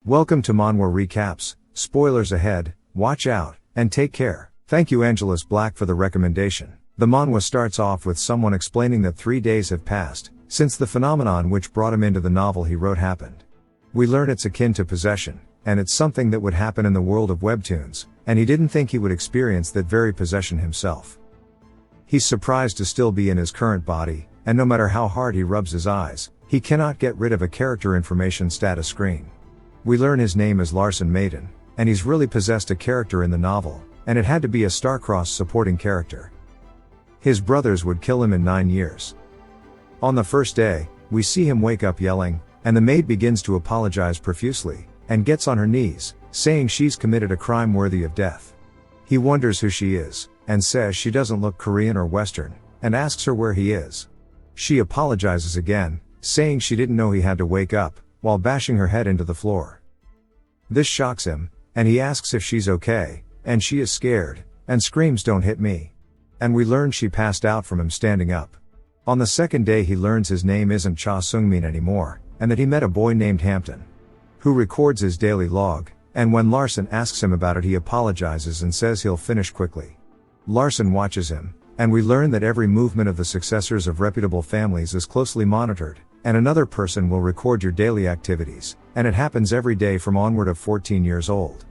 Welcome to Manhwa Recaps, spoilers ahead, watch out, and take care. Thank you Angelus Black for the recommendation. The manhwa starts off with someone explaining that 3 days have passed, since the phenomenon which brought him into the novel he wrote happened. We learn it's akin to possession, and it's something that would happen in the world of webtoons, and he didn't think he would experience that very possession himself. He's surprised to still be in his current body, and no matter how hard he rubs his eyes, he cannot get rid of a character information status screen. We learn his name is Larson Maiden, and he's really possessed a character in the novel, and it had to be a star-crossed supporting character. His brothers would kill him in 9 years. On the first day, we see him wake up yelling, and the maid begins to apologize profusely, and gets on her knees, saying she's committed a crime worthy of death. He wonders who she is, and says she doesn't look Korean or Western, and asks her where he is. She apologizes again, saying she didn't know he had to wake up, while bashing her head into the floor. This shocks him, and he asks if she's okay, and she is scared, and screams "Don't hit me." And we learn she passed out from him standing up. On the second day he learns his name isn't Cha Sungmin anymore, and that he met a boy named Hampton, who records his daily log, and when Larson asks him about it he apologizes and says he'll finish quickly. Larson watches him, and we learn that every movement of the successors of reputable families is closely monitored, and another person will record your daily activities, and it happens every day from onward of 14 years old.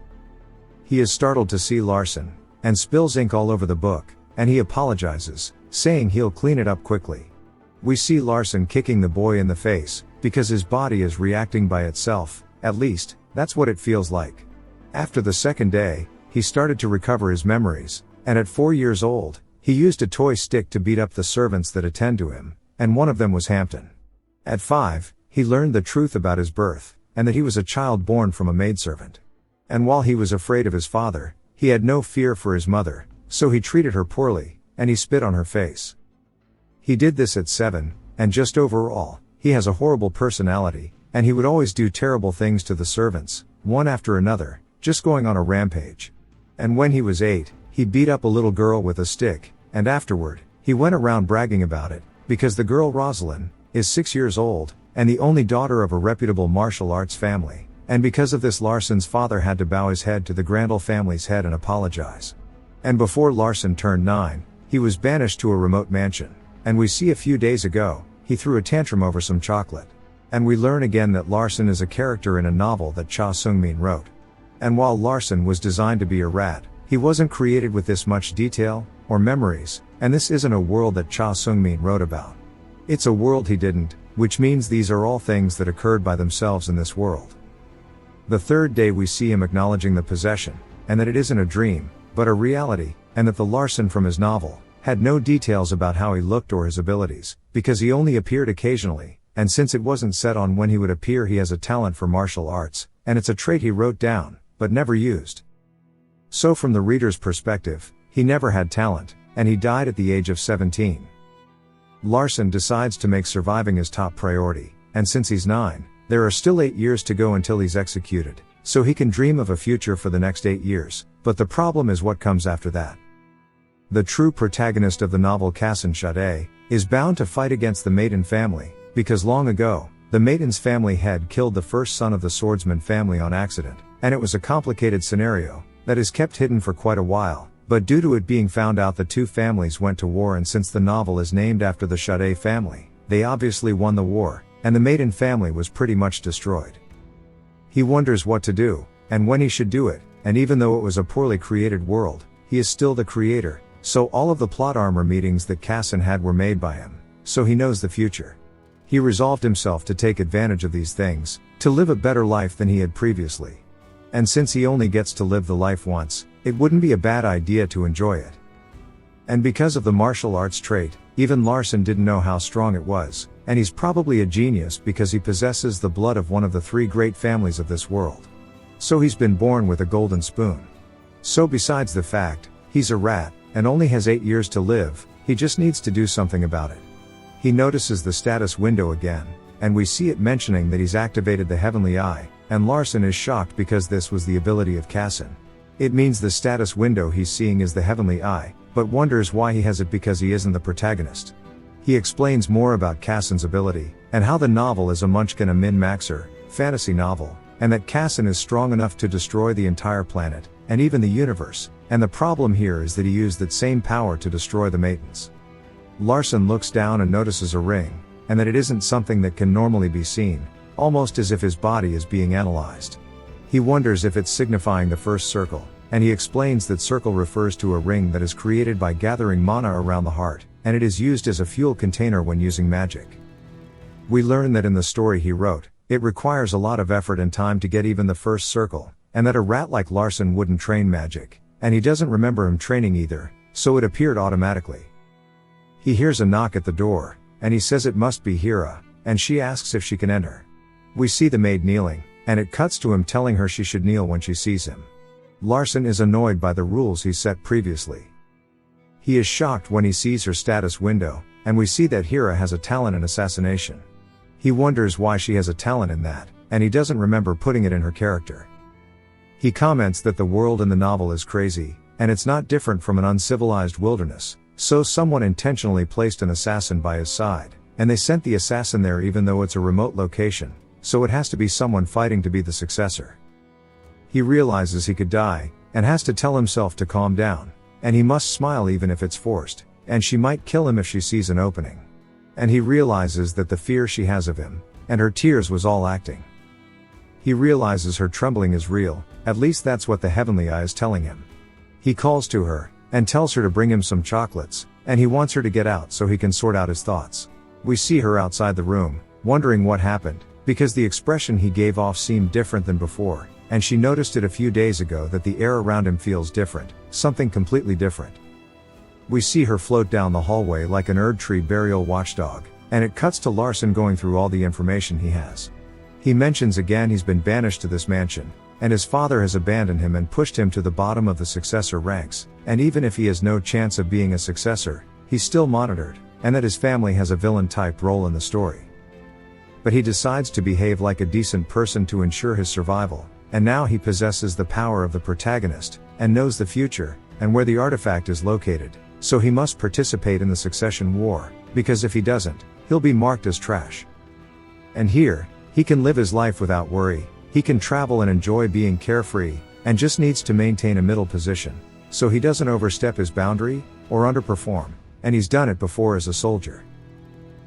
He is startled to see Larson, and spills ink all over the book, and he apologizes, saying he'll clean it up quickly. We see Larson kicking the boy in the face, because his body is reacting by itself, at least, that's what it feels like. After the second day, he started to recover his memories, and at 4 years old, he used a toy stick to beat up the servants that attend to him, and one of them was Hampton. At 5, he learned the truth about his birth, and that he was a child born from a maidservant. And while he was afraid of his father, he had no fear for his mother, so he treated her poorly, and he spit on her face. He did this at 7, and just overall, he has a horrible personality, and he would always do terrible things to the servants, one after another, just going on a rampage. And when he was 8, he beat up a little girl with a stick, and afterward, he went around bragging about it, because the girl Rosalind is 6 years old, and the only daughter of a reputable martial arts family, and because of this Larson's father had to bow his head to the Grandel family's head and apologize. And before Larson turned 9, he was banished to a remote mansion, and we see a few days ago, he threw a tantrum over some chocolate. And we learn again that Larson is a character in a novel that Cha Sungmin wrote. And while Larson was designed to be a rat, he wasn't created with this much detail, or memories, and this isn't a world that Cha Sungmin wrote about. It's a world he didn't, which means these are all things that occurred by themselves in this world. The third day we see him acknowledging the possession, and that it isn't a dream, but a reality, and that the Larson from his novel had no details about how he looked or his abilities, because he only appeared occasionally, and since it wasn't set on when he would appear he has a talent for martial arts, and it's a trait he wrote down, but never used. So from the reader's perspective, he never had talent, and he died at the age of 17. Larson decides to make surviving his top priority, and since he's 9, there are still 8 years to go until he's executed, so he can dream of a future for the next 8 years, but the problem is what comes after that. The true protagonist of the novel Kassen Shade is bound to fight against the Maiden family, because long ago, the Maiden's family had killed the first son of the swordsman family on accident, and it was a complicated scenario that is kept hidden for quite a while, but due to it being found out the two families went to war, and since the novel is named after the Shade family, they obviously won the war, and the Maiden family was pretty much destroyed. He wonders what to do, and when he should do it, and even though it was a poorly created world, he is still the creator, so all of the plot armor meetings that Kassen had were made by him, so he knows the future. He resolved himself to take advantage of these things, to live a better life than he had previously. And since he only gets to live the life once, it wouldn't be a bad idea to enjoy it. And because of the martial arts trait, even Larson didn't know how strong it was, and he's probably a genius because he possesses the blood of one of the 3 great families of this world. So he's been born with a golden spoon. So besides the fact, he's a rat, and only has 8 years to live, he just needs to do something about it. He notices the status window again, and we see it mentioning that he's activated the Heavenly Eye, and Larson is shocked because this was the ability of Kassen. It means the status window he's seeing is the Heavenly Eye, but wonders why he has it because he isn't the protagonist. He explains more about Kassen's ability, and how the novel is a Munchkin a min-maxer, fantasy novel, and that Kassan is strong enough to destroy the entire planet, and even the universe, and the problem here is that he used that same power to destroy the Matins. Larson looks down and notices a ring, and that it isn't something that can normally be seen, almost as if his body is being analyzed. He wonders if it's signifying the first circle, and he explains that circle refers to a ring that is created by gathering mana around the heart, and it is used as a fuel container when using magic. We learn that in the story he wrote, it requires a lot of effort and time to get even the first circle, and that a rat like Larson wouldn't train magic, and he doesn't remember him training either, so it appeared automatically. He hears a knock at the door, and he says it must be Hira, and she asks if she can enter. We see the maid kneeling, and it cuts to him telling her she should kneel when she sees him. Larson is annoyed by the rules he set previously. He is shocked when he sees her status window, and we see that Hira has a talent in assassination. He wonders why she has a talent in that, and he doesn't remember putting it in her character. He comments that the world in the novel is crazy, and it's not different from an uncivilized wilderness, so someone intentionally placed an assassin by his side, and they sent the assassin there even though it's a remote location, so it has to be someone fighting to be the successor. He realizes he could die, and has to tell himself to calm down, and he must smile even if it's forced, and she might kill him if she sees an opening. And he realizes that the fear she has of him, and her tears was all acting. He realizes her trembling is real, at least that's what the heavenly eye is telling him. He calls to her, and tells her to bring him some chocolates, and he wants her to get out so he can sort out his thoughts. We see her outside the room, wondering what happened, because the expression he gave off seemed different than before, and she noticed it a few days ago that the air around him feels different, something completely different. We see her float down the hallway like an Erd Tree burial watchdog, and it cuts to Larson going through all the information he has. He mentions again he's been banished to this mansion, and his father has abandoned him and pushed him to the bottom of the successor ranks, and even if he has no chance of being a successor, he's still monitored, and that his family has a villain-type role in the story. But he decides to behave like a decent person to ensure his survival, and now he possesses the power of the protagonist, and knows the future, and where the artifact is located, so he must participate in the succession war, because if he doesn't, he'll be marked as trash. And here, he can live his life without worry, he can travel and enjoy being carefree, and just needs to maintain a middle position, so he doesn't overstep his boundary, or underperform, and he's done it before as a soldier.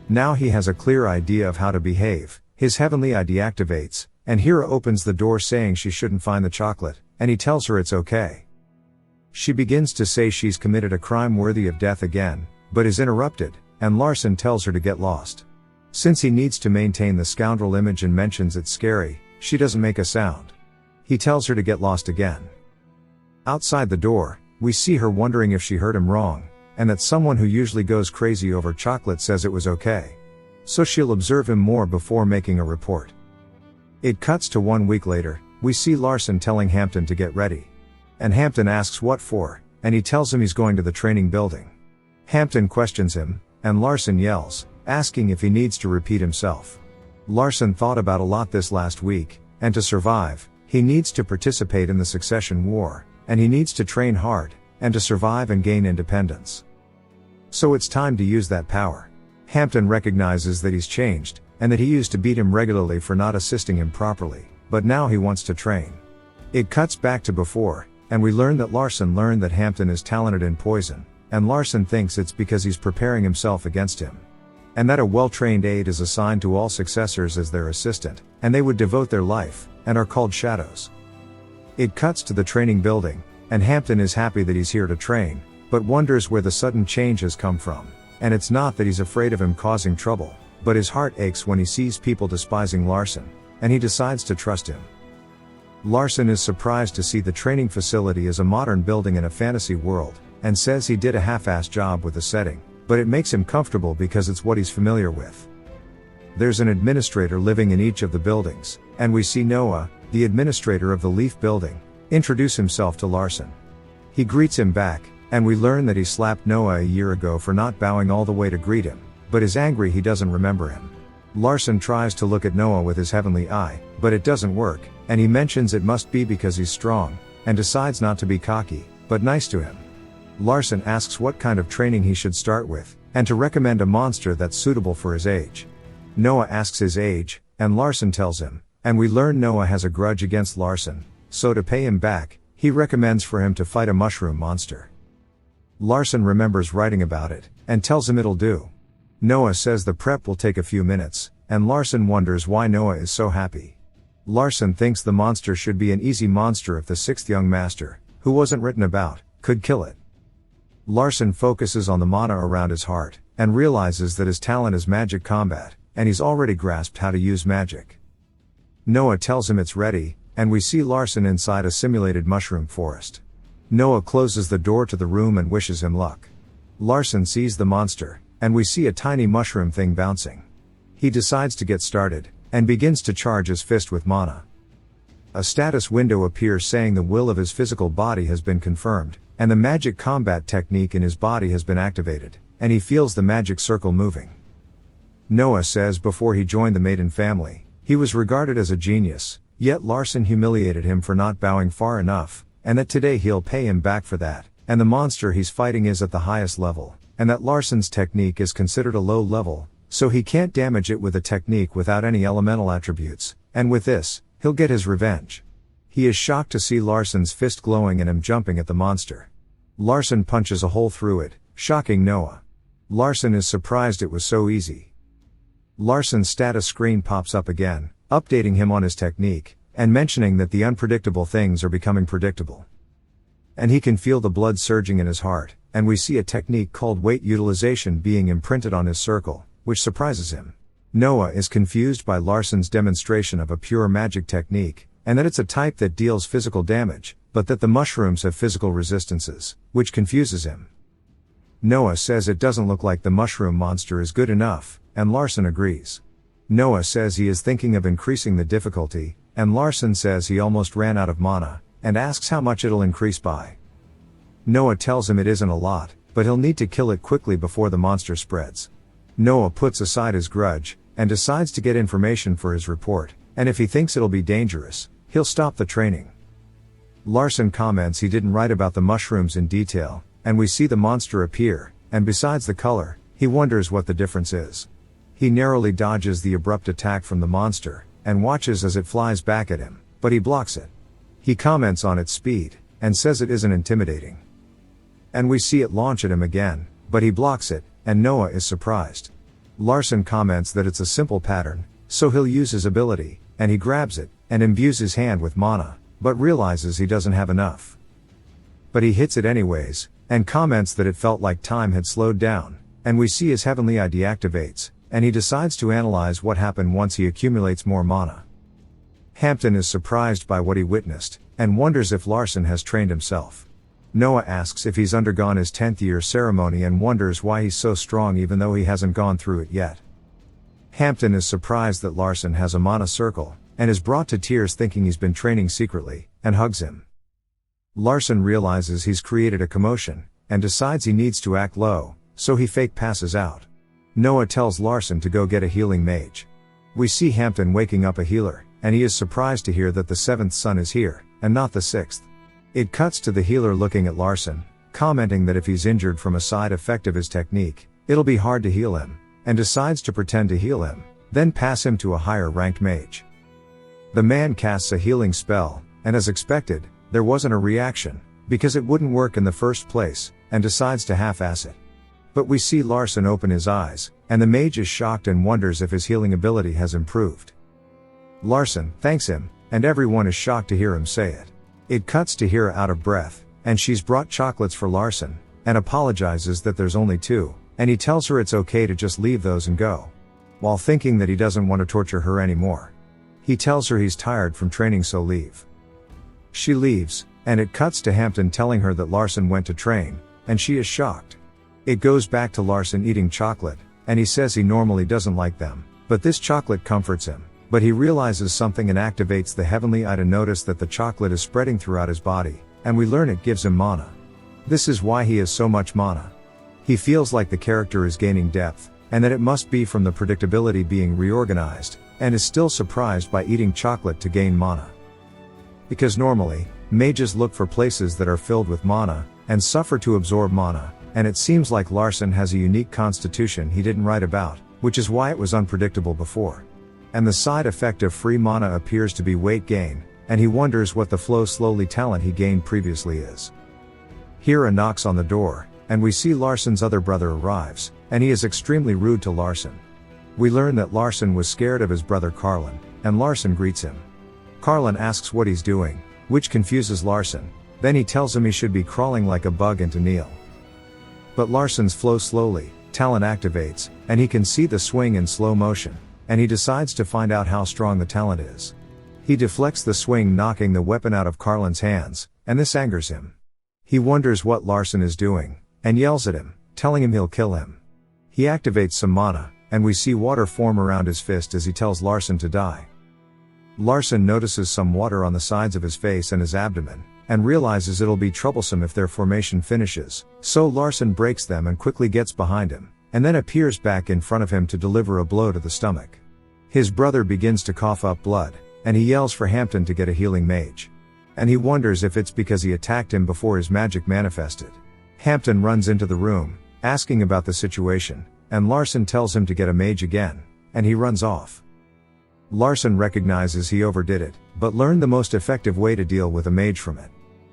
Now he has a clear idea of how to behave, his heavenly eye deactivates, and Hira opens the door saying she shouldn't find the chocolate, and he tells her it's okay. She begins to say she's committed a crime worthy of death again, but is interrupted, and Larson tells her to get lost. Since he needs to maintain the scoundrel image and mentions it's scary, she doesn't make a sound. He tells her to get lost again. Outside the door, we see her wondering if she heard him wrong, and that someone who usually goes crazy over chocolate says it was okay. So she'll observe him more before making a report. It cuts to 1 week later, we see Larson telling Hampton to get ready. And Hampton asks what for, and he tells him he's going to the training building. Hampton questions him, and Larson yells, asking if he needs to repeat himself. Larson thought about a lot this last week, and to survive, he needs to participate in the succession war, and he needs to train hard, and to survive and gain independence. So it's time to use that power. Hampton recognizes that he's changed, and that he used to beat him regularly for not assisting him properly, but now he wants to train. It cuts back to before, and we learn that Larson learned that Hampton is talented in poison, and Larson thinks it's because he's preparing himself against him. And that a well-trained aide is assigned to all successors as their assistant, and they would devote their life, and are called shadows. It cuts to the training building, and Hampton is happy that he's here to train, but wonders where the sudden change has come from, and it's not that he's afraid of him causing trouble, but his heart aches when he sees people despising Larson, and he decides to trust him. Larson is surprised to see the training facility as a modern building in a fantasy world, and says he did a half-assed job with the setting, but it makes him comfortable because it's what he's familiar with. There's an administrator living in each of the buildings, and we see Noah, the administrator of the Leaf building, introduce himself to Larson. He greets him back, and we learn that he slapped Noah a year ago for not bowing all the way to greet him, but is angry he doesn't remember him. Larson tries to look at Noah with his heavenly eye, but it doesn't work, and he mentions it must be because he's strong, and decides not to be cocky, but nice to him. Larson asks what kind of training he should start with, and to recommend a monster that's suitable for his age. Noah asks his age, and Larson tells him, And we learn Noah has a grudge against Larson, so to pay him back, he recommends for him to fight a mushroom monster. Larson remembers writing about it, and tells him it'll do. Noah says the prep will take a few minutes, and Larson wonders why Noah is so happy. Larson thinks the monster should be an easy monster if the sixth young master, who wasn't written about, could kill it. Larson focuses on the mana around his heart, and realizes that his talent is magic combat, and he's already grasped how to use magic. Noah tells him it's ready, and we see Larson inside a simulated mushroom forest. Noah closes the door to the room and wishes him luck. Larson sees the monster, and we see a tiny mushroom thing bouncing. He decides to get started, and begins to charge his fist with mana. A status window appears saying the will of his physical body has been confirmed, and the magic combat technique in his body has been activated, and he feels the magic circle moving. Noah says before he joined the maiden family, he was regarded as a genius, yet Larson humiliated him for not bowing far enough, and that today he'll pay him back for that, and the monster he's fighting is at the highest level, and that Larson's technique is considered a low level, so he can't damage it with a technique without any elemental attributes, and with this, he'll get his revenge. He is shocked to see Larson's fist glowing and him jumping at the monster. Larson punches a hole through it, shocking Noah. Larson is surprised it was so easy. Larson's status screen pops up again, updating him on his technique, and mentioning that the unpredictable things are becoming predictable. And he can feel the blood surging in his heart, and we see a technique called weight utilization being imprinted on his circle, which surprises him. Noah is confused by Larson's demonstration of a pure magic technique, and that it's a type that deals physical damage, but that the mushrooms have physical resistances, which confuses him. Noah says it doesn't look like the mushroom monster is good enough, and Larson agrees. Noah says he is thinking of increasing the difficulty, and Larson says he almost ran out of mana, and asks how much it'll increase by. Noah tells him it isn't a lot, but he'll need to kill it quickly before the monster spreads. Noah puts aside his grudge, and decides to get information for his report, and if he thinks it'll be dangerous, he'll stop the training. Larson comments he didn't write about the mushrooms in detail, and we see the monster appear, and besides the color, he wonders what the difference is. He narrowly dodges the abrupt attack from the monster, and watches as it flies back at him, but he blocks it. He comments on its speed, and says it isn't intimidating. And we see it launch at him again, but he blocks it, and Noah is surprised. Larson comments that it's a simple pattern, so he'll use his ability, and he grabs it, and imbues his hand with mana, but realizes he doesn't have enough. But he hits it anyways, and comments that it felt like time had slowed down, and we see his heavenly eye deactivates, and he decides to analyze what happened once he accumulates more mana. Hampton is surprised by what he witnessed, and wonders if Larson has trained himself. Noah asks if he's undergone his 10th year ceremony and wonders why he's so strong even though he hasn't gone through it yet. Hampton is surprised that Larson has a mana circle, and is brought to tears thinking he's been training secretly, and hugs him. Larson realizes he's created a commotion, and decides he needs to act low, so he fake passes out. Noah tells Larson to go get a healing mage. We see Hampton waking up a healer, and he is surprised to hear that the 7th son is here, and not the 6th. It cuts to the healer looking at Larson, commenting that if he's injured from a side effect of his technique, it'll be hard to heal him, and decides to pretend to heal him, then pass him to a higher ranked mage. The man casts a healing spell, and as expected, there wasn't a reaction, because it wouldn't work in the first place, and decides to half-ass it. But we see Larson open his eyes, and the mage is shocked and wonders if his healing ability has improved. Larson thanks him, and everyone is shocked to hear him say it. It cuts to Hira out of breath, and she's brought chocolates for Larson, and apologizes that there's only 2, and he tells her it's okay to just leave those and go. While thinking that he doesn't want to torture her anymore. He tells her he's tired from training so leave. She leaves, and it cuts to Hampton telling her that Larson went to train, and she is shocked. It goes back to Larson eating chocolate, and he says he normally doesn't like them, but this chocolate comforts him. But he realizes something and activates the heavenly eye to notice that the chocolate is spreading throughout his body, and we learn it gives him mana. This is why he has so much mana. He feels like the character is gaining depth, and that it must be from the predictability being reorganized, and is still surprised by eating chocolate to gain mana. Because normally, mages look for places that are filled with mana, and suffer to absorb mana, and it seems like Larson has a unique constitution he didn't write about, which is why it was unpredictable before. and the side effect of free mana appears to be weight gain, and he wonders what the flow slowly talent he gained previously is. Hira knocks on the door, and we see Larsen's other brother arrives, and he is extremely rude to Larsen. We learn that Larsen was scared of his brother Carlin, and Larsen greets him. Carlin asks what he's doing, which confuses Larsen, then he tells him he should be crawling like a bug into Neil. But Larsen's flow slowly, talent activates, and he can see the swing in slow motion, and he decides to find out how strong the talent is. He deflects the swing, knocking the weapon out of Carlin's hands, and this angers him. He wonders what Larsen is doing, and yells at him, telling him he'll kill him. He activates some mana, and we see water form around his fist as he tells Larsen to die. Larsen notices some water on the sides of his face and his abdomen, and realizes it'll be troublesome if their formation finishes, so Larsen breaks them and quickly gets behind him, and then appears back in front of him to deliver a blow to the stomach. His brother begins to cough up blood, and he yells for Hampton to get a healing mage. And he wonders if it's because he attacked him before his magic manifested. Hampton runs into the room, asking about the situation, and Larsen tells him to get a mage again, and he runs off. Larsen recognizes he overdid it, but learned the most effective way to deal with a mage from it.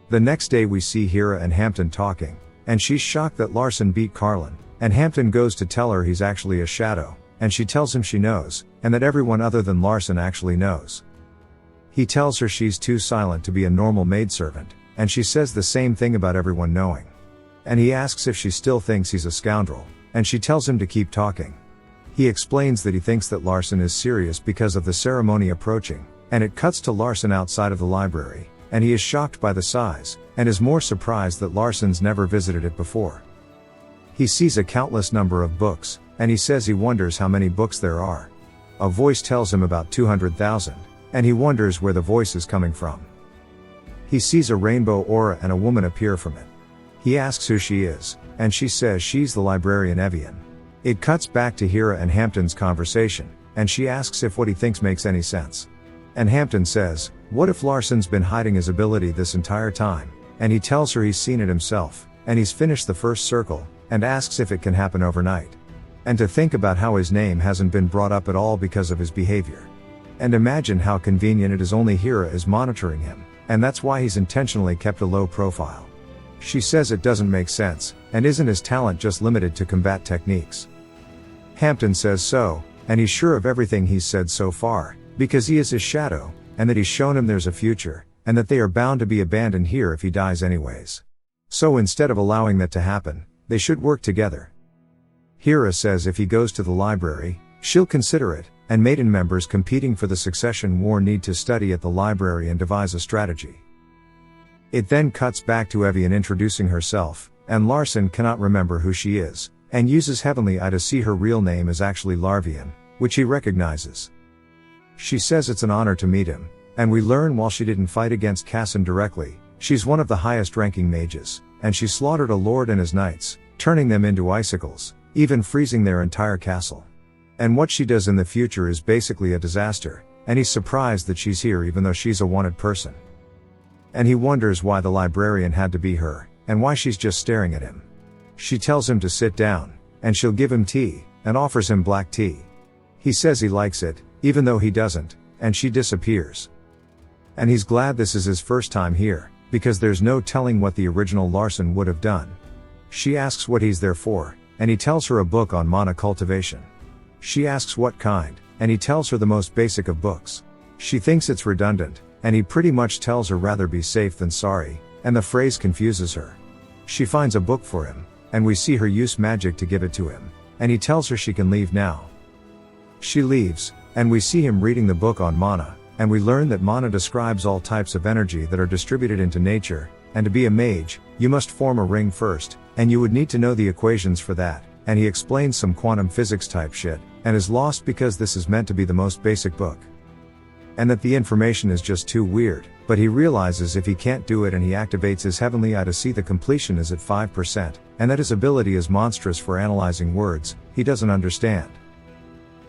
The next day we see Hira and Hampton talking, and she's shocked that Larsen beat Carlin, and Hampton goes to tell her he's actually a shadow, and she tells him she knows, and that everyone other than Larsen actually knows. He tells her she's too silent to be a normal maidservant, and she says the same thing about everyone knowing. And he asks if she still thinks he's a scoundrel, and she tells him to keep talking. He explains that he thinks that Larsen is serious because of the ceremony approaching, and it cuts to Larsen outside of the library, and he is shocked by the size, and is more surprised that Larsen's never visited it before. He sees a countless number of books, and he says he wonders how many books there are. A voice tells him about 200,000, and he wonders where the voice is coming from. He sees a rainbow aura and a woman appear from it. He asks who she is, and she says she's the librarian Evian. It cuts back to Hira and Hampton's conversation, and she asks if what he thinks makes any sense. And Hampton says, what if Larsen's been hiding his ability this entire time? And he tells her he's seen it himself, and he's finished the first circle, and asks if it can happen overnight. And to think about how his name hasn't been brought up at all because of his behavior. And imagine how convenient it is only Hira is monitoring him, and that's why he's intentionally kept a low profile. She says it doesn't make sense, and isn't his talent just limited to combat techniques? Hampton says so, and he's sure of everything he's said so far, because he is his shadow, and that he's shown him there's a future, and that they are bound to be abandoned here if he dies anyways. So instead of allowing that to happen, they should work together. Hira says if he goes to the library, she'll consider it, and maiden members competing for the succession war need to study at the library and devise a strategy. It then cuts back to Evian introducing herself, and Larsen cannot remember who she is, and uses Heavenly Eye to see her real name is actually Larvian, which he recognizes. She says it's an honor to meet him, and we learn while she didn't fight against Casson directly, she's one of the highest ranking mages, and she slaughtered a lord and his knights, turning them into icicles, even freezing their entire castle. And what she does in the future is basically a disaster, and he's surprised that she's here even though she's a wanted person. And he wonders why the librarian had to be her, and why she's just staring at him. She tells him to sit down, and she'll give him tea, and offers him black tea. He says he likes it, even though he doesn't, and she disappears. And he's glad this is his first time here, because there's no telling what the original Larsen would have done. She asks what he's there for, and he tells her a book on mana cultivation. She asks what kind, and he tells her the most basic of books. She thinks it's redundant, and he pretty much tells her rather be safe than sorry, and the phrase confuses her. She finds a book for him, and we see her use magic to give it to him, and he tells her she can leave now. She leaves, and we see him reading the book on mana, and we learn that mana describes all types of energy that are distributed into nature, and to be a mage, you must form a ring first, and you would need to know the equations for that, and he explains some quantum physics type shit, and is lost because this is meant to be the most basic book. And that the information is just too weird, but he realizes if he can't do it and he activates his Heavenly Eye to see the completion is at 5%, and that his ability is monstrous for analyzing words, he doesn't understand.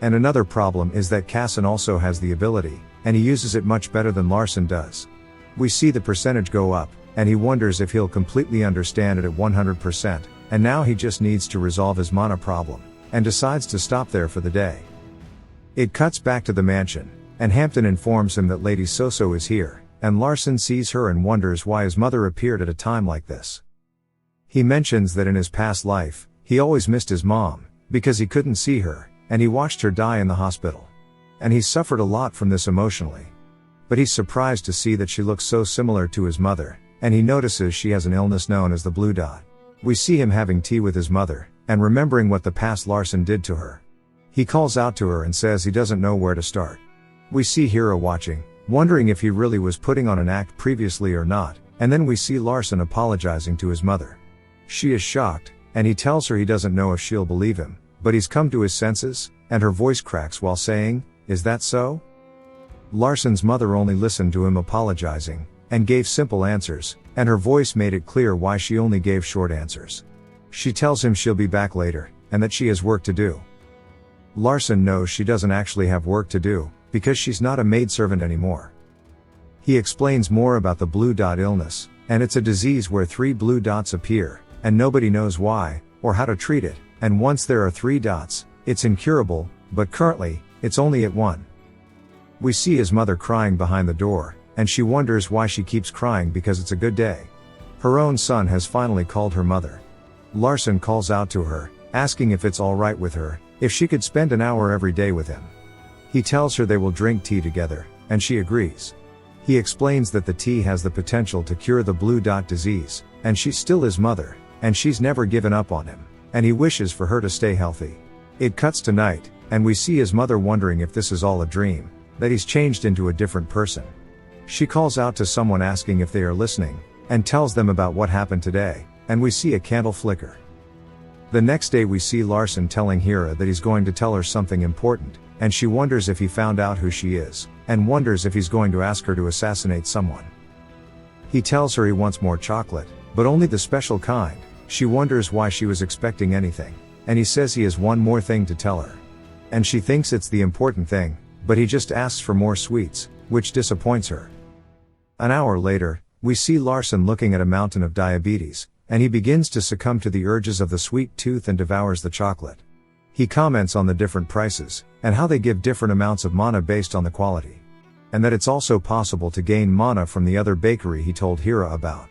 And another problem is that Casson also has the ability, and he uses it much better than Larsen does. We see the percentage go up, and he wonders if he'll completely understand it at 100%, and now he just needs to resolve his mana problem, and decides to stop there for the day. It cuts back to the mansion, and Hampton informs him that Lady Soso is here, and Larson sees her and wonders why his mother appeared at a time like this. He mentions that in his past life, he always missed his mom, because he couldn't see her, and he watched her die in the hospital. And he suffered a lot from this emotionally. But he's surprised to see that she looks so similar to his mother, and he notices she has an illness known as the blue dot. We see him having tea with his mother, and remembering what the past Larson did to her. He calls out to her and says he doesn't know where to start. We see Hira watching, wondering if he really was putting on an act previously or not, and then we see Larson apologizing to his mother. She is shocked, and he tells her he doesn't know if she'll believe him, but he's come to his senses, and her voice cracks while saying, "Is that so?" Larson's mother only listened to him apologizing, and gave simple answers, and her voice made it clear why she only gave short answers. She tells him she'll be back later, and that she has work to do. Larson knows she doesn't actually have work to do, because she's not a maidservant anymore. He explains more about the blue dot illness, and it's a disease where 3 blue dots appear, and nobody knows why, or how to treat it, and once there are 3 dots, it's incurable, but currently, it's only at 1. We see his mother crying behind the door, and she wonders why she keeps crying because it's a good day. Her own son has finally called her mother. Larson calls out to her, asking if it's alright with her, if she could spend an hour every day with him. He tells her they will drink tea together, and she agrees. He explains that the tea has the potential to cure the blue dot disease, and she's still his mother, and she's never given up on him, and he wishes for her to stay healthy. It cuts to night, and we see his mother wondering if this is all a dream, that he's changed into a different person. She calls out to someone asking if they are listening, and tells them about what happened today, and we see a candle flicker. The next day we see Larson telling Hira that he's going to tell her something important, and she wonders if he found out who she is, and wonders if he's going to ask her to assassinate someone. He tells her he wants more chocolate, but only the special kind. She wonders why she was expecting anything, and he says he has one more thing to tell her. And she thinks it's the important thing, but he just asks for more sweets, which disappoints her. An hour later, we see Larson looking at a mountain of diabetes, and he begins to succumb to the urges of the sweet tooth and devours the chocolate. He comments on the different prices, and how they give different amounts of mana based on the quality. And that it's also possible to gain mana from the other bakery he told Hira about.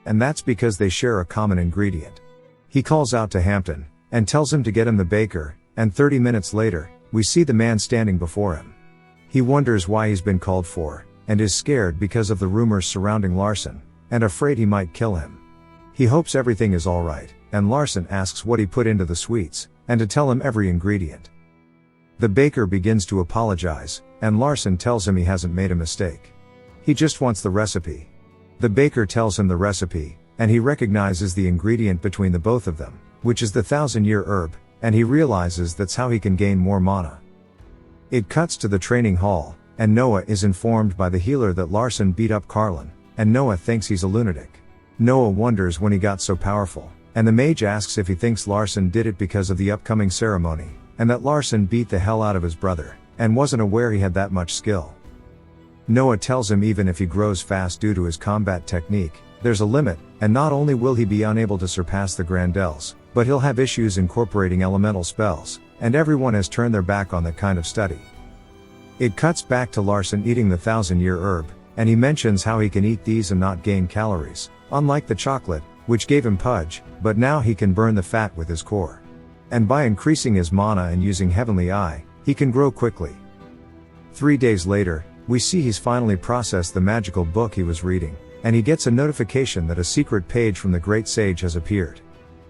And that's because they share a common ingredient. He calls out to Hampton, and tells him to get him the baker, and 30 minutes later, we see the man standing before him. He wonders why he's been called for, and is scared because of the rumors surrounding Larson, and afraid he might kill him. He hopes everything is alright, and Larson asks what he put into the sweets, and to tell him every ingredient. The baker begins to apologize, and Larson tells him he hasn't made a mistake. He just wants the recipe. The baker tells him the recipe, and he recognizes the ingredient between the both of them, which is the 1,000-year herb, and he realizes that's how he can gain more mana. It cuts to the training hall, and Noah is informed by the healer that Larson beat up Carlin, and Noah thinks he's a lunatic. Noah wonders when he got so powerful, and the mage asks if he thinks Larson did it because of the upcoming ceremony, and that Larson beat the hell out of his brother, and wasn't aware he had that much skill. Noah tells him even if he grows fast due to his combat technique, there's a limit, and not only will he be unable to surpass the Grandels, but he'll have issues incorporating elemental spells, and everyone has turned their back on that kind of study. It cuts back to Larson eating the 1,000-year herb, and he mentions how he can eat these and not gain calories, unlike the chocolate, which gave him pudge, but now he can burn the fat with his core. And by increasing his mana and using Heavenly Eye, he can grow quickly. 3 days later, we see he's finally processed the magical book he was reading, and he gets a notification that a secret page from the Great Sage has appeared.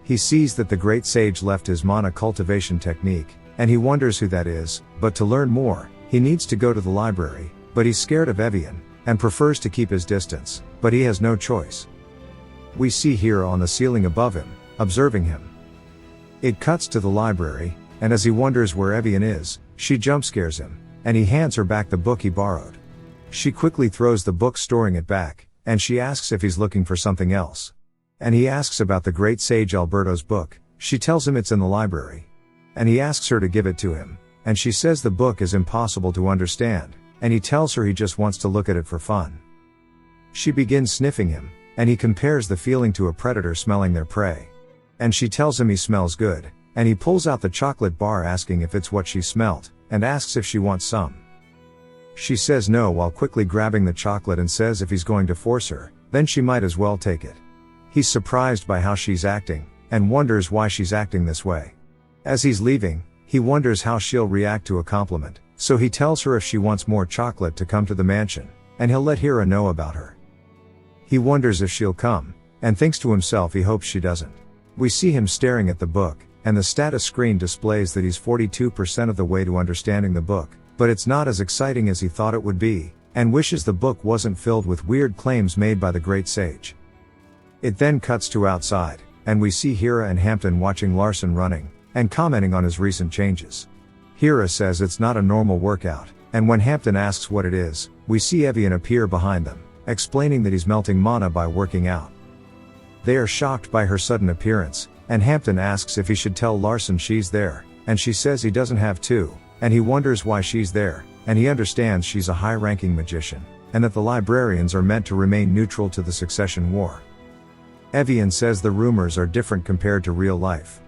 He sees that the Great Sage left his mana cultivation technique, and he wonders who that is, but to learn more, he needs to go to the library, but he's scared of Evian, and prefers to keep his distance, but he has no choice. We see Hira on the ceiling above him, observing him. It cuts to the library, and as he wonders where Evian is, she jump scares him, and he hands her back the book he borrowed. She quickly throws the book storing it back, and she asks if he's looking for something else. And he asks about the Great Sage Alberto's book. She tells him it's in the library. And he asks her to give it to him, and she says the book is impossible to understand, and he tells her he just wants to look at it for fun. She begins sniffing him, and he compares the feeling to a predator smelling their prey. And she tells him he smells good, and he pulls out the chocolate bar asking if it's what she smelt, and asks if she wants some. She says no while quickly grabbing the chocolate and says if he's going to force her, then she might as well take it. He's surprised by how she's acting, and wonders why she's acting this way. As he's leaving, he wonders how she'll react to a compliment, so he tells her if she wants more chocolate to come to the mansion, and he'll let Hira know about her. He wonders if she'll come, and thinks to himself he hopes she doesn't. We see him staring at the book, and the status screen displays that he's 42% of the way to understanding the book, but it's not as exciting as he thought it would be, and wishes the book wasn't filled with weird claims made by the great sage. It then cuts to outside, and we see Hira and Hampton watching Larson running, and commenting on his recent changes. Hira says it's not a normal workout, and when Hampton asks what it is, we see Evian appear behind them, explaining that he's melting mana by working out. They are shocked by her sudden appearance, and Hampton asks if he should tell Larson she's there, and she says he doesn't have to, and he wonders why she's there, and he understands she's a high-ranking magician, and that the librarians are meant to remain neutral to the succession war. Evian says the rumors are different compared to real life.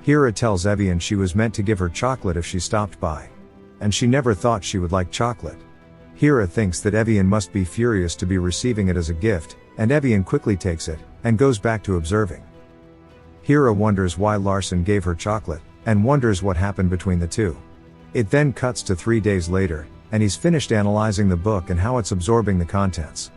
Hira tells Evian she was meant to give her chocolate if she stopped by. And she never thought she would like chocolate. Hira thinks that Evian must be furious to be receiving it as a gift, and Evian quickly takes it, and goes back to observing. Hira wonders why Larson gave her chocolate, and wonders what happened between the two. It then cuts to 3 days later, and he's finished analyzing the book and how it's absorbing the contents.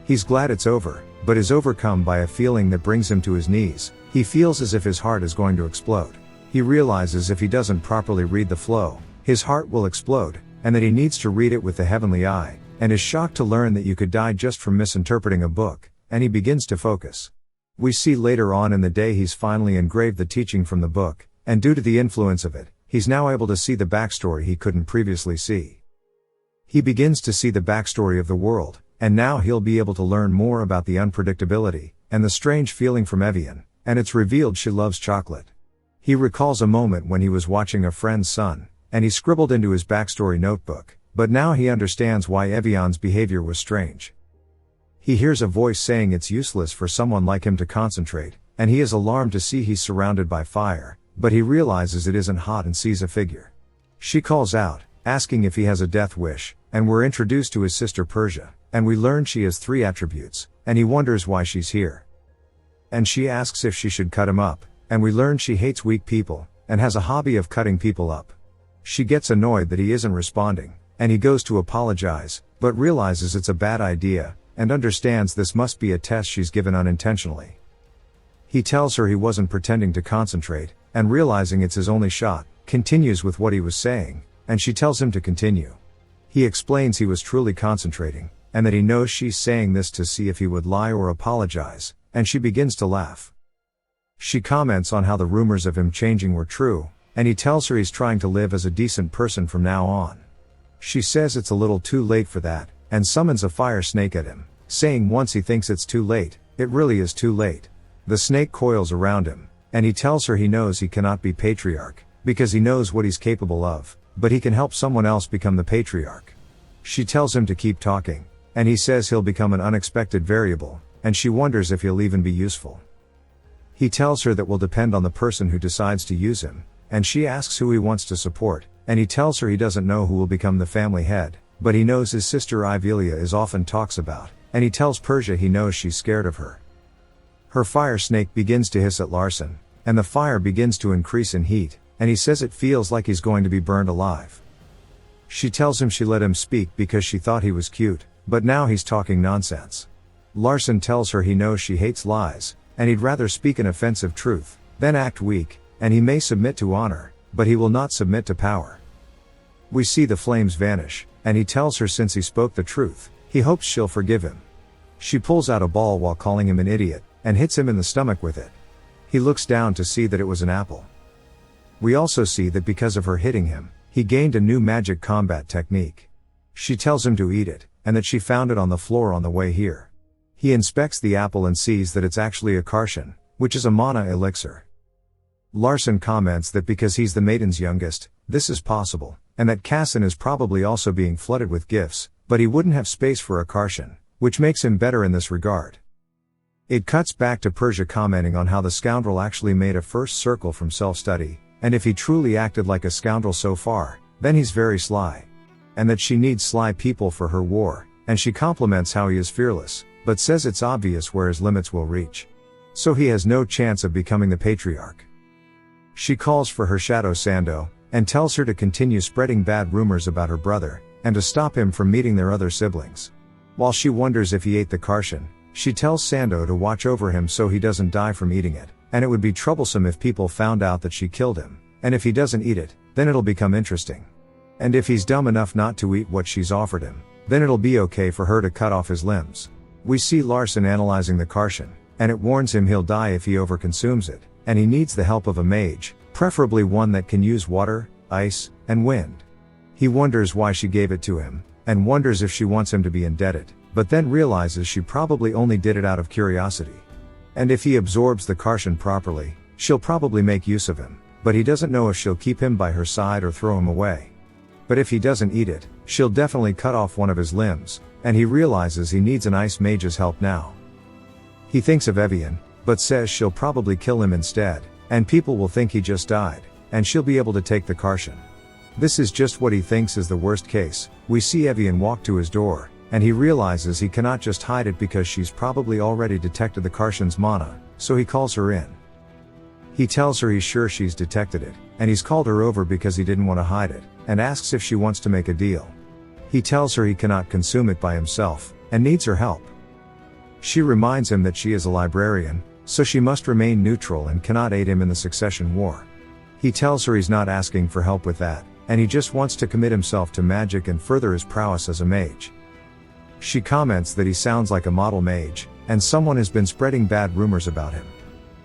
He's glad it's over, but is overcome by a feeling that brings him to his knees. He feels as if his heart is going to explode. He realizes if he doesn't properly read the flow, his heart will explode, and that he needs to read it with the heavenly eye, and is shocked to learn that you could die just from misinterpreting a book, and he begins to focus. We see later on in the day he's finally engraved the teaching from the book, and due to the influence of it, he's now able to see the backstory he couldn't previously see. He begins to see the backstory of the world, and now he'll be able to learn more about the unpredictability, and the strange feeling from Evian, and it's revealed she loves chocolate. He recalls a moment when he was watching a friend's son, and he scribbled into his backstory notebook, but now he understands why Evian's behavior was strange. He hears a voice saying it's useless for someone like him to concentrate, and he is alarmed to see he's surrounded by fire, but he realizes it isn't hot and sees a figure. She calls out, asking if he has a death wish, and we're introduced to his sister Persia, and we learn she has 3 attributes, and he wonders why she's here. And she asks if she should cut him up, and we learn she hates weak people, and has a hobby of cutting people up. She gets annoyed that he isn't responding, and he goes to apologize, but realizes it's a bad idea, and understands this must be a test she's given unintentionally. He tells her he wasn't pretending to concentrate, and realizing it's his only shot, continues with what he was saying, and she tells him to continue. He explains he was truly concentrating, and that he knows she's saying this to see if he would lie or apologize, and she begins to laugh. She comments on how the rumors of him changing were true, and he tells her he's trying to live as a decent person from now on. She says it's a little too late for that, and summons a fire snake at him, saying once he thinks it's too late, it really is too late. The snake coils around him, and he tells her he knows he cannot be patriarch, because he knows what he's capable of, but he can help someone else become the patriarch. She tells him to keep talking, and he says he'll become an unexpected variable, and she wonders if he'll even be useful. He tells her that will depend on the person who decides to use him, and she asks who he wants to support, and he tells her he doesn't know who will become the family head, but he knows his sister Ivelia is often talks about, and he tells Persia he knows she's scared of her. Her fire snake begins to hiss at Larson, and the fire begins to increase in heat, and he says it feels like he's going to be burned alive. She tells him she let him speak because she thought he was cute, but now he's talking nonsense. Larson tells her he knows she hates lies, and he'd rather speak an offensive truth than act weak, and he may submit to honor, but he will not submit to power. We see the flames vanish, and he tells her since he spoke the truth, he hopes she'll forgive him. She pulls out a ball while calling him an idiot, and hits him in the stomach with it. He looks down to see that it was an apple. We also see that because of her hitting him, he gained a new magic combat technique. She tells him to eat it, and that she found it on the floor on the way here. He inspects the apple and sees that it's actually a Karshan, which is a mana elixir. Larson comments that because he's the maiden's youngest, this is possible, and that Kassan is probably also being flooded with gifts, but he wouldn't have space for a Karshan, which makes him better in this regard. It cuts back to Persia commenting on how the scoundrel actually made a first circle from self-study, and if he truly acted like a scoundrel so far, Then he's very sly. And that she needs sly people for her war, and she compliments how he is fearless, but says it's obvious where his limits will reach. So he has no chance of becoming the patriarch. She calls for her shadow Sando, and tells her to continue spreading bad rumors about her brother, and to stop him from meeting their other siblings. While she wonders if he ate the Karshan, she tells Sando to watch over him so he doesn't die from eating it, and it would be troublesome if people found out that she killed him, and if he doesn't eat it, then it'll become interesting. And if he's dumb enough not to eat what she's offered him, then it'll be okay for her to cut off his limbs. We see Larson analyzing the Karshan, and it warns him he'll die if he overconsumes it, and he needs the help of a mage, preferably one that can use water, ice, and wind. He wonders why she gave it to him, and wonders if she wants him to be indebted, but then realizes she probably only did it out of curiosity. And if he absorbs the Karshan properly, she'll probably make use of him, but he doesn't know if she'll keep him by her side or throw him away. But if he doesn't eat it, she'll definitely cut off one of his limbs, and he realizes he needs an ice mage's help now. He thinks of Evian, but says she'll probably kill him instead, and people will think he just died, and she'll be able to take the Karshan. This is just what he thinks is the worst case. We see Evian walk to his door, and he realizes he cannot just hide it because she's probably already detected the Karshan's mana, so he calls her in. He tells her he's sure she's detected it, and he's called her over because he didn't want to hide it, and asks if she wants to make a deal. He tells her he cannot consume it by himself, and needs her help. She reminds him that she is a librarian, so she must remain neutral and cannot aid him in the succession war. He tells her he's not asking for help with that, and he just wants to commit himself to magic and further his prowess as a mage. She comments that he sounds like a model mage, and someone has been spreading bad rumors about him.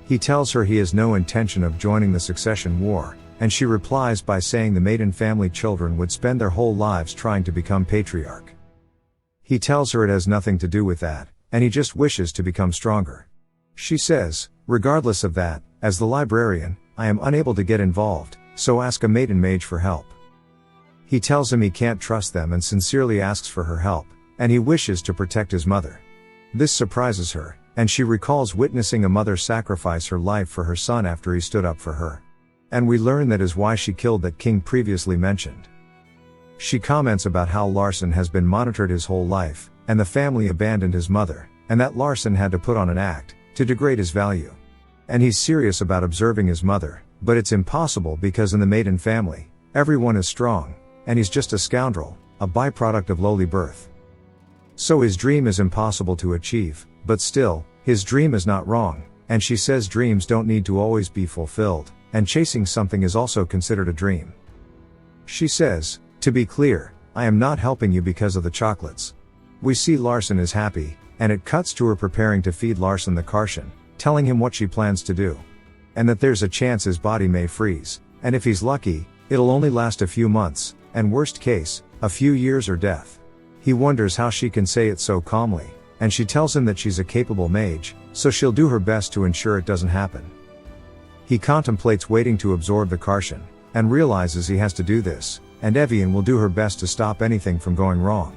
He tells her he has no intention of joining the succession war, and she replies by saying the maiden family children would spend their whole lives trying to become patriarch. He tells her it has nothing to do with that, and he just wishes to become stronger. She says, regardless of that, as the librarian, I am unable to get involved, so ask a maiden mage for help. He tells him he can't trust them and sincerely asks for her help, and he wishes to protect his mother. This surprises her, and she recalls witnessing a mother sacrifice her life for her son after he stood up for her. And we learn that is why she killed that king previously mentioned. She comments about how Larson has been monitored his whole life, and the family abandoned his mother, and that Larson had to put on an act to degrade his value. And he's serious about observing his mother, but it's impossible because in the maiden family, everyone is strong, and he's just a scoundrel, a byproduct of lowly birth. So his dream is impossible to achieve, but still, his dream is not wrong, and she says dreams don't need to always be fulfilled, and chasing something is also considered a dream. She says, to be clear, I am not helping you because of the chocolates. We see Larson is happy, and it cuts to her preparing to feed Larson the Karshan, telling him what she plans to do. And that there's a chance his body may freeze, and if he's lucky, it'll only last a few months, and worst case, a few years or death. He wonders how she can say it so calmly, and she tells him that she's a capable mage, so she'll do her best to ensure it doesn't happen. He contemplates waiting to absorb the Karshan, and realizes he has to do this, and Evian will do her best to stop anything from going wrong.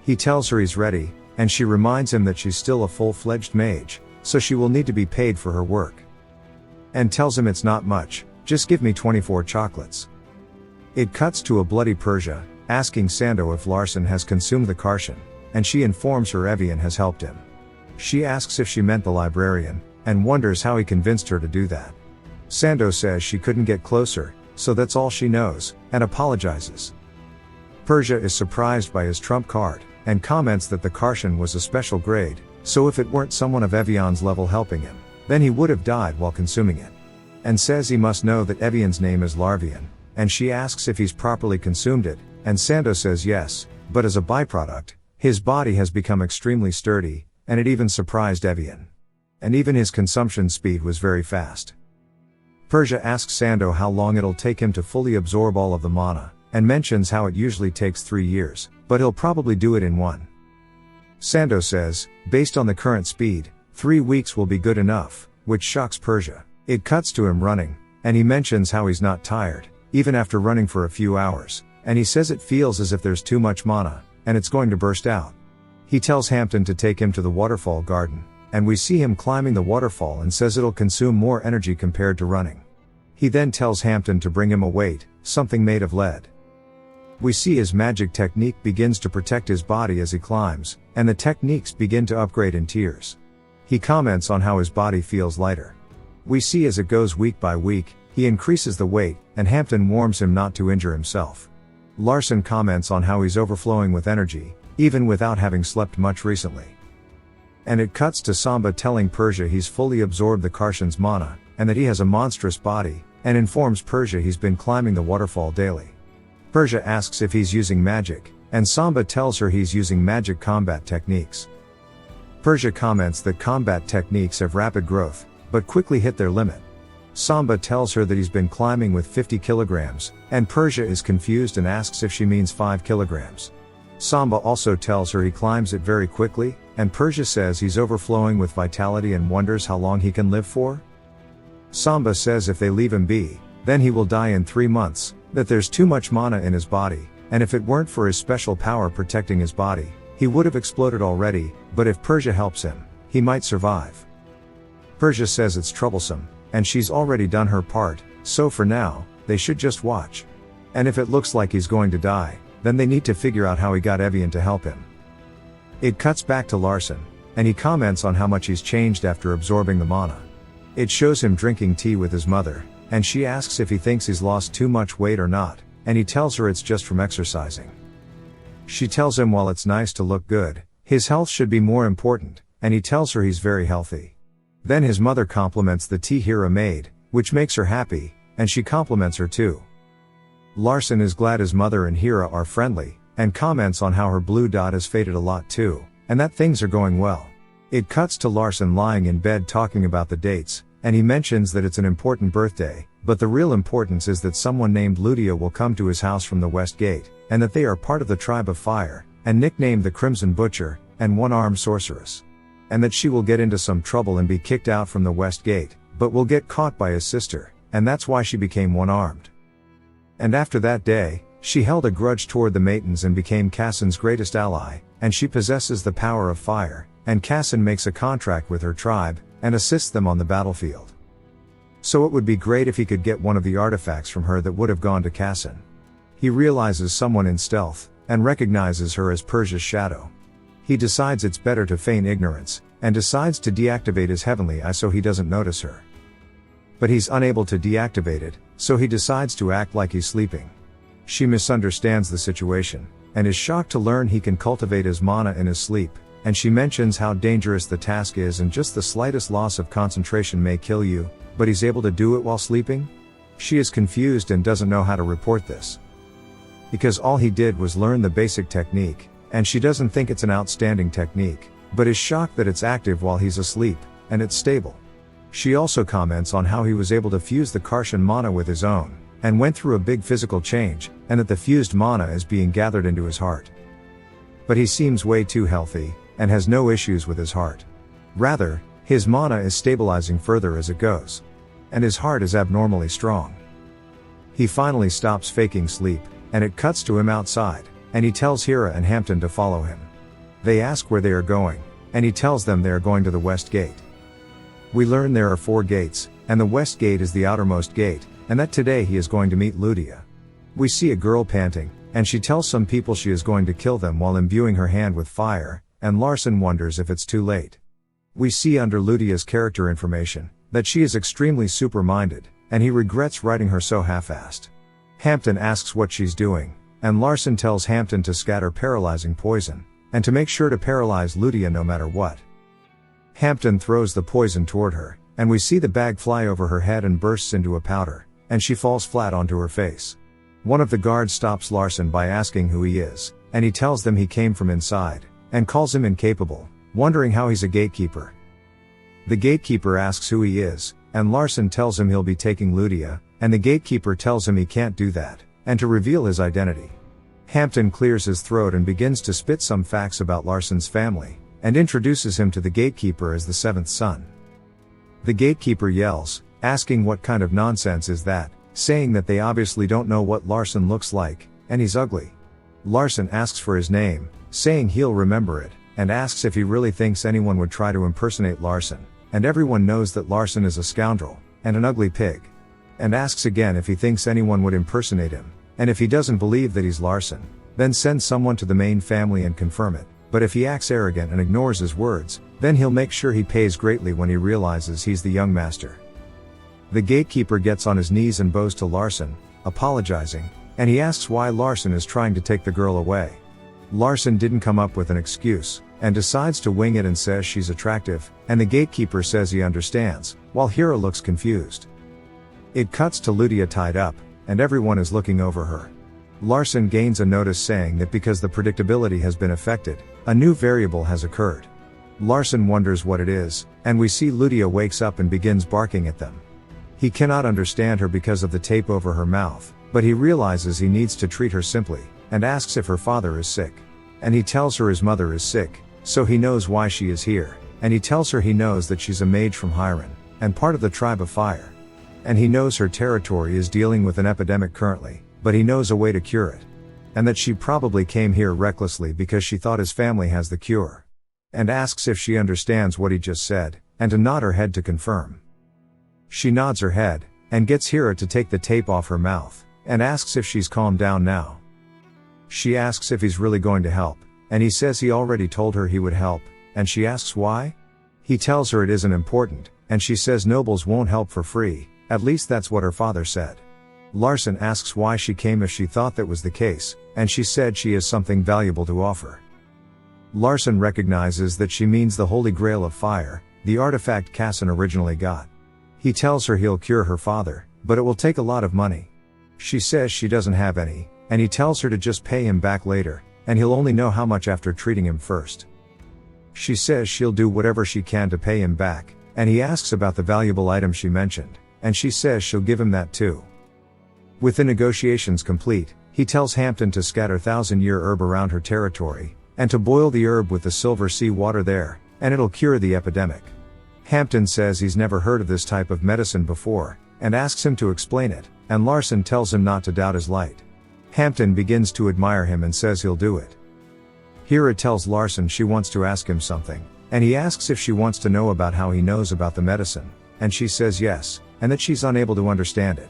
He tells her he's ready, and she reminds him that she's still a full-fledged mage, so she will need to be paid for her work. And tells him it's not much, just give me 24 chocolates. It cuts to a bloody Persia, asking Sando if Larson has consumed the Karshan, and she informs her Evian has helped him. She asks if she meant the librarian, and wonders how he convinced her to do that. Sando says she couldn't get closer, so that's all she knows, and apologizes. Persia is surprised by his trump card, and comments that the Karshan was a special grade, so if it weren't someone of Evian's level helping him, then he would have died while consuming it. And says he must know that Evian's name is Larvian, and she asks if he's properly consumed it, and Sando says yes, but as a byproduct, his body has become extremely sturdy, and it even surprised Evian. And even his consumption speed was very fast. Persia asks Sando how long it'll take him to fully absorb all of the mana, and mentions how it usually takes 3 years, but he'll probably do it in 1. Sando says, based on the current speed, 3 weeks will be good enough, which shocks Persia. It cuts to him running, and he mentions how he's not tired, even after running for a few hours, and he says it feels as if there's too much mana, and it's going to burst out. He tells Hampton to take him to the waterfall garden, and we see him climbing the waterfall and says it'll consume more energy compared to running. He then tells Hampton to bring him a weight, something made of lead. We see his magic technique begins to protect his body as he climbs, and the techniques begin to upgrade in tiers. He comments on how his body feels lighter. We see as it goes week by week, he increases the weight, and Hampton warns him not to injure himself. Larson comments on how he's overflowing with energy, even without having slept much recently. And it cuts to Samba telling Persia he's fully absorbed the Karshan's mana, and that he has a monstrous body, and informs Persia he's been climbing the waterfall daily. Persia asks if he's using magic, and Samba tells her he's using magic combat techniques. Persia comments that combat techniques have rapid growth, but quickly hit their limit. Samba tells her that he's been climbing with 50 kilograms, and Persia is confused and asks if she means 5 kilograms. Samba also tells her he climbs it very quickly, and Persia says he's overflowing with vitality and wonders how long he can live for. Samba says if they leave him be, then he will die in 3 months, that there's too much mana in his body, and if it weren't for his special power protecting his body, he would have exploded already, but if Persia helps him, he might survive. Persia says it's troublesome, and she's already done her part, so for now, they should just watch. And if it looks like he's going to die, then they need to figure out how he got Evian to help him. It cuts back to Larson, and he comments on how much he's changed after absorbing the mana. It shows him drinking tea with his mother, and she asks if he thinks he's lost too much weight or not, and he tells her it's just from exercising. She tells him while it's nice to look good, his health should be more important, and he tells her he's very healthy. Then his mother compliments the tea Hira made, which makes her happy, and she compliments her too. Larson is glad his mother and Hira are friendly, and comments on how her blue dot has faded a lot too, and that things are going well. It cuts to Larson lying in bed talking about the dates, and he mentions that it's an important birthday, but the real importance is that someone named Ludia will come to his house from the West Gate, and that they are part of the Tribe of Fire, and nicknamed the Crimson Butcher, and One-Armed Sorceress. And that she will get into some trouble and be kicked out from the West Gate, but will get caught by his sister, and that's why she became one-armed. And after that day, she held a grudge toward the Maitons and became Cassin's greatest ally, and she possesses the power of fire, and Cassin makes a contract with her tribe, and assists them on the battlefield. So it would be great if he could get one of the artifacts from her that would have gone to Cassin. He realizes someone in stealth, and recognizes her as Persia's shadow. He decides it's better to feign ignorance, and decides to deactivate his heavenly eye so he doesn't notice her. But he's unable to deactivate it, so he decides to act like he's sleeping. She misunderstands the situation, and is shocked to learn he can cultivate his mana in his sleep, and she mentions how dangerous the task is and just the slightest loss of concentration may kill you, but he's able to do it while sleeping? She is confused and doesn't know how to report this. Because all he did was learn the basic technique, and she doesn't think it's an outstanding technique, but is shocked that it's active while he's asleep, and it's stable. She also comments on how he was able to fuse the Karshan mana with his own, and went through a big physical change, and that the fused mana is being gathered into his heart. But he seems way too healthy, and has no issues with his heart. Rather, his mana is stabilizing further as it goes. And his heart is abnormally strong. He finally stops faking sleep, and it cuts to him outside, and he tells Hira and Hampton to follow him. They ask where they are going, and he tells them they are going to the West Gate. We learn there are 4 gates, and the West Gate is the outermost gate, and that today he is going to meet Ludia. We see a girl panting, and she tells some people she is going to kill them while imbuing her hand with fire, and Larson wonders if it's too late. We see under Ludia's character information, that she is extremely super-minded, and he regrets writing her so half-assed. Hampton asks what she's doing, and Larson tells Hampton to scatter paralyzing poison, and to make sure to paralyze Ludia no matter what. Hampton throws the poison toward her, and we see the bag fly over her head and bursts into a powder, and she falls flat onto her face. One of the guards stops Larson by asking who he is, and he tells them he came from inside, and calls him incapable, wondering how he's a gatekeeper. The gatekeeper asks who he is, and Larson tells him he'll be taking Ludia, and the gatekeeper tells him he can't do that, and to reveal his identity. Hampton clears his throat and begins to spit some facts about Larson's family, and introduces him to the gatekeeper as the 7th son. The gatekeeper yells, asking what kind of nonsense is that, saying that they obviously don't know what Larson looks like, and he's ugly. Larson asks for his name, saying he'll remember it, and asks if he really thinks anyone would try to impersonate Larson, and everyone knows that Larson is a scoundrel, and an ugly pig. And asks again if he thinks anyone would impersonate him, and if he doesn't believe that he's Larson, then send someone to the main family and confirm it, but if he acts arrogant and ignores his words, then he'll make sure he pays greatly when he realizes he's the young master. The gatekeeper gets on his knees and bows to Larson, apologizing, and he asks why Larson is trying to take the girl away. Larson didn't come up with an excuse, and decides to wing it and says she's attractive, and the gatekeeper says he understands, while Hira looks confused. It cuts to Ludia tied up, and everyone is looking over her. Larson gains a notice saying that because the predictability has been affected, a new variable has occurred. Larson wonders what it is, and we see Ludia wakes up and begins barking at them. He cannot understand her because of the tape over her mouth, but he realizes he needs to treat her simply, and asks if her father is sick. And he tells her his mother is sick, so he knows why she is here, and he tells her he knows that she's a mage from Hiron, and part of the tribe of fire. And he knows her territory is dealing with an epidemic currently, but he knows a way to cure it. And that she probably came here recklessly because she thought his family has the cure. And asks if she understands what he just said, and to nod her head to confirm. She nods her head, and gets Hira to take the tape off her mouth, and asks if she's calmed down now. She asks if he's really going to help, and he says he already told her he would help, and she asks why? He tells her it isn't important, and she says nobles won't help for free, at least that's what her father said. Larson asks why she came if she thought that was the case, and she said she has something valuable to offer. Larson recognizes that she means the Holy Grail of Fire, the artifact Casson originally got. He tells her he'll cure her father, but it will take a lot of money. She says she doesn't have any, and he tells her to just pay him back later, and he'll only know how much after treating him first. She says she'll do whatever she can to pay him back, and he asks about the valuable item she mentioned, and she says she'll give him that too. With the negotiations complete, he tells Hampton to scatter 1,000-year herb around her territory, and to boil the herb with the silver sea water there, and it'll cure the epidemic. Hampton says he's never heard of this type of medicine before, and asks him to explain it, and Larson tells him not to doubt his light. Hampton begins to admire him and says he'll do it. Hira tells Larson she wants to ask him something, and he asks if she wants to know about how he knows about the medicine, and she says yes, and that she's unable to understand it.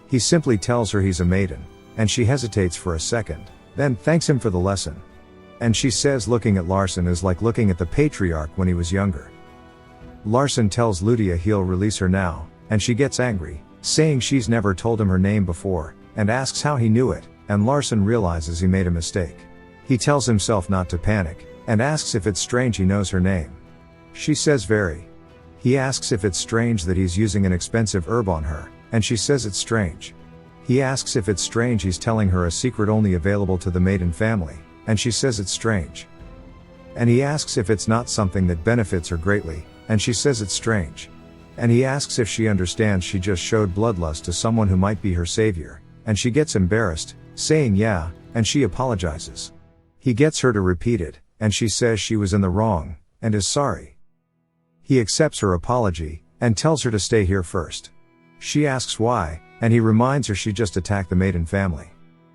He simply tells her he's a maiden, and she hesitates for a second, then thanks him for the lesson. And she says looking at Larson is like looking at the patriarch when he was younger. Larson tells Ludia he'll release her now, and she gets angry, saying she's never told him her name before, and asks how he knew it, and Larson realizes he made a mistake. He tells himself not to panic, and asks if it's strange he knows her name. She says very. He asks if it's strange that he's using an expensive herb on her, and she says it's strange. He asks if it's strange he's telling her a secret only available to the maiden family, and she says it's strange. And he asks if it's not something that benefits her greatly, and she says it's strange. And he asks if she understands she just showed bloodlust to someone who might be her savior, and she gets embarrassed, saying yeah, and she apologizes. He gets her to repeat it, and she says she was in the wrong, and is sorry. He accepts her apology, and tells her to stay here first. She asks why, and he reminds her she just attacked the maiden family.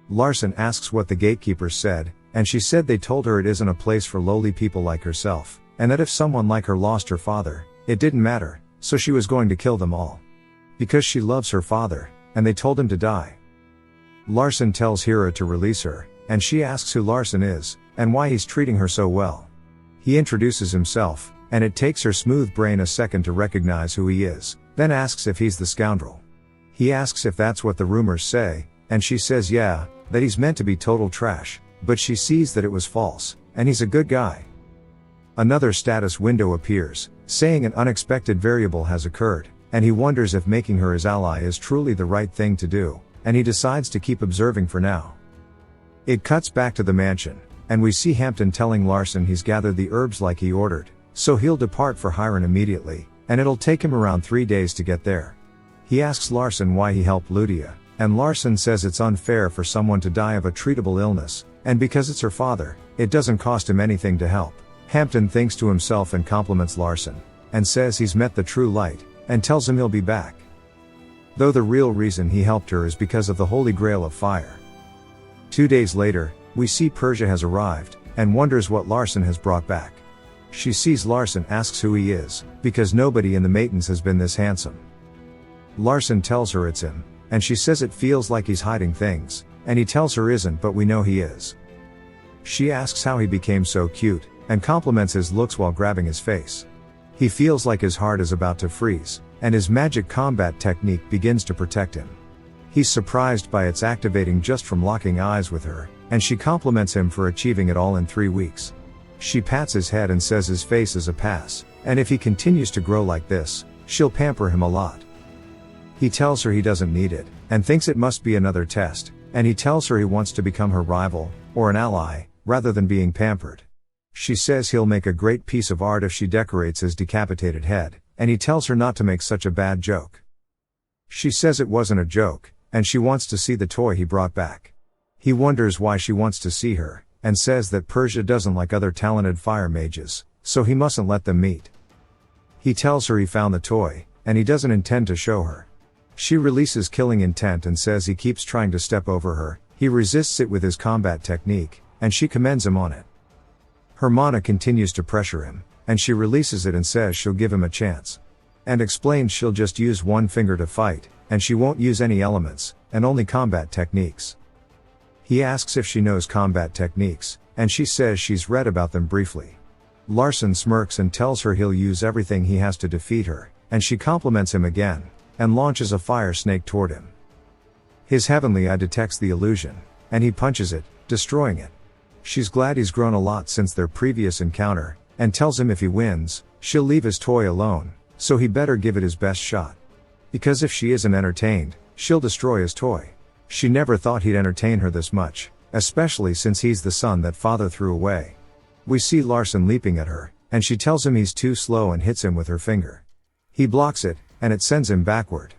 Larson asks what the gatekeepers said, and she said they told her it isn't a place for lowly people like herself, and that if someone like her lost her father, it didn't matter, so she was going to kill them all. Because she loves her father, and they told him to die. Larson tells Hira to release her, and she asks who Larson is, and why he's treating her so well. He introduces himself, and it takes her smooth brain a second to recognize who he is, then asks if he's the scoundrel. He asks if that's what the rumors say, and she says yeah, that he's meant to be total trash, but she sees that it was false, and he's a good guy. Another status window appears, saying an unexpected variable has occurred, and he wonders if making her his ally is truly the right thing to do, and he decides to keep observing for now. It cuts back to the mansion, and we see Hampton telling Larson he's gathered the herbs like he ordered, so he'll depart for Hiron immediately, and it'll take him around 3 days to get there. He asks Larson why he helped Ludia, and Larson says it's unfair for someone to die of a treatable illness, and because it's her father, it doesn't cost him anything to help. Hampton thinks to himself and compliments Larson, and says he's met the true light, and tells him he'll be back. Though the real reason he helped her is because of the Holy Grail of Fire. 2 days later, we see Persia has arrived, and wonders what Larson has brought back. She sees Larson, asks who he is, because nobody in the Maidens has been this handsome. Larson tells her it's him, and she says it feels like he's hiding things, and he tells her isn't, but we know he is. She asks how he became so cute, and compliments his looks while grabbing his face. He feels like his heart is about to freeze, and his magic combat technique begins to protect him. He's surprised by its activating just from locking eyes with her, and she compliments him for achieving it all in 3 weeks. She pats his head and says his face is a pass, and if he continues to grow like this, she'll pamper him a lot. He tells her he doesn't need it, and thinks it must be another test, and he tells her he wants to become her rival, or an ally, rather than being pampered. She says he'll make a great piece of art if she decorates his decapitated head, and he tells her not to make such a bad joke. She says it wasn't a joke, and she wants to see the toy he brought back. He wonders why she wants to see her, and says that Persia doesn't like other talented fire mages, so he mustn't let them meet. He tells her he found the toy, and he doesn't intend to show her. She releases killing intent and says he keeps trying to step over her, he resists it with his combat technique, and she commends him on it. Her mana continues to pressure him, and she releases it and says she'll give him a chance. And explains she'll just use one finger to fight, and she won't use any elements, and only combat techniques. He asks if she knows combat techniques, and she says she's read about them briefly. Larson smirks and tells her he'll use everything he has to defeat her, and she compliments him again, and launches a fire snake toward him. His heavenly eye detects the illusion, and he punches it, destroying it. She's glad he's grown a lot since their previous encounter, and tells him if he wins, she'll leave his toy alone, so he better give it his best shot. Because if she isn't entertained, she'll destroy his toy. She never thought he'd entertain her this much, especially since he's the son that father threw away. We see Larson leaping at her, and she tells him he's too slow and hits him with her finger. He blocks it, and it sends him backward.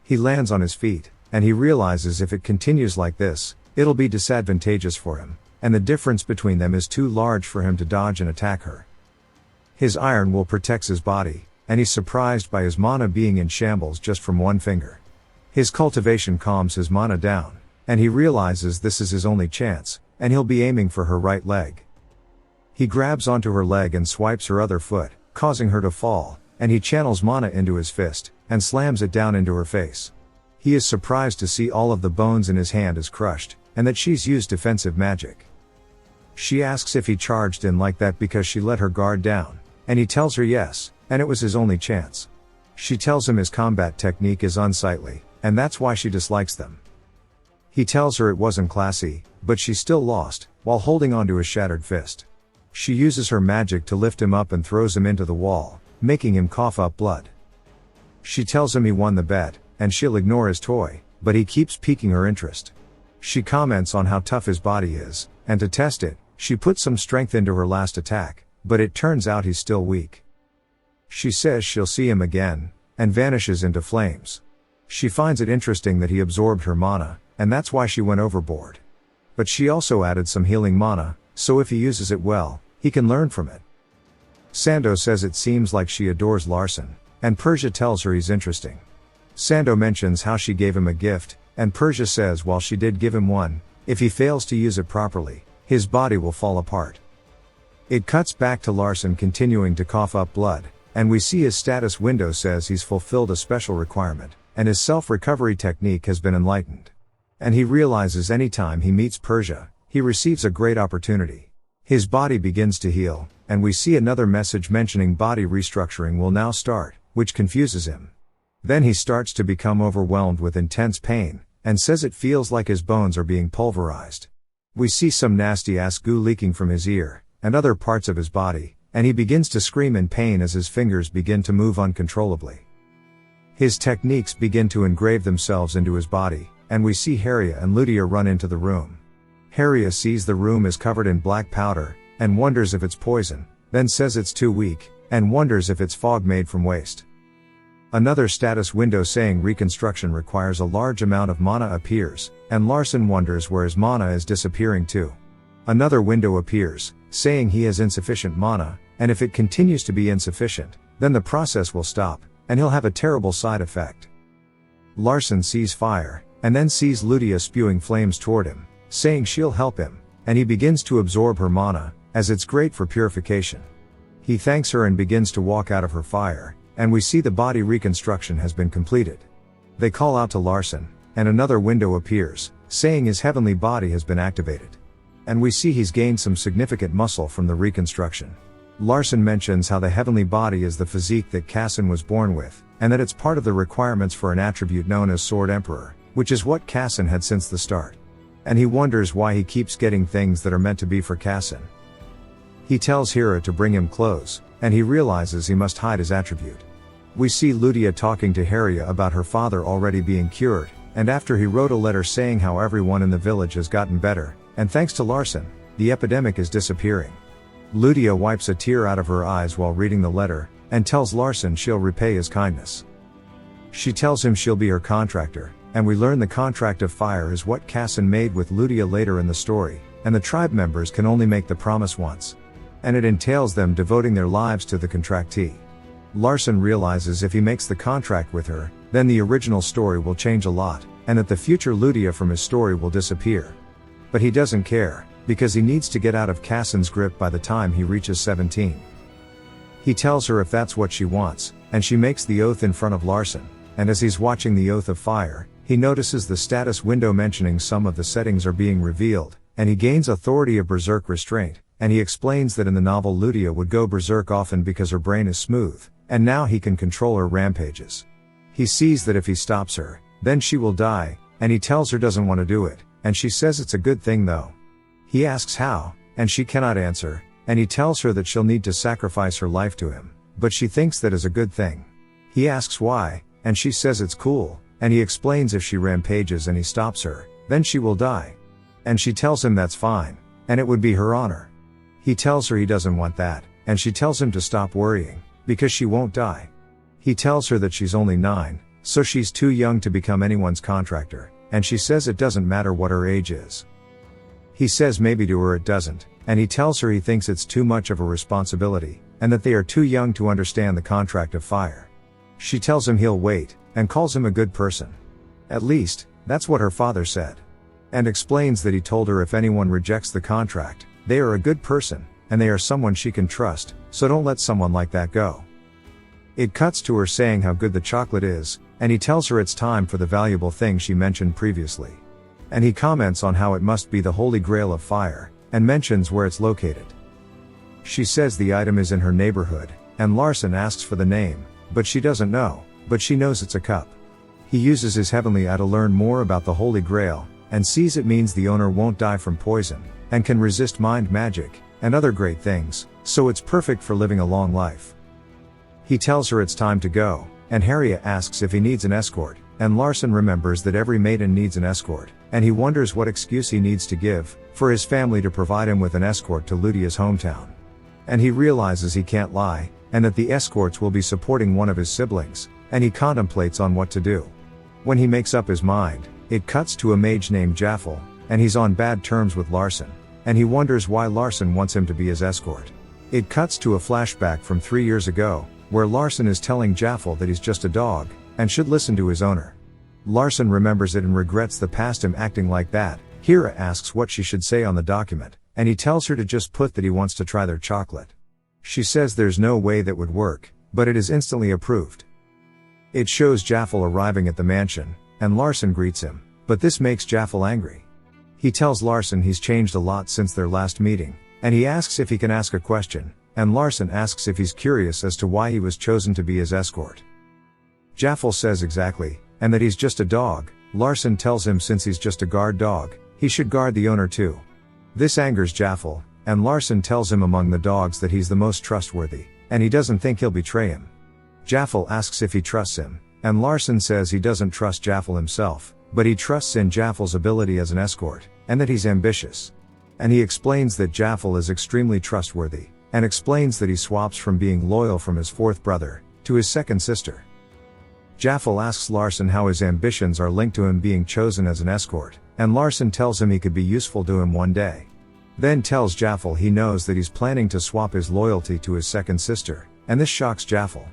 He lands on his feet, and he realizes if it continues like this, it'll be disadvantageous for him, and the difference between them is too large for him to dodge and attack her. His iron will protects his body, and he's surprised by his mana being in shambles just from one finger. His cultivation calms his mana down, and he realizes this is his only chance, and he'll be aiming for her right leg. He grabs onto her leg and swipes her other foot, causing her to fall, and he channels mana into his fist, and slams it down into her face. He is surprised to see all of the bones in his hand is crushed, and that she's used defensive magic. She asks if he charged in like that because she let her guard down, and he tells her yes, and it was his only chance. She tells him his combat technique is unsightly, and that's why she dislikes them. He tells her it wasn't classy, but she still lost, while holding onto his shattered fist. She uses her magic to lift him up and throws him into the wall, making him cough up blood. She tells him he won the bet, and she'll ignore his toy, but he keeps piquing her interest. She comments on how tough his body is, and to test it, she puts some strength into her last attack, but it turns out he's still weak. She says she'll see him again, and vanishes into flames. She finds it interesting that he absorbed her mana, and that's why she went overboard. But she also added some healing mana, so if he uses it well, he can learn from it. Sando says it seems like she adores Larson, and Persia tells her he's interesting. Sando mentions how she gave him a gift, and Persia says while she did give him one, if he fails to use it properly, his body will fall apart. It cuts back to Larson continuing to cough up blood, and we see his status window says he's fulfilled a special requirement, and his self-recovery technique has been enlightened. And he realizes anytime he meets Persia, he receives a great opportunity. His body begins to heal, and we see another message mentioning body restructuring will now start, which confuses him. Then he starts to become overwhelmed with intense pain, and says it feels like his bones are being pulverized. We see some nasty-ass goo leaking from his ear, and other parts of his body, and he begins to scream in pain as his fingers begin to move uncontrollably. His techniques begin to engrave themselves into his body, and we see Haria and Ludia run into the room. Haria sees the room is covered in black powder, and wonders if it's poison, then says it's too weak, and wonders if it's fog made from waste. Another status window saying reconstruction requires a large amount of mana appears, and Larson wonders where his mana is disappearing to. Another window appears, saying he has insufficient mana, and if it continues to be insufficient, then the process will stop, and he'll have a terrible side effect. Larson sees fire, and then sees Ludia spewing flames toward him, saying she'll help him, and he begins to absorb her mana, as it's great for purification. He thanks her and begins to walk out of her fire, and we see the body reconstruction has been completed. They call out to Larson, and another window appears, saying his heavenly body has been activated. And we see he's gained some significant muscle from the reconstruction. Larson mentions how the heavenly body is the physique that Casson was born with, and that it's part of the requirements for an attribute known as Sword Emperor, which is what Casson had since the start. And he wonders why he keeps getting things that are meant to be for Casson. He tells Hera to bring him clothes, and he realizes he must hide his attribute. We see Ludia talking to Hera about her father already being cured, and after he wrote a letter saying how everyone in the village has gotten better, and thanks to Larson, the epidemic is disappearing. Ludia wipes a tear out of her eyes while reading the letter, and tells Larson she'll repay his kindness. She tells him she'll be her contractor, and we learn the contract of fire is what Casson made with Ludia later in the story, and the tribe members can only make the promise once. And it entails them devoting their lives to the contractee. Larson realizes if he makes the contract with her, then the original story will change a lot, and that the future Ludia from his story will disappear. But he doesn't care, because he needs to get out of Casson's grip by the time he reaches 17. He tells her if that's what she wants, and she makes the oath in front of Larson, and as he's watching the Oath of Fire, he notices the status window mentioning some of the settings are being revealed, and he gains authority of berserk restraint, and he explains that in the novel Ludia would go berserk often because her brain is smooth, and now he can control her rampages. He sees that if he stops her, then she will die, and he tells her doesn't want to do it, and she says it's a good thing though. He asks how, and she cannot answer, and he tells her that she'll need to sacrifice her life to him, but she thinks that is a good thing. He asks why, and she says it's cool, and he explains if she rampages and he stops her, then she will die. And she tells him that's fine, and it would be her honor. He tells her he doesn't want that, and she tells him to stop worrying, because she won't die. He tells her that she's only 9, so she's too young to become anyone's contractor, and she says it doesn't matter what her age is. He says maybe to her it doesn't, and he tells her he thinks it's too much of a responsibility, and that they are too young to understand the contract of fire. She tells him he'll wait, and calls him a good person. At least, that's what her father said. And explains that he told her if anyone rejects the contract, they are a good person, and they are someone she can trust, so don't let someone like that go. It cuts to her saying how good the chocolate is, and he tells her it's time for the valuable thing she mentioned previously. And he comments on how it must be the Holy Grail of fire, and mentions where it's located. She says the item is in her neighborhood, and Larson asks for the name, but she doesn't know, but she knows it's a cup. He uses his heavenly eye to learn more about the Holy Grail, and sees it means the owner won't die from poison, and can resist mind magic, and other great things, so it's perfect for living a long life. He tells her it's time to go, and Harriet asks if he needs an escort, and Larson remembers that every maiden needs an escort, and he wonders what excuse he needs to give, for his family to provide him with an escort to Ludia's hometown. And he realizes he can't lie, and that the escorts will be supporting one of his siblings, and he contemplates on what to do. When he makes up his mind, it cuts to a mage named Jaffel, and he's on bad terms with Larson, and he wonders why Larson wants him to be his escort. It cuts to a flashback from 3 years ago, where Larson is telling Jaffel that he's just a dog, and should listen to his owner. Larson remembers it and regrets the past him acting like that. Hera asks what she should say on the document, and he tells her to just put that he wants to try their chocolate. She says there's no way that would work, but it is instantly approved. It shows Jaffel arriving at the mansion, and Larson greets him, but this makes Jaffel angry. He tells Larson he's changed a lot since their last meeting, and he asks if he can ask a question, and Larson asks if he's curious as to why he was chosen to be his escort. Jaffel says exactly, and that he's just a dog. Larson tells him since he's just a guard dog, he should guard the owner too. This angers Jaffel, and Larson tells him among the dogs that he's the most trustworthy, and he doesn't think he'll betray him. Jaffel asks if he trusts him, and Larson says he doesn't trust Jaffel himself, but he trusts in Jaffel's ability as an escort, and that he's ambitious. And he explains that Jaffel is extremely trustworthy, and explains that he swaps from being loyal from his fourth brother, to his second sister. Jaffel asks Larson how his ambitions are linked to him being chosen as an escort, and Larson tells him he could be useful to him one day. Then tells Jaffel he knows that he's planning to swap his loyalty to his second sister, and this shocks Jaffel.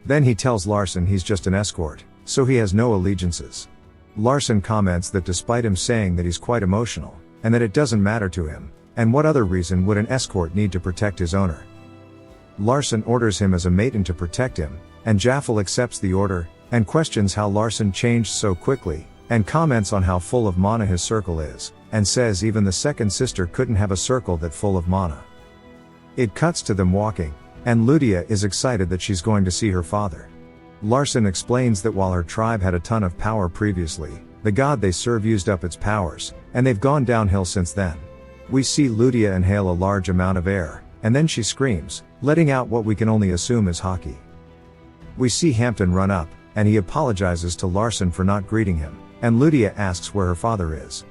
Then he tells Larson he's just an escort, so he has no allegiances. Larson comments that despite him saying that he's quite emotional, and that it doesn't matter to him, and what other reason would an escort need to protect his owner? Larson orders him as a maiden to protect him, and Jaffel accepts the order, and questions how Larson changed so quickly, and comments on how full of mana his circle is, and says even the second sister couldn't have a circle that full of mana. It cuts to them walking, and Ludia is excited that she's going to see her father. Larson explains that while her tribe had a ton of power previously, the god they serve used up its powers, and they've gone downhill since then. We see Ludia inhale a large amount of air, and then she screams, letting out what we can only assume is hockey. We see Hampton run up, and he apologizes to Larson for not greeting him, and Ludia asks where her father is.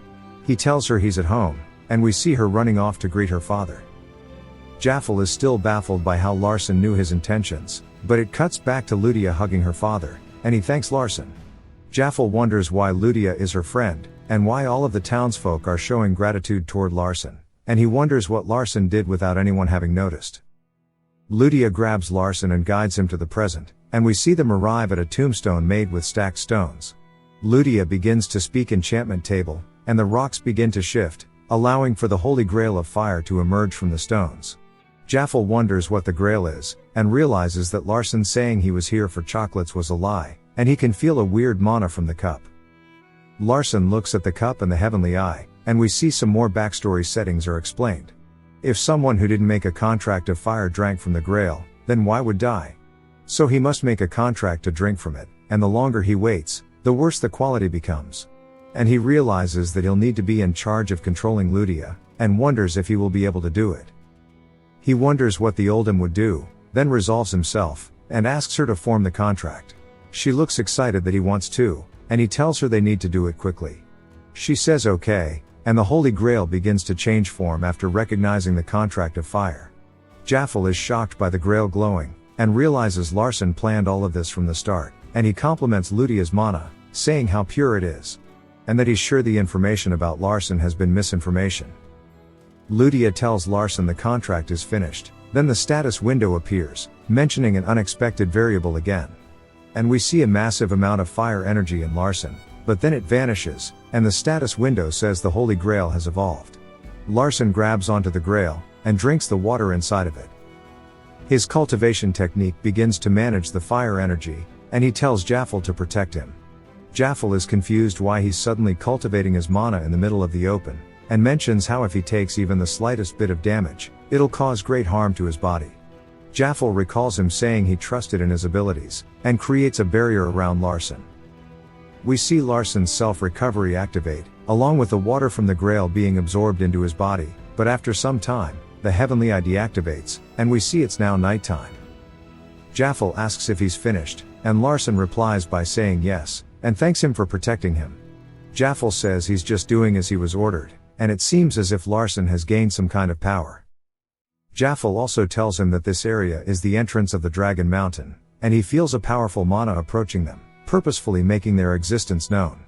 He tells her he's at home, and we see her running off to greet her father. Jaffel is still baffled by how Larson knew his intentions, but it cuts back to Ludia hugging her father, and he thanks Larson. Jaffel wonders why Ludia is her friend, and why all of the townsfolk are showing gratitude toward Larson, and he wonders what Larson did without anyone having noticed. Ludia grabs Larson and guides him to the present, and we see them arrive at a tombstone made with stacked stones. Ludia begins to speak enchantment table, and the rocks begin to shift, allowing for the holy grail of fire to emerge from the stones. Jaffel wonders what the grail is, and realizes that Larson saying he was here for chocolates was a lie, and he can feel a weird mana from the cup. Larson looks at the cup and the heavenly eye, and we see some more backstory settings are explained. If someone who didn't make a contract of fire drank from the grail, then why would die? So he must make a contract to drink from it, and the longer he waits, the worse the quality becomes. And he realizes that he'll need to be in charge of controlling Ludia, and wonders if he will be able to do it. He wonders what the Oldham would do, then resolves himself, and asks her to form the contract. She looks excited that he wants to, and he tells her they need to do it quickly. She says okay, and the Holy Grail begins to change form after recognizing the contract of fire. Jaffel is shocked by the Grail glowing, and realizes Larson planned all of this from the start, and he compliments Ludia's mana, saying how pure it is. And that he's sure the information about Larson has been misinformation. Ludia tells Larson the contract is finished, then the status window appears, mentioning an unexpected variable again. And we see a massive amount of fire energy in Larson, but then it vanishes, and the status window says the Holy Grail has evolved. Larson grabs onto the Grail, and drinks the water inside of it. His cultivation technique begins to manage the fire energy, and he tells Jaffel to protect him. Jaffel is confused why he's suddenly cultivating his mana in the middle of the open, and mentions how if he takes even the slightest bit of damage, it'll cause great harm to his body. Jaffel recalls him saying he trusted in his abilities, and creates a barrier around Larson. We see Larson's self-recovery activate, along with the water from the Grail being absorbed into his body, but after some time, the Heavenly Eye deactivates, and we see it's now nighttime. Jaffel asks if he's finished, and Larson replies by saying yes, and thanks him for protecting him. Jaffel says he's just doing as he was ordered, and it seems as if Larson has gained some kind of power. Jaffel also tells him that this area is the entrance of the Dragon Mountain, and he feels a powerful mana approaching them, purposefully making their existence known.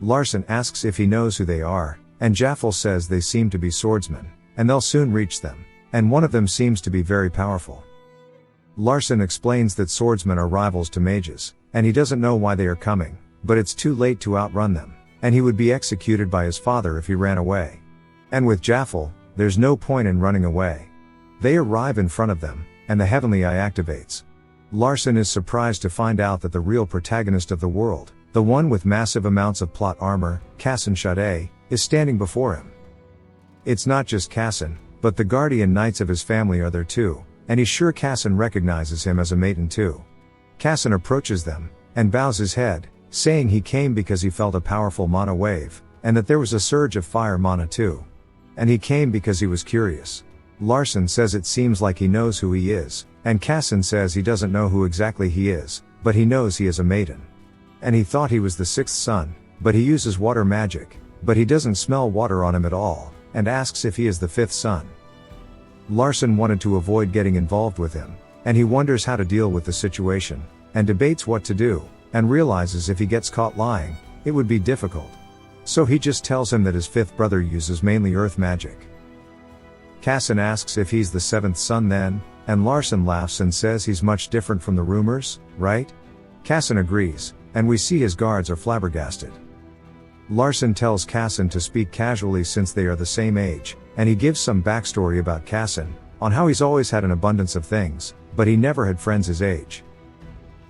Larson asks if he knows who they are, and Jaffel says they seem to be swordsmen, and they'll soon reach them, and one of them seems to be very powerful. Larson explains that swordsmen are rivals to mages, and he doesn't know why they are coming, but it's too late to outrun them, and he would be executed by his father if he ran away. And with Jaffel, there's no point in running away. They arrive in front of them, and the Heavenly Eye activates. Larson is surprised to find out that the real protagonist of the world, the one with massive amounts of plot armor, Cassin Shade, is standing before him. It's not just Cassin, but the guardian knights of his family are there too, and he's sure Cassin recognizes him as a maiden too. Cassin approaches them, and bows his head, saying he came because he felt a powerful mana wave, and that there was a surge of fire mana too. And he came because he was curious. Larson says it seems like he knows who he is, and Cassin says he doesn't know who exactly he is, but he knows he is a maiden. And he thought he was the sixth son, but he uses water magic, but he doesn't smell water on him at all, and asks if he is the fifth son. Larson wanted to avoid getting involved with him, and he wonders how to deal with the situation, and debates what to do, and realizes if he gets caught lying, it would be difficult. So he just tells him that his fifth brother uses mainly earth magic. Cassin asks if he's the seventh son then, and Larson laughs and says he's much different from the rumors, right? Cassin agrees, and we see his guards are flabbergasted. Larson tells Cassin to speak casually since they are the same age, and he gives some backstory about Cassin, on how he's always had an abundance of things, but he never had friends his age.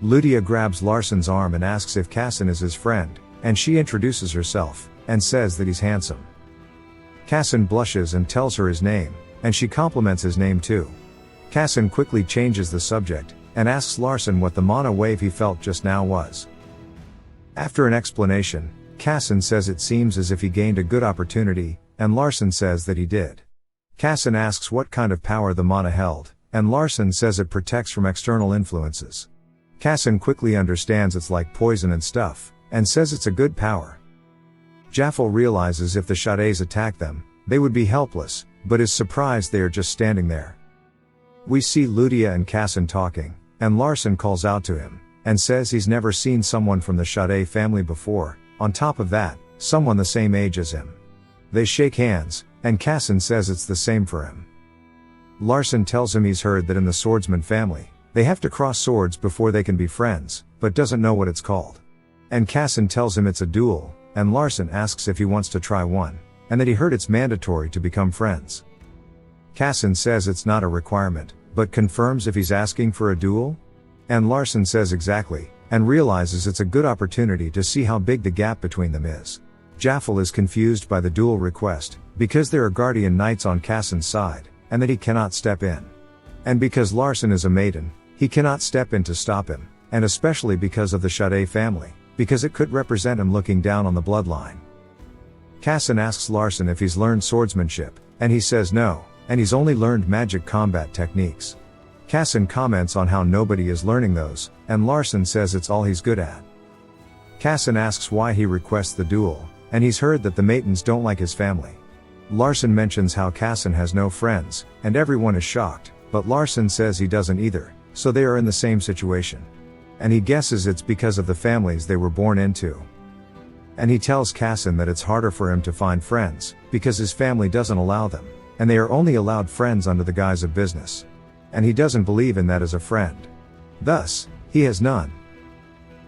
Ludia grabs Larson's arm and asks if Cassin is his friend, and she introduces herself, and says that he's handsome. Kassan blushes and tells her his name, and she compliments his name too. Kassan quickly changes the subject, and asks Larson what the mana wave he felt just now was. After an explanation, Kassan says it seems as if he gained a good opportunity, and Larson says that he did. Kassan asks what kind of power the mana held, and Larson says it protects from external influences. Kassan quickly understands it's like poison and stuff, and says it's a good power. Jaffel realizes if the Shades attack them, they would be helpless, but is surprised they are just standing there. We see Ludia and Kassan talking, and Larson calls out to him, and says he's never seen someone from the Shade family before, on top of that, someone the same age as him. They shake hands, and Kassan says it's the same for him. Larson tells him he's heard that in the swordsman family, they have to cross swords before they can be friends, but doesn't know what it's called. And Kassan tells him it's a duel, and Larson asks if he wants to try one, and that he heard it's mandatory to become friends. Kassan says it's not a requirement, but confirms if he's asking for a duel? And Larson says exactly, and realizes it's a good opportunity to see how big the gap between them is. Jaffel is confused by the duel request, because there are guardian knights on Kassan's side, and that he cannot step in. And because Larson is a maiden, he cannot step in to stop him, and especially because of the Shade family, because it could represent him looking down on the bloodline. Kassan asks Larson if he's learned swordsmanship, and he says no, and he's only learned magic combat techniques. Kassan comments on how nobody is learning those, and Larson says it's all he's good at. Kassan asks why he requests the duel, and he's heard that the maidens don't like his family. Larson mentions how Kassan has no friends, and everyone is shocked, but Larson says he doesn't either, so they are in the same situation. And he guesses it's because of the families they were born into. And he tells Kassan that it's harder for him to find friends, because his family doesn't allow them, and they are only allowed friends under the guise of business. And he doesn't believe in that as a friend. Thus, he has none.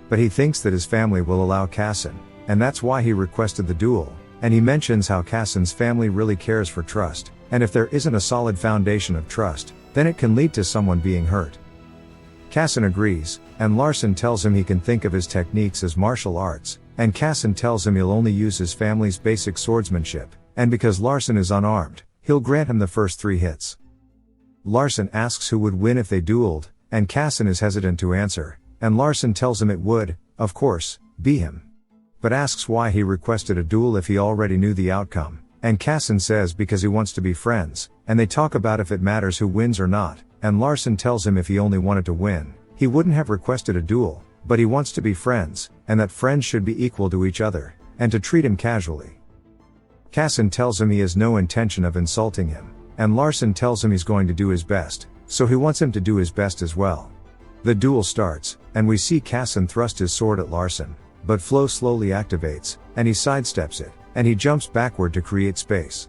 But he thinks that his family will allow Kassan, and that's why he requested the duel, and he mentions how Kassan's family really cares for trust, and if there isn't a solid foundation of trust, then it can lead to someone being hurt. Kassan agrees, and Larson tells him he can think of his techniques as martial arts, and Kassan tells him he'll only use his family's basic swordsmanship, and because Larson is unarmed, he'll grant him the first 3 hits. Larson asks who would win if they dueled, and Kassan is hesitant to answer, and Larson tells him it would, of course, be him. But asks why he requested a duel if he already knew the outcome, and Kassan says because he wants to be friends, and they talk about if it matters who wins or not, and Larson tells him if he only wanted to win, he wouldn't have requested a duel, but he wants to be friends, and that friends should be equal to each other, and to treat him casually. Kassan tells him he has no intention of insulting him, and Larson tells him he's going to do his best, so he wants him to do his best as well. The duel starts, and we see Kassan thrust his sword at Larson, but flow slowly activates, and he sidesteps it, and he jumps backward to create space.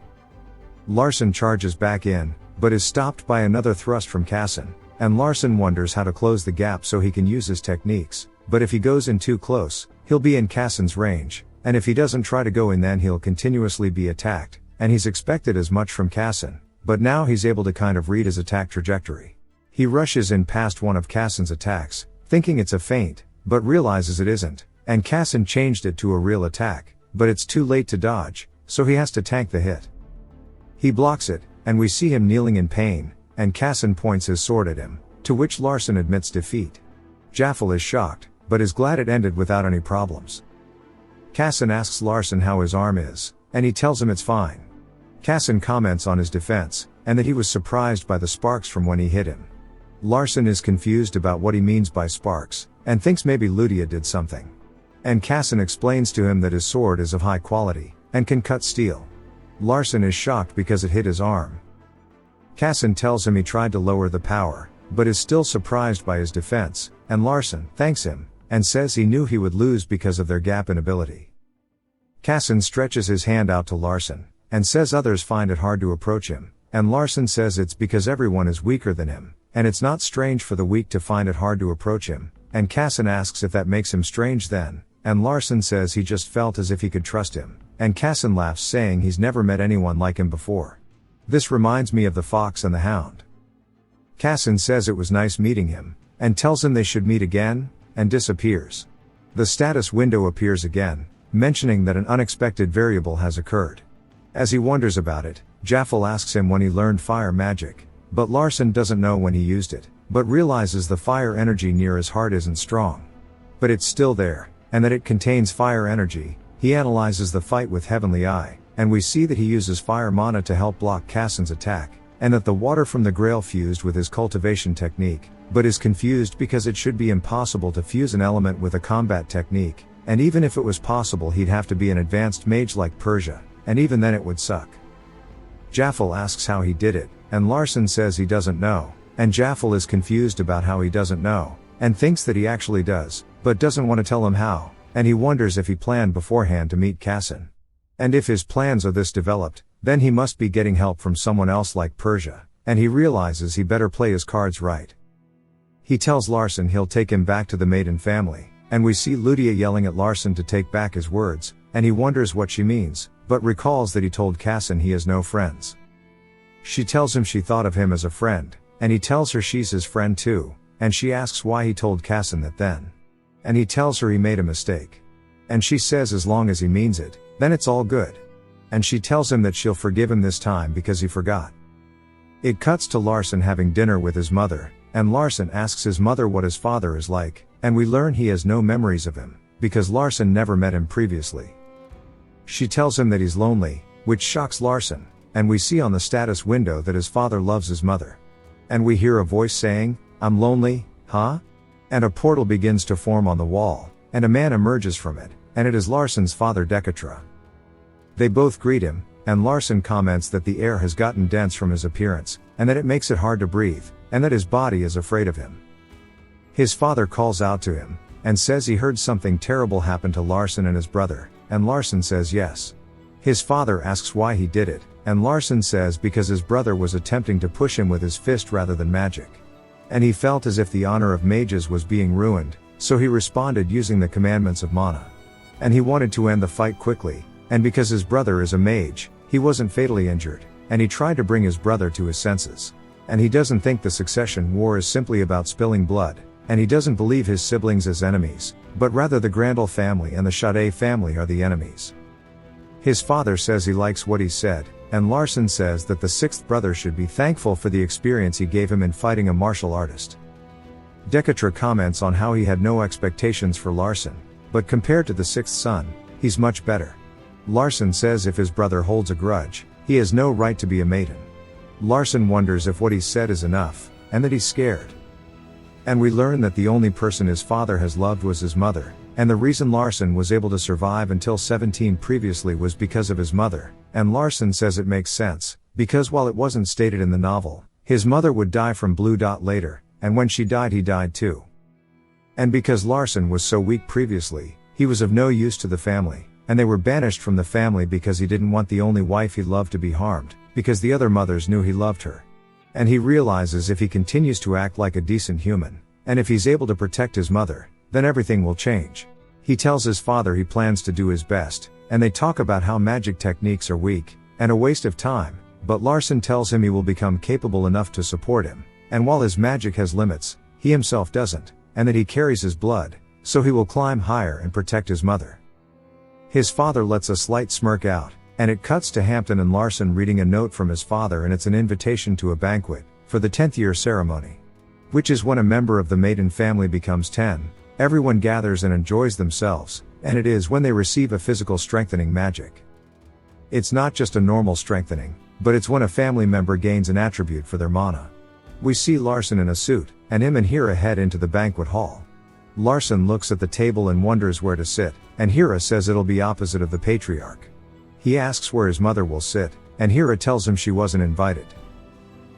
Larson charges back in, but is stopped by another thrust from Kassan, and Larson wonders how to close the gap so he can use his techniques, but if he goes in too close, he'll be in Kassan's range, and if he doesn't try to go in then he'll continuously be attacked, and he's expected as much from Kassan, but now he's able to kind of read his attack trajectory. He rushes in past one of Kassan's attacks, thinking it's a feint, but realizes it isn't, and Kassan changed it to a real attack, but it's too late to dodge, so he has to tank the hit. He blocks it, and we see him kneeling in pain, and Kassan points his sword at him, to which Larson admits defeat. Jaffel is shocked, but is glad it ended without any problems. Kassan asks Larson how his arm is, and he tells him it's fine. Kassan comments on his defense, and that he was surprised by the sparks from when he hit him. Larson is confused about what he means by sparks, and thinks maybe Ludia did something. And Kassan explains to him that his sword is of high quality, and can cut steel. Larson is shocked because it hit his arm. Kassan tells him he tried to lower the power, but is still surprised by his defense, and Larson thanks him, and says he knew he would lose because of their gap in ability. Kassan stretches his hand out to Larson, and says others find it hard to approach him, and Larson says it's because everyone is weaker than him, and it's not strange for the weak to find it hard to approach him, and Kassan asks if that makes him strange then, and Larson says he just felt as if he could trust him, and Kassan laughs saying he's never met anyone like him before. This reminds me of the fox and the hound. Kassan says it was nice meeting him, and tells him they should meet again, and disappears. The status window appears again, mentioning that an unexpected variable has occurred. As he wonders about it, Jaffel asks him when he learned fire magic, but Larson doesn't know when he used it, but realizes the fire energy near his heart isn't strong. But it's still there, and that it contains fire energy. He analyzes the fight with Heavenly Eye, and we see that he uses fire mana to help block Cassin's attack, and that the water from the Grail fused with his cultivation technique, but is confused because it should be impossible to fuse an element with a combat technique, and even if it was possible he'd have to be an advanced mage like Persia, and even then it would suck. Jaffel asks how he did it, and Larson says he doesn't know, and Jaffel is confused about how he doesn't know, and thinks that he actually does, but doesn't want to tell him how, and he wonders if he planned beforehand to meet Cassin. And if his plans are this developed, then he must be getting help from someone else like Persia, and he realizes he better play his cards right. He tells Larson he'll take him back to the maiden family, and we see Ludia yelling at Larson to take back his words, and he wonders what she means, but recalls that he told Cassin he has no friends. She tells him she thought of him as a friend, and he tells her she's his friend too, and she asks why he told Cassin that then. And he tells her he made a mistake. And she says as long as he means it, then it's all good. And she tells him that she'll forgive him this time because he forgot. It cuts to Larson having dinner with his mother, and Larson asks his mother what his father is like, and we learn he has no memories of him, because Larson never met him previously. She tells him that he's lonely, which shocks Larson, and we see on the status window that his father loves his mother. And we hear a voice saying, "I'm lonely, huh?" And a portal begins to form on the wall, and a man emerges from it, and it is Larson's father Decatra. They both greet him, and Larson comments that the air has gotten dense from his appearance, and that it makes it hard to breathe, and that his body is afraid of him. His father calls out to him, and says he heard something terrible happen to Larson and his brother, and Larson says yes. His father asks why he did it, and Larson says because his brother was attempting to push him with his fist rather than magic. And he felt as if the honor of mages was being ruined, so he responded using the commandments of mana. And he wanted to end the fight quickly, and because his brother is a mage, he wasn't fatally injured, and he tried to bring his brother to his senses. And he doesn't think the succession war is simply about spilling blood, and he doesn't believe his siblings as enemies, but rather the Grandel family and the Sade family are the enemies. His father says he likes what he said, and Larson says that the sixth brother should be thankful for the experience he gave him in fighting a martial artist. Decatra comments on how he had no expectations for Larson, but compared to the sixth son, he's much better. Larson says if his brother holds a grudge, he has no right to be a maiden. Larson wonders if what he said is enough, and that he's scared. And we learn that the only person his father has loved was his mother, and the reason Larson was able to survive until 17 previously was because of his mother, and Larson says it makes sense, because while it wasn't stated in the novel, his mother would die from Blue Dot later, and when she died he died too. And because Larson was so weak previously, he was of no use to the family, and they were banished from the family because he didn't want the only wife he loved to be harmed, because the other mothers knew he loved her. And he realizes if he continues to act like a decent human, and if he's able to protect his mother, then everything will change. He tells his father he plans to do his best, and they talk about how magic techniques are weak, and a waste of time, but Larson tells him he will become capable enough to support him, and while his magic has limits, he himself doesn't, and that he carries his blood, so he will climb higher and protect his mother. His father lets a slight smirk out, and it cuts to Hampton and Larson reading a note from his father, and it's an invitation to a banquet, for the 10th year ceremony. Which is when a member of the maiden family becomes 10, everyone gathers and enjoys themselves, and it is when they receive a physical strengthening magic. It's not just a normal strengthening, but it's when a family member gains an attribute for their mana. We see Larson in a suit, and him and Hera head into the banquet hall. Larson looks at the table and wonders where to sit, and Hera says it'll be opposite of the patriarch. He asks where his mother will sit, and Hera tells him she wasn't invited.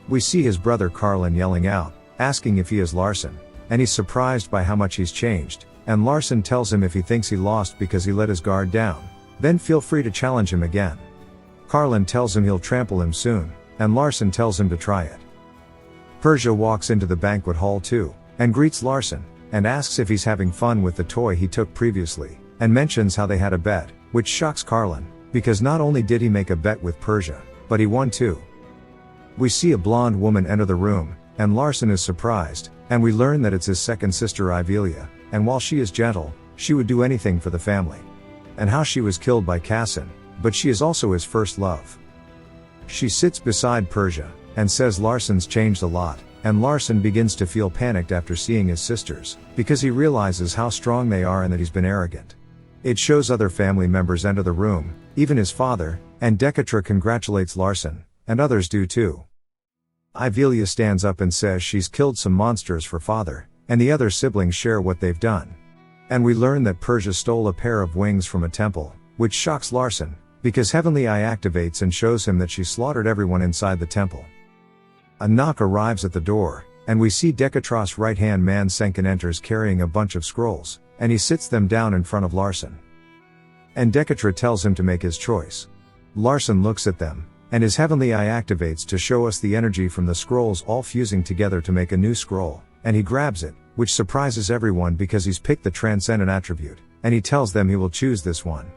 We see his brother Carlin yelling out, asking if he is Larson, and he's surprised by how much he's changed, and Larson tells him if he thinks he lost because he let his guard down, then feel free to challenge him again. Carlin tells him he'll trample him soon, and Larson tells him to try it. Persia walks into the banquet hall too, and greets Larson, and asks if he's having fun with the toy he took previously, and mentions how they had a bet, which shocks Carlin, because not only did he make a bet with Persia, but he won too. We see a blonde woman enter the room, and Larson is surprised, and we learn that it's his second sister Ivelia, and while she is gentle, she would do anything for the family. and how she was killed by Kassin, but she is also his first love. She sits beside Persia, and says Larsen's changed a lot, and Larsen begins to feel panicked after seeing his sisters, because he realizes how strong they are and that he's been arrogant. It shows other family members enter the room, even his father, and Decatra congratulates Larsen, and others do too. Ivelia stands up and says she's killed some monsters for father, and the other siblings share what they've done. And we learn that Persia stole a pair of wings from a temple, which shocks Larsen, because Heavenly Eye activates and shows him that she slaughtered everyone inside the temple. A knock arrives at the door, and we see Decatra's right-hand man Senkin enters carrying a bunch of scrolls, and he sits them down in front of Larsen. And Decatra tells him to make his choice. Larsen looks at them, and his Heavenly Eye activates to show us the energy from the scrolls all fusing together to make a new scroll, and he grabs it, which surprises everyone because he's picked the transcendent attribute, and he tells them he will choose this one.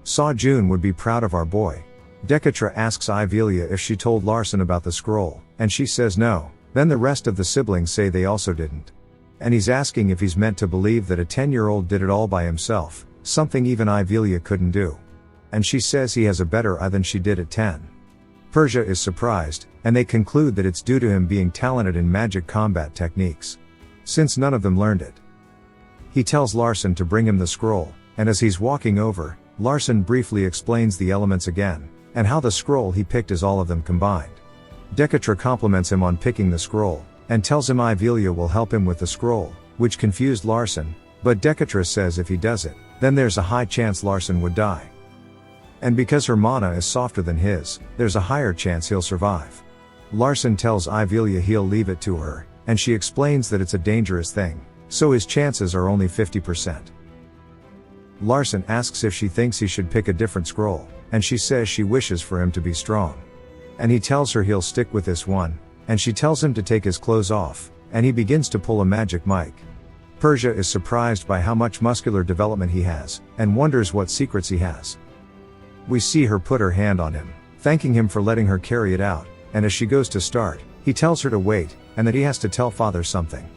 Saw June would be proud of our boy. Decatra asks Ivelia if she told Larsen about the scroll, and she says no. Then the rest of the siblings say they also didn't. And he's asking if he's meant to believe that a 10-year-old did it all by himself, something even Ivelia couldn't do. And she says he has a better eye than she did at 10. Persia is surprised, and they conclude that it's due to him being talented in magic combat techniques, since none of them learned it. He tells Larsen to bring him the scroll, and as he's walking over, Larsen briefly explains the elements again, and how the scroll he picked is all of them combined. Decatra compliments him on picking the scroll, and tells him Ivelia will help him with the scroll, which confused Larsen, but Decatra says if he does it, then there's a high chance Larsen would die. And because her mana is softer than his, there's a higher chance he'll survive. Larsen tells Ivelia he'll leave it to her, and she explains that it's a dangerous thing, so his chances are only 50%. Larsen asks if she thinks he should pick a different scroll, and she says she wishes for him to be strong. And he tells her he'll stick with this one, and she tells him to take his clothes off, and he begins to pull a magic mic. Persia is surprised by how much muscular development he has, and wonders what secrets he has. We see her put her hand on him, thanking him for letting her carry it out, and as she goes to start, he tells her to wait, and that he has to tell father something.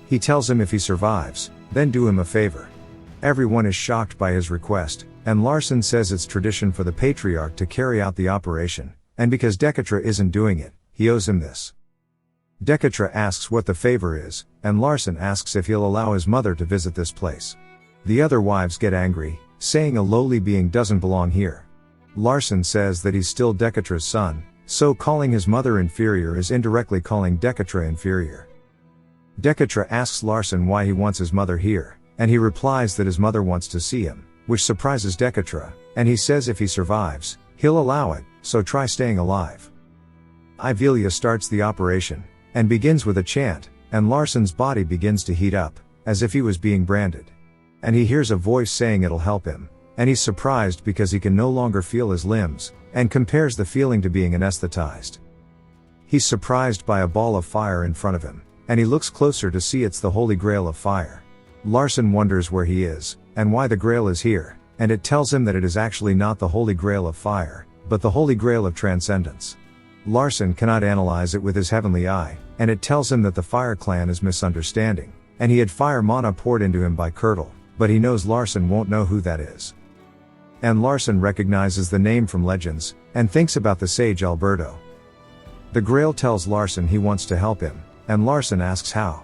He tells him if he survives, then do him a favor. Everyone is shocked by his request, and Larsen says it's tradition for the patriarch to carry out the operation, and because Decatra isn't doing it, he owes him this. Decatra asks what the favor is, and Larsen asks if he'll allow his mother to visit this place. The other wives get angry, saying a lowly being doesn't belong here. Larsen says that he's still Decatra's son, so calling his mother inferior is indirectly calling Decatra inferior. Decatra asks Larsen why he wants his mother here, and he replies that his mother wants to see him, which surprises Decatra, and he says if he survives, he'll allow it, so try staying alive. Ivelia starts the operation, and begins with a chant, and Larsen's body begins to heat up, as if he was being branded. And he hears a voice saying it'll help him, and he's surprised because he can no longer feel his limbs, and compares the feeling to being anesthetized. He's surprised by a ball of fire in front of him, and he looks closer to see it's the Holy Grail of fire. Larsen wonders where he is, and why the Grail is here, and it tells him that it is actually not the Holy Grail of fire, but the Holy Grail of transcendence. Larsen cannot analyze it with his heavenly eye, and it tells him that the Fire Clan is misunderstanding, and he had fire mana poured into him by Kirtle, but he knows Larsen won't know who that is. And Larsen recognizes the name from legends, and thinks about the sage Alberto. The Grail tells Larsen he wants to help him, and Larsen asks how.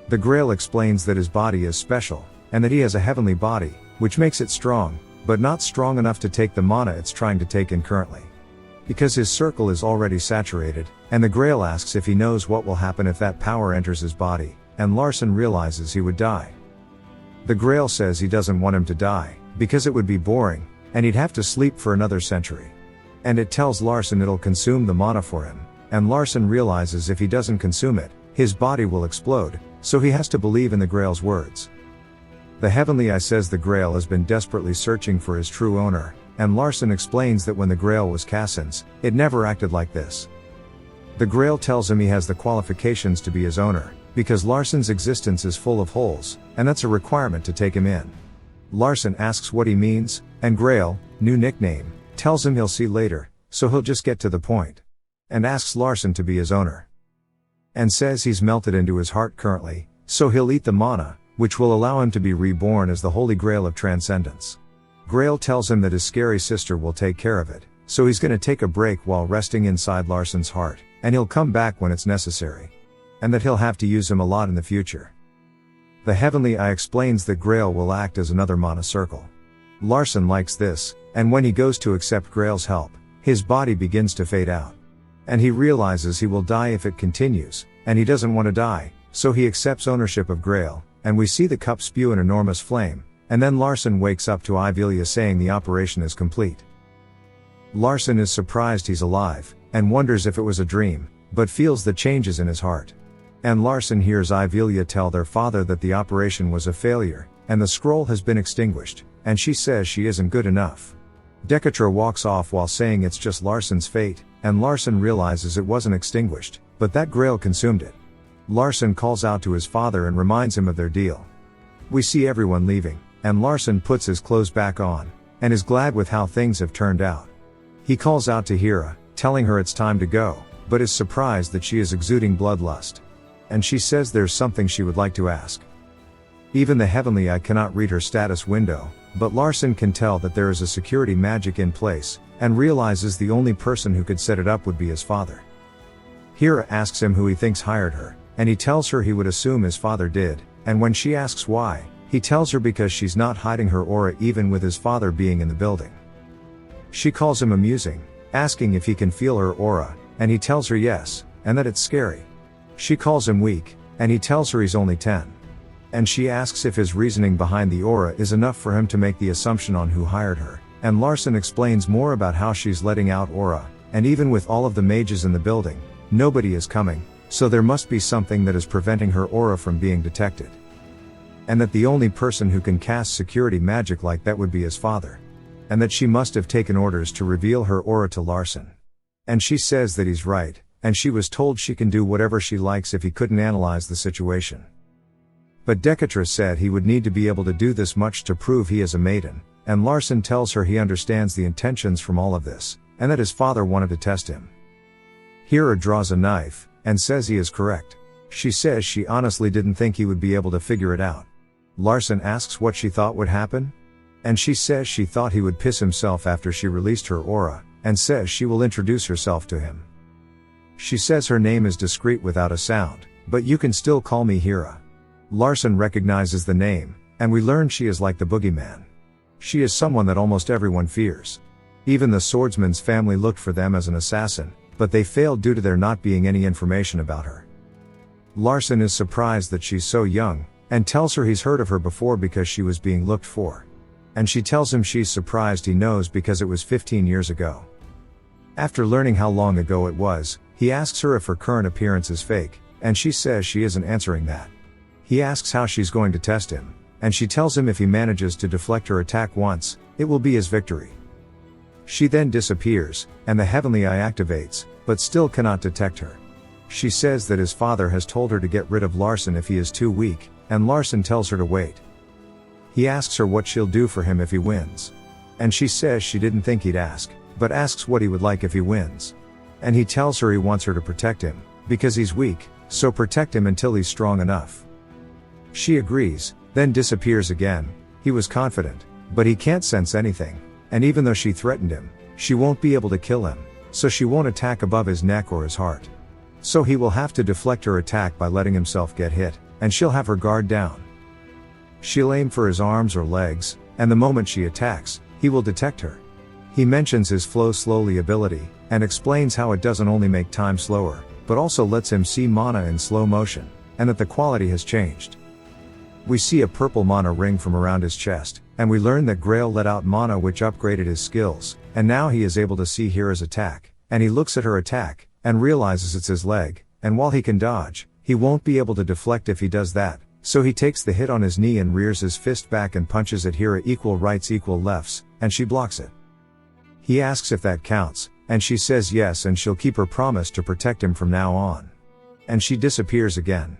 The Grail explains that his body is special, and that he has a heavenly body, which makes it strong, but not strong enough to take the mana it's trying to take in currently. Because his circle is already saturated, and the Grail asks if he knows what will happen if that power enters his body, and Larsen realizes he would die. The Grail says he doesn't want him to die, because it would be boring, and he'd have to sleep for another century. And it tells Larsen it'll consume the mana for him, and Larsen realizes if he doesn't consume it, his body will explode, so he has to believe in the Grail's words. The Heavenly Eye says the Grail has been desperately searching for his true owner, and Larsen explains that when the Grail was Kassin's, it never acted like this. The Grail tells him he has the qualifications to be his owner, because Larsen's existence is full of holes, and that's a requirement to take him in. Larsen asks what he means, and Grail, new nickname, tells him he'll see later, so he'll just get to the point. And asks Larsen to be his owner. And says he's melted into his heart currently, so he'll eat the mana, which will allow him to be reborn as the Holy Grail of Transcendence. Grail tells him that his scary sister will take care of it, so he's gonna take a break while resting inside Larson's heart, and he'll come back when it's necessary. And that he'll have to use him a lot in the future. The Heavenly Eye explains that Grail will act as another mana circle. Larson likes this, and when he goes to accept Grail's help, his body begins to fade out. And he realizes he will die if it continues, and he doesn't want to die, so he accepts ownership of Grail, and we see the cup spew an enormous flame, and then Larson wakes up to Ivelia saying the operation is complete. Larson is surprised he's alive, and wonders if it was a dream, but feels the changes in his heart. And Larson hears Ivelia tell their father that the operation was a failure, and the scroll has been extinguished, and she says she isn't good enough. Decatra walks off while saying it's just Larson's fate, and Larson realizes it wasn't extinguished, but that Grail consumed it. Larson calls out to his father and reminds him of their deal. We see everyone leaving, and Larson puts his clothes back on, and is glad with how things have turned out. He calls out to Hera, telling her it's time to go, but is surprised that she is exuding bloodlust. And she says there's something she would like to ask. Even the Heavenly Eye cannot read her status window, but Larson can tell that there is a security magic in place, and realizes the only person who could set it up would be his father. Hera asks him who he thinks hired her, and he tells her he would assume his father did, and when she asks why, he tells her because she's not hiding her aura even with his father being in the building. She calls him amusing, asking if he can feel her aura, and he tells her yes, and that it's scary. She calls him weak, and he tells her he's only 10. And she asks if his reasoning behind the aura is enough for him to make the assumption on who hired her, and Larson explains more about how she's letting out aura, and even with all of the mages in the building, nobody is coming, so there must be something that is preventing her aura from being detected. And that the only person who can cast security magic like that would be his father. And that she must have taken orders to reveal her aura to Larson. And she says that he's right, and she was told she can do whatever she likes if he couldn't analyze the situation. But Decatra said he would need to be able to do this much to prove he is a maiden, and Larson tells her he understands the intentions from all of this, and that his father wanted to test him. Hera draws a knife, and says he is correct. She says she honestly didn't think he would be able to figure it out. Larson asks what she thought would happen, and she says she thought he would piss himself after she released her aura, and says she will introduce herself to him. She says her name is discreet without a sound, but you can still call me Hera. Larson recognizes the name, and we learn she is like the boogeyman. She is someone that almost everyone fears. Even the swordsman's family looked for them as an assassin, but they failed due to there not being any information about her. Larson is surprised that she's so young, and tells her he's heard of her before because she was being looked for. And she tells him she's surprised he knows because it was 15 years ago. After learning how long ago it was, he asks her if her current appearance is fake, and she says she isn't answering that. He asks how she's going to test him, and she tells him if he manages to deflect her attack once, it will be his victory. She then disappears, and the Heavenly Eye activates, but still cannot detect her. She says that his father has told her to get rid of Larson if he is too weak, and Larson tells her to wait. He asks her what she'll do for him if he wins. And she says she didn't think he'd ask, but asks what he would like if he wins. And he tells her he wants her to protect him, because he's weak, so protect him until he's strong enough. She agrees, then disappears again. He was confident, but he can't sense anything, and even though she threatened him, she won't be able to kill him, so she won't attack above his neck or his heart. So he will have to deflect her attack by letting himself get hit, and she'll have her guard down. She'll aim for his arms or legs, and the moment she attacks, he will detect her. He mentions his flow slowly ability, and explains how it doesn't only make time slower, but also lets him see mana in slow motion, and that the quality has changed. We see a purple mana ring from around his chest, and we learn that Grail let out mana which upgraded his skills, and now he is able to see Hera's attack, and he looks at her attack, and realizes it's his leg, and while he can dodge, he won't be able to deflect if he does that, so he takes the hit on his knee and rears his fist back and punches at Hera equal rights equal lefts, and she blocks it. He asks if that counts, and she says yes and she'll keep her promise to protect him from now on. And she disappears again.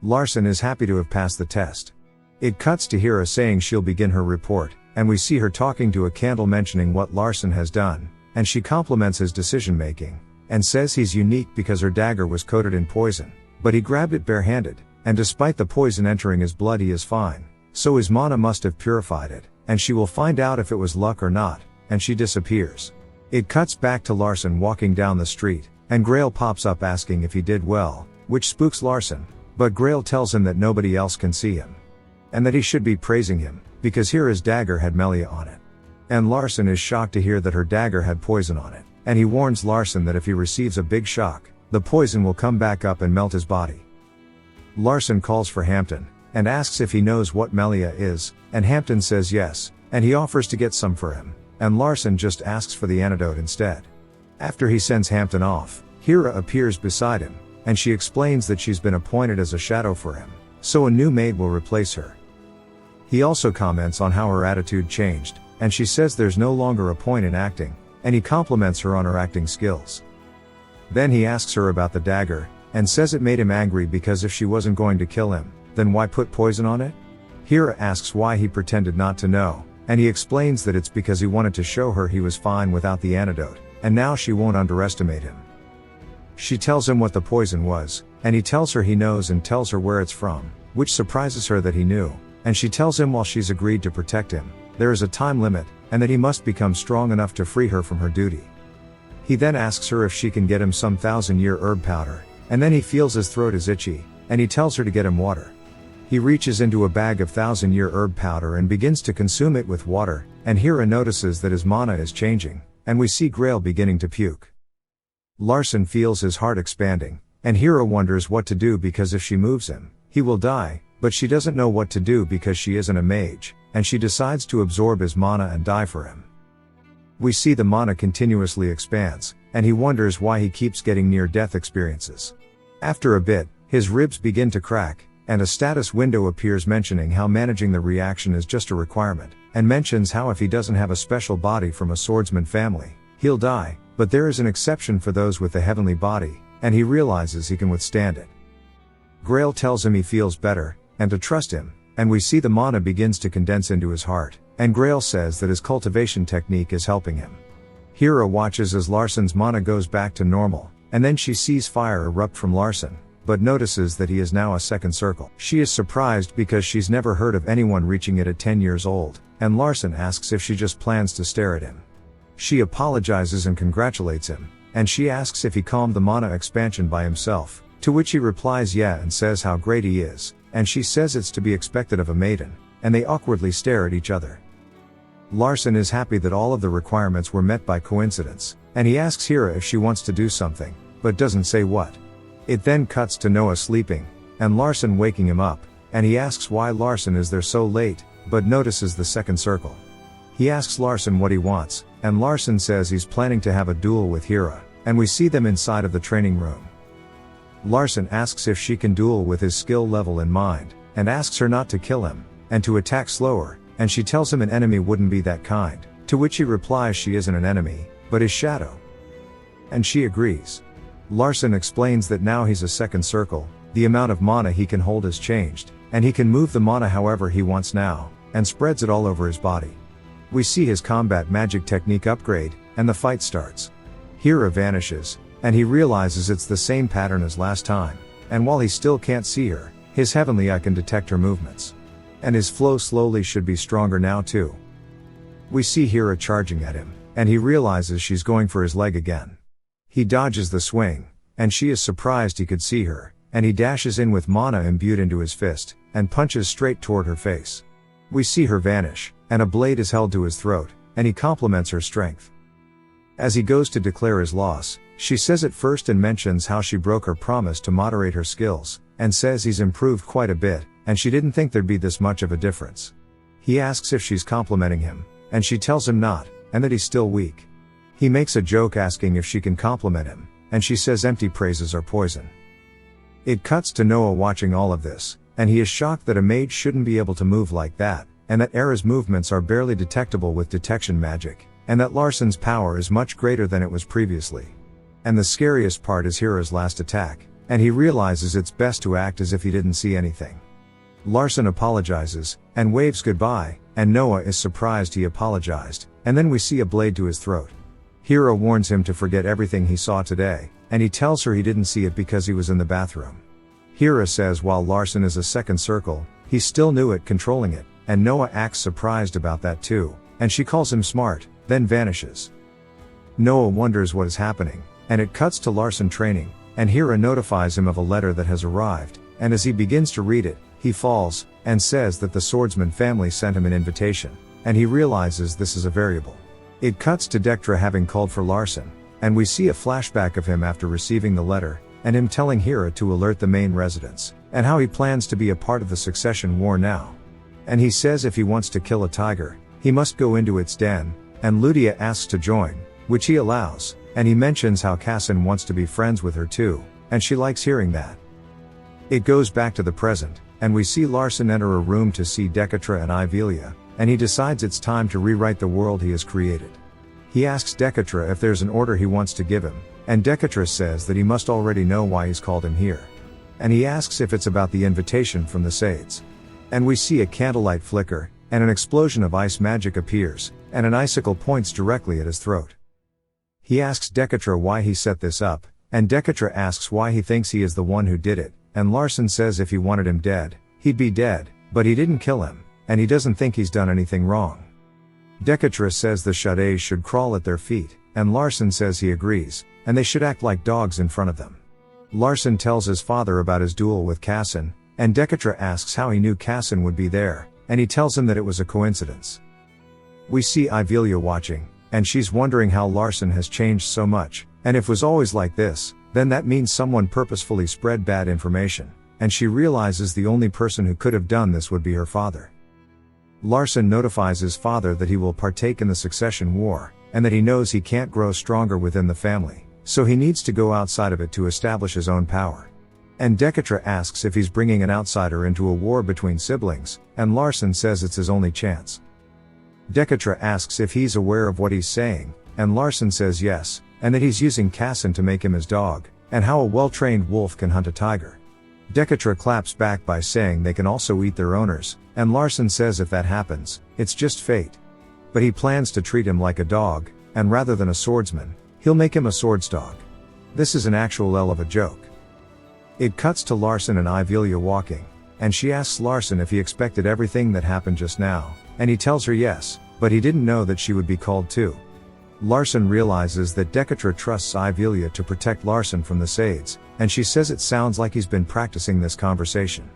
Larson is happy to have passed the test. It cuts to Hera saying she'll begin her report, and we see her talking to a candle mentioning what Larson has done, and she compliments his decision making, and says he's unique because her dagger was coated in poison, but he grabbed it barehanded, and despite the poison entering his blood he is fine, so his mana must have purified it, and she will find out if it was luck or not, and she disappears. It cuts back to Larson walking down the street, and Grail pops up asking if he did well, which spooks Larson, but Grail tells him that nobody else can see him. And that he should be praising him, because Hira's dagger had Melia on it. And Larson is shocked to hear that her dagger had poison on it, and he warns Larson that if he receives a big shock, the poison will come back up and melt his body. Larson calls for Hampton, and asks if he knows what Melia is, and Hampton says yes, and he offers to get some for him, and Larson just asks for the antidote instead. After he sends Hampton off, Hira appears beside him, and she explains that she's been appointed as a shadow for him, so a new maid will replace her. He also comments on how her attitude changed, and she says there's no longer a point in acting, and he compliments her on her acting skills. Then he asks her about the dagger, and says it made him angry because if she wasn't going to kill him, then why put poison on it? Hira asks why he pretended not to know, and he explains that it's because he wanted to show her he was fine without the antidote, and now she won't underestimate him. She tells him what the poison was, and he tells her he knows and tells her where it's from, which surprises her that he knew, and she tells him while she's agreed to protect him, there is a time limit, and that he must become strong enough to free her from her duty. He then asks her if she can get him some 1,000-year herb powder, and then he feels his throat is itchy, and he tells her to get him water. He reaches into a bag of 1,000-year herb powder and begins to consume it with water, and Hira notices that his mana is changing, and we see Grail beginning to puke. Larson feels his heart expanding, and Hira wonders what to do because if she moves him, he will die, but she doesn't know what to do because she isn't a mage, and she decides to absorb his mana and die for him. We see the mana continuously expands, and he wonders why he keeps getting near-death experiences. After a bit, his ribs begin to crack, and a status window appears mentioning how managing the reaction is just a requirement, and mentions how if he doesn't have a special body from a swordsman family, he'll die, but there is an exception for those with the heavenly body, and he realizes he can withstand it. Grail tells him he feels better, and to trust him, and we see the mana begins to condense into his heart, and Grail says that his cultivation technique is helping him. Hira watches as Larson's mana goes back to normal, and then she sees fire erupt from Larson, but notices that he is now a second circle. She is surprised because she's never heard of anyone reaching it at 10 years old, and Larson asks if she just plans to stare at him. She apologizes and congratulates him, and she asks if he calmed the mana expansion by himself, to which he replies yeah and says how great he is, and she says it's to be expected of a maiden, and they awkwardly stare at each other. Larson is happy that all of the requirements were met by coincidence, and he asks Hira if she wants to do something, but doesn't say what. It then cuts to Noah sleeping, and Larson waking him up, and he asks why Larson is there so late, but notices the second circle. He asks Larson what he wants, and Larson says he's planning to have a duel with Hira, and we see them inside of the training room. Larson asks if she can duel with his skill level in mind, and asks her not to kill him, and to attack slower, and she tells him an enemy wouldn't be that kind, to which he replies she isn't an enemy, but his shadow. And she agrees. Larson explains that now he's a second circle, the amount of mana he can hold has changed, and he can move the mana however he wants now, and spreads it all over his body. We see his combat magic technique upgrade, and the fight starts. Hira vanishes, and he realizes it's the same pattern as last time, and while he still can't see her, his heavenly eye can detect her movements. And his flow slowly should be stronger now too. We see Hira charging at him, and he realizes she's going for his leg again. He dodges the swing, and she is surprised he could see her, and he dashes in with mana imbued into his fist, and punches straight toward her face. We see her vanish, and a blade is held to his throat, and he compliments her strength. As he goes to declare his loss, she says it first and mentions how she broke her promise to moderate her skills, and says he's improved quite a bit, and she didn't think there'd be this much of a difference. He asks if she's complimenting him, and she tells him not, and that he's still weak. He makes a joke asking if she can compliment him, and she says empty praises are poison. It cuts to Noah watching all of this, and he is shocked that a mage shouldn't be able to move like that, and that Era's movements are barely detectable with detection magic, and that Larson's power is much greater than it was previously. And the scariest part is Hira's last attack, and he realizes it's best to act as if he didn't see anything. Larson apologizes, and waves goodbye, and Noah is surprised he apologized, and then we see a blade to his throat. Hira warns him to forget everything he saw today, and he tells her he didn't see it because he was in the bathroom. Hira says while Larson is a second circle, he still knew it controlling it, and Noah acts surprised about that too, and she calls him smart, then vanishes. Noah wonders what is happening, and it cuts to Larson training, and Hira notifies him of a letter that has arrived, and as he begins to read it, he falls, and says that the swordsman family sent him an invitation, and he realizes this is a variable. It cuts to Dektra having called for Larson, and we see a flashback of him after receiving the letter, and him telling Hira to alert the main residents, and how he plans to be a part of the succession war now. And he says if he wants to kill a tiger, he must go into its den, and Ludia asks to join, which he allows, and he mentions how Cassin wants to be friends with her too, and she likes hearing that. It goes back to the present, and we see Larson enter a room to see Dekatra and Ivelia, and he decides it's time to rewrite the world he has created. He asks Dekatra if there's an order he wants to give him, and Dekatra says that he must already know why he's called him here. And he asks if it's about the invitation from the Sades. And we see a candlelight flicker, and an explosion of ice magic appears, and an icicle points directly at his throat. He asks Dekatra why he set this up, and Dekatra asks why he thinks he is the one who did it, and Larson says if he wanted him dead, he'd be dead, but he didn't kill him, and he doesn't think he's done anything wrong. Dekatra says the Shades should crawl at their feet, and Larson says he agrees, and they should act like dogs in front of them. Larson tells his father about his duel with Cassin, and Dekatra asks how he knew Cassin would be there, and he tells him that it was a coincidence. We see Ivelia watching, and she's wondering how Larson has changed so much, and if it was always like this, then that means someone purposefully spread bad information, and she realizes the only person who could have done this would be her father. Larson notifies his father that he will partake in the succession war, and that he knows he can't grow stronger within the family, so he needs to go outside of it to establish his own power. And Dekatra asks if he's bringing an outsider into a war between siblings, and Larson says it's his only chance. Dekatra asks if he's aware of what he's saying, and Larson says yes, and that he's using Cassin to make him his dog, and how a well-trained wolf can hunt a tiger. Dekatra claps back by saying they can also eat their owners, and Larson says if that happens, it's just fate. But he plans to treat him like a dog, and rather than a swordsman, he'll make him a swords dog. This is an actual L of a joke. It cuts to Larson and Ivelia walking, and she asks Larson if he expected everything that happened just now, and he tells her yes, but he didn't know that she would be called too. Larson realizes that Dekatra trusts Ivelia to protect Larson from the Sades, and she says it sounds like he's been practicing this conversation.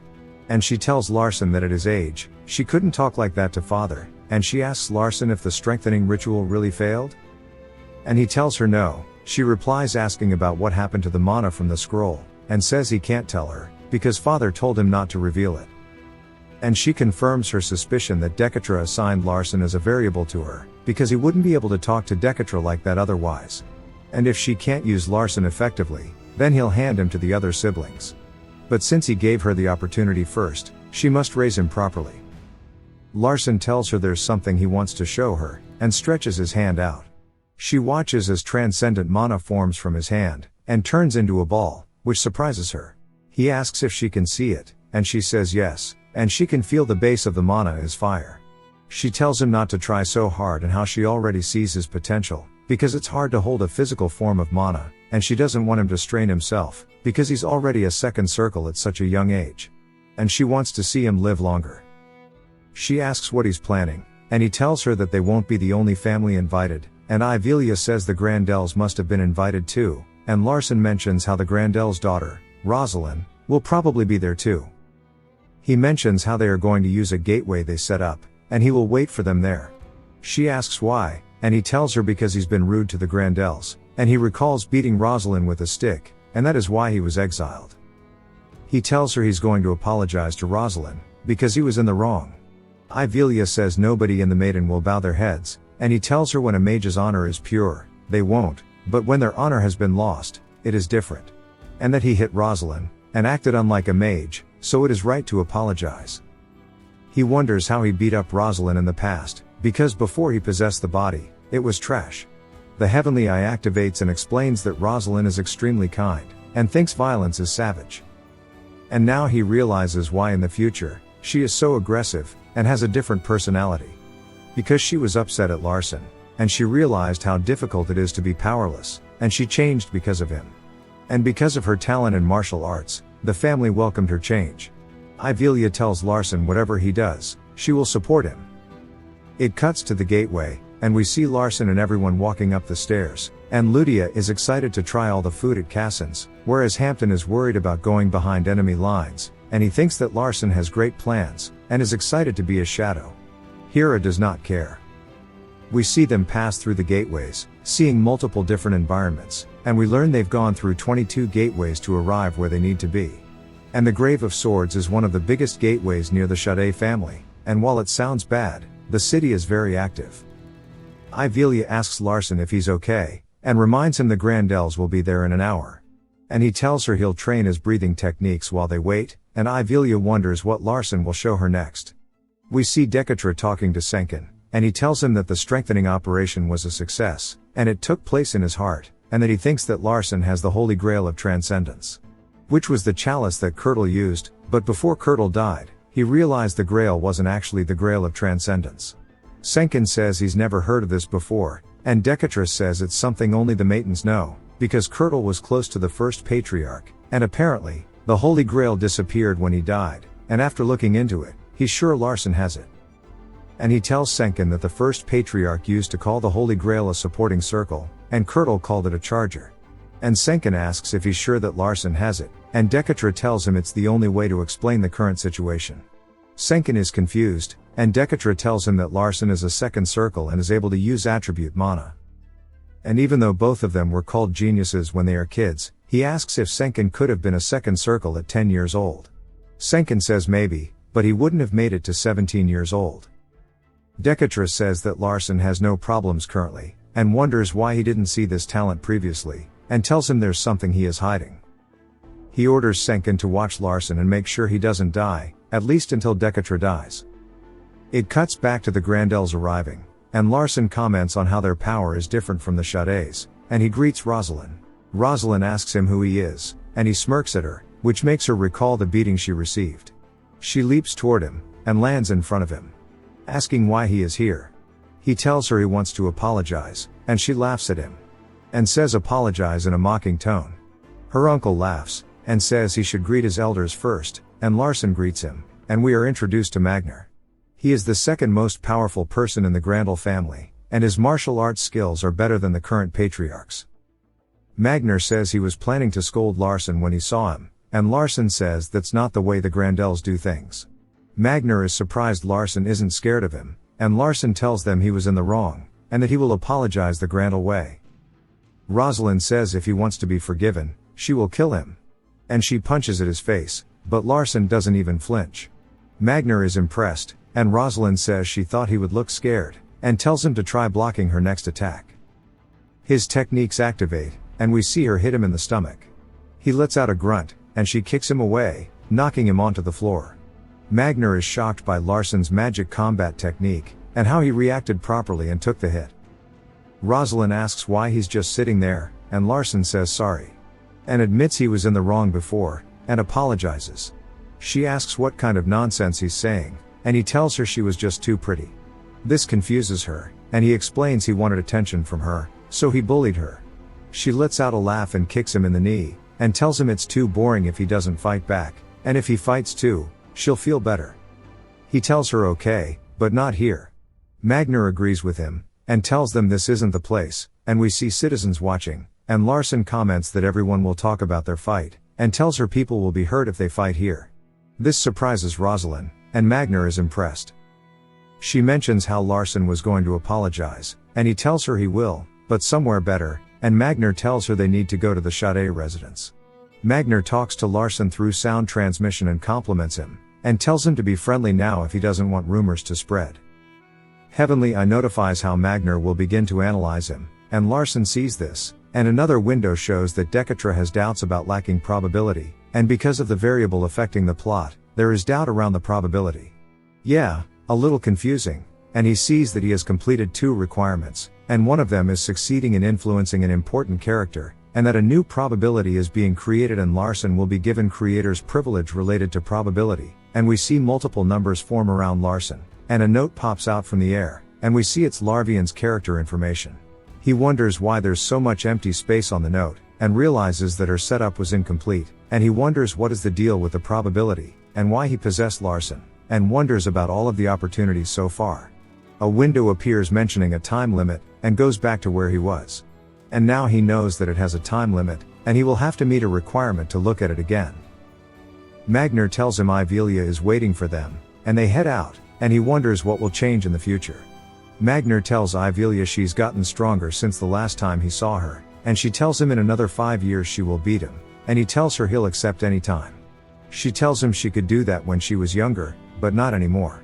And she tells Larson that at his age, she couldn't talk like that to father, and she asks Larson if the strengthening ritual really failed? And he tells her no. She replies asking about what happened to the mana from the scroll, and says he can't tell her, because father told him not to reveal it. And she confirms her suspicion that Dekatra assigned Larson as a variable to her, because he wouldn't be able to talk to Dekatra like that otherwise. And if she can't use Larson effectively, then he'll hand him to the other siblings. But since he gave her the opportunity first, she must raise him properly. Larson tells her there's something he wants to show her, and stretches his hand out. She watches as transcendent mana forms from his hand, and turns into a ball, which surprises her. He asks if she can see it, and she says yes, and she can feel the base of the mana is fire. She tells him not to try so hard and how she already sees his potential, because it's hard to hold a physical form of mana, and she doesn't want him to strain himself, because he's already a second circle at such a young age. And she wants to see him live longer. She asks what he's planning, and he tells her that they won't be the only family invited, and Ivelia says the Grandels must have been invited too, and Larson mentions how the Grandels' daughter, Rosalind, will probably be there too. He mentions how they are going to use a gateway they set up, and he will wait for them there. She asks why, and he tells her because he's been rude to the Grandels, and he recalls beating Rosalind with a stick, and that is why he was exiled. He tells her he's going to apologize to Rosalind, because he was in the wrong. Ivelia says nobody in the Maiden will bow their heads, and he tells her when a mage's honor is pure, they won't, but when their honor has been lost, it is different. And that he hit Rosalind, and acted unlike a mage, so it is right to apologize. He wonders how he beat up Rosalind in the past, because before he possessed the body, it was trash. The Heavenly Eye activates and explains that Rosalind is extremely kind, and thinks violence is savage. And now he realizes why in the future, she is so aggressive, and has a different personality. Because she was upset at Larson, and she realized how difficult it is to be powerless, and she changed because of him. And because of her talent in martial arts, the family welcomed her change. Ivelia tells Larson whatever he does, she will support him. It cuts to the gateway, and we see Larson and everyone walking up the stairs, and Lydia is excited to try all the food at Cassin's, whereas Hampton is worried about going behind enemy lines, and he thinks that Larson has great plans, and is excited to be a shadow. Hera does not care. We see them pass through the gateways, seeing multiple different environments, and we learn they've gone through 22 gateways to arrive where they need to be. And the Grave of Swords is one of the biggest gateways near the Sade family, and while it sounds bad, the city is very active. Ivelia asks Larson if he's okay, and reminds him the Grandels will be there in an hour. And he tells her he'll train his breathing techniques while they wait, and Ivelia wonders what Larson will show her next. We see Decatra talking to Senkin, and he tells him that the strengthening operation was a success, and it took place in his heart, and that he thinks that Larson has the Holy Grail of Transcendence. Which was the chalice that Kirtle used, but before Kirtle died, he realized the Grail wasn't actually the Grail of Transcendence. Senkin says he's never heard of this before, and Decatra says it's something only the Maitons know, because Kirtle was close to the first Patriarch, and apparently, the Holy Grail disappeared when he died, and after looking into it, he's sure Larson has it. And he tells Senkin that the first Patriarch used to call the Holy Grail a supporting circle, and Kirtle called it a charger. And Senkin asks if he's sure that Larson has it, and Decatra tells him it's the only way to explain the current situation. Senkin is confused, and Decatra tells him that Larson is a second circle and is able to use attribute mana. And even though both of them were called geniuses when they are kids, he asks if Senkin could have been a second circle at 10 years old. Senkin says maybe, but he wouldn't have made it to 17 years old. Decatra says that Larson has no problems currently, and wonders why he didn't see this talent previously, and tells him there's something he is hiding. He orders Senkin to watch Larson and make sure he doesn't die, at least until Decatra dies. It cuts back to the Grandels arriving, and Larson comments on how their power is different from the Shades, and he greets Rosalind. Rosalind asks him who he is, and he smirks at her, which makes her recall the beating she received. She leaps toward him, and lands in front of him, asking why he is here. He tells her he wants to apologize, and she laughs at him, and says apologize in a mocking tone. Her uncle laughs, and says he should greet his elders first, and Larson greets him, and we are introduced to Magner. He is the second most powerful person in the Grandel family, and his martial arts skills are better than the current patriarchs. Magner says he was planning to scold Larson when he saw him, and Larson says that's not the way the Grandels do things. Magner is surprised Larson isn't scared of him, and Larson tells them he was in the wrong, and that he will apologize the Grandel way. Rosalind says if he wants to be forgiven, she will kill him. And she punches at his face, but Larson doesn't even flinch. Magner is impressed, and Rosalind says she thought he would look scared, and tells him to try blocking her next attack. His techniques activate, and we see her hit him in the stomach. He lets out a grunt, and she kicks him away, knocking him onto the floor. Magner is shocked by Larson's magic combat technique, and how he reacted properly and took the hit. Rosalind asks why he's just sitting there, and Larson says sorry, and admits he was in the wrong before, and apologizes. She asks what kind of nonsense he's saying, and he tells her she was just too pretty. This confuses her, and he explains he wanted attention from her, so he bullied her. She lets out a laugh and kicks him in the knee, and tells him it's too boring if he doesn't fight back, and if he fights too, she'll feel better. He tells her okay, but not here. Magner agrees with him, and tells them this isn't the place, and we see citizens watching, and Larson comments that everyone will talk about their fight, and tells her people will be hurt if they fight here. This surprises Rosalind, and Magner is impressed. She mentions how Larson was going to apologize, and he tells her he will, but somewhere better, and Magner tells her they need to go to the Sade residence. Magner talks to Larson through sound transmission and compliments him, and tells him to be friendly now if he doesn't want rumors to spread. Heavenly Eye notifies how Magner will begin to analyze him, and Larson sees this, and another window shows that Decatra has doubts about lacking probability, and because of the variable affecting the plot, there is doubt around the probability. Yeah, a little confusing, and he sees that he has completed 2 requirements, and one of them is succeeding in influencing an important character, and that a new probability is being created and Larson will be given creator's privilege related to probability, and we see multiple numbers form around Larson, and a note pops out from the air, and we see it's Larvian's character information. He wonders why there's so much empty space on the note, and realizes that her setup was incomplete, and he wonders what is the deal with the probability, and why he possessed Larson. and wonders about all of the opportunities so far. A window appears mentioning a time limit, and goes back to where he was. And now he knows that it has a time limit, and he will have to meet a requirement to look at it again. Magner tells him Ivelia is waiting for them, and they head out, and he wonders what will change in the future. Magner tells Ivelia she's gotten stronger since the last time he saw her, and she tells him in another 5 years she will beat him, and he tells her he'll accept any time. She tells him she could do that when she was younger, but not anymore.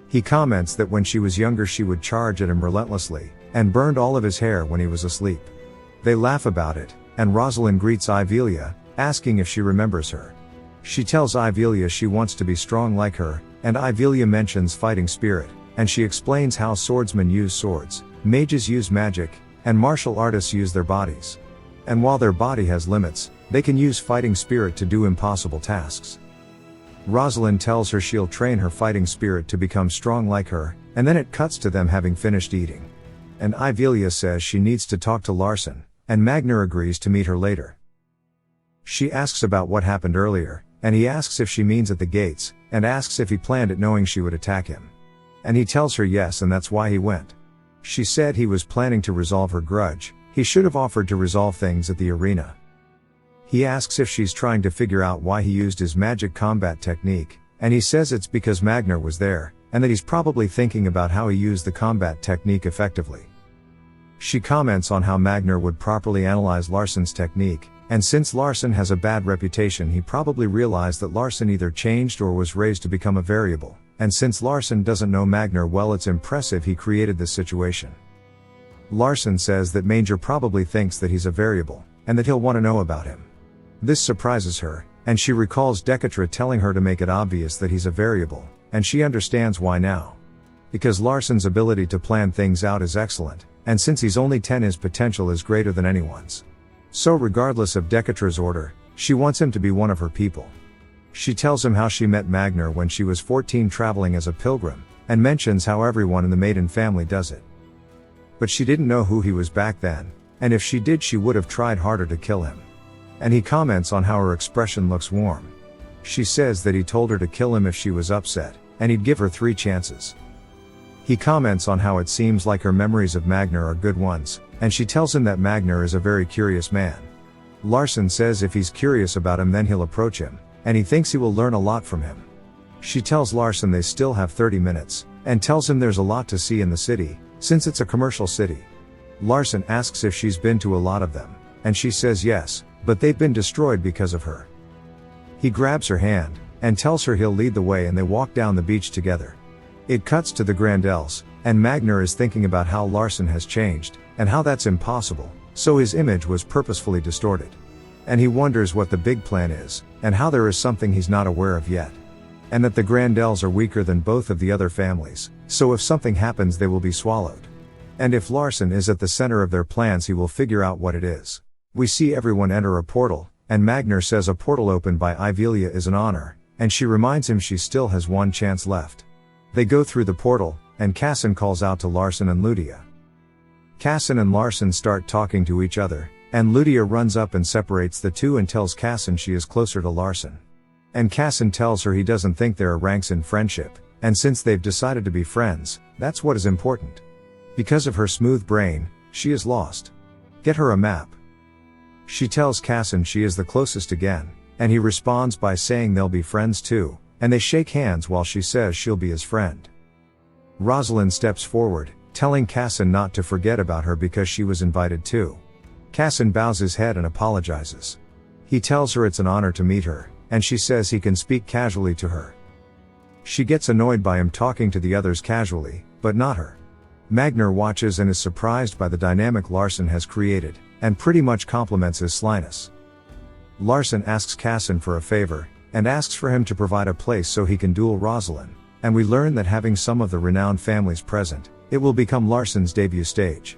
He comments that when she was younger she would charge at him relentlessly, and burned all of his hair when he was asleep. They laugh about it, and Rosalind greets Ivelia, asking if she remembers her. She tells Ivelia she wants to be strong like her, and Ivelia mentions fighting spirit, and she explains how swordsmen use swords, mages use magic, and martial artists use their bodies. And while their body has limits, they can use fighting spirit to do impossible tasks. Rosalind tells her she'll train her fighting spirit to become strong like her, and then it cuts to them having finished eating. And Ivelia says she needs to talk to Larson, and Magner agrees to meet her later. She asks about what happened earlier, and he asks if she means at the gates, and asks if he planned it knowing she would attack him. And he tells her yes, and that's why he went. She said he was planning to resolve her grudge, he should have offered to resolve things at the arena. He asks if she's trying to figure out why he used his magic combat technique, and he says it's because Magner was there, and that he's probably thinking about how he used the combat technique effectively. She comments on how Magner would properly analyze Larson's technique, and since Larson has a bad reputation he probably realized that Larson either changed or was raised to become a variable, and since Larson doesn't know Magner well it's impressive he created this situation. Larson says that Manger probably thinks that he's a variable, and that he'll want to know about him. This surprises her, and she recalls Decatra telling her to make it obvious that he's a variable, and she understands why now. Because Larson's ability to plan things out is excellent, and since he's only 10 his potential is greater than anyone's. So regardless of Decatra's order, she wants him to be one of her people. She tells him how she met Magner when she was 14 traveling as a pilgrim, and mentions how everyone in the Maiden family does it. But she didn't know who he was back then, and if she did she would have tried harder to kill him. And he comments on how her expression looks warm. She says that he told her to kill him if she was upset, and he'd give her 3 chances. He comments on how it seems like her memories of Magner are good ones, and she tells him that Magner is a very curious man. Larson says if he's curious about him then he'll approach him, and he thinks he will learn a lot from him. She tells Larson they still have 30 minutes, and tells him there's a lot to see in the city, since it's a commercial city. Larson asks if she's been to a lot of them, and she says yes, but they've been destroyed because of her. He grabs her hand, and tells her he'll lead the way and they walk down the beach together. It cuts to the Grandels, and Magner is thinking about how Larson has changed, and how that's impossible, so his image was purposefully distorted. And he wonders what the big plan is, and how there is something he's not aware of yet. And that the Grandels are weaker than both of the other families, so if something happens they will be swallowed. And if Larson is at the center of their plans he will figure out what it is. We see everyone enter a portal, and Magner says a portal opened by Ivelia is an honor, and she reminds him she still has 1 chance left. They go through the portal, and Casson calls out to Larson and Ludia. Casson and Larson start talking to each other, and Ludia runs up and separates the two and tells Casson she is closer to Larson. And Casson tells her he doesn't think there are ranks in friendship, and since they've decided to be friends, that's what is important. Because of her smooth brain, she is lost. Get her a map. She tells Casson she is the closest again, and he responds by saying they'll be friends too, and they shake hands while she says she'll be his friend. Rosalind steps forward, telling Casson not to forget about her because she was invited too. Casson bows his head and apologizes. He tells her it's an honor to meet her, and she says he can speak casually to her. She gets annoyed by him talking to the others casually, but not her. Magner watches and is surprised by the dynamic Larson has created, and pretty much compliments his slyness. Larson asks Casson for a favor, and asks for him to provide a place so he can duel Rosalind, and we learn that having some of the renowned families present, it will become Larson's debut stage.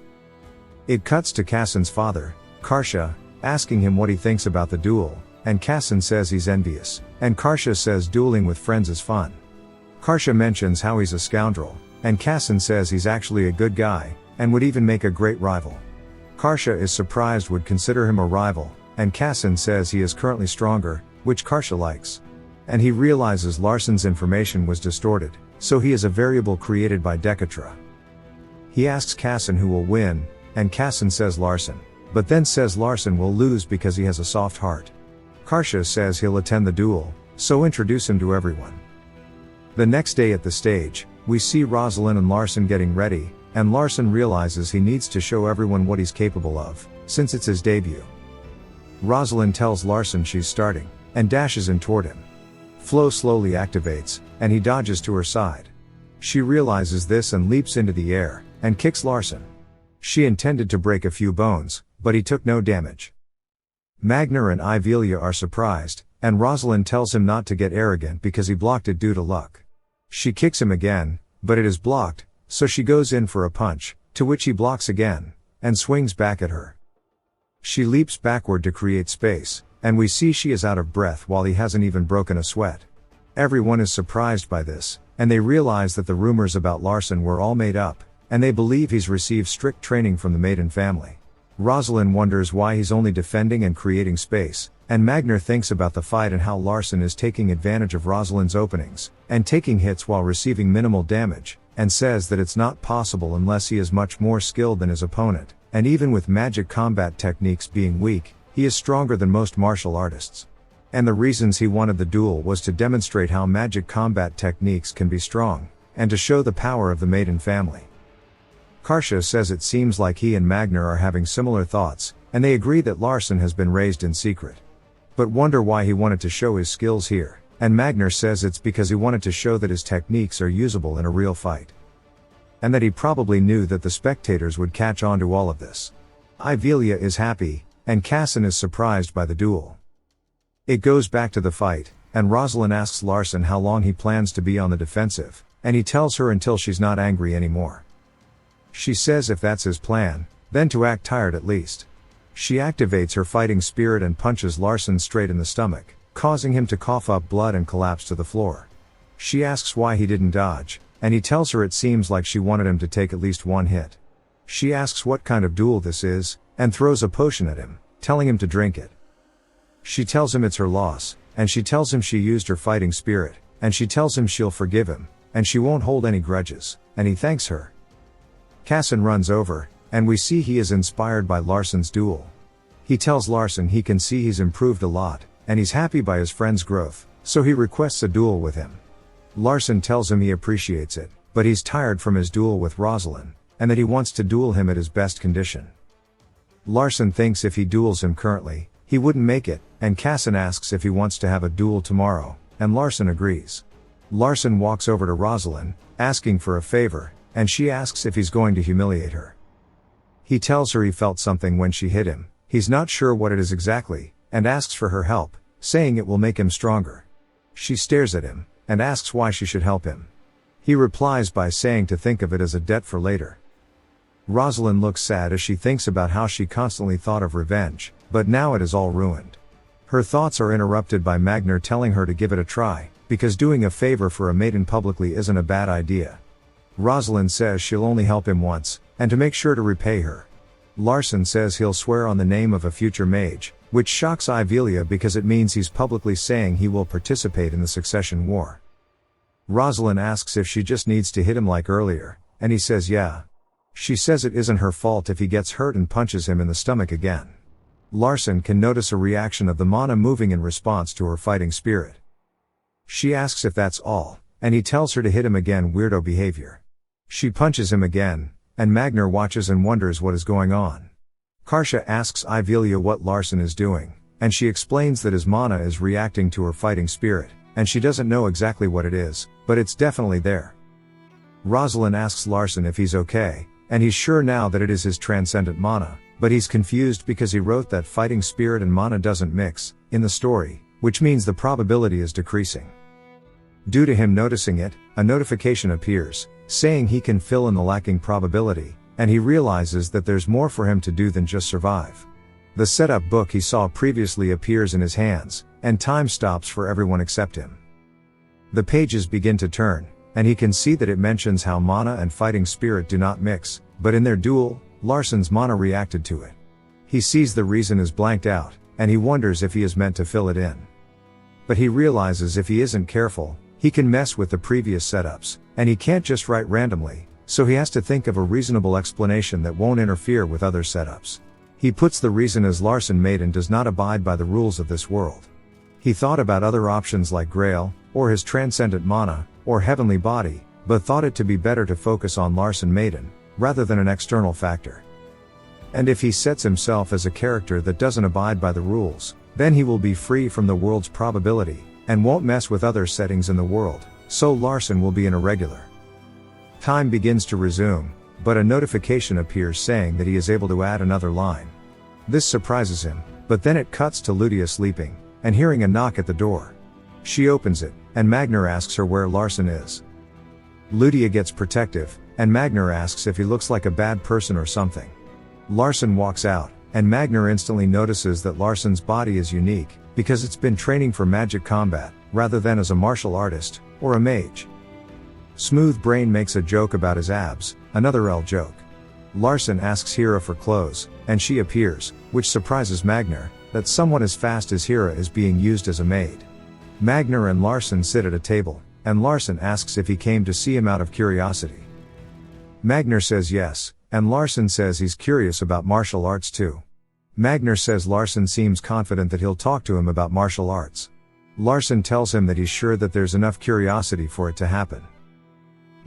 It cuts to Casson's father, Karsha, asking him what he thinks about the duel, and Casson says he's envious, and Karsha says dueling with friends is fun. Karsha mentions how he's a scoundrel, and Casson says he's actually a good guy, and would even make a great rival. Karsha is surprised would consider him a rival, and Casson says he is currently stronger, which Karsha likes. And he realizes Larson's information was distorted, so he is a variable created by Decatra. He asks Casson who will win, and Casson says Larson, but then says Larson will lose because he has a soft heart. Karsha says he'll attend the duel, so introduce him to everyone. The next day at the stage, we see Rosalind and Larson getting ready, and Larson realizes he needs to show everyone what he's capable of, since it's his debut. Rosalind tells Larson she's starting, and dashes in toward him. Flow slowly activates, and he dodges to her side. She realizes this and leaps into the air, and kicks Larson. She intended to break a few bones, but he took no damage. Magner and Ivelia are surprised, and Rosalind tells him not to get arrogant because he blocked it due to luck. She kicks him again, but it is blocked, so she goes in for a punch, to which he blocks again, and swings back at her. She leaps backward to create space, and we see she is out of breath while he hasn't even broken a sweat. Everyone is surprised by this, and they realize that the rumors about Larson were all made up, and they believe he's received strict training from the Maiden family. Rosalind wonders why he's only defending and creating space, and Magner thinks about the fight and how Larson is taking advantage of Rosalind's openings, and taking hits while receiving minimal damage, and says that it's not possible unless he is much more skilled than his opponent, and even with magic combat techniques being weak, he is stronger than most martial artists. And the reasons he wanted the duel was to demonstrate how magic combat techniques can be strong, and to show the power of the Maiden family. Karsha says it seems like he and Magner are having similar thoughts, and they agree that Larson has been raised in secret. But wonder why he wanted to show his skills here, and Magner says it's because he wanted to show that his techniques are usable in a real fight. And that he probably knew that the spectators would catch on to all of this. Ivelia is happy, and Casson is surprised by the duel. It goes back to the fight, and Rosalind asks Larson how long he plans to be on the defensive, and he tells her until she's not angry anymore. She says if that's his plan, then to act tired at least. She activates her fighting spirit and punches Larson straight in the stomach, causing him to cough up blood and collapse to the floor. She asks why he didn't dodge, and he tells her it seems like she wanted him to take at least one hit. She asks what kind of duel this is, and throws a potion at him, telling him to drink it. She tells him it's her loss, and she tells him she used her fighting spirit, and she tells him she'll forgive him, and she won't hold any grudges, and he thanks her. Casson runs over, and we see he is inspired by Larson's duel. He tells Larson he can see he's improved a lot, and he's happy by his friend's growth, so he requests a duel with him. Larson tells him he appreciates it, but he's tired from his duel with Rosalind, and that he wants to duel him at his best condition. Larson thinks if he duels him currently, he wouldn't make it, and Casson asks if he wants to have a duel tomorrow, and Larson agrees. Larson walks over to Rosalind, asking for a favor, and she asks if he's going to humiliate her. He tells her he felt something when she hit him, he's not sure what it is exactly, and asks for her help, saying it will make him stronger. She stares at him, and asks why she should help him. He replies by saying to think of it as a debt for later. Rosalind looks sad as she thinks about how she constantly thought of revenge, but now it is all ruined. Her thoughts are interrupted by Magner telling her to give it a try, because doing a favor for a maiden publicly isn't a bad idea. Rosalind says she'll only help him once, and to make sure to repay her. Larson says he'll swear on the name of a future mage, which shocks Ivelia because it means he's publicly saying he will participate in the succession war. Rosalind asks if she just needs to hit him like earlier, and he says yeah. She says it isn't her fault if he gets hurt and punches him in the stomach again. Larson can notice a reaction of the mana moving in response to her fighting spirit. She asks if that's all, and he tells her to hit him again, weirdo behavior. She punches him again, and Magner watches and wonders what is going on. Karsha asks Ivelia what Larson is doing, and she explains that his mana is reacting to her fighting spirit, and she doesn't know exactly what it is, but it's definitely there. Rosalind asks Larson if he's okay, and he's sure now that it is his transcendent mana, but he's confused because he wrote that fighting spirit and mana doesn't mix, in the story, which means the probability is decreasing. Due to him noticing it, a notification appears, saying he can fill in the lacking probability, and he realizes that there's more for him to do than just survive. The setup book he saw previously appears in his hands, and time stops for everyone except him. The pages begin to turn, and he can see that it mentions how mana and fighting spirit do not mix, but in their duel, Larson's mana reacted to it. He sees the reason is blanked out, and he wonders if he is meant to fill it in. But he realizes if he isn't careful, he can mess with the previous setups, and he can't just write randomly, so he has to think of a reasonable explanation that won't interfere with other setups. He puts the reason as Larson Maiden does not abide by the rules of this world. He thought about other options like Grail, or his transcendent mana, or heavenly body, but thought it to be better to focus on Larson Maiden, rather than an external factor. And if he sets himself as a character that doesn't abide by the rules, then he will be free from the world's probability, and won't mess with other settings in the world, so Larson will be an irregular. Time begins to resume, but a notification appears saying that he is able to add another line. This surprises him, but then it cuts to Ludia sleeping, and hearing a knock at the door. She opens it, and Magner asks her where Larson is. Ludia gets protective, and Magner asks if he looks like a bad person or something. Larson walks out, and Magner instantly notices that Larson's body is unique, because it's been training for magic combat, rather than as a martial artist, or a mage. Smooth Brain makes a joke about his abs, another L joke. Larson asks Hira for clothes, and she appears, which surprises Magner, that someone as fast as Hira is being used as a maid. Magner and Larson sit at a table, and Larson asks if he came to see him out of curiosity. Magner says yes, and Larson says he's curious about martial arts too. Magner says Larson seems confident that he'll talk to him about martial arts. Larson tells him that he's sure that there's enough curiosity for it to happen.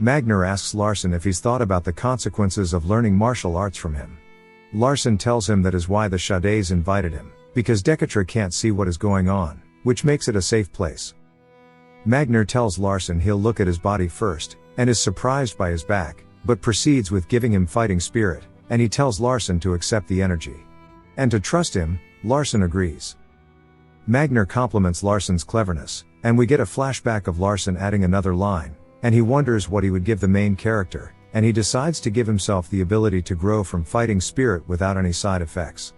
Magner asks Larson if he's thought about the consequences of learning martial arts from him. Larson tells him that is why the Shades invited him, because Decatra can't see what is going on, which makes it a safe place. Magner tells Larson he'll look at his body first, and is surprised by his back, but proceeds with giving him fighting spirit, and he tells Larson to accept the energy. And to trust him, Larson agrees. Magner compliments Larson's cleverness, and we get a flashback of Larson adding another line, and he wonders what he would give the main character, and he decides to give himself the ability to grow from fighting spirit without any side effects.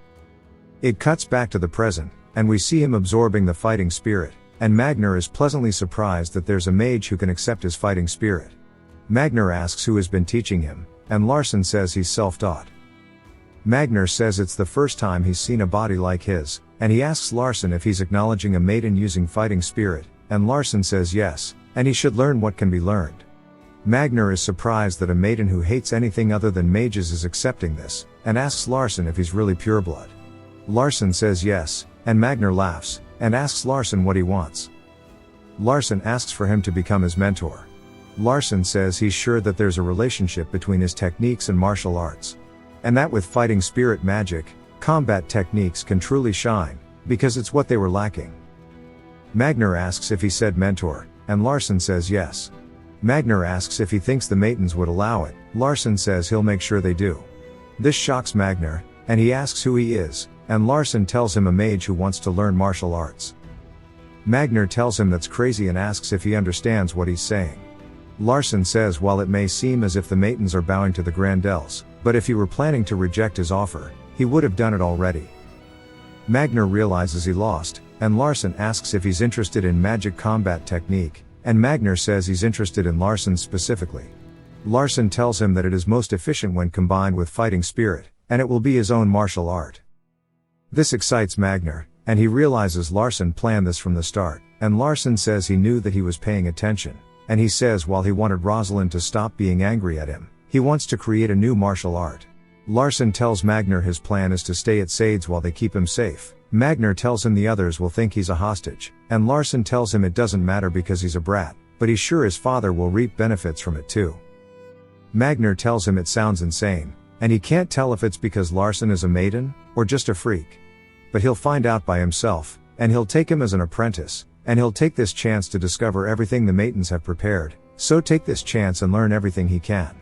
It cuts back to the present, and we see him absorbing the fighting spirit, and Magner is pleasantly surprised that there's a mage who can accept his fighting spirit. Magner asks who has been teaching him, and Larson says he's self-taught. Magner says it's the first time he's seen a body like his, and he asks Larson if he's acknowledging a maiden using fighting spirit, and Larson says yes, and he should learn what can be learned. Magner is surprised that a maiden who hates anything other than mages is accepting this, and asks Larson if he's really pureblood. Larson says yes, and Magner laughs, and asks Larson what he wants. Larson asks for him to become his mentor. Larson says he's sure that there's a relationship between his techniques and martial arts. And that with fighting spirit magic, combat techniques can truly shine, because it's what they were lacking. Magner asks if he said mentor, and Larson says yes. Magner asks if he thinks the Maidens would allow it. Larson says he'll make sure they do. This shocks Magner, and he asks who he is, and Larson tells him a mage who wants to learn martial arts. Magner tells him that's crazy and asks if he understands what he's saying. Larson says while it may seem as if the Maidens are bowing to the Grandels, but if he were planning to reject his offer, he would have done it already. Magner realizes he lost, and Larson asks if he's interested in magic combat technique, and Magner says he's interested in Larson specifically. Larson tells him that it is most efficient when combined with fighting spirit, and it will be his own martial art. This excites Magner, and he realizes Larson planned this from the start, and Larson says he knew that he was paying attention, and he says while he wanted Rosalind to stop being angry at him, he wants to create a new martial art. Larson tells Magner his plan is to stay at Sades while they keep him safe. Magner tells him the others will think he's a hostage, and Larson tells him it doesn't matter because he's a brat, but he's sure his father will reap benefits from it too. Magner tells him it sounds insane, and he can't tell if it's because Larson is a maiden, or just a freak. But he'll find out by himself, and he'll take him as an apprentice, and he'll take this chance to discover everything the Maidens have prepared, so take this chance and learn everything he can.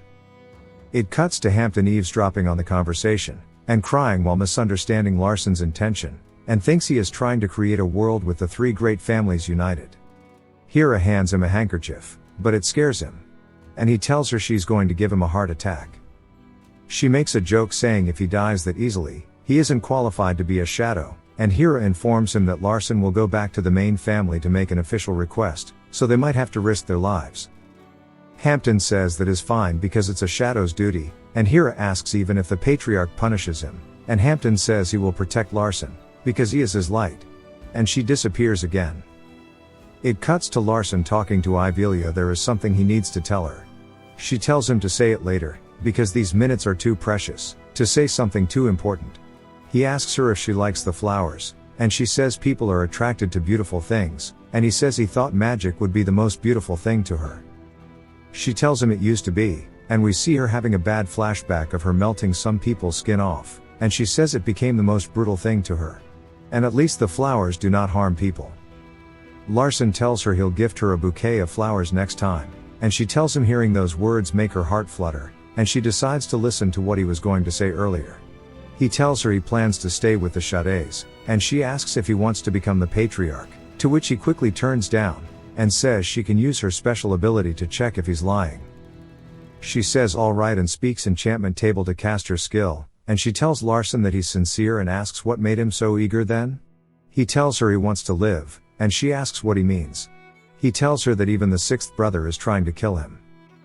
It cuts to Hampton eavesdropping on the conversation, and crying while misunderstanding Larson's intention, and thinks he is trying to create a world with the three great families united. Hira hands him a handkerchief, but it scares him. And he tells her she's going to give him a heart attack. She makes a joke saying if he dies that easily, he isn't qualified to be a shadow, and Hira informs him that Larson will go back to the main family to make an official request, so they might have to risk their lives. Hampton says that is fine because it's a shadow's duty, and Hira asks even if the patriarch punishes him, and Hampton says he will protect Larson, because he is his light. And she disappears again. It cuts to Larson talking to Ivelia. There is something he needs to tell her. She tells him to say it later, because these minutes are too precious, to say something too important. He asks her if she likes the flowers, and she says people are attracted to beautiful things, and he says he thought magic would be the most beautiful thing to her. She tells him it used to be, and we see her having a bad flashback of her melting some people's skin off, and she says it became the most brutal thing to her. And at least the flowers do not harm people. Larson tells her he'll gift her a bouquet of flowers next time, and she tells him hearing those words make her heart flutter, and she decides to listen to what he was going to say earlier. He tells her he plans to stay with the Shades, and she asks if he wants to become the patriarch, to which he quickly turns down, and says she can use her special ability to check if he's lying. She says alright and speaks enchantment table to cast her skill, and she tells Larson that he's sincere and asks what made him so eager then? He tells her he wants to live, and she asks what he means. He tells her that even the sixth brother is trying to kill him.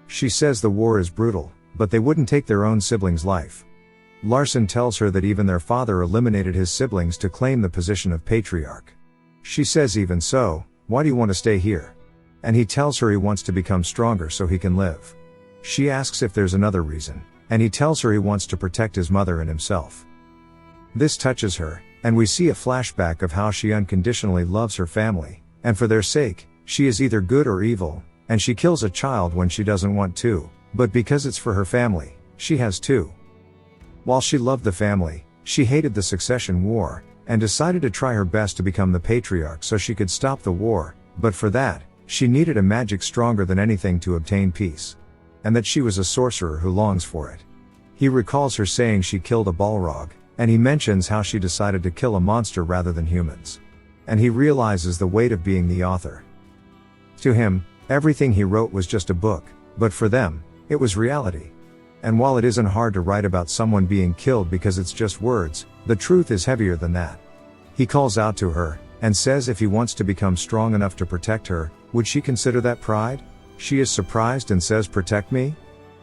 She says the war is brutal, but they wouldn't take their own sibling's life. Larson tells her that even their father eliminated his siblings to claim the position of patriarch. She says even so, why do you want to stay here? And he tells her he wants to become stronger so he can live. She asks if there's another reason, and he tells her he wants to protect his mother and himself. This touches her, and we see a flashback of how she unconditionally loves her family, and for their sake, she is either good or evil, and she kills a child when she doesn't want to, but because it's for her family, she has to. While she loved the family, she hated the succession war, and decided to try her best to become the patriarch so she could stop the war, but for that, she needed a magic stronger than anything to obtain peace. And that she was a sorcerer who longs for it. He recalls her saying she killed a Balrog, and he mentions how she decided to kill a monster rather than humans. And he realizes the weight of being the author. To him, everything he wrote was just a book, but for them, it was reality. And while it isn't hard to write about someone being killed because it's just words, the truth is heavier than that. He calls out to her, and says if he wants to become strong enough to protect her, would she consider that pride? She is surprised and says protect me?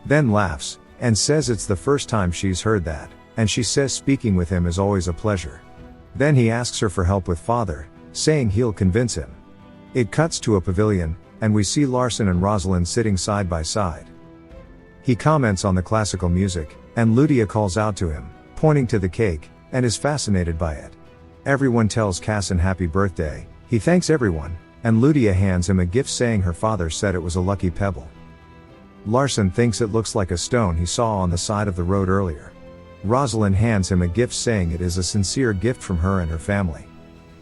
Then laughs, and says it's the first time she's heard that, and she says speaking with him is always a pleasure. Then he asks her for help with father, saying he'll convince him. It cuts to a pavilion, and we see Larson and Rosalind sitting side by side. He comments on the classical music, and Ludia calls out to him, pointing to the cake, and is fascinated by it. Everyone tells Cassin happy birthday, he thanks everyone, and Ludia hands him a gift saying her father said it was a lucky pebble. Larson thinks it looks like a stone he saw on the side of the road earlier. Rosalind hands him a gift saying it is a sincere gift from her and her family.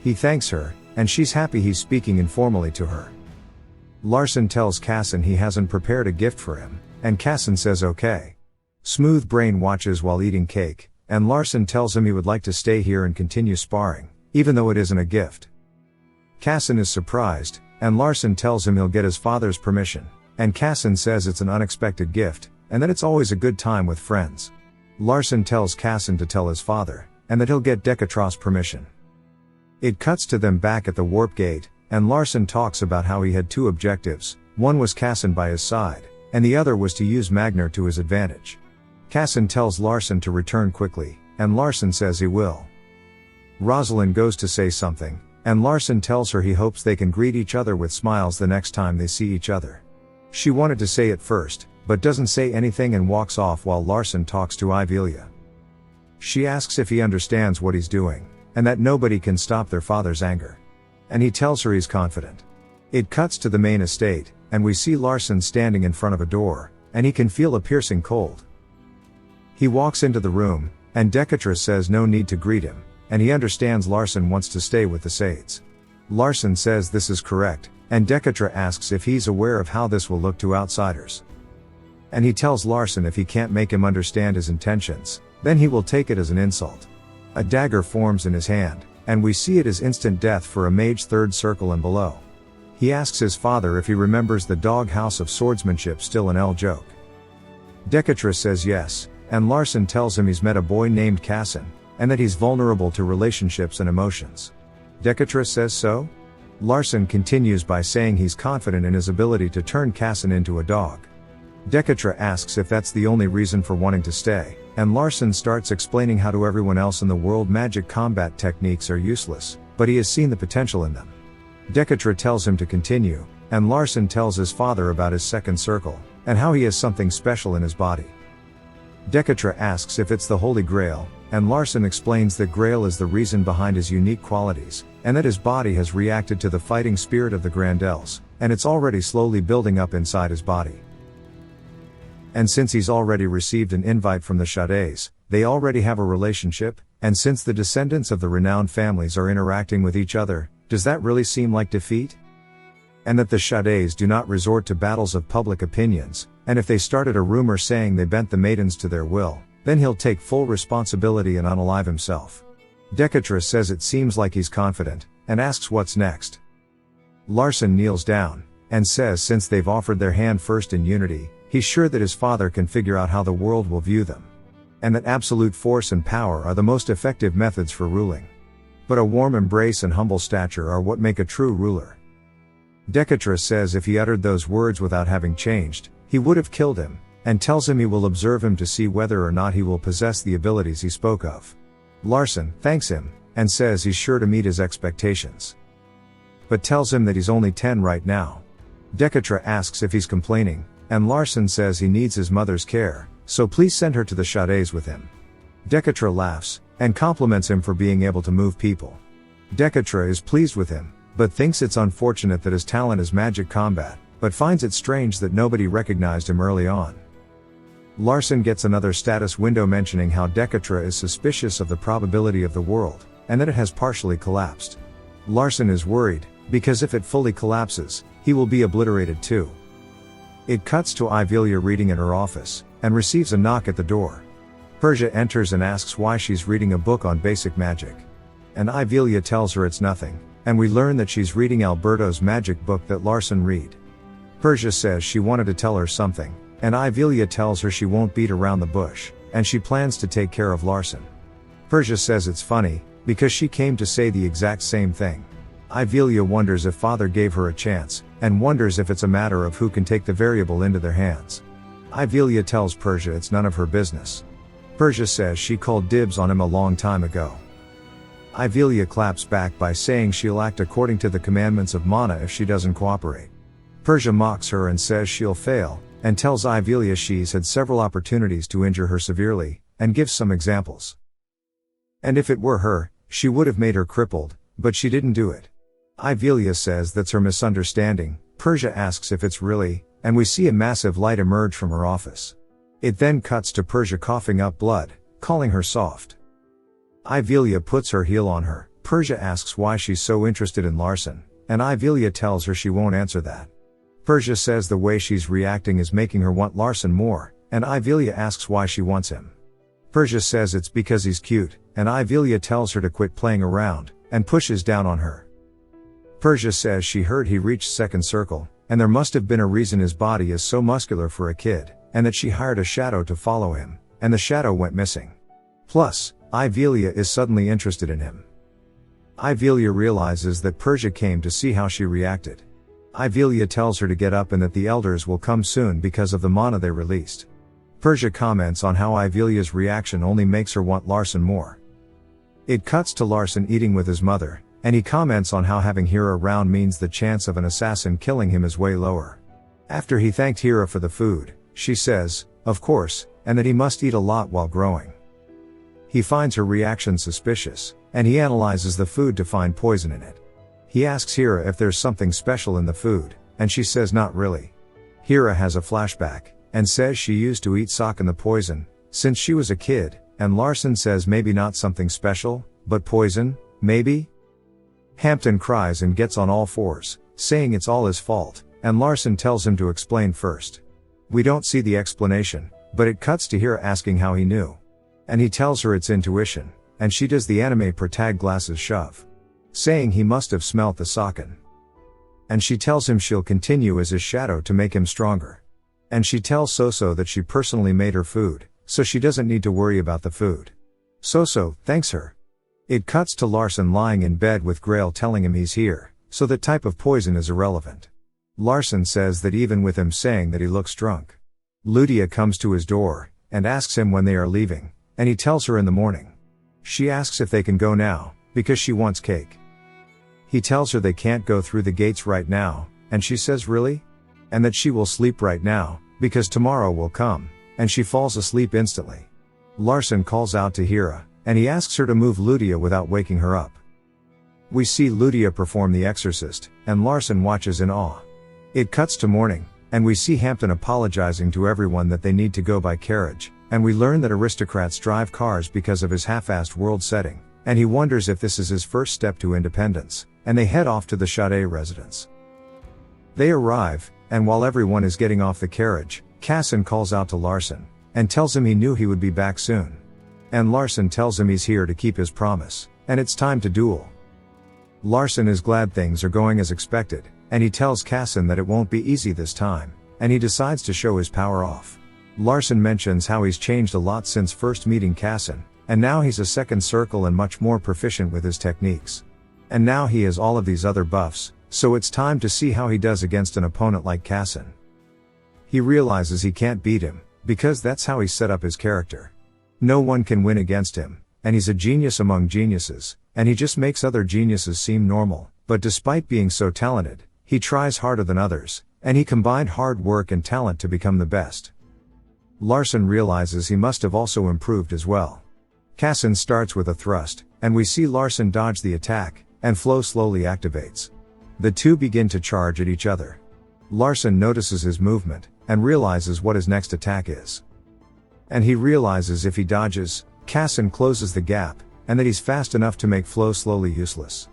He thanks her, and she's happy he's speaking informally to her. Larson tells Cassin he hasn't prepared a gift for him, and Cassin says okay. Smooth Brain watches while eating cake, and Larson tells him he would like to stay here and continue sparring, even though it isn't a gift. Cassin is surprised, and Larson tells him he'll get his father's permission, and Cassin says it's an unexpected gift, and that it's always a good time with friends. Larson tells Cassin to tell his father, and that he'll get Decatros permission. It cuts to them back at the warp gate, and Larson talks about how he had two objectives, one was Cassin by his side, and the other was to use Magner to his advantage. Cassin tells Larson to return quickly, and Larson says he will. Rosalind goes to say something, and Larson tells her he hopes they can greet each other with smiles the next time they see each other. She wanted to say it first, but doesn't say anything and walks off while Larson talks to Ivelia. She asks if he understands what he's doing, and that nobody can stop their father's anger. And he tells her he's confident. It cuts to the main estate, and we see Larson standing in front of a door, and he can feel a piercing cold. He walks into the room, and Decatros says no need to greet him, and he understands Larson wants to stay with the Shades. Larson says this is correct, and Decatros asks if he's aware of how this will look to outsiders. And he tells Larson if he can't make him understand his intentions, then he will take it as an insult. A dagger forms in his hand, and we see it as instant death for a mage third circle and below. He asks his father if he remembers the dog house of swordsmanship still an L joke. Decatros says yes, and Larson tells him he's met a boy named Cassin, and that he's vulnerable to relationships and emotions. Decatros says so? Larson continues by saying he's confident in his ability to turn Cassin into a dog. Decatros asks if that's the only reason for wanting to stay, and Larson starts explaining how to everyone else in the world magic combat techniques are useless, but he has seen the potential in them. Decatra tells him to continue, and Larson tells his father about his second circle, and how he has something special in his body. Decatra asks if it's the Holy Grail, and Larson explains that Grail is the reason behind his unique qualities, and that his body has reacted to the fighting spirit of the Grandels, and it's already slowly building up inside his body. And since he's already received an invite from the Shades, they already have a relationship, and since the descendants of the renowned families are interacting with each other, does that really seem like defeat? And that the Shades do not resort to battles of public opinions, and if they started a rumor saying they bent the maidens to their will, then he'll take full responsibility and unalive himself. Decatra says it seems like he's confident, and asks what's next. Larson kneels down, and says since they've offered their hand first in unity, he's sure that his father can figure out how the world will view them. And that absolute force and power are the most effective methods for ruling. But a warm embrace and humble stature are what make a true ruler. Decatra says if he uttered those words without having changed, he would have killed him, and tells him he will observe him to see whether or not he will possess the abilities he spoke of. Larson thanks him, and says he's sure to meet his expectations. But tells him that he's only 10 right now. Decatra asks if he's complaining, and Larson says he needs his mother's care, so please send her to the Shades with him. Decatra laughs, and compliments him for being able to move people. Decatra is pleased with him, but thinks it's unfortunate that his talent is magic combat, but finds it strange that nobody recognized him early on. Larson gets another status window mentioning how Decatra is suspicious of the probability of the world, and that it has partially collapsed. Larson is worried, because if it fully collapses, he will be obliterated too. It cuts to Ivelia reading in her office, and receives a knock at the door. Persia enters and asks why she's reading a book on basic magic. And Ivelia tells her it's nothing, and we learn that she's reading Alberto's magic book that Larson read. Persia says she wanted to tell her something, and Ivelia tells her she won't beat around the bush, and she plans to take care of Larson. Persia says it's funny, because she came to say the exact same thing. Ivelia wonders if father gave her a chance, and wonders if it's a matter of who can take the variable into their hands. Ivelia tells Persia it's none of her business. Persia says she called dibs on him a long time ago. Ivelia claps back by saying she'll act according to the commandments of Mana if she doesn't cooperate. Persia mocks her and says she'll fail, and tells Ivelia she's had several opportunities to injure her severely, and gives some examples. And if it were her, she would have made her crippled, but she didn't do it. Ivelia says that's her misunderstanding. Persia asks if it's really, and we see a massive light emerge from her office. It then cuts to Persia coughing up blood, calling her soft. Ivelia puts her heel on her. Persia asks why she's so interested in Larson, and Ivelia tells her she won't answer that. Persia says the way she's reacting is making her want Larson more, and Ivelia asks why she wants him. Persia says it's because he's cute, and Ivelia tells her to quit playing around, and pushes down on her. Persia says she heard he reached second circle, and there must have been a reason his body is so muscular for a kid, and that she hired a shadow to follow him, and the shadow went missing. Plus, Ivelia is suddenly interested in him. Ivelia realizes that Persia came to see how she reacted. Ivelia tells her to get up and that the elders will come soon because of the mana they released. Persia comments on how Ivelia's reaction only makes her want Larson more. It cuts to Larson eating with his mother, and he comments on how having Hera around means the chance of an assassin killing him is way lower. After he thanked Hera for the food, she says, of course, and that he must eat a lot while growing. He finds her reaction suspicious, and he analyzes the food to find poison in it. He asks Hera if there's something special in the food, and she says not really. Hera has a flashback, and says she used to eat sock in the poison, since she was a kid, and Larson says maybe not something special, but poison, maybe? Hampton cries and gets on all fours, saying it's all his fault, and Larson tells him to explain first. We don't see the explanation, but it cuts to Hera asking how he knew. And he tells her it's intuition, and she does the anime protag glasses shove, saying he must have smelt the socken. And she tells him she'll continue as his shadow to make him stronger. And she tells Soso that she personally made her food, so she doesn't need to worry about the food. Soso thanks her. It cuts to Larson lying in bed with Grail telling him he's here, so that type of poison is irrelevant. Larson says that even with him saying that he looks drunk. Ludia comes to his door, and asks him when they are leaving, and he tells her in the morning. She asks if they can go now, because she wants cake. He tells her they can't go through the gates right now, and she says really? And that she will sleep right now, because tomorrow will come, and she falls asleep instantly. Larson calls out to Hira, and he asks her to move Ludia without waking her up. We see Ludia perform the exorcist, and Larson watches in awe. It cuts to morning, and we see Hampton apologizing to everyone that they need to go by carriage, and we learn that aristocrats drive cars because of his half-assed world setting, and he wonders if this is his first step to independence, and they head off to the Sade residence. They arrive, and while everyone is getting off the carriage, Casson calls out to Larson, and tells him he knew he would be back soon. And Larson tells him he's here to keep his promise, and it's time to duel. Larson is glad things are going as expected, and he tells Casson that it won't be easy this time, and he decides to show his power off. Larson mentions how he's changed a lot since first meeting Casson, and now he's a second circle and much more proficient with his techniques. And now he has all of these other buffs, so it's time to see how he does against an opponent like Casson. He realizes he can't beat him, because that's how he set up his character. No one can win against him, and he's a genius among geniuses, and he just makes other geniuses seem normal, but despite being so talented, he tries harder than others, and he combined hard work and talent to become the best. Larson realizes he must have also improved as well. Casson starts with a thrust, and we see Larson dodge the attack, and Flow slowly activates. The two begin to charge at each other. Larson notices his movement, and realizes what his next attack is. And he realizes if he dodges, Casson closes the gap, and that he's fast enough to make Flow slowly useless.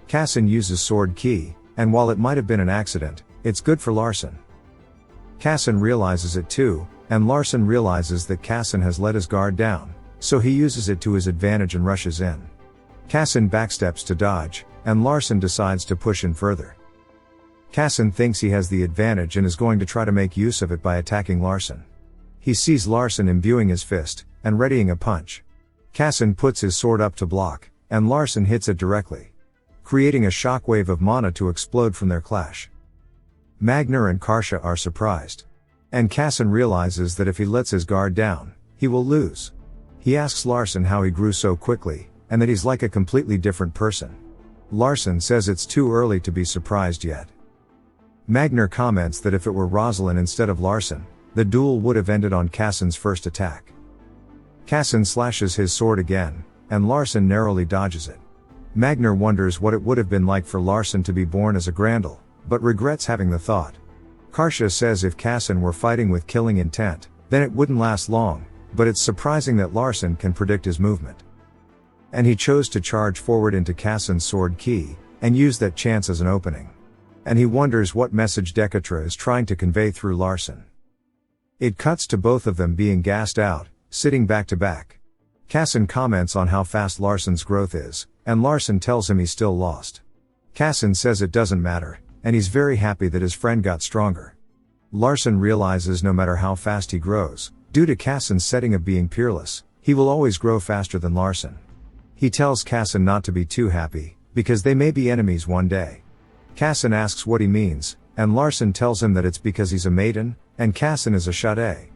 Casson uses sword ki, and while it might have been an accident, it's good for Larson. Casson realizes it too, and Larson realizes that Casson has let his guard down, so he uses it to his advantage and rushes in. Casson backsteps to dodge, and Larson decides to push in further. Casson thinks he has the advantage and is going to try to make use of it by attacking Larson. He sees Larson imbuing his fist, and readying a punch. Casson puts his sword up to block, and Larson hits it directly, creating a shockwave of mana to explode from their clash. Magner and Karsha are surprised. And Casson realizes that if he lets his guard down, he will lose. He asks Larson how he grew so quickly, and that he's like a completely different person. Larson says it's too early to be surprised yet. Magner comments that if it were Rosalind instead of Larson, the duel would have ended on Casson's first attack. Casson slashes his sword again, and Larson narrowly dodges it. Magner wonders what it would have been like for Larson to be born as a Grendel, but regrets having the thought. Karsha says if Casson were fighting with killing intent, then it wouldn't last long, but it's surprising that Larson can predict his movement. And he chose to charge forward into Casson's sword ki, and use that chance as an opening. And he wonders what message Dekatra is trying to convey through Larson. It cuts to both of them being gassed out, sitting back to back. Casson comments on how fast Larson's growth is, and Larson tells him he's still lost. Casson says it doesn't matter, and he's very happy that his friend got stronger. Larson realizes no matter how fast he grows, due to Casson's setting of being peerless, he will always grow faster than Larson. He tells Casson not to be too happy, because they may be enemies one day. Casson asks what he means, and Larson tells him that it's because he's a maiden, and Casson is a Sade.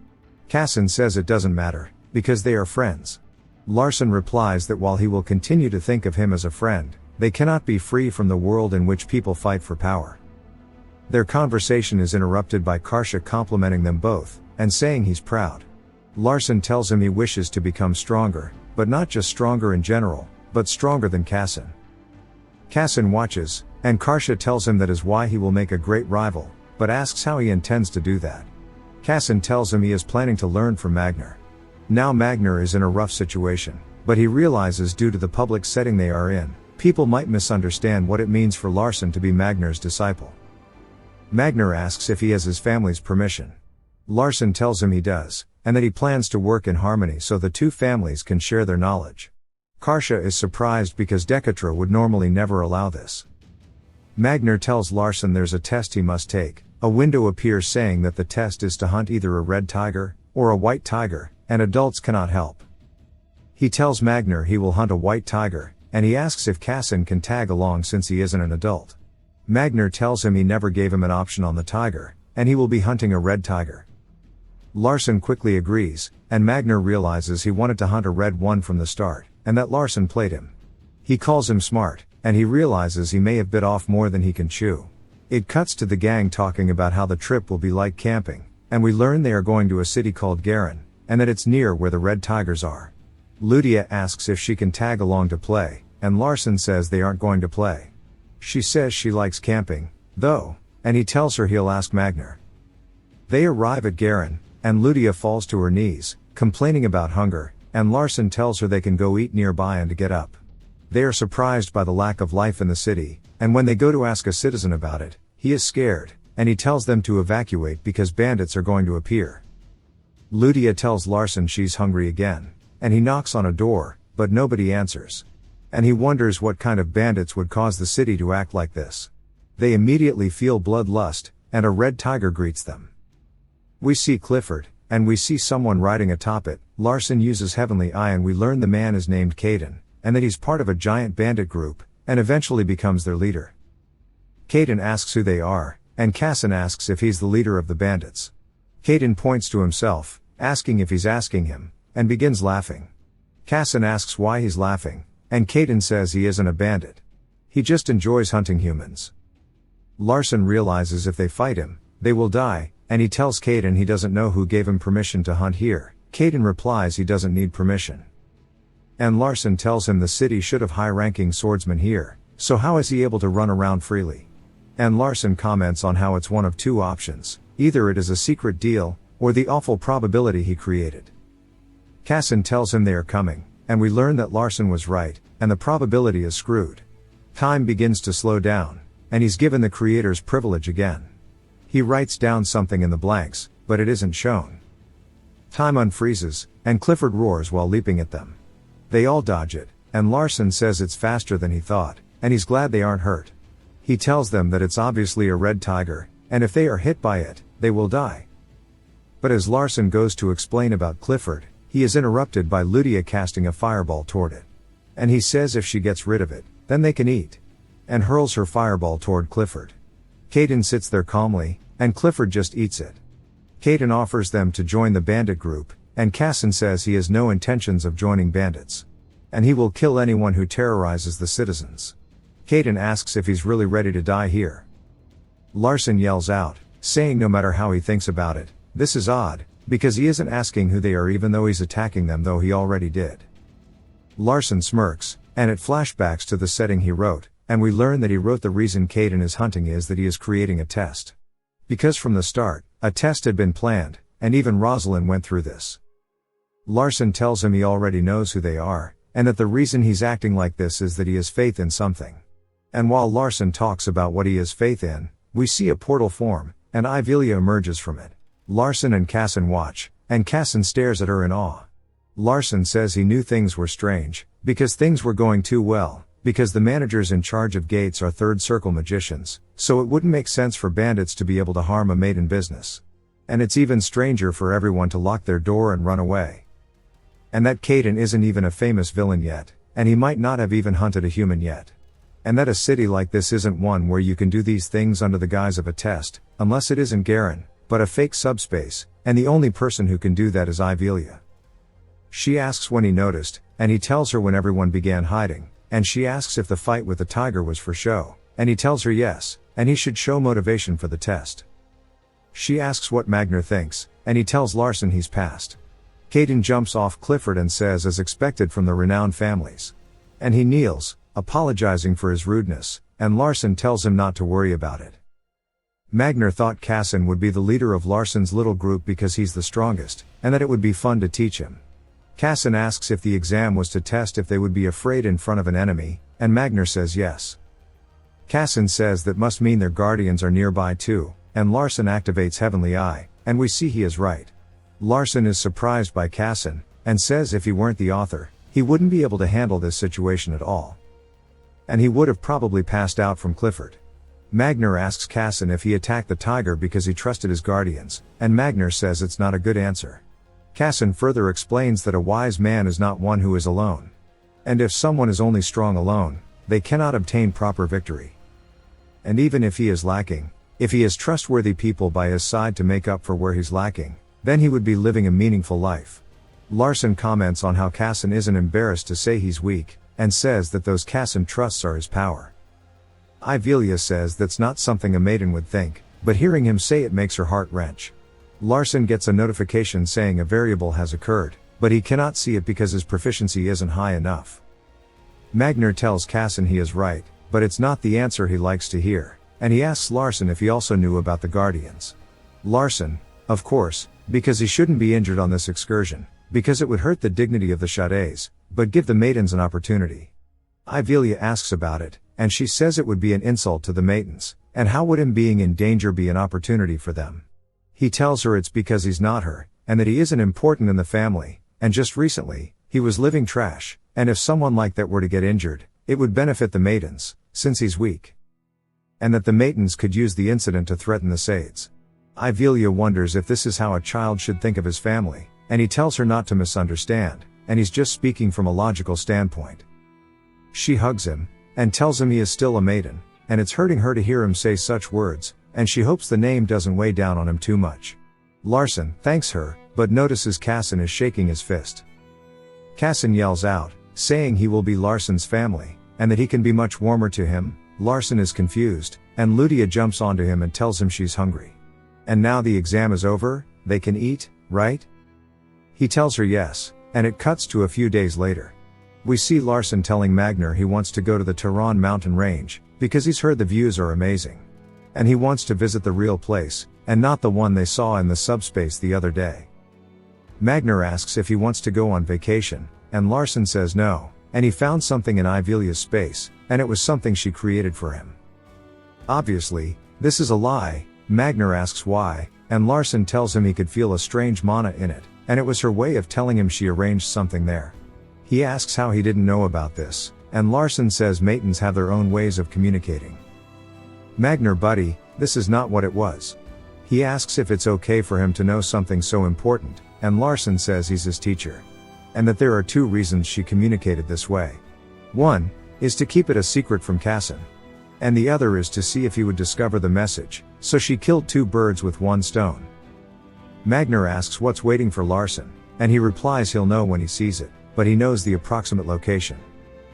Casson says it doesn't matter, because they are friends. Larson replies that while he will continue to think of him as a friend, they cannot be free from the world in which people fight for power. Their conversation is interrupted by Karsha complimenting them both, and saying he's proud. Larson tells him he wishes to become stronger, but not just stronger in general, but stronger than Casson. Casson watches, and Karsha tells him that is why he will make a great rival, but asks how he intends to do that. Casson tells him he is planning to learn from Magner. Now Magner is in a rough situation, but he realizes due to the public setting they are in, people might misunderstand what it means for Larson to be Magner's disciple. Magner asks if he has his family's permission. Larson tells him he does, and that he plans to work in harmony so the two families can share their knowledge. Karsha is surprised because Dekatra would normally never allow this. Magner tells Larson there's a test he must take. A window appears saying that the test is to hunt either a red tiger, or a white tiger, and adults cannot help. He tells Magner he will hunt a white tiger, and he asks if Casson can tag along since he isn't an adult. Magner tells him he never gave him an option on the tiger, and he will be hunting a red tiger. Larson quickly agrees, and Magner realizes he wanted to hunt a red one from the start, and that Larson played him. He calls him smart, and he realizes he may have bit off more than he can chew. It cuts to the gang talking about how the trip will be like camping, and we learn they are going to a city called Garen, and that it's near where the red tigers are. Lydia asks if she can tag along to play, and Larson says they aren't going to play. She says she likes camping, though, and he tells her he'll ask Magner. They arrive at Garen, and Lydia falls to her knees, complaining about hunger, and Larson tells her they can go eat nearby and to get up. They are surprised by the lack of life in the city, and when they go to ask a citizen about it, he is scared, and he tells them to evacuate because bandits are going to appear. Lydia tells Larson she's hungry again, and he knocks on a door, but nobody answers. And he wonders what kind of bandits would cause the city to act like this. They immediately feel bloodlust, and a red tiger greets them. We see Clifford, and we see someone riding atop it. Larson uses Heavenly Eye and we learn the man is named Caden, and that he's part of a giant bandit group, and eventually becomes their leader. Caden asks who they are, and Casson asks if he's the leader of the bandits. Caden points to himself, asking if he's asking him, and begins laughing. Casson asks why he's laughing, and Caden says he isn't a bandit. He just enjoys hunting humans. Larson realizes if they fight him, they will die, and he tells Caden he doesn't know who gave him permission to hunt here. Caden replies he doesn't need permission. And Larson tells him the city should have high-ranking swordsmen here, so how is he able to run around freely? And Larson comments on how it's one of two options, either it is a secret deal, or the awful probability he created. Casson tells him they are coming, and we learn that Larson was right, and the probability is screwed. Time begins to slow down, and he's given the creator's privilege again. He writes down something in the blanks, but it isn't shown. Time unfreezes, and Clifford roars while leaping at them. They all dodge it, and Larson says it's faster than he thought, and he's glad they aren't hurt. He tells them that it's obviously a red tiger, and if they are hit by it, they will die. But as Larson goes to explain about Clifford, he is interrupted by Lydia casting a fireball toward it. And he says if she gets rid of it, then they can eat. And hurls her fireball toward Clifford. Caden sits there calmly, and Clifford just eats it. Caden offers them to join the bandit group, and Casson says he has no intentions of joining bandits. And he will kill anyone who terrorizes the citizens. Caden asks if he's really ready to die here. Larson yells out, saying no matter how he thinks about it, this is odd, because he isn't asking who they are even though he's attacking them, though he already did. Larson smirks, and it flashbacks to the setting he wrote, and we learn that he wrote the reason Caden is hunting is that he is creating a test. Because from the start, a test had been planned, and even Rosalind went through this. Larson tells him he already knows who they are, and that the reason he's acting like this is that he has faith in something. And while Larson talks about what he has faith in, we see a portal form, and Ivelia emerges from it. Larson and Casson watch, and Casson stares at her in awe. Larson says he knew things were strange, because things were going too well, because the managers in charge of gates are third circle magicians, so it wouldn't make sense for bandits to be able to harm a maiden business. And it's even stranger for everyone to lock their door and run away. And that Caden isn't even a famous villain yet, and he might not have even hunted a human yet. And that a city like this isn't one where you can do these things under the guise of a test, unless it isn't Garen, but a fake subspace, and the only person who can do that is Ivelia. She asks when he noticed, and he tells her when everyone began hiding, and she asks if the fight with the tiger was for show, and he tells her yes, and he should show motivation for the test. She asks what Magner thinks, and he tells Larson he's passed. Caden jumps off Clifford and says as expected from the renowned families. And he kneels, apologizing for his rudeness, and Larson tells him not to worry about it. Magner thought Casson would be the leader of Larson's little group because he's the strongest, and that it would be fun to teach him. Casson asks if the exam was to test if they would be afraid in front of an enemy, and Magner says yes. Casson says that must mean their guardians are nearby too, and Larson activates Heavenly Eye, and we see he is right. Larson is surprised by Casson, and says if he weren't the author, he wouldn't be able to handle this situation at all. And he would have probably passed out from Clifford. Magner asks Casson if he attacked the tiger because he trusted his guardians, and Magner says it's not a good answer. Casson further explains that a wise man is not one who is alone. And if someone is only strong alone, they cannot obtain proper victory. And even if he is lacking, if he has trustworthy people by his side to make up for where he's lacking, then he would be living a meaningful life. Larson comments on how Casson isn't embarrassed to say he's weak, and says that those Kassan trusts are his power. Ivelia says that's not something a maiden would think, but hearing him say it makes her heart wrench. Larson gets a notification saying a variable has occurred, but he cannot see it because his proficiency isn't high enough. Magner tells Kassan he is right, but it's not the answer he likes to hear, and he asks Larson if he also knew about the Guardians. Larson, of course, because he shouldn't be injured on this excursion, because it would hurt the dignity of the Shades, but give the maidens an opportunity. Ivelia asks about it, and she says it would be an insult to the maidens, and how would him being in danger be an opportunity for them? He tells her it's because he's not her, and that he isn't important in the family, and just recently, he was living trash, and if someone like that were to get injured, it would benefit the maidens, since he's weak. And that the maidens could use the incident to threaten the Shades. Ivelia wonders if this is how a child should think of his family, and he tells her not to misunderstand, and he's just speaking from a logical standpoint. She hugs him, and tells him he is still a maiden, and it's hurting her to hear him say such words, and she hopes the name doesn't weigh down on him too much. Larson thanks her, but notices Kassan is shaking his fist. Kassan yells out, saying he will be Larson's family, and that he can be much warmer to him. Larson is confused, and Ludia jumps onto him and tells him she's hungry. And now the exam is over, they can eat, right? He tells her yes, and it cuts to a few days later. We see Larson telling Magner he wants to go to the Tehran mountain range, because he's heard the views are amazing. And he wants to visit the real place, and not the one they saw in the subspace the other day. Magner asks if he wants to go on vacation, and Larson says no, and he found something in Ivelia's space, and it was something she created for him. Obviously, this is a lie. Magner asks why, and Larson tells him he could feel a strange mana in it, and it was her way of telling him she arranged something there. He asks how he didn't know about this, and Larson says maidens have their own ways of communicating. Magner buddy, this is not what it was. He asks if it's okay for him to know something so important, and Larson says he's his teacher. And that there are two reasons she communicated this way. One is to keep it a secret from Kassan. And the other is to see if he would discover the message, so she killed two birds with one stone. Magner asks what's waiting for Larson, and he replies he'll know when he sees it, but he knows the approximate location.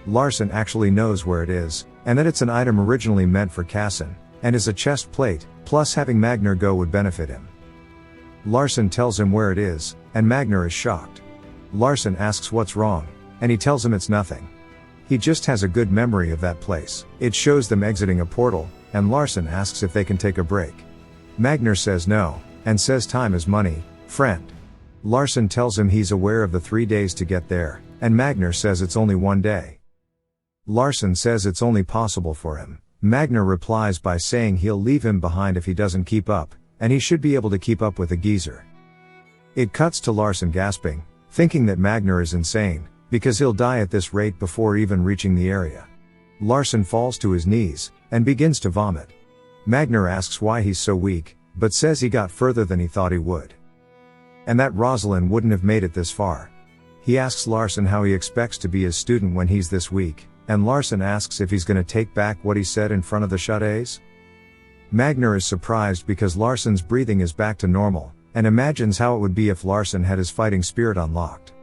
Larson actually knows where it is, and that it's an item originally meant for Kassan, and is a chest plate, plus having Magner go would benefit him. Larson tells him where it is, and Magner is shocked. Larson asks what's wrong, and he tells him it's nothing. He just has a good memory of that place. It shows them exiting a portal, and Larson asks if they can take a break. Magner says no, and says time is money, friend. Larson tells him he's aware of the 3 days to get there, and Magner says it's only 1 day. Larson says it's only possible for him. Magner replies by saying he'll leave him behind if he doesn't keep up, and he should be able to keep up with the geezer. It cuts to Larson gasping, thinking that Magner is insane, because he'll die at this rate before even reaching the area. Larson falls to his knees, and begins to vomit. Magner asks why he's so weak, but says he got further than he thought he would. And that Rosalind wouldn't have made it this far. He asks Larson how he expects to be his student when he's this weak, and Larson asks if he's gonna take back what he said in front of the Shades. Magner is surprised because Larson's breathing is back to normal, and imagines how it would be if Larson had his fighting spirit unlocked.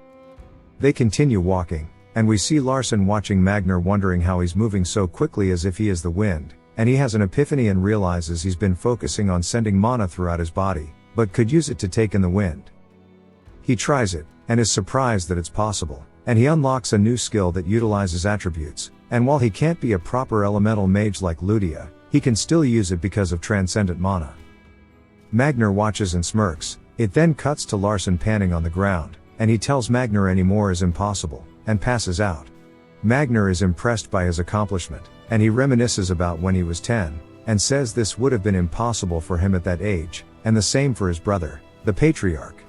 They continue walking, and we see Larson watching Magner wondering how he's moving so quickly as if he is the wind, and he has an epiphany and realizes he's been focusing on sending mana throughout his body, but could use it to take in the wind. He tries it, and is surprised that it's possible, and he unlocks a new skill that utilizes attributes, and while he can't be a proper elemental mage like Ludia, he can still use it because of transcendent mana. Magner watches and smirks. It then cuts to Larson panting on the ground, and he tells Magner any more is impossible, and passes out. Magner is impressed by his accomplishment, and he reminisces about when he was 10, and says this would have been impossible for him at that age, and the same for his brother, the patriarch.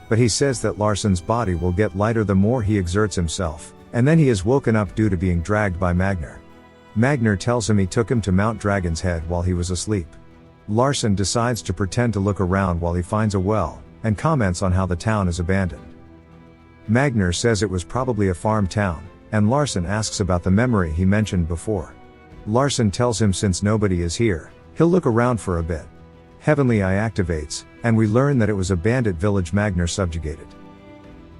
But he says that Larson's body will get lighter the more he exerts himself, and then he is woken up due to being dragged by Magner. Magner tells him he took him to Mount Dragon's Head while he was asleep. Larson decides to pretend to look around while he finds a well, and comments on how the town is abandoned. Magner says it was probably a farm town, and Larson asks about the memory he mentioned before. Larson tells him since nobody is here, he'll look around for a bit. Heavenly Eye activates, and we learn that it was a bandit village Magner subjugated.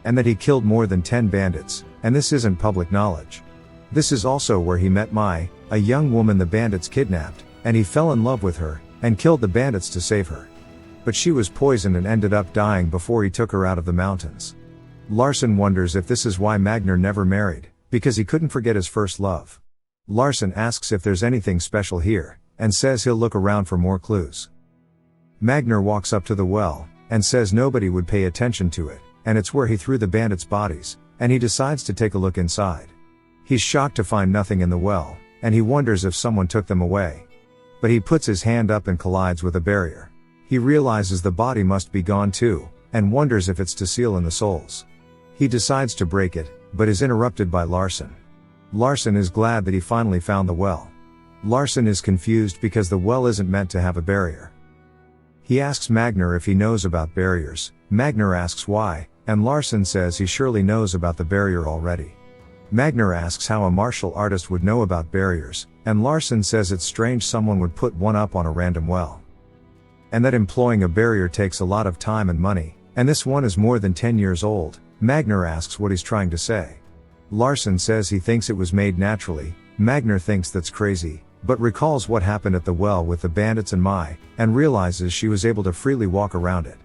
and that he killed more than 10 bandits, and this isn't public knowledge. This is also where he met Mai, a young woman the bandits kidnapped, and he fell in love with her, and killed the bandits to save her. But she was poisoned and ended up dying before he took her out of the mountains. Larson wonders if this is why Magner never married, because he couldn't forget his first love. Larson asks if there's anything special here, and says he'll look around for more clues. Magner walks up to the well, and says nobody would pay attention to it, and it's where he threw the bandits' bodies, and he decides to take a look inside. He's shocked to find nothing in the well, and he wonders if someone took them away. But he puts his hand up and collides with a barrier. He realizes the body must be gone too, and wonders if it's to seal in the souls. He decides to break it, but is interrupted by Larson. Larson is glad that he finally found the well. Larson is confused because the well isn't meant to have a barrier. He asks Magner if he knows about barriers. Magner asks why, and Larson says he surely knows about the barrier already. Magner asks how a martial artist would know about barriers, and Larson says it's strange someone would put one up on a random well. And that employing a barrier takes a lot of time and money, and this one is more than 10 years old. Magner asks what he's trying to say. Larson says he thinks it was made naturally. Magner thinks that's crazy, but recalls what happened at the well with the bandits and Mai, and realizes she was able to freely walk around it.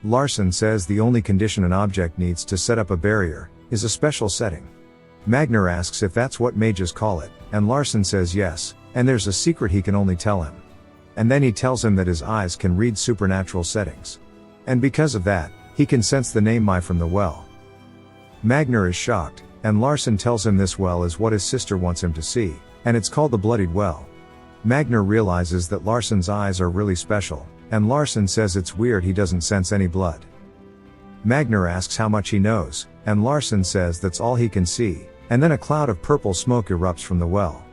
Larson says the only condition an object needs to set up a barrier is a special setting. Magner asks if that's what mages call it, and Larson says yes, and there's a secret he can only tell him. And then he tells him that his eyes can read supernatural settings. And because of that, he can sense the name Mai from the well. Magner is shocked, and Larson tells him this well is what his sister wants him to see, and it's called the Bloodied Well. Magner realizes that Larson's eyes are really special, and Larson says it's weird he doesn't sense any blood. Magner asks how much he knows, and Larson says that's all he can see, and then a cloud of purple smoke erupts from the well.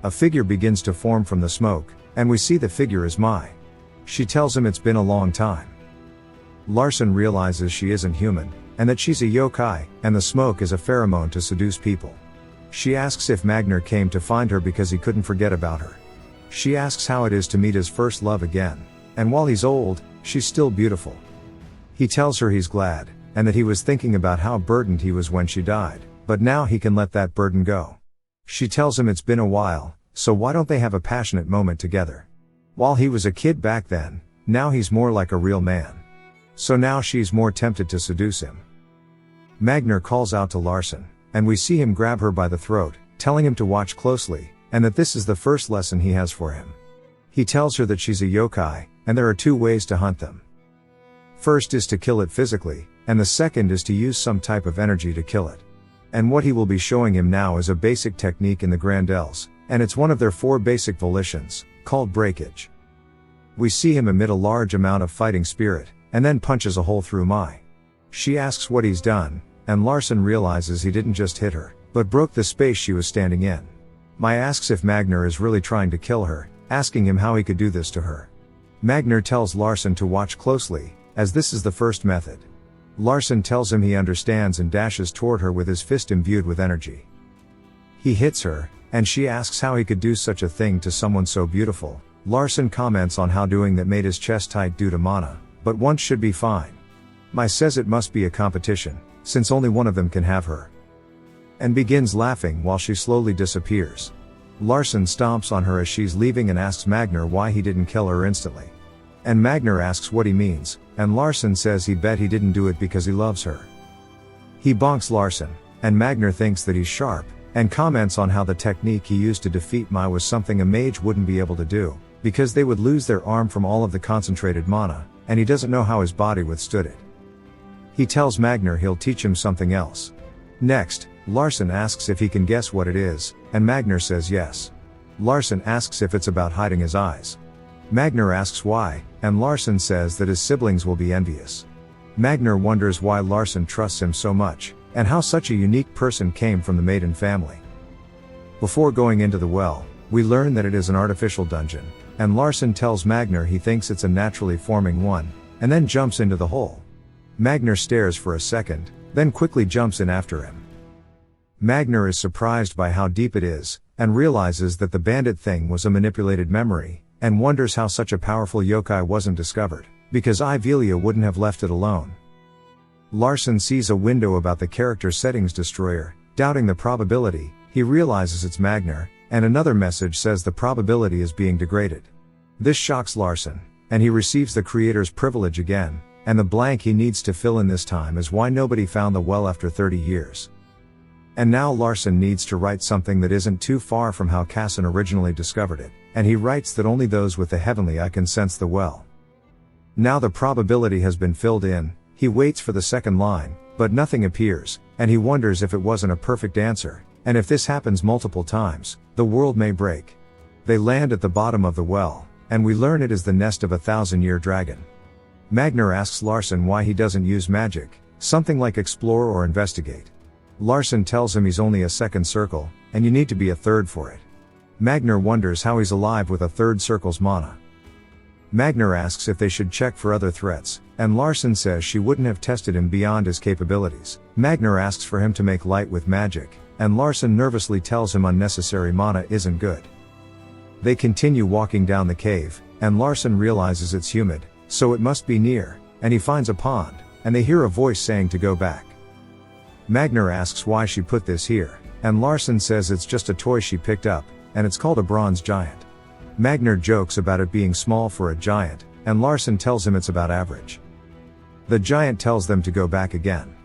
A figure begins to form from the smoke, and we see the figure is Mai. She tells him it's been a long time. Larson realizes she isn't human, and that she's a yokai, and the smoke is a pheromone to seduce people. She asks if Magner came to find her because he couldn't forget about her. She asks how it is to meet his first love again, and while he's old, she's still beautiful. He tells her he's glad, and that he was thinking about how burdened he was when she died, but now he can let that burden go. She tells him it's been a while, so why don't they have a passionate moment together? While he was a kid back then, now he's more like a real man. So now she's more tempted to seduce him. Magner calls out to Larson, and we see him grab her by the throat, telling him to watch closely, and that this is the first lesson he has for him. He tells her that she's a yokai, and there are two ways to hunt them. First is to kill it physically, and the second is to use some type of energy to kill it. And what he will be showing him now is a basic technique in the Grandels, and it's one of their 4 basic volitions, called breakage. We see him emit a large amount of fighting spirit, and then punches a hole through Mai. She asks what he's done, and Larson realizes he didn't just hit her, but broke the space she was standing in. Mai asks if Magner is really trying to kill her, asking him how he could do this to her. Magner tells Larson to watch closely, as this is the first method. Larson tells him he understands and dashes toward her with his fist imbued with energy. He hits her, and she asks how he could do such a thing to someone so beautiful. Larson comments on how doing that made his chest tight due to mana, but once should be fine. Mai says it must be a competition, since only one of them can have her. And begins laughing while she slowly disappears. Larson stomps on her as she's leaving and asks Magner why he didn't kill her instantly. And Magner asks what he means, and Larson says he bet he didn't do it because he loves her. He bonks Larson, and Magner thinks that he's sharp, and comments on how the technique he used to defeat Mai was something a mage wouldn't be able to do, because they would lose their arm from all of the concentrated mana, and he doesn't know how his body withstood it. He tells Magner he'll teach him something else. Next, Larson asks if he can guess what it is, and Magner says yes. Larson asks if it's about hiding his eyes. Magner asks why, and Larson says that his siblings will be envious. Magner wonders why Larson trusts him so much, and how such a unique person came from the maiden family. Before going into the well, we learn that it is an artificial dungeon, and Larson tells Magner he thinks it's a naturally forming one, and then jumps into the hole. Magner stares for a second, then quickly jumps in after him. Magner is surprised by how deep it is, and realizes that the bandit thing was a manipulated memory, and wonders how such a powerful yokai wasn't discovered, because Ivelia wouldn't have left it alone. Larson sees a window about the character settings destroyer, doubting the probability. He realizes it's Magnar, and another message says the probability is being degraded. This shocks Larson, and he receives the creator's privilege again, and the blank he needs to fill in this time is why nobody found the well after 30 years. And now Larson needs to write something that isn't too far from how Casson originally discovered it, and he writes that only those with the heavenly eye can sense the well. Now the probability has been filled in. He waits for the second line, but nothing appears, and he wonders if it wasn't a perfect answer, and if this happens multiple times, the world may break. They land at the bottom of the well, and we learn it is the nest of a 1,000-year dragon. Magnar asks Larson why he doesn't use magic, something like explore or investigate. Larson tells him he's only a second circle, and you need to be a third for it. Magnar wonders how he's alive with a third circle's mana. Magnar asks if they should check for other threats, and Larson says she wouldn't have tested him beyond his capabilities. Magnar asks for him to make light with magic, and Larson nervously tells him unnecessary mana isn't good. They continue walking down the cave, and Larson realizes it's humid, so it must be near, and he finds a pond, and they hear a voice saying to go back. Magnar asks why she put this here, and Larson says it's just a toy she picked up, and it's called a bronze giant. Magnar jokes about it being small for a giant, and Larson tells him it's about average. The giant tells them to go back again.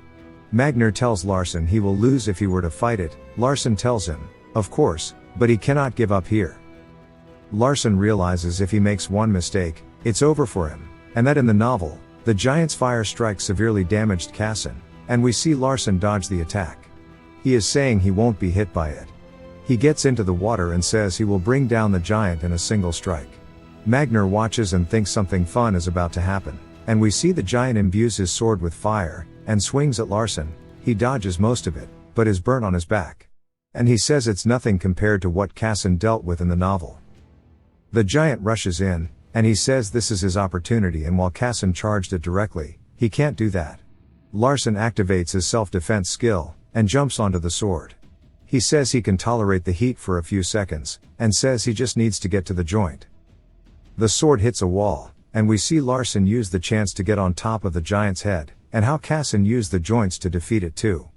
Magnar tells Larson he will lose if he were to fight it. Larson tells him, of course, but he cannot give up here. Larson realizes if he makes one mistake, it's over for him, and that in the novel, the giant's fire strike severely damaged Casson, and we see Larson dodge the attack. He is saying he won't be hit by it. He gets into the water and says he will bring down the giant in a single strike. Magnar watches and thinks something fun is about to happen, and we see the giant imbues his sword with fire, and swings at Larson. He dodges most of it, but is burnt on his back. And he says it's nothing compared to what Casson dealt with in the novel. The giant rushes in, and he says this is his opportunity, and while Casson charged it directly, he can't do that. Larson activates his self-defense skill, and jumps onto the sword. He says he can tolerate the heat for a few seconds, and says he just needs to get to the joint. The sword hits a wall, and we see Larson use the chance to get on top of the giant's head, and how Casson used the joints to defeat it too.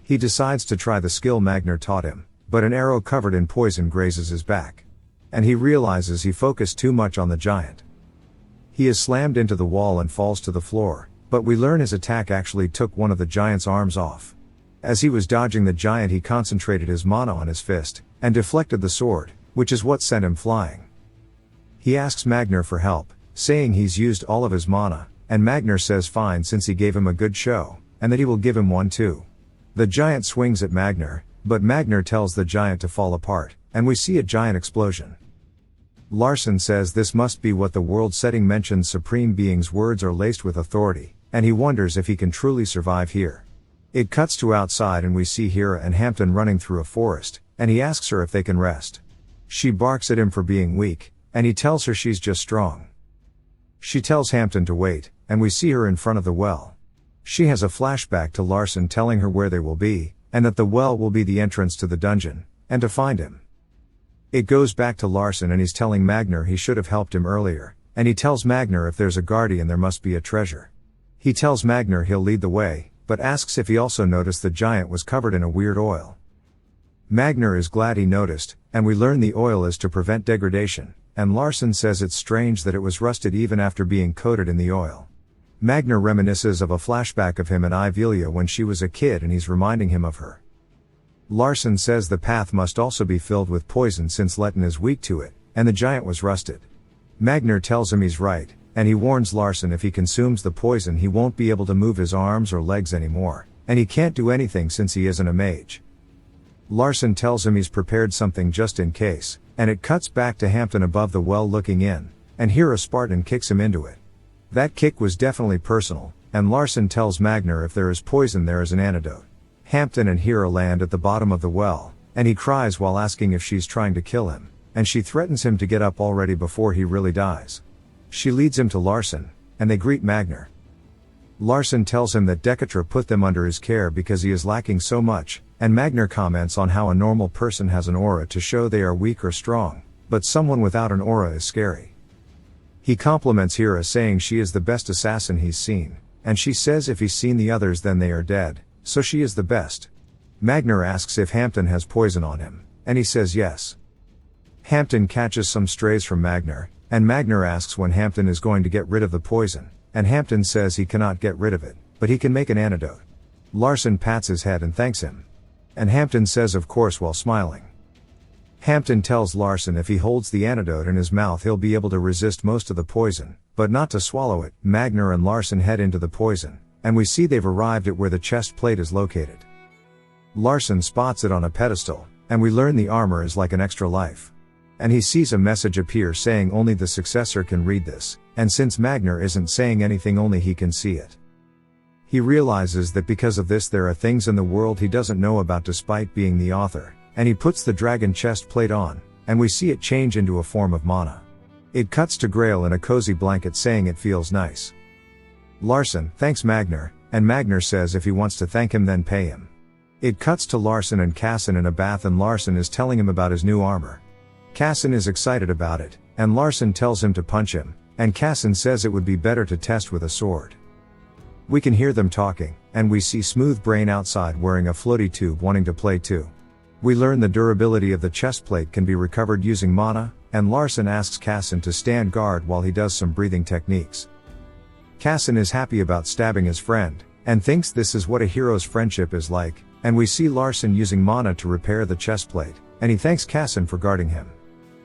He decides to try the skill Magnar taught him, but an arrow covered in poison grazes his back. And he realizes he focused too much on the giant. He is slammed into the wall and falls to the floor, but we learn his attack actually took one of the giant's arms off. As he was dodging the giant, he concentrated his mana on his fist, and deflected the sword, which is what sent him flying. He asks Magnar for help, saying he's used all of his mana, and Magnar says fine since he gave him a good show, and that he will give him one too. The giant swings at Magnar, but Magnar tells the giant to fall apart, and we see a giant explosion. Larson says this must be what the world setting mentions. Supreme Being's words are laced with authority, and he wonders if he can truly survive here. It cuts to outside and we see Hera and Hampton running through a forest, and he asks her if they can rest. She barks at him for being weak, and he tells her she's just strong. She tells Hampton to wait, and we see her in front of the well. She has a flashback to Larson telling her where they will be, and that the well will be the entrance to the dungeon, and to find him. It goes back to Larson and he's telling Magnar he should have helped him earlier, and he tells Magnar if there's a guardian there must be a treasure. He tells Magnar he'll lead the way, but asks if he also noticed the giant was covered in a weird oil. Magnar is glad he noticed, and we learn the oil is to prevent degradation, and Larson says it's strange that it was rusted even after being coated in the oil. Magnar reminisces of a flashback of him and Ivelia when she was a kid and he's reminding him of her. Larson says the path must also be filled with poison since Letten is weak to it, and the giant was rusted. Magnar tells him he's right, and he warns Larson if he consumes the poison he won't be able to move his arms or legs anymore, and he can't do anything since he isn't a mage. Larson tells him he's prepared something just in case, and it cuts back to Hampton above the well looking in, and here a Spartan kicks him into it. That kick was definitely personal, and Larson tells Magnar if there is poison there is an antidote. Hampton and Hera land at the bottom of the well, and he cries while asking if she's trying to kill him, and she threatens him to get up already before he really dies. She leads him to Larson, and they greet Magnar. Larson tells him that Decatra put them under his care because he is lacking so much, and Magnar comments on how a normal person has an aura to show they are weak or strong, but someone without an aura is scary. He compliments Hera saying she is the best assassin he's seen, and she says if he's seen the others then they are dead, so she is the best. Magner asks if Hampton has poison on him, and he says yes. Hampton catches some strays from Magner, and Magner asks when Hampton is going to get rid of the poison, and Hampton says he cannot get rid of it, but he can make an antidote. Larson pats his head and thanks him. And Hampton says of course while smiling. Hampton tells Larson if he holds the antidote in his mouth he'll be able to resist most of the poison, but not to swallow it. Magner and Larson head into the poison, and we see they've arrived at where the chest plate is located. Larson spots it on a pedestal, and we learn the armor is like an extra life. And he sees a message appear saying only the successor can read this, and since Magner isn't saying anything only he can see it. He realizes that because of this there are things in the world he doesn't know about despite being the author, and he puts the dragon chest plate on, and we see it change into a form of mana. It cuts to Grail in a cozy blanket saying it feels nice. Larson thanks Magner, and Magner says if he wants to thank him then pay him. It cuts to Larson and Casson in a bath and Larson is telling him about his new armor. Casson is excited about it, and Larson tells him to punch him, and Casson says it would be better to test with a sword. We can hear them talking, and we see Smooth Brain outside wearing a floaty tube wanting to play too. We learn the durability of the chest plate can be recovered using mana, and Larson asks Casson to stand guard while he does some breathing techniques. Casson is happy about stabbing his friend, and thinks this is what a hero's friendship is like, and we see Larson using mana to repair the chest plate, and he thanks Casson for guarding him.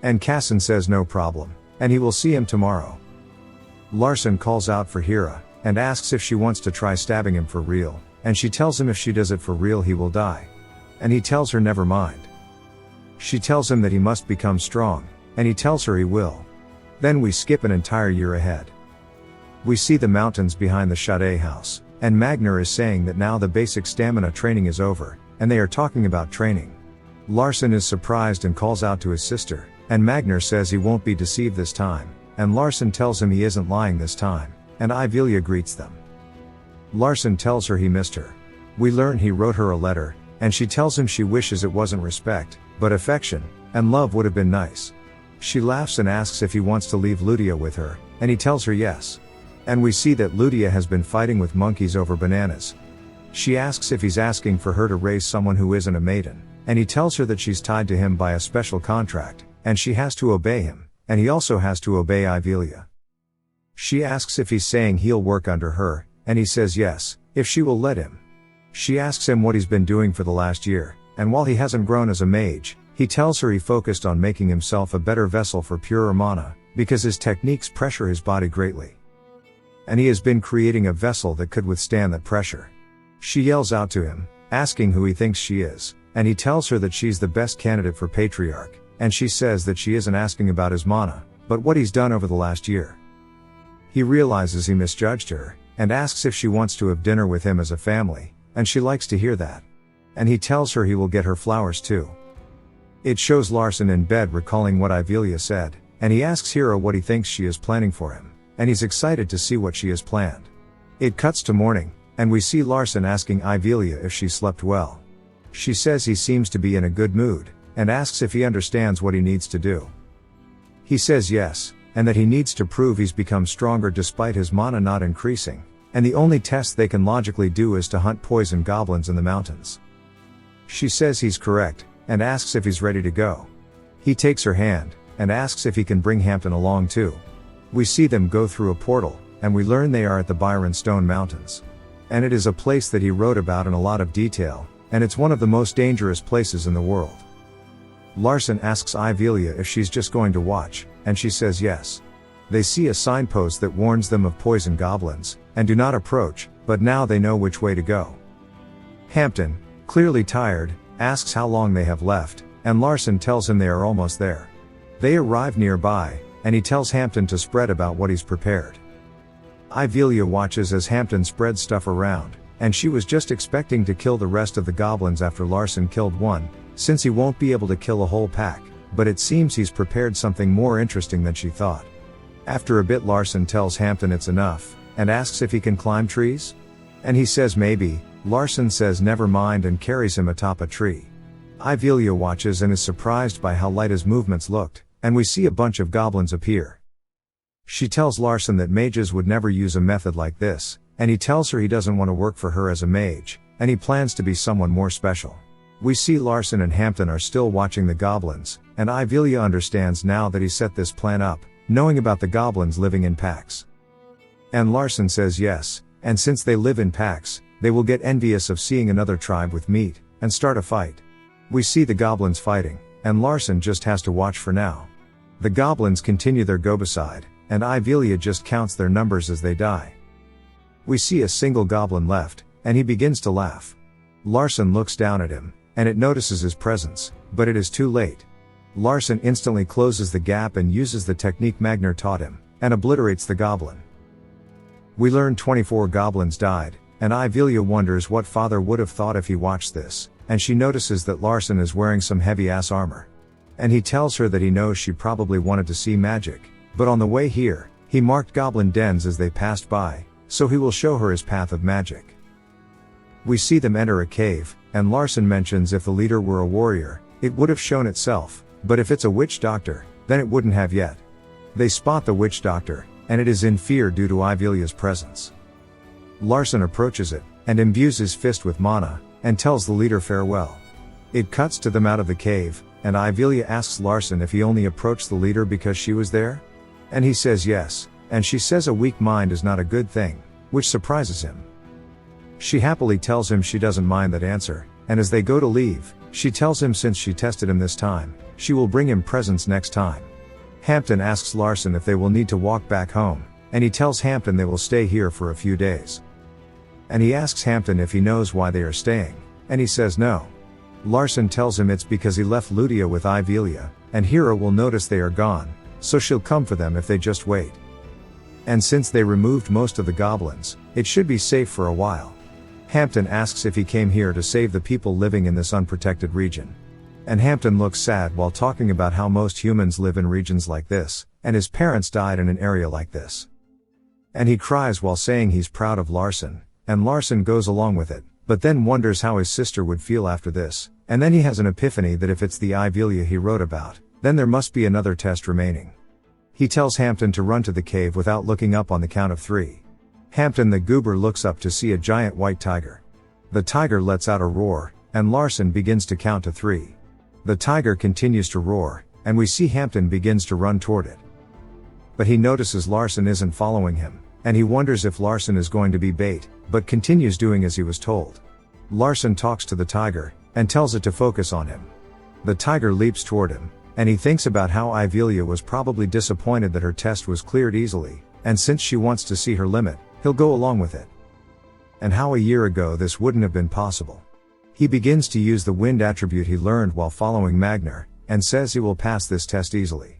And Casson says no problem, and he will see him tomorrow. Larson calls out for Hera, and asks if she wants to try stabbing him for real, and she tells him if she does it for real he will die. And he tells her never mind. She tells him that he must become strong, and he tells her he will. Then we skip an entire year ahead. We see the mountains behind the Sade house, and Magner is saying that now the basic stamina training is over, and they are talking about training. Larson is surprised and calls out to his sister, and Magner says he won't be deceived this time, and Larson tells him he isn't lying this time, and Ivelia greets them. Larson tells her he missed her. We learn he wrote her a letter, and she tells him she wishes it wasn't respect, but affection, and love would have been nice. She laughs and asks if he wants to leave Ludia with her, and he tells her yes. And we see that Ludia has been fighting with monkeys over bananas. She asks if he's asking for her to raise someone who isn't a maiden, and he tells her that she's tied to him by a special contract, and she has to obey him, and he also has to obey Ivelia. She asks if he's saying he'll work under her, and he says yes, if she will let him. She asks him what he's been doing for the last year, and while he hasn't grown as a mage, he tells her he focused on making himself a better vessel for purer mana, because his techniques pressure his body greatly. And he has been creating a vessel that could withstand that pressure. She yells out to him, asking who he thinks she is, and he tells her that she's the best candidate for Patriarch, and she says that she isn't asking about his mana, but what he's done over the last year. He realizes he misjudged her, and asks if she wants to have dinner with him as a family, and she likes to hear that. And he tells her he will get her flowers too. It shows Larson in bed recalling what Ivelia said, and he asks Hera what he thinks she is planning for him, and he's excited to see what she has planned. It cuts to morning, and we see Larson asking Ivelia if she slept well. She says he seems to be in a good mood, and asks if he understands what he needs to do. He says yes, and that he needs to prove he's become stronger despite his mana not increasing, and the only test they can logically do is to hunt poison goblins in the mountains. She says he's correct, and asks if he's ready to go. He takes her hand, and asks if he can bring Hampton along too. We see them go through a portal, and we learn they are at the Byron Stone Mountains. And it is a place that he wrote about in a lot of detail, and it's one of the most dangerous places in the world. Larson asks Ivelia if she's just going to watch, and she says yes. They see a signpost that warns them of poison goblins, and do not approach, but now they know which way to go. Hampton, clearly tired, asks how long they have left, and Larson tells him they are almost there. They arrive nearby, and he tells Hampton to spread about what he's prepared. Ivelia watches as Hampton spreads stuff around, and she was just expecting to kill the rest of the goblins after Larson killed one, since he won't be able to kill a whole pack, but it seems he's prepared something more interesting than she thought. After a bit Larson tells Hampton it's enough, and asks if he can climb trees? And he says maybe. Larson says never mind and carries him atop a tree. Ivelia watches and is surprised by how light his movements looked, and we see a bunch of goblins appear. She tells Larson that mages would never use a method like this, and he tells her he doesn't want to work for her as a mage, and he plans to be someone more special. We see Larson and Hampton are still watching the goblins, and Ivelia understands now that he set this plan up, knowing about the goblins living in packs. And Larson says yes, and since they live in packs, they will get envious of seeing another tribe with meat, and start a fight. We see the goblins fighting, and Larson just has to watch for now. The goblins continue their gobicide, and Ivelia just counts their numbers as they die. We see a single goblin left, and he begins to laugh. Larson looks down at him, and it notices his presence, but it is too late. Larson instantly closes the gap and uses the technique Magner taught him, and obliterates the goblin. We learn 24 goblins died, and Ivelia wonders what father would have thought if he watched this, and she notices that Larson is wearing some heavy-ass armor. And he tells her that he knows she probably wanted to see magic, but on the way here, he marked goblin dens as they passed by, so he will show her his path of magic. We see them enter a cave, and Larson mentions if the leader were a warrior, it would have shown itself, but if it's a witch doctor, then it wouldn't have yet. They spot the witch doctor, and it is in fear due to Ivelia's presence. Larson approaches it, and imbues his fist with mana, and tells the leader farewell. It cuts to them out of the cave, and Ivelia asks Larson if he only approached the leader because she was there? And he says yes, and she says a weak mind is not a good thing, which surprises him. She happily tells him she doesn't mind that answer, and as they go to leave, she tells him since she tested him this time, she will bring him presents next time. Hampton asks Larson if they will need to walk back home, and he tells Hampton they will stay here for a few days. And he asks Hampton if he knows why they are staying, and he says no. Larson tells him it's because he left Ludia with Ivelia, and Hera will notice they are gone, so she'll come for them if they just wait. And since they removed most of the goblins, it should be safe for a while. Hampton asks if he came here to save the people living in this unprotected region. And Hampton looks sad while talking about how most humans live in regions like this, and his parents died in an area like this. And he cries while saying he's proud of Larson, and Larson goes along with it, but then wonders how his sister would feel after this, and then he has an epiphany that if it's the Ivelia he wrote about, then there must be another test remaining. He tells Hampton to run to the cave without looking up on the count of 3. Hampton the goober looks up to see a giant white tiger. The tiger lets out a roar, and Larson begins to count to 3. The tiger continues to roar, and we see Hampton begins to run toward it. But he notices Larson isn't following him, and he wonders if Larson is going to be bait, but continues doing as he was told. Larson talks to the tiger, and tells it to focus on him. The tiger leaps toward him, and he thinks about how Ivelia was probably disappointed that her test was cleared easily, and since she wants to see her limit, he'll go along with it. And how a year ago this wouldn't have been possible. He begins to use the wind attribute he learned while following Magner, and says he will pass this test easily.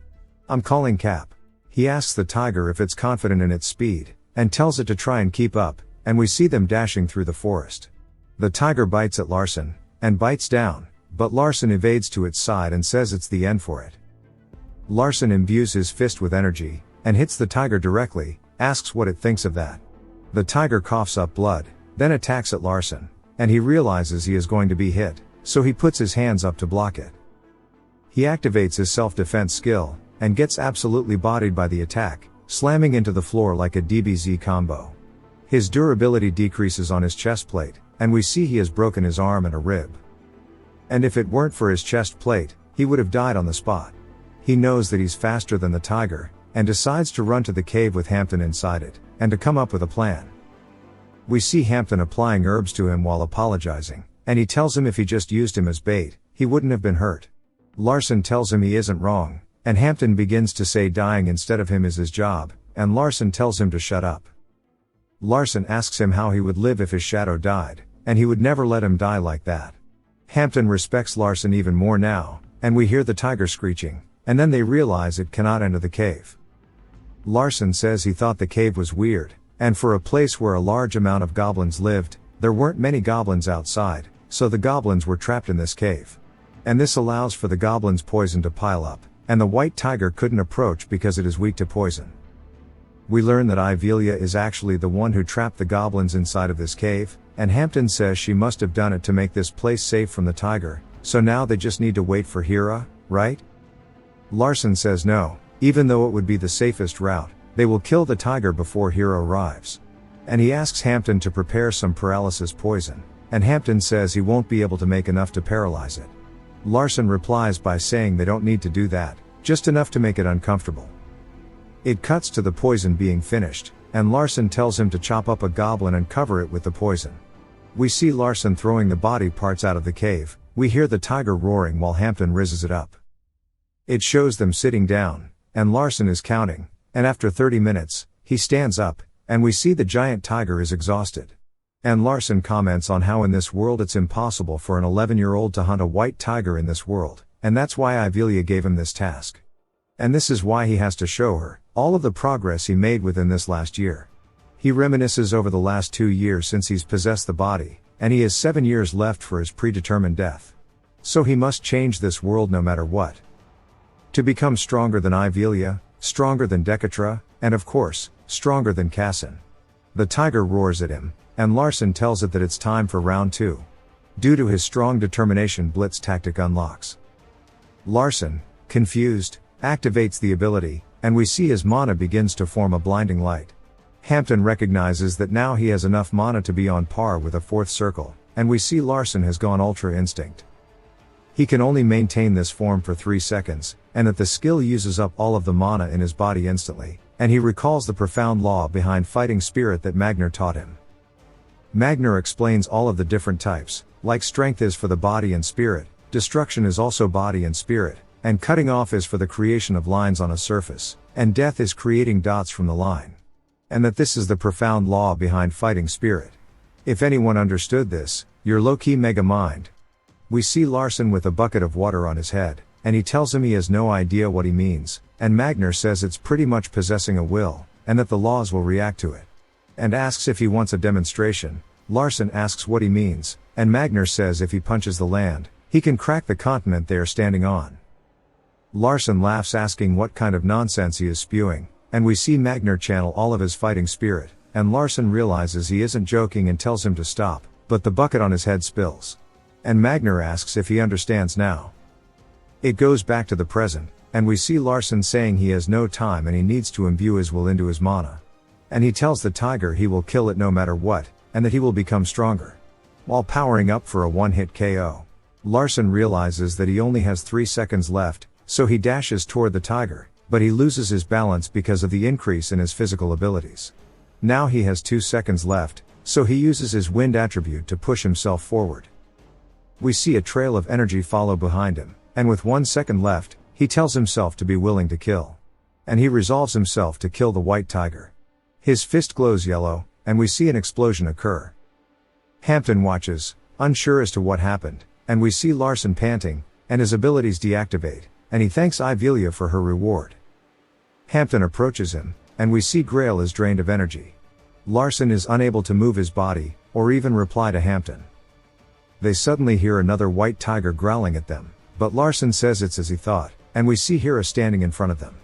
I'm calling Cap. He asks the tiger if it's confident in its speed, and tells it to try and keep up, and we see them dashing through the forest. The tiger bites at Larson, and bites down, but Larson evades to its side and says it's the end for it. Larson imbues his fist with energy, and hits the tiger directly, asks what it thinks of that. The tiger coughs up blood, then attacks at Larson, and he realizes he is going to be hit, so he puts his hands up to block it. He activates his self-defense skill, and gets absolutely bodied by the attack, slamming into the floor like a DBZ combo. His durability decreases on his chest plate, and we see he has broken his arm and a rib. And if it weren't for his chest plate, he would have died on the spot. He knows that he's faster than the tiger, and decides to run to the cave with Hampton inside it, and to come up with a plan. We see Hampton applying herbs to him while apologizing, and he tells him if he just used him as bait, he wouldn't have been hurt. Larson tells him he isn't wrong, and Hampton begins to say dying instead of him is his job, and Larson tells him to shut up. Larson asks him how he would live if his shadow died, and he would never let him die like that. Hampton respects Larson even more now, and we hear the tiger screeching, and then they realize it cannot enter the cave. Larson says he thought the cave was weird, and for a place where a large amount of goblins lived, there weren't many goblins outside, so the goblins were trapped in this cave. And this allows for the goblins' poison to pile up, and the white tiger couldn't approach because it is weak to poison. We learn that Ivelia is actually the one who trapped the goblins inside of this cave, and Hampton says she must have done it to make this place safe from the tiger, so now they just need to wait for Hera, right? Larson says no, even though it would be the safest route, they will kill the tiger before Hera arrives. And he asks Hampton to prepare some paralysis poison, and Hampton says he won't be able to make enough to paralyze it. Larson replies by saying they don't need to do that, just enough to make it uncomfortable. It cuts to the poison being finished, and Larson tells him to chop up a goblin and cover it with the poison. We see Larson throwing the body parts out of the cave. We hear the tiger roaring while Hampton rizzes it up. It shows them sitting down, and Larson is counting, and after 30 minutes, he stands up, and we see the giant tiger is exhausted. And Larson comments on how in this world it's impossible for an 11-year-old to hunt a white tiger in this world, and that's why Ivelia gave him this task. And this is why he has to show her all of the progress he made within this last year. He reminisces over the last 2 years since he's possessed the body, and he has 7 years left for his predetermined death. So he must change this world no matter what. To become stronger than Ivelia, stronger than Decatra, and of course, stronger than Cassin. The tiger roars at him, and Larson tells it that it's time for round 2. Due to his strong determination, Blitz tactic unlocks. Larson, confused, activates the ability, and we see his mana begins to form a blinding light. Hampton recognizes that now he has enough mana to be on par with a 4th circle, and we see Larson has gone Ultra Instinct. He can only maintain this form for 3 seconds, and that the skill uses up all of the mana in his body instantly, and he recalls the profound law behind fighting spirit that Magner taught him. Magner explains all of the different types, like strength is for the body and spirit, destruction is also body and spirit, and cutting off is for the creation of lines on a surface, and death is creating dots from the line. And that this is the profound law behind fighting spirit. If anyone understood this, you're low-key mega mind. We see Larson with a bucket of water on his head, and he tells him he has no idea what he means, and Magner says it's pretty much possessing a will, and that the laws will react to it. And asks if he wants a demonstration. Larson asks what he means, and Magner says if he punches the land, he can crack the continent they are standing on. Larson laughs, asking what kind of nonsense he is spewing, and we see Magner channel all of his fighting spirit, and Larson realizes he isn't joking and tells him to stop, but the bucket on his head spills. And Magner asks if he understands now. It goes back to the present, and we see Larson saying he has no time and he needs to imbue his will into his mana. And he tells the tiger he will kill it no matter what, and that he will become stronger. While powering up for a one-hit KO, Larson realizes that he only has 3 seconds left, so he dashes toward the tiger, but he loses his balance because of the increase in his physical abilities. Now he has 2 seconds left, so he uses his wind attribute to push himself forward. We see a trail of energy follow behind him, and with 1 second left, he tells himself to be willing to kill. And he resolves himself to kill the white tiger. His fist glows yellow, and we see an explosion occur. Hampton watches, unsure as to what happened, and we see Larson panting, and his abilities deactivate, and he thanks Ivelia for her reward. Hampton approaches him, and we see Grail is drained of energy. Larson is unable to move his body, or even reply to Hampton. They suddenly hear another white tiger growling at them, but Larson says it's as he thought, and we see Hera standing in front of them.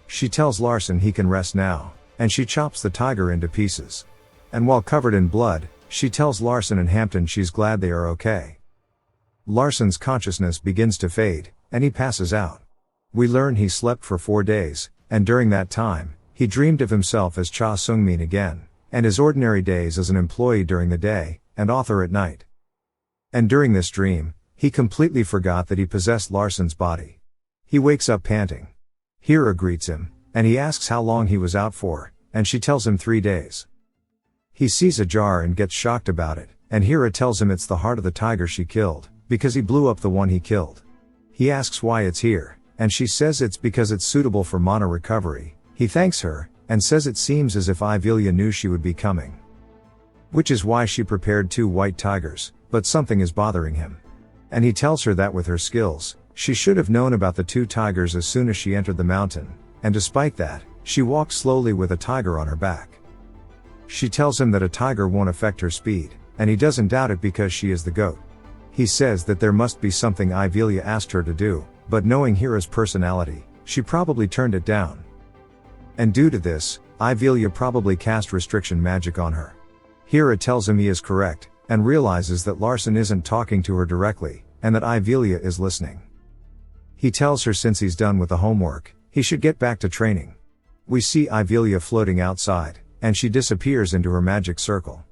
She tells Larson he can rest now, and she chops the tiger into pieces. And while covered in blood, she tells Larson and Hampton she's glad they are okay. Larson's consciousness begins to fade, and he passes out. We learn he slept for 4 days, and during that time, he dreamed of himself as Cha Sungmin again, and his ordinary days as an employee during the day, and author at night. And during this dream, he completely forgot that he possessed Larson's body. He wakes up panting. Hera greets him, and he asks how long he was out for, and she tells him 3 days. He sees a jar and gets shocked about it, and Hera tells him it's the heart of the tiger she killed, because he blew up the one he killed. He asks why it's here, and she says it's because it's suitable for mana recovery. He thanks her, and says it seems as if Ivelia knew she would be coming. Which is why she prepared 2 white tigers, but something is bothering him. And he tells her that with her skills, she should have known about the 2 tigers as soon as she entered the mountain, and despite that, she walked slowly with a tiger on her back. She tells him that a tiger won't affect her speed, and he doesn't doubt it because she is the goat. He says that there must be something Ivelia asked her to do, but knowing Hera's personality, she probably turned it down. And due to this, Ivelia probably cast restriction magic on her. Hera tells him he is correct, and realizes that Larson isn't talking to her directly, and that Ivelia is listening. He tells her since he's done with the homework, he should get back to training. We see Ivelia floating outside, and she disappears into her magic circle.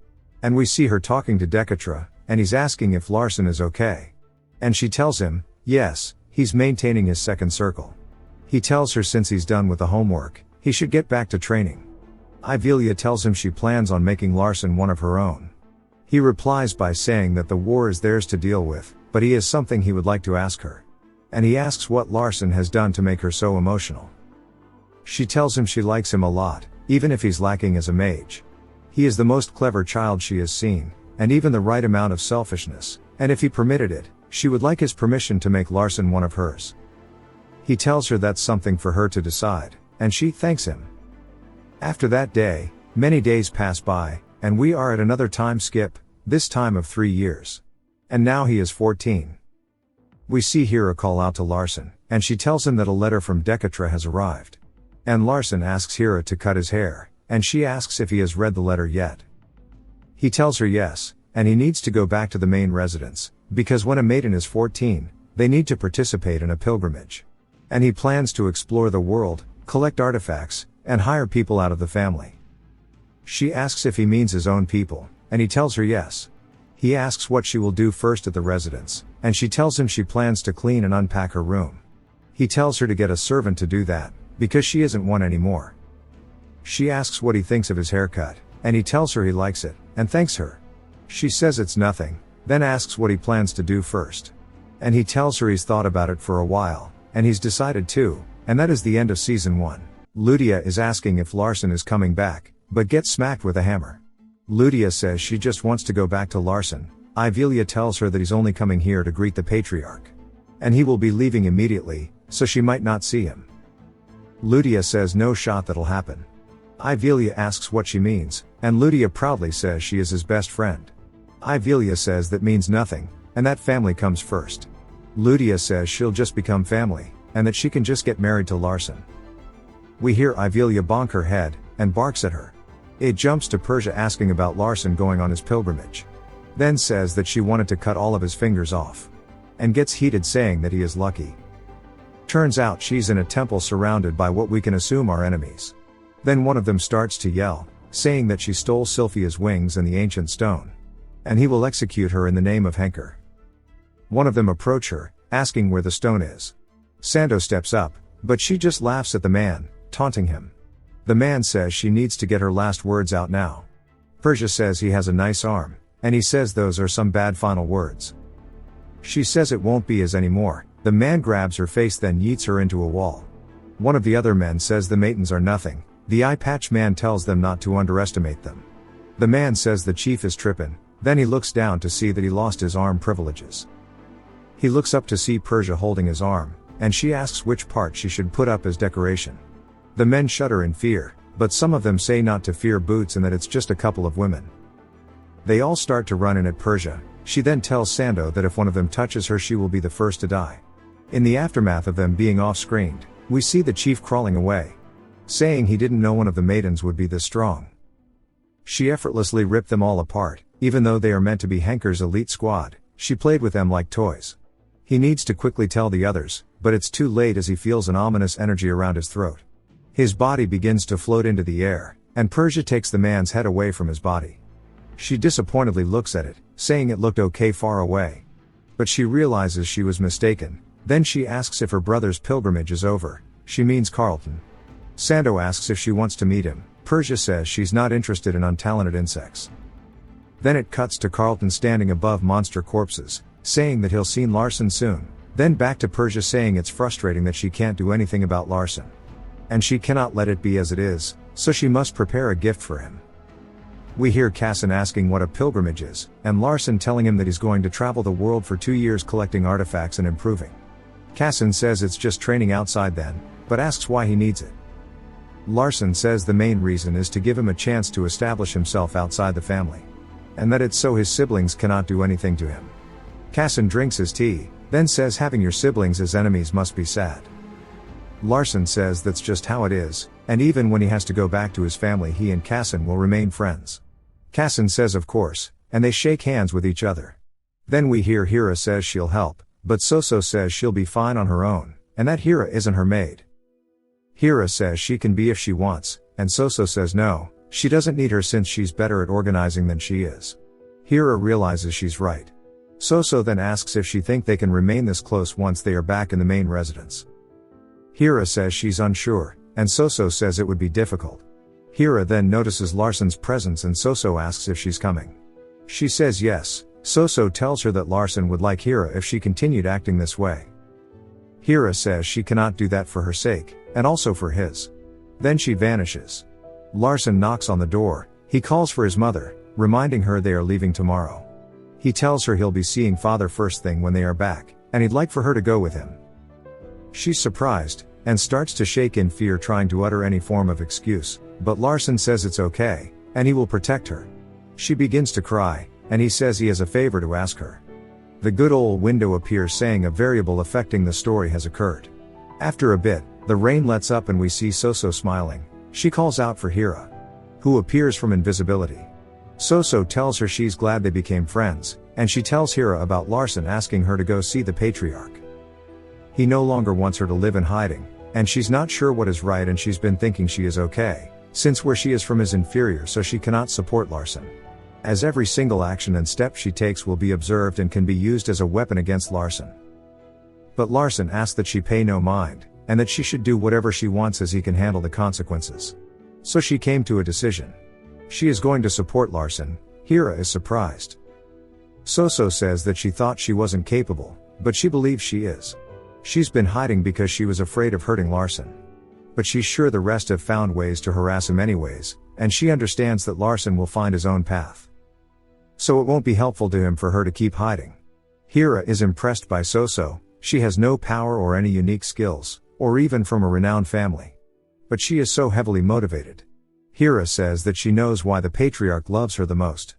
And we see her talking to Decatra, and he's asking if Larson is okay. And she tells him, yes, he's maintaining his second circle. He tells her since he's done with the homework, he should get back to training. Ivelia tells him she plans on making Larson one of her own. He replies by saying that the war is theirs to deal with, but he has something he would like to ask her. And he asks what Larson has done to make her so emotional. She tells him she likes him a lot, even if he's lacking as a mage. He is the most clever child she has seen, and even the right amount of selfishness, and if he permitted it, she would like his permission to make Larson one of hers. He tells her that's something for her to decide, and she thanks him. After that day, many days pass by, and we are at another time skip, this time of 3 years. And now he is 14. We see Hira call out to Larson, and she tells him that a letter from Decatra has arrived. And Larson asks Hira to cut his hair, and she asks if he has read the letter yet. He tells her yes, and he needs to go back to the main residence, because when a maiden is 14, they need to participate in a pilgrimage. And he plans to explore the world, collect artifacts, and hire people out of the family. She asks if he means his own people, and he tells her yes. He asks what she will do first at the residence, and she tells him she plans to clean and unpack her room. He tells her to get a servant to do that, because she isn't one anymore. She asks what he thinks of his haircut, and he tells her he likes it, and thanks her. She says it's nothing, then asks what he plans to do first. And he tells her he's thought about it for a while, and he's decided to, and that is the end of season 1. Ludia is asking if Larson is coming back, but gets smacked with a hammer. Ludia says she just wants to go back to Larson. Ivelia tells her that he's only coming here to greet the patriarch. And he will be leaving immediately, so she might not see him. Ludia says no shot that'll happen. Ivelia asks what she means, and Ludia proudly says she is his best friend. Ivelia says that means nothing, and that family comes first. Ludia says she'll just become family, and that she can just get married to Larson. We hear Ivelia bonk her head, and barks at her. It jumps to Persia asking about Larson going on his pilgrimage. Then says that she wanted to cut all of his fingers off. And gets heated saying that he is lucky. Turns out she's in a temple surrounded by what we can assume are enemies. Then one of them starts to yell, saying that she stole Sylphia's wings and the ancient stone. And he will execute her in the name of Henker. One of them approach her, asking where the stone is. Sando steps up, but she just laughs at the man, taunting him. The man says she needs to get her last words out now. Persia says he has a nice arm, and he says those are some bad final words. She says it won't be his anymore. The man grabs her face then yeets her into a wall. One of the other men says the maidens are nothing. The eye patch man tells them not to underestimate them. The man says the chief is trippin', then he looks down to see that he lost his arm privileges. He looks up to see Persia holding his arm, and she asks which part she should put up as decoration. The men shudder in fear, but some of them say not to fear boots and that it's just a couple of women. They all start to run in at Persia. She then tells Sando that if one of them touches her she will be the first to die. In the aftermath of them being off-screened, we see the chief crawling away, saying he didn't know one of the maidens would be this strong. She effortlessly ripped them all apart, even though they are meant to be Henker's elite squad. She played with them like toys. He needs to quickly tell the others, but it's too late as he feels an ominous energy around his throat. His body begins to float into the air, and Persia takes the man's head away from his body. She disappointedly looks at it, saying it looked okay far away. But she realizes she was mistaken. Then she asks if her brother's pilgrimage is over. She means Carlton. Sando asks if she wants to meet him. Persia says she's not interested in untalented insects. Then it cuts to Carlton standing above monster corpses, saying that he'll see Larson soon. Then back to Persia saying it's frustrating that she can't do anything about Larson. And she cannot let it be as it is, so she must prepare a gift for him. We hear Casson asking what a pilgrimage is, and Larson telling him that he's going to travel the world for 2 years collecting artifacts and improving. Casson says it's just training outside then, but asks why he needs it. Larson says the main reason is to give him a chance to establish himself outside the family. And that it's so his siblings cannot do anything to him. Casson drinks his tea, then says having your siblings as enemies must be sad. Larson says that's just how it is, and even when he has to go back to his family he and Casson will remain friends. Casson says of course, and they shake hands with each other. Then we hear Hira says she'll help, but Soso says she'll be fine on her own, and that Hira isn't her maid. Hira says she can be if she wants, and Soso says no, She doesn't need her since she's better at organizing than she is. Hira realizes she's right. Soso then asks if she think they can remain this close once they are back in the main residence. Hira says she's unsure, and Soso says it would be difficult. Hira then notices Larsen's presence and Soso asks if she's coming. She says yes. Soso tells her that Larsen would like Hira if she continued acting this way. Hira says she cannot do that for her sake, and also for his. Then she vanishes. Larsen knocks on the door. He calls for his mother, reminding her they are leaving tomorrow. He tells her he'll be seeing father first thing when they are back, and he'd like for her to go with him. She's surprised, and starts to shake in fear trying to utter any form of excuse, but Larsen says it's okay, and he will protect her. She begins to cry, and he says he has a favor to ask her. The good old window appears saying a variable affecting the story has occurred. After a bit, the rain lets up and we see Soso smiling. She calls out for Hira, who appears from invisibility. Soso tells her she's glad they became friends, and she tells Hira about Larsen asking her to go see the patriarch. He no longer wants her to live in hiding, and she's not sure what is right and she's been thinking she is okay, since where she is from is inferior so she cannot support Larsen. As every single action and step she takes will be observed and can be used as a weapon against Larsen. But Larsen asks that she pay no mind, and that she should do whatever she wants as he can handle the consequences. So she came to a decision. She is going to support Larsen. Hira is surprised. Soso says that she thought she wasn't capable, but she believes she is. She's been hiding because she was afraid of hurting Larsen. But she's sure the rest have found ways to harass him anyways, and she understands that Larsen will find his own path. So it won't be helpful to him for her to keep hiding. Hira is impressed by Soso. She has no power or any unique skills, or even from a renowned family. But she is so heavily motivated. Hira says that she knows why the patriarch loves her the most.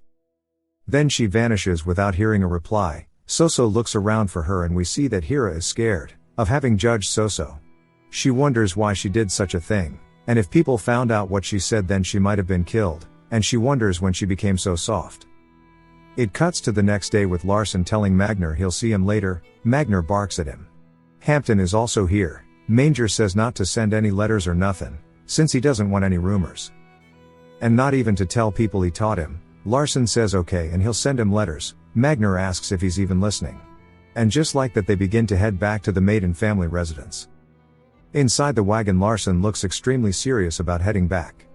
Then she vanishes without hearing a reply. Soso looks around for her and we see that Hira is scared of having judged Soso. She wonders why she did such a thing, and if people found out what she said then she might have been killed, and she wonders when she became so soft. It cuts to the next day with Larsen telling Magner he'll see him later. Magner barks at him. Hampton is also here. Manger says not to send any letters or nothing, since he doesn't want any rumors. And not even to tell people he taught him. Larsen says okay and he'll send him letters. Magner asks if he's even listening. And just like that they begin to head back to the Maiden family residence. Inside the wagon Larsen looks extremely serious about heading back.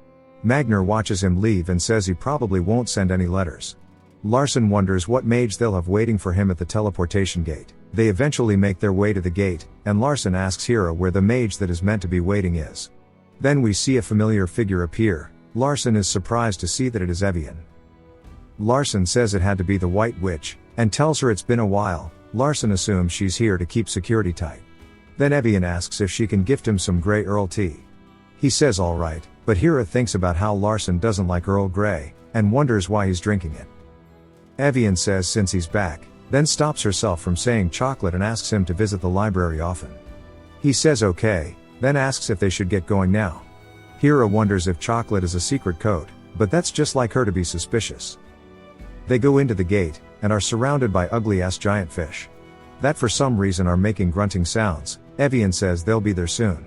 Magner watches him leave and says he probably won't send any letters. Larsen wonders what mage they'll have waiting for him at the teleportation gate. They eventually make their way to the gate, and Larsen asks Hira where the mage that is meant to be waiting is. Then we see a familiar figure appear. Larsen is surprised to see that it is Evian. Larsen says it had to be the White Witch, and tells her it's been a while. Larsen assumes she's here to keep security tight. Then Evian asks if she can gift him some Grey Earl tea. He says alright, but Hira thinks about how Larsen doesn't like Earl Grey, and wonders why he's drinking it. Evian says since he's back, then stops herself from saying chocolate and asks him to visit the library often. He says okay, then asks if they should get going now. Hira wonders if chocolate is a secret code, but that's just like her to be suspicious. They go into the gate, and are surrounded by ugly-ass giant fish. That for some reason are making grunting sounds. Evian says they'll be there soon.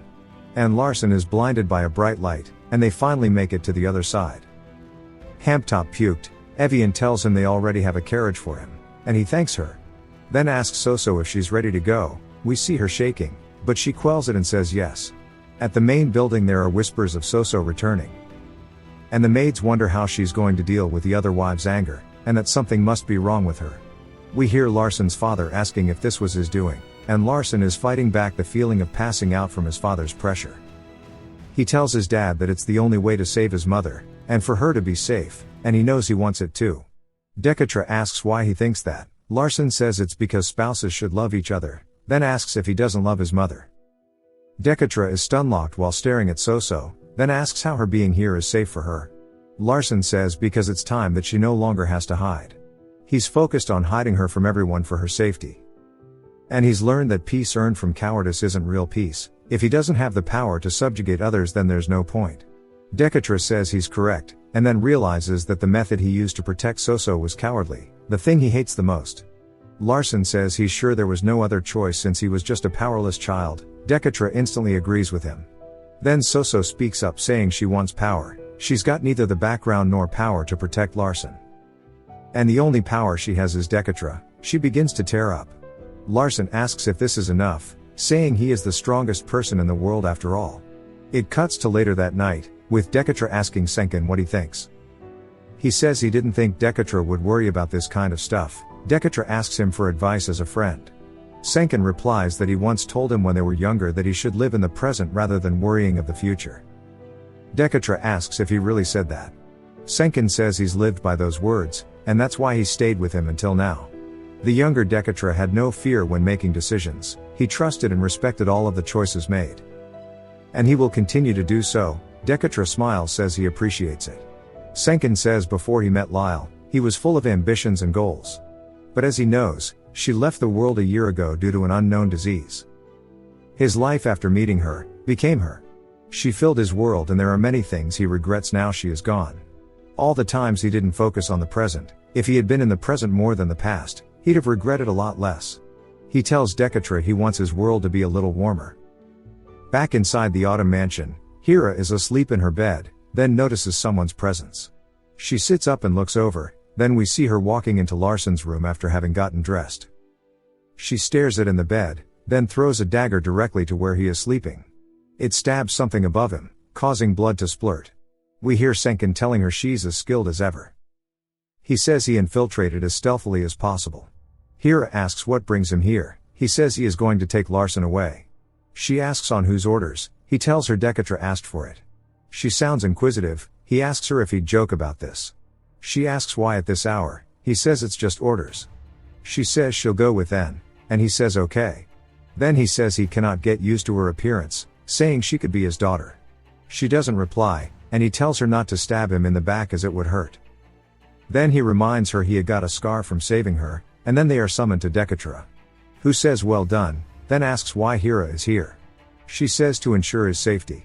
And Larsen is blinded by a bright light, and they finally make it to the other side. Hamptop puked. Evian tells him they already have a carriage for him, and he thanks her. Then asks Soso if she's ready to go. We see her shaking, but she quells it and says yes. At the main building there are whispers of Soso returning. And the maids wonder how she's going to deal with the other wives' anger, and that something must be wrong with her. We hear Larsen's father asking if this was his doing, and Larsen is fighting back the feeling of passing out from his father's pressure. He tells his dad that it's the only way to save his mother, and for her to be safe, and he knows he wants it too. Dekatra asks why he thinks that. Larsen says it's because spouses should love each other, then asks if he doesn't love his mother. Dekatra is stunlocked while staring at Soso, then asks how her being here is safe for her. Larsen says because it's time that she no longer has to hide. He's focused on hiding her from everyone for her safety. And he's learned that peace earned from cowardice isn't real peace. If he doesn't have the power to subjugate others then there's no point. Dekatra says he's correct, and then realizes that the method he used to protect Soso was cowardly, the thing he hates the most. Larsen says he's sure there was no other choice since he was just a powerless child. Dekatra instantly agrees with him. Then Soso speaks up saying she wants power. She's got neither the background nor power to protect Larson. And the only power she has is Decatra. She begins to tear up. Larson asks if this is enough, saying he is the strongest person in the world after all. It cuts to later that night, with Decatra asking Senkin what he thinks. He says he didn't think Decatra would worry about this kind of stuff. Decatra asks him for advice as a friend. Senkin replies that he once told him when they were younger that he should live in the present rather than worrying of the future. Decatra asks if he really said that. Senkin says he's lived by those words, and that's why he stayed with him until now. The younger Decatra had no fear when making decisions. He trusted and respected all of the choices made. And he will continue to do so. Decatra smiles, says he appreciates it. Senkin says before he met Lyle, he was full of ambitions and goals. But as he knows, she left the world a year ago due to an unknown disease. His life after meeting her became her. She filled his world, and there are many things he regrets now she is gone. All the times he didn't focus on the present. If he had been in the present more than the past, he'd have regretted a lot less. He tells Decatra he wants his world to be a little warmer. Back inside the Autumn Mansion, Hira is asleep in her bed, then notices someone's presence. She sits up and looks over, then we see her walking into Larson's room after having gotten dressed. She stares at him in the bed, then throws a dagger directly to where he is sleeping. It stabs something above him, causing blood to splurt. We hear Senkin telling her she's as skilled as ever. He says he infiltrated as stealthily as possible. Hira asks what brings him here. He says he is going to take Larson away. She asks on whose orders. He tells her Decatra asked for it. She sounds inquisitive. He asks her if he'd joke about this. She asks why at this hour. He says it's just orders. She says she'll go with N, and he says okay. Then he says he cannot get used to her appearance, saying she could be his daughter. She doesn't reply, and he tells her not to stab him in the back as it would hurt. Then he reminds her he had got a scar from saving her, and then they are summoned to Decatra, who says well done, then asks why Hira is here. She says to ensure his safety.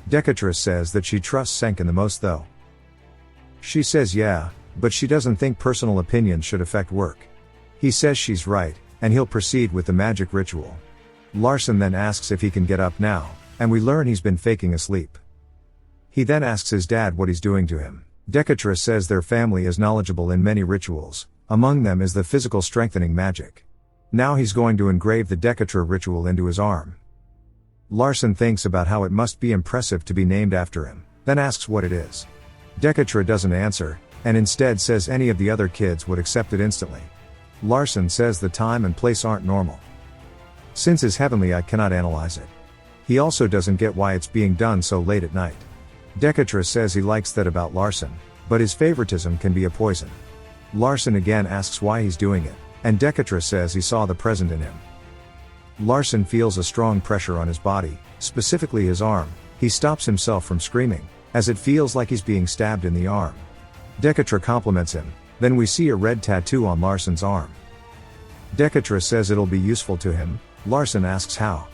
Decatra says that she trusts Senkin the most though. She says yeah, but she doesn't think personal opinions should affect work. He says she's right, and he'll proceed with the magic ritual. Larson then asks if he can get up now, and we learn he's been faking asleep. He then asks his dad what he's doing to him. Decatra says their family is knowledgeable in many rituals, among them is the physical strengthening magic. Now he's going to engrave the Decatra ritual into his arm. Larson thinks about how it must be impressive to be named after him, then asks what it is. Decatra doesn't answer, and instead says any of the other kids would accept it instantly. Larson says the time and place aren't normal. Since his heavenly I cannot analyze it. He also doesn't get why it's being done so late at night. Decatra says he likes that about Larson, but his favoritism can be a poison. Larson again asks why he's doing it, and Decatra says he saw the present in him. Larson feels a strong pressure on his body, specifically his arm. He stops himself from screaming, as it feels like he's being stabbed in the arm. Decatra compliments him, then we see a red tattoo on Larson's arm. Decatra says it'll be useful to him. Larson asks how,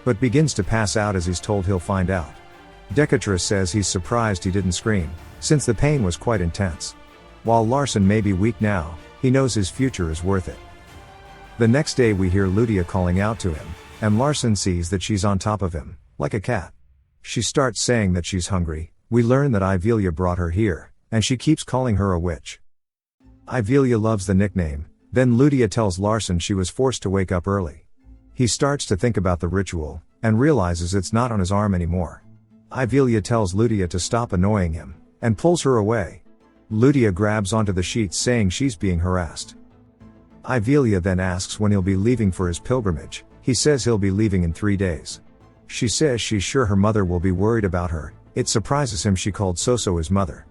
but begins to pass out as he's told he'll find out. Decatra says he's surprised he didn't scream, since the pain was quite intense. While Larson may be weak now, he knows his future is worth it. The next day we hear Ludia calling out to him, and Larson sees that she's on top of him, like a cat. She starts saying that she's hungry. We learn that Ivelia brought her here, and she keeps calling her a witch. Ivelia loves the nickname. Then Ludia tells Larson she was forced to wake up early. He starts to think about the ritual, and realizes it's not on his arm anymore. Ivelia tells Ludia to stop annoying him, and pulls her away. Ludia grabs onto the sheets saying she's being harassed. Ivelia then asks when he'll be leaving for his pilgrimage. He says he'll be leaving in 3 days. She says she's sure her mother will be worried about her. It surprises him she called Soso his mother.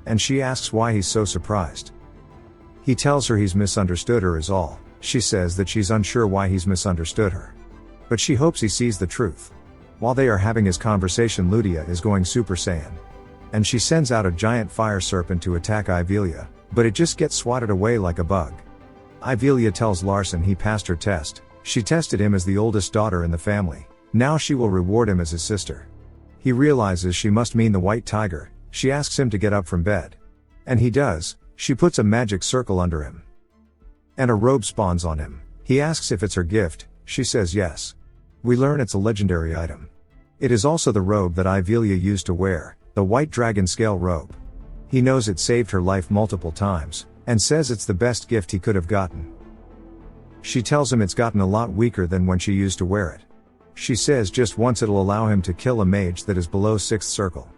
And she asks why he's so surprised. He tells her he's misunderstood her is all. She says that she's unsure why he's misunderstood her. But she hopes he sees the truth. While they are having his conversation, Ludia is going Super Saiyan. And she sends out a giant fire serpent to attack Ivelia, but it just gets swatted away like a bug. Ivelia tells Larson he passed her test. She tested him as the oldest daughter in the family. Now she will reward him as his sister. He realizes she must mean the white tiger. She asks him to get up from bed. And he does. She puts a magic circle under him. And a robe spawns on him. He asks if it's her gift. She says yes. We learn it's a legendary item. It is also the robe that Ivelia used to wear, The white dragon scale robe. He knows it saved her life multiple times, and says it's the best gift he could have gotten. She tells him it's gotten a lot weaker than when she used to wear it. She says just once it'll allow him to kill a mage that is below 6th circle.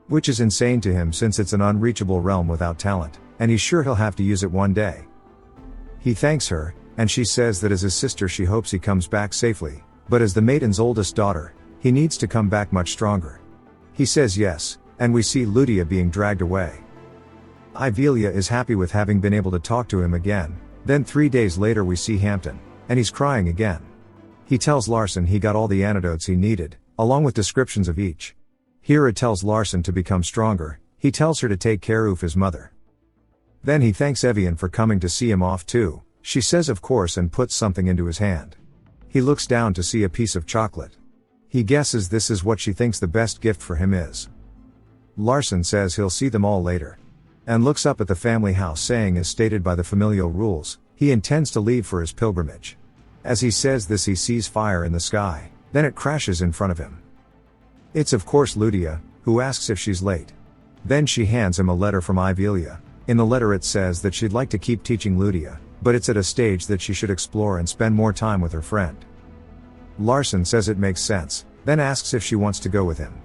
Which is insane to him since it's an unreachable realm without talent, and he's sure he'll have to use it one day. He thanks her, and she says that as his sister she hopes he comes back safely, but as the maiden's oldest daughter, he needs to come back much stronger. He says yes, and we see Ludia being dragged away. Ivelia is happy with having been able to talk to him again. Then 3 days later we see Hampton, and he's crying again. He tells Larson he got all the antidotes he needed, along with descriptions of each. Hera tells Larson to become stronger. He tells her to take care of his mother. Then he thanks Evian for coming to see him off too. She says of course and puts something into his hand. He looks down to see a piece of chocolate. He guesses this is what she thinks the best gift for him is. Larson says he'll see them all later. And looks up at the family house saying as stated by the familial rules, he intends to leave for his pilgrimage. As he says this he sees fire in the sky, then it crashes in front of him. It's of course Ludia, who asks if she's late. Then she hands him a letter from Ivelia. In the letter it says that she'd like to keep teaching Ludia, but it's at a stage that she should explore and spend more time with her friend. Larson says it makes sense, then asks if she wants to go with him.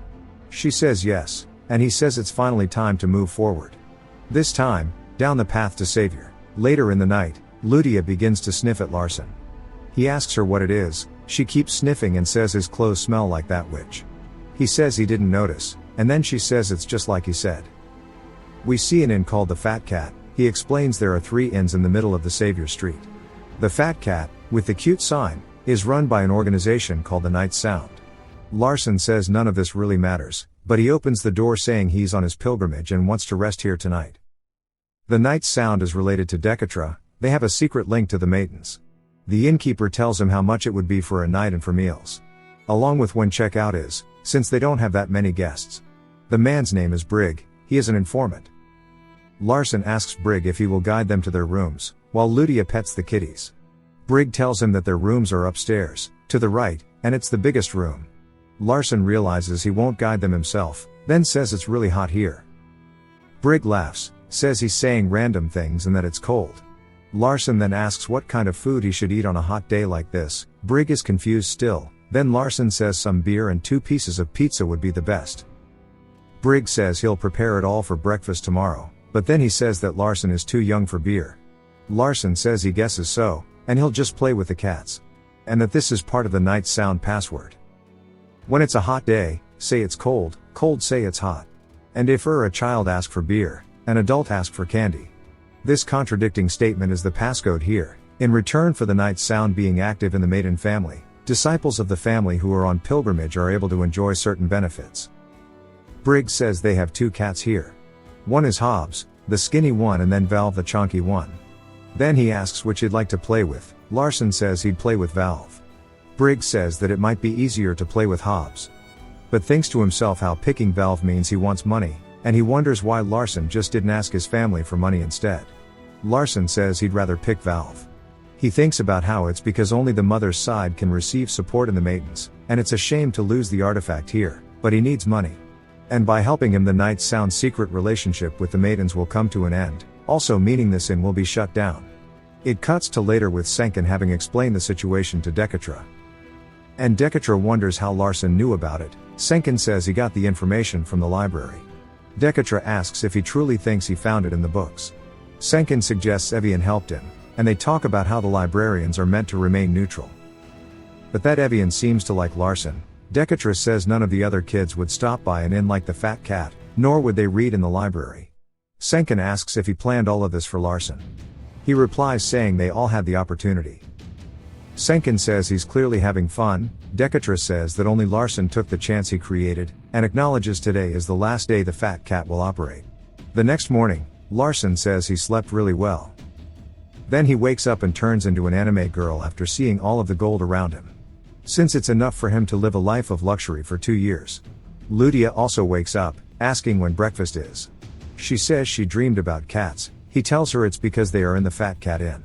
She says yes, and he says it's finally time to move forward. This time, down the path to Savior. Later in the night, Ludia begins to sniff at Larson. He asks her what it is. She keeps sniffing and says his clothes smell like that witch. He says he didn't notice, and then she says it's just like he said. We see an inn called the Fat Cat. He explains there are 3 inns in the middle of the Savior Street. The Fat Cat, with the cute sign, is run by an organization called the Night Sound. Larson says none of this really matters, but he opens the door saying he's on his pilgrimage and wants to rest here tonight. The Night Sound is related to Decatra. They have a secret link to the maidens. The innkeeper tells him how much it would be for a night and for meals. Along with when checkout is, since they don't have that many guests. The man's name is Brig. He is an informant. Larson asks Brig if he will guide them to their rooms, while Ludia pets the kitties. Brig tells him that their rooms are upstairs, to the right, and it's the biggest room. Larson realizes he won't guide them himself, then says it's really hot here. Brig laughs, says he's saying random things and that it's cold. Larson then asks what kind of food he should eat on a hot day like this. Brig is confused still, then Larson says some beer and 2 pieces of pizza would be the best. Brig says he'll prepare it all for breakfast tomorrow, but then he says that Larson is too young for beer. Larson says he guesses so, and he'll just play with the cats. And that this is part of the Night Sound password. When it's a hot day, say it's cold, cold say it's hot. And if a child asks for beer, an adult asks for candy. This contradicting statement is the passcode here. In return for the Night Sound being active in the maiden family, disciples of the family who are on pilgrimage are able to enjoy certain benefits. Briggs says they have 2 cats here. One is Hobbs, the skinny one, and then Valve, the chunky one. Then he asks which he'd like to play with. Larson says he'd play with Valve. Briggs says that it might be easier to play with Hobbs. But thinks to himself how picking Valve means he wants money, and he wonders why Larson just didn't ask his family for money instead. Larson says he'd rather pick Valve. He thinks about how it's because only the mother's side can receive support in the maidens, and it's a shame to lose the artifact here, but he needs money. And by helping him, the Night Sound's secret relationship with the maidens will come to an end, also meaning this inn will be shut down. It cuts to later with Senkin having explained the situation to Decatra. And Decatra wonders how Larson knew about it. Senkin says he got the information from the library. Decatra asks if he truly thinks he found it in the books. Senkin suggests Evian helped him, and they talk about how the librarians are meant to remain neutral. But that Evian seems to like Larson. Decatra says none of the other kids would stop by an inn like the Fat Cat, nor would they read in the library. Senkin asks if he planned all of this for Larson. He replies saying they all had the opportunity. Senkin says he's clearly having fun. Decatra says that only Larson took the chance he created, and acknowledges today is the last day the Fat Cat will operate. The next morning, Larson says he slept really well. Then he wakes up and turns into an anime girl after seeing all of the gold around him. Since it's enough for him to live a life of luxury for 2 years. Ludia also wakes up, asking when breakfast is. She says she dreamed about cats. He tells her it's because they are in the Fat Cat Inn.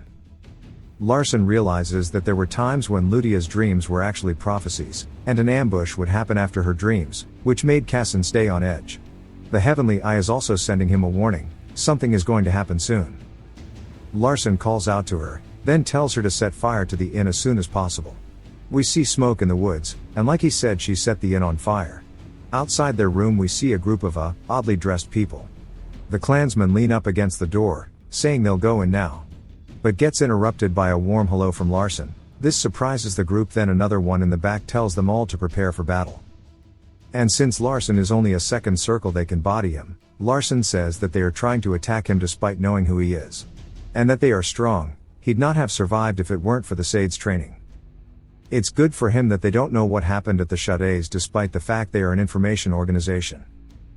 Larson realizes that there were times when Ludia's dreams were actually prophecies, and an ambush would happen after her dreams, which made Casson stay on edge. The Heavenly Eye is also sending him a warning, something is going to happen soon. Larson calls out to her, then tells her to set fire to the inn as soon as possible. We see smoke in the woods, and like he said, she set the inn on fire. Outside their room we see a group of oddly dressed people. The clansmen lean up against the door, saying they'll go in now. But gets interrupted by a warm hello from Larson. This surprises the group, then another one in the back tells them all to prepare for battle. And since Larson is only a second circle they can body him, Larson says that they are trying to attack him despite knowing who he is. And that they are strong, he'd not have survived if it weren't for the Sade's training. It's good for him that they don't know what happened at the Shades despite the fact they are an information organization.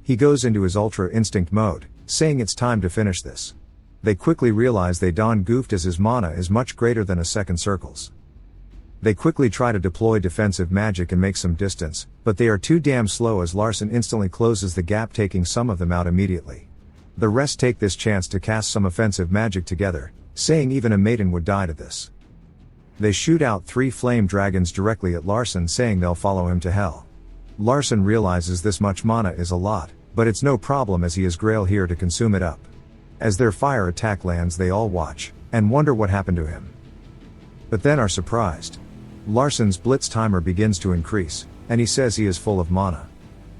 He goes into his ultra instinct mode, saying it's time to finish this. They quickly realize they done goofed as his mana is much greater than a second circle's. They quickly try to deploy defensive magic and make some distance, but they are too damn slow as Larson instantly closes the gap, taking some of them out immediately. The rest take this chance to cast some offensive magic together, saying even a maiden would die to this. They shoot out 3 flame dragons directly at Larson, saying they'll follow him to hell. Larson realizes this much mana is a lot, but it's no problem as he has Grail here to consume it up. As their fire attack lands they all watch, and wonder what happened to him. But then are surprised. Larson's blitz timer begins to increase, and he says he is full of mana.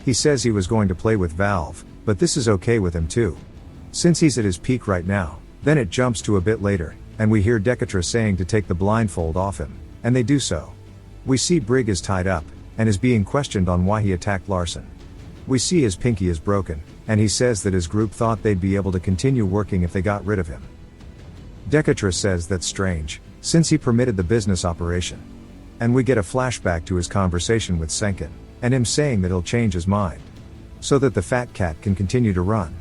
He says he was going to play with Valve, but this is okay with him too. Since he's at his peak right now. Then it jumps to a bit later, and we hear Decatra saying to take the blindfold off him, and they do so. We see Brig is tied up, and is being questioned on why he attacked Larson. We see his pinky is broken, and he says that his group thought they'd be able to continue working if they got rid of him. Decatra says that's strange, since he permitted the business operation. And we get a flashback to his conversation with Senkin, and him saying that he'll change his mind. So that the fat cat can continue to run.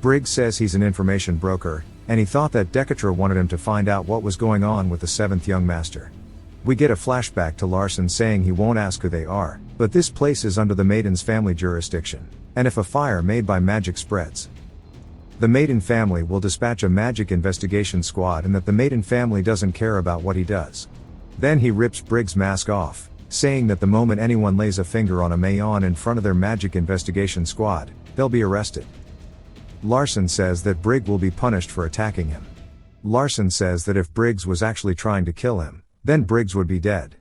Brig says he's an information broker, and he thought that Decatra wanted him to find out what was going on with the 7th young master. We get a flashback to Larson saying he won't ask who they are, but this place is under the Maiden's family jurisdiction, and if a fire made by magic spreads, the Maiden family will dispatch a magic investigation squad, and that the Maiden family doesn't care about what he does. Then he rips Brig's mask off, saying that the moment anyone lays a finger on a Mayon in front of their magic investigation squad, they'll be arrested. Larson says that Brig will be punished for attacking him. Larson says that if Briggs was actually trying to kill him, then Briggs would be dead.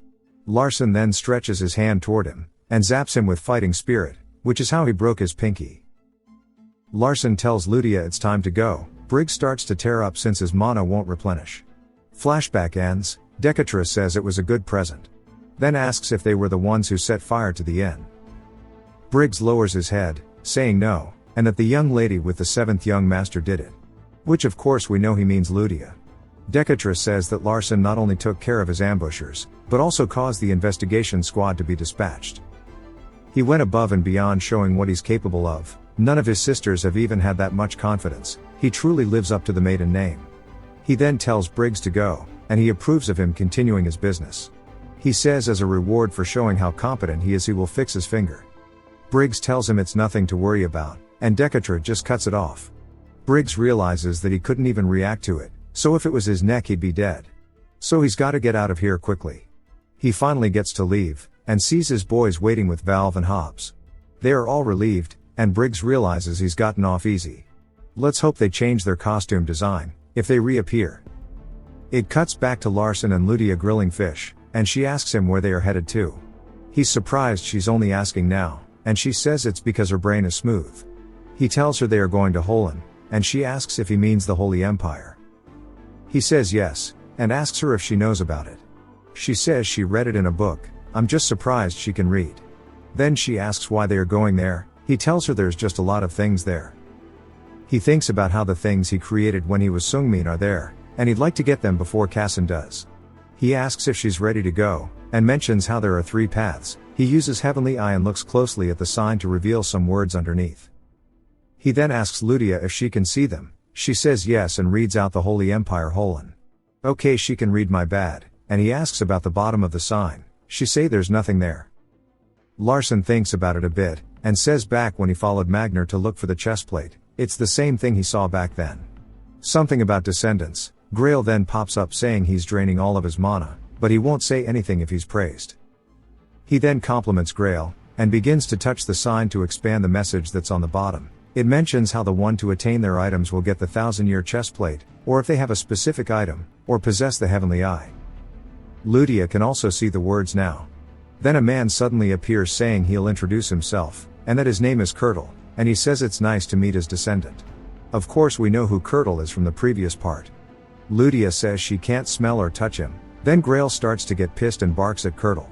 Larson then stretches his hand toward him, and zaps him with fighting spirit, which is how he broke his pinky. Larson tells Ludia it's time to go. Briggs starts to tear up since his mana won't replenish. Flashback ends. Decatra says it was a good present. Then asks if they were the ones who set fire to the inn. Briggs lowers his head, saying no, and that the young lady with the 7th young master did it. Which of course we know he means Ludia. Decatra says that Larson not only took care of his ambushers, but also caused the investigation squad to be dispatched. He went above and beyond, showing what he's capable of. None of his sisters have even had that much confidence. He truly lives up to the maiden name. He then tells Briggs to go, and he approves of him continuing his business. He says as a reward for showing how competent he is, he will fix his finger. Briggs tells him it's nothing to worry about, and Decatra just cuts it off. Briggs realizes that he couldn't even react to it, so if it was his neck he'd be dead. So he's gotta get out of here quickly. He finally gets to leave, and sees his boys waiting with Valve and Hobbs. They are all relieved, and Briggs realizes he's gotten off easy. Let's hope they change their costume design, if they reappear. It cuts back to Larson and Ludia grilling fish, and she asks him where they are headed to. He's surprised she's only asking now, and she says it's because her brain is smooth. He tells her they are going to Holen, and she asks if he means the Holy Empire. He says yes, and asks her if she knows about it. She says she read it in a book. I'm just surprised she can read. Then she asks why they are going there. He tells her there's just a lot of things there. He thinks about how the things he created when he was Sungmin are there, and he'd like to get them before Kassan does. He asks if she's ready to go, and mentions how there are 3 paths. He uses Heavenly Eye and looks closely at the sign to reveal some words underneath. He then asks Ludia if she can see them. She says yes and reads out the Holy Empire Holen. Okay, she can read, my bad, and he asks about the bottom of the sign. She say there's nothing there. Larson thinks about it a bit, and says back when he followed Magner to look for the chestplate, it's the same thing he saw back then. Something about descendants. Grail then pops up saying he's draining all of his mana, but he won't say anything if he's praised. He then compliments Grail, and begins to touch the sign to expand the message that's on the bottom. It mentions how the one to attain their items will get the 1,000-year chestplate, or if they have a specific item, or possess the heavenly eye. Ludia can also see the words now. Then a man suddenly appears saying he'll introduce himself, and that his name is Curdle, and he says it's nice to meet his descendant. Of course we know who Curdle is from the previous part. Ludia says she can't smell or touch him, then Grail starts to get pissed and barks at Curdle.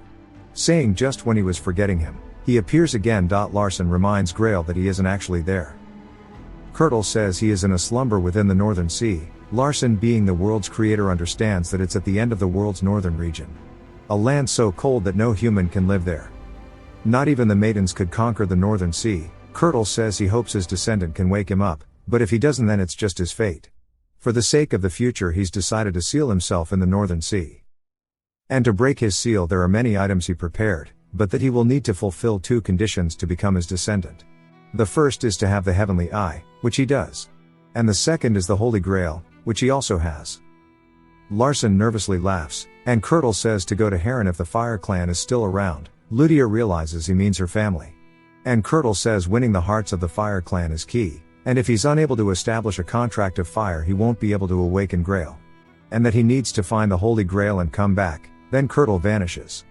Saying just when he was forgetting him, he appears again. Larson reminds Grail that he isn't actually there. Curdle says he is in a slumber within the Northern Sea. Larson, being the world's creator, understands that it's at the end of the world's northern region. A land so cold that no human can live there. Not even the maidens could conquer the Northern Sea. Curdle says he hopes his descendant can wake him up, but if he doesn't, then it's just his fate. For the sake of the future, he's decided to seal himself in the Northern Sea. And to break his seal, there are many items he prepared, but that he will need to fulfill 2 conditions to become his descendant. The first is to have the heavenly eye, which he does. And the second is the Holy Grail, which he also has. Larson nervously laughs, and Curdle says to go to Heron if the Fire Clan is still around. Ludia realizes he means her family. And Curdle says winning the hearts of the Fire Clan is key, and if he's unable to establish a contract of fire, he won't be able to awaken Grail. And that he needs to find the Holy Grail and come back. Then Curdle vanishes.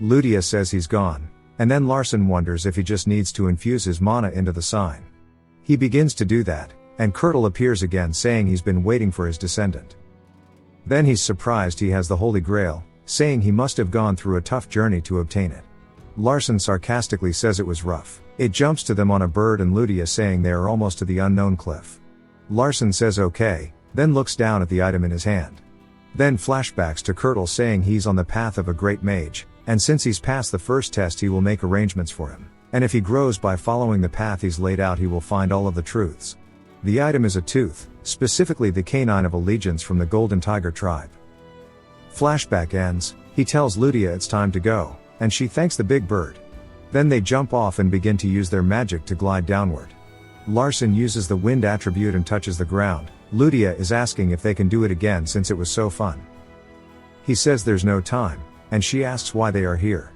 Ludia says he's gone, and then Larson wonders if he just needs to infuse his mana into the sign. He begins to do that, and Curdle appears again saying he's been waiting for his descendant. Then he's surprised he has the Holy Grail, saying he must have gone through a tough journey to obtain it. Larson sarcastically says it was rough. It jumps to them on a bird and Ludia saying they are almost to the unknown cliff. Larson says okay, then looks down at the item in his hand. Then flashbacks to Curdle saying he's on the path of a great mage, and since he's passed the first test he will make arrangements for him, and if he grows by following the path he's laid out he will find all of the truths. The item is a tooth, specifically the canine of allegiance from the Golden Tiger tribe. Flashback ends, he tells Ludia it's time to go, and she thanks the big bird. Then they jump off and begin to use their magic to glide downward. Larson uses the wind attribute and touches the ground. Ludia is asking if they can do it again since it was so fun. He says there's no time, and she asks why they are here.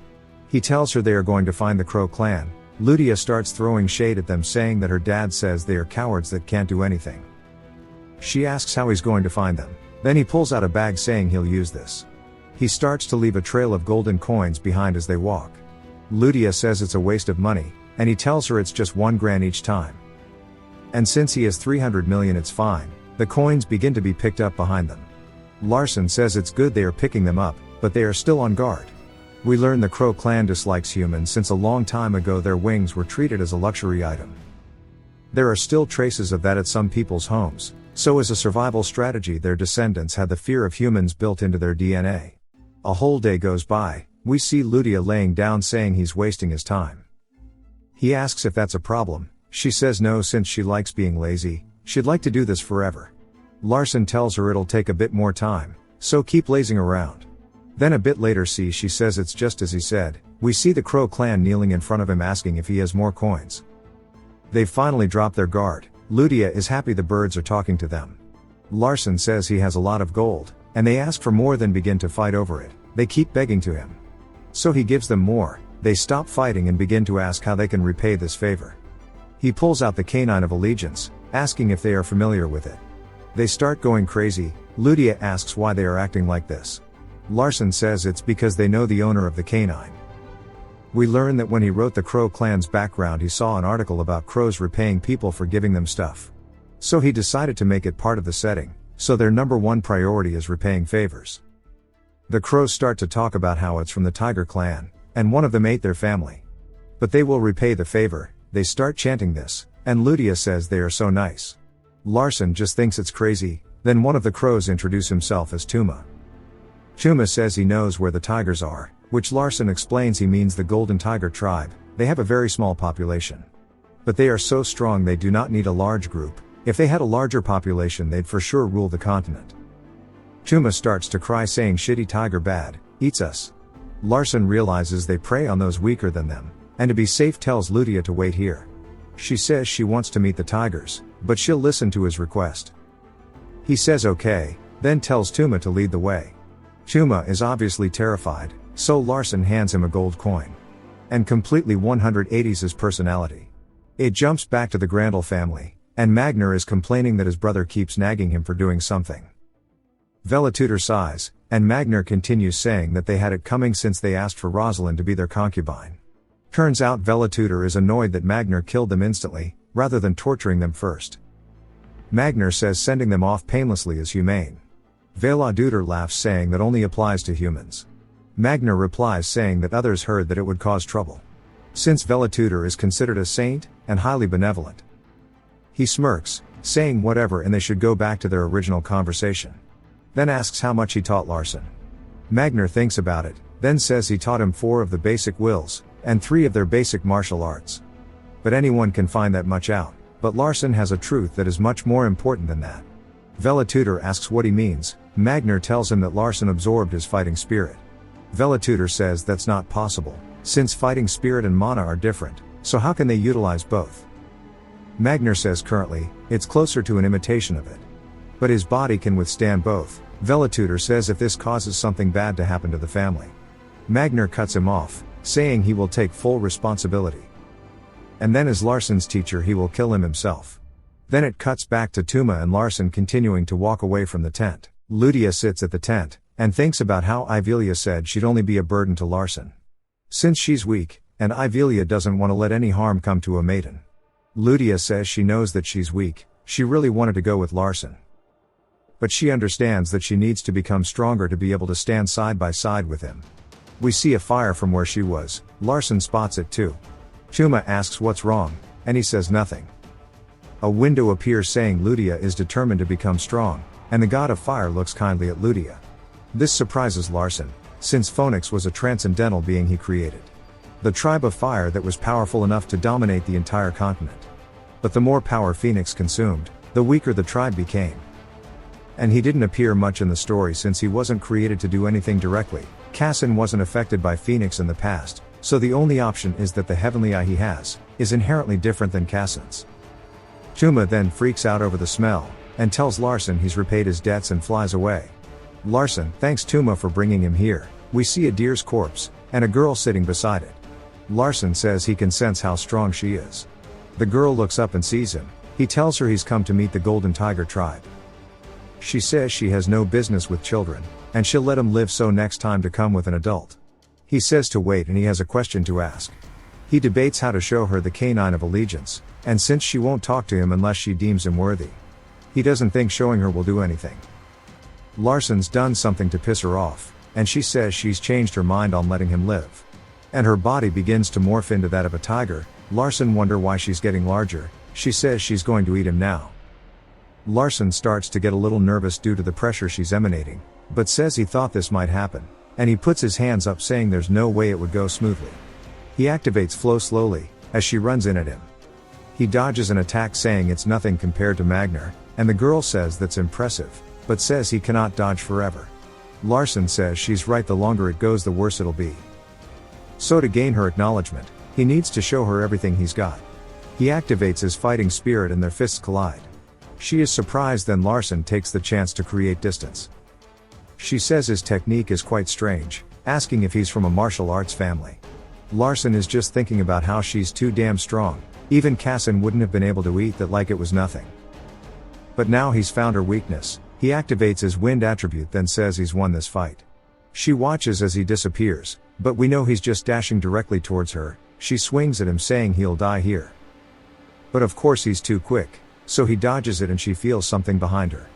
He tells her they are going to find the Crow clan. Ludia starts throwing shade at them saying that her dad says they are cowards that can't do anything. She asks how he's going to find them. Then he pulls out a bag saying he'll use this. He starts to leave a trail of golden coins behind as they walk. Ludia says it's a waste of money, and he tells her it's just 1 grand each time. And since he has 300 million it's fine. The coins begin to be picked up behind them. Larson says it's good they are picking them up, but they are still on guard. We learn the Crow clan dislikes humans since a long time ago their wings were treated as a luxury item. There are still traces of that at some people's homes, so as a survival strategy their descendants had the fear of humans built into their DNA. A whole day goes by, we see Ludia laying down saying he's wasting his time. He asks if that's a problem, she says no since she likes being lazy, she'd like to do this forever. Larson tells her it'll take a bit more time, so keep lazing around. Then a bit later she says it's just as he said, we see the Crow clan kneeling in front of him asking if he has more coins. They've finally dropped their guard. Ludia is happy the birds are talking to them. Larson says he has a lot of gold, and they ask for more then begin to fight over it. They keep begging to him. So he gives them more. They stop fighting and begin to ask how they can repay this favor. He pulls out the canine of allegiance, asking if they are familiar with it. They start going crazy. Ludia asks why they are acting like this. Larson says it's because they know the owner of the canine. We learn that when he wrote the Crow clan's background he saw an article about crows repaying people for giving them stuff. So he decided to make it part of the setting, so their number 1 priority is repaying favors. The crows start to talk about how it's from the Tiger clan, and one of them ate their family. But they will repay the favor. They start chanting this, and Ludia says they are so nice. Larson just thinks it's crazy. Then one of the crows introduce himself as Tuma. Tuma says he knows where the tigers are, which Larson explains he means the Golden Tiger tribe. They have a very small population. But they are so strong they do not need a large group. If they had a larger population they'd for sure rule the continent. Tuma starts to cry saying shitty tiger bad, eats us. Larson realizes they prey on those weaker than them, and to be safe tells Ludia to wait here. She says she wants to meet the tigers, but she'll listen to his request. He says okay, then tells Tuma to lead the way. Tuma is obviously terrified, so Larson hands him a gold coin. and completely 180s his personality. It jumps back to the Grandel family, and Magner is complaining that his brother keeps nagging him for doing something. Velatutor sighs, and Magner continues saying that they had it coming since they asked for Rosalind to be their concubine. Turns out Velatutor is annoyed that Magner killed them instantly, rather than torturing them first. Magner says sending them off painlessly is humane. Velatutor laughs, saying that only applies to humans. Magner replies saying that others heard that it would cause trouble, since Velatutor is considered a saint, and highly benevolent. He smirks, saying whatever, and they should go back to their original conversation. Then asks how much he taught Larson. Magner thinks about it, then says he taught him 4 of the basic wills, and 3 of their basic martial arts. But anyone can find that much out, but Larson has a truth that is much more important than that. Velatutor asks what he means. Magner tells him that Larson absorbed his fighting spirit. Velatutor says that's not possible, since fighting spirit and mana are different, so how can they utilize both? Magner says currently, it's closer to an imitation of it. But his body can withstand both. Velatutor says if this causes something bad to happen to the family. Magner cuts him off, saying he will take full responsibility. And then as Larson's teacher he will kill him himself. Then it cuts back to Tuma and Larson continuing to walk away from the tent. Ludia sits at the tent, and thinks about how Ivelia said she'd only be a burden to Larson, since she's weak, and Ivelia doesn't want to let any harm come to a maiden. Ludia says she knows that she's weak, she really wanted to go with Larson. But she understands that she needs to become stronger to be able to stand side by side with him. We see a fire from where she was. Larson spots it too. Tuma asks what's wrong, and he says nothing. A window appears saying Ludia is determined to become strong, and the god of fire looks kindly at Ludia. This surprises Larson, since Phoenix was a transcendental being he created. The tribe of fire that was powerful enough to dominate the entire continent. But the more power Phoenix consumed, the weaker the tribe became. And he didn't appear much in the story since he wasn't created to do anything directly. Cassin wasn't affected by Phoenix in the past, so the only option is that the heavenly eye he has is inherently different than Cassin's. Tuma then freaks out over the smell, and tells Larson he's repaid his debts and flies away. Larson thanks Tuma for bringing him here. We see a deer's corpse, and a girl sitting beside it. Larson says he can sense how strong she is. The girl looks up and sees him. He tells her he's come to meet the Golden Tiger tribe. She says she has no business with children, and she'll let him live so next time to come with an adult. He says to wait and he has a question to ask. He debates how to show her the canine of allegiance, and since she won't talk to him unless she deems him worthy. He doesn't think showing her will do anything. Larson's done something to piss her off, and she says she's changed her mind on letting him live. And her body begins to morph into that of a tiger. Larson wonders why she's getting larger. She says she's going to eat him now. Larson starts to get a little nervous due to the pressure she's emanating, but says he thought this might happen, and he puts his hands up saying there's no way it would go smoothly. He activates flow slowly, as she runs in at him. He dodges an attack saying it's nothing compared to Magner, and the girl says that's impressive, but says he cannot dodge forever. Larson says she's right, the longer it goes the worse it'll be. So to gain her acknowledgement, he needs to show her everything he's got. He activates his fighting spirit and their fists collide. She is surprised, then Larson takes the chance to create distance. She says his technique is quite strange, asking if he's from a martial arts family. Larson is just thinking about how she's too damn strong, even Cassin wouldn't have been able to eat that like it was nothing. But now he's found her weakness, he activates his wind attribute then says he's won this fight. She watches as he disappears, but we know he's just dashing directly towards her. She swings at him saying he'll die here. But of course he's too quick, so he dodges it and she feels something behind her.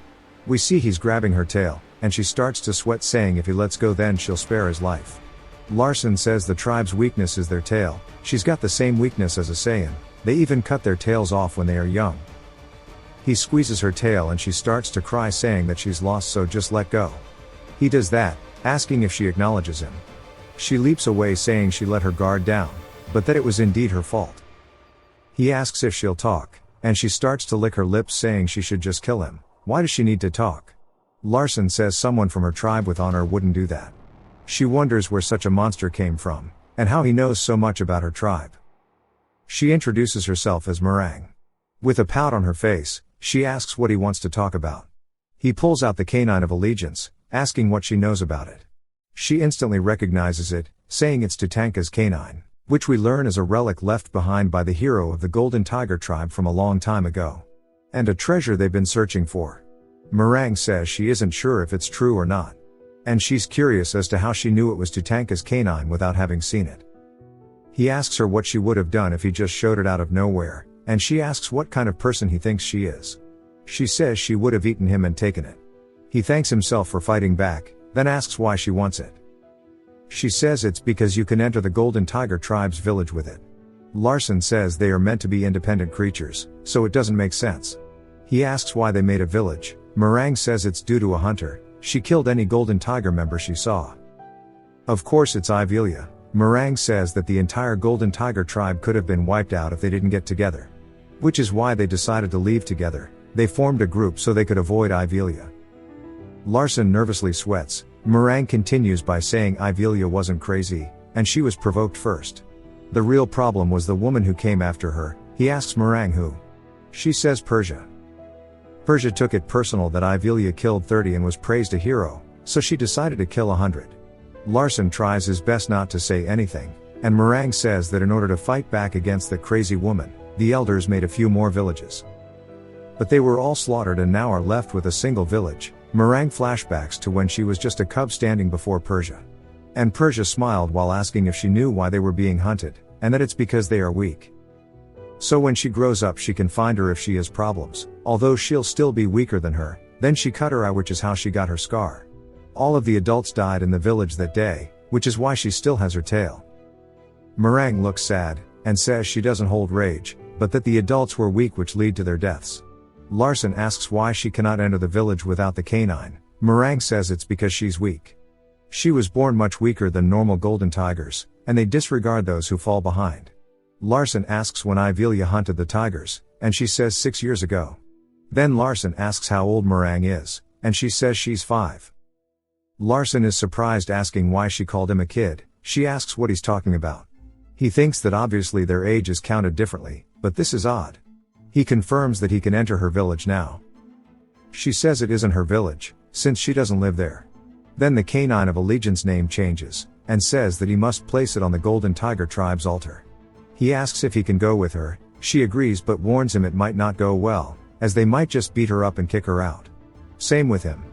We see he's grabbing her tail, and she starts to sweat saying if he lets go then she'll spare his life. Larson says the tribe's weakness is their tail. She's got the same weakness as a Scion, they even cut their tails off when they are young. He squeezes her tail and she starts to cry saying that she's lost, so just let go. He does that, asking if she acknowledges him. She leaps away saying she let her guard down, but that it was indeed her fault. He asks if she'll talk, and she starts to lick her lips saying she should just kill him. Why does she need to talk? Larson says someone from her tribe with honor wouldn't do that. She wonders where such a monster came from, and how he knows so much about her tribe. She introduces herself as Meringue. With a pout on her face, she asks what he wants to talk about. He pulls out the canine of allegiance, asking what she knows about it. She instantly recognizes it, saying it's Tatanka's canine. which we learn is a relic left behind by the hero of the Golden Tiger tribe from a long time ago. And a treasure they've been searching for. Meringue says she isn't sure if it's true or not. And she's curious as to how she knew it was Tutanka's canine without having seen it. He asks her what she would have done if he just showed it out of nowhere, and she asks what kind of person he thinks she is. She says she would have eaten him and taken it. He thanks himself for fighting back, then asks why she wants it. She says it's because you can enter the Golden Tiger tribe's village with it. Larson says they are meant to be independent creatures, so it doesn't make sense. He asks why they made a village. Meringue says it's due to a hunter. She killed any Golden Tiger member she saw. Of course it's Ivelia. Meringue says that the entire Golden Tiger tribe could have been wiped out if they didn't get together. Which is why they decided to leave together. They formed a group so they could avoid Ivelia. Larson nervously sweats. Meringue continues by saying Ivelia wasn't crazy, and she was provoked first. The real problem was the woman who came after her. He asks Meringue who. She says Persia. Persia took it personal that Ivelia killed 30 and was praised a hero, so she decided to kill 100. Larson tries his best not to say anything, and Meringue says that in order to fight back against the crazy woman, the elders made a few more villages. But they were all slaughtered and now are left with a single village. Meringue flashbacks to when she was just a cub standing before Persia. And Persia smiled while asking if she knew why they were being hunted, and that it's because they are weak. So when she grows up she can find her if she has problems, although she'll still be weaker than her. Then she cut her eye, which is how she got her scar. All of the adults died in the village that day, which is why she still has her tail. Meringue looks sad, and says she doesn't hold rage, but that the adults were weak which lead to their deaths. Larson asks why she cannot enter the village without the canine. Meringue says it's because she's weak. She was born much weaker than normal golden tigers, and they disregard those who fall behind. Larson asks when Ivelia hunted the tigers, and she says 6 years ago. Then Larson asks how old Meringue is, and she says she's 5. Larson is surprised, asking why she called him a kid. She asks what he's talking about. He thinks that obviously their age is counted differently, but this is odd. He confirms that he can enter her village now. She says it isn't her village, since she doesn't live there. Then the canine of allegiance name changes, and says that he must place it on the Golden Tiger tribe's altar. He asks if he can go with her. She agrees but warns him it might not go well, as they might just beat her up and kick her out. Same with him.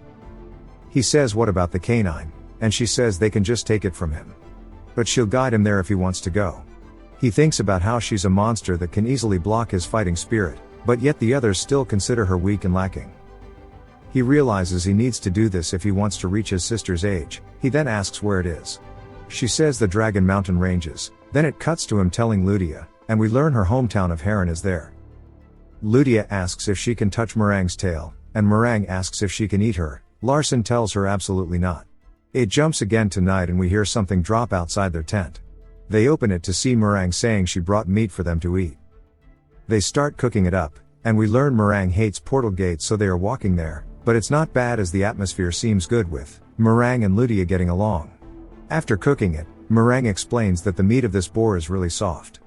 He says what about the canine, and she says they can just take it from him. But she'll guide him there if he wants to go. He thinks about how she's a monster that can easily block his fighting spirit, but yet the others still consider her weak and lacking. He realizes he needs to do this if he wants to reach his sister's age. He then asks where it is. She says the Dragon Mountain ranges. Then it cuts to him telling Ludia, and we learn her hometown of Heron is there. Ludia asks if she can touch Meringue's tail, and Meringue asks if she can eat her. Larson tells her absolutely not. It jumps again to night and we hear something drop outside their tent. They open it to see Meringue saying she brought meat for them to eat. They start cooking it up, and we learn Meringue hates portal gates, so they are walking there, but it's not bad as the atmosphere seems good with Meringue and Ludia getting along. After cooking it, Meringue explains that the meat of this boar is really soft.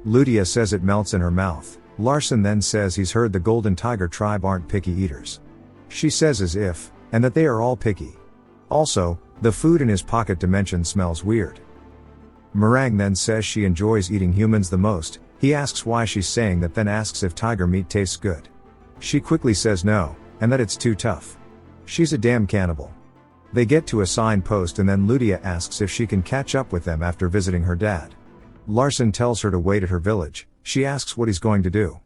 Ludia says it melts in her mouth. Larson then says he's heard the Golden Tiger tribe aren't picky eaters. She says as if, and that they are all picky. Also, the food in his pocket dimension smells weird. Meringue then says she enjoys eating humans the most. He asks why she's saying that, then asks if tiger meat tastes good. She quickly says no, and that it's too tough. She's a damn cannibal. They get to a signpost and then Ludia asks if she can catch up with them after visiting her dad. Larson tells her to wait at her village. She asks what he's going to do.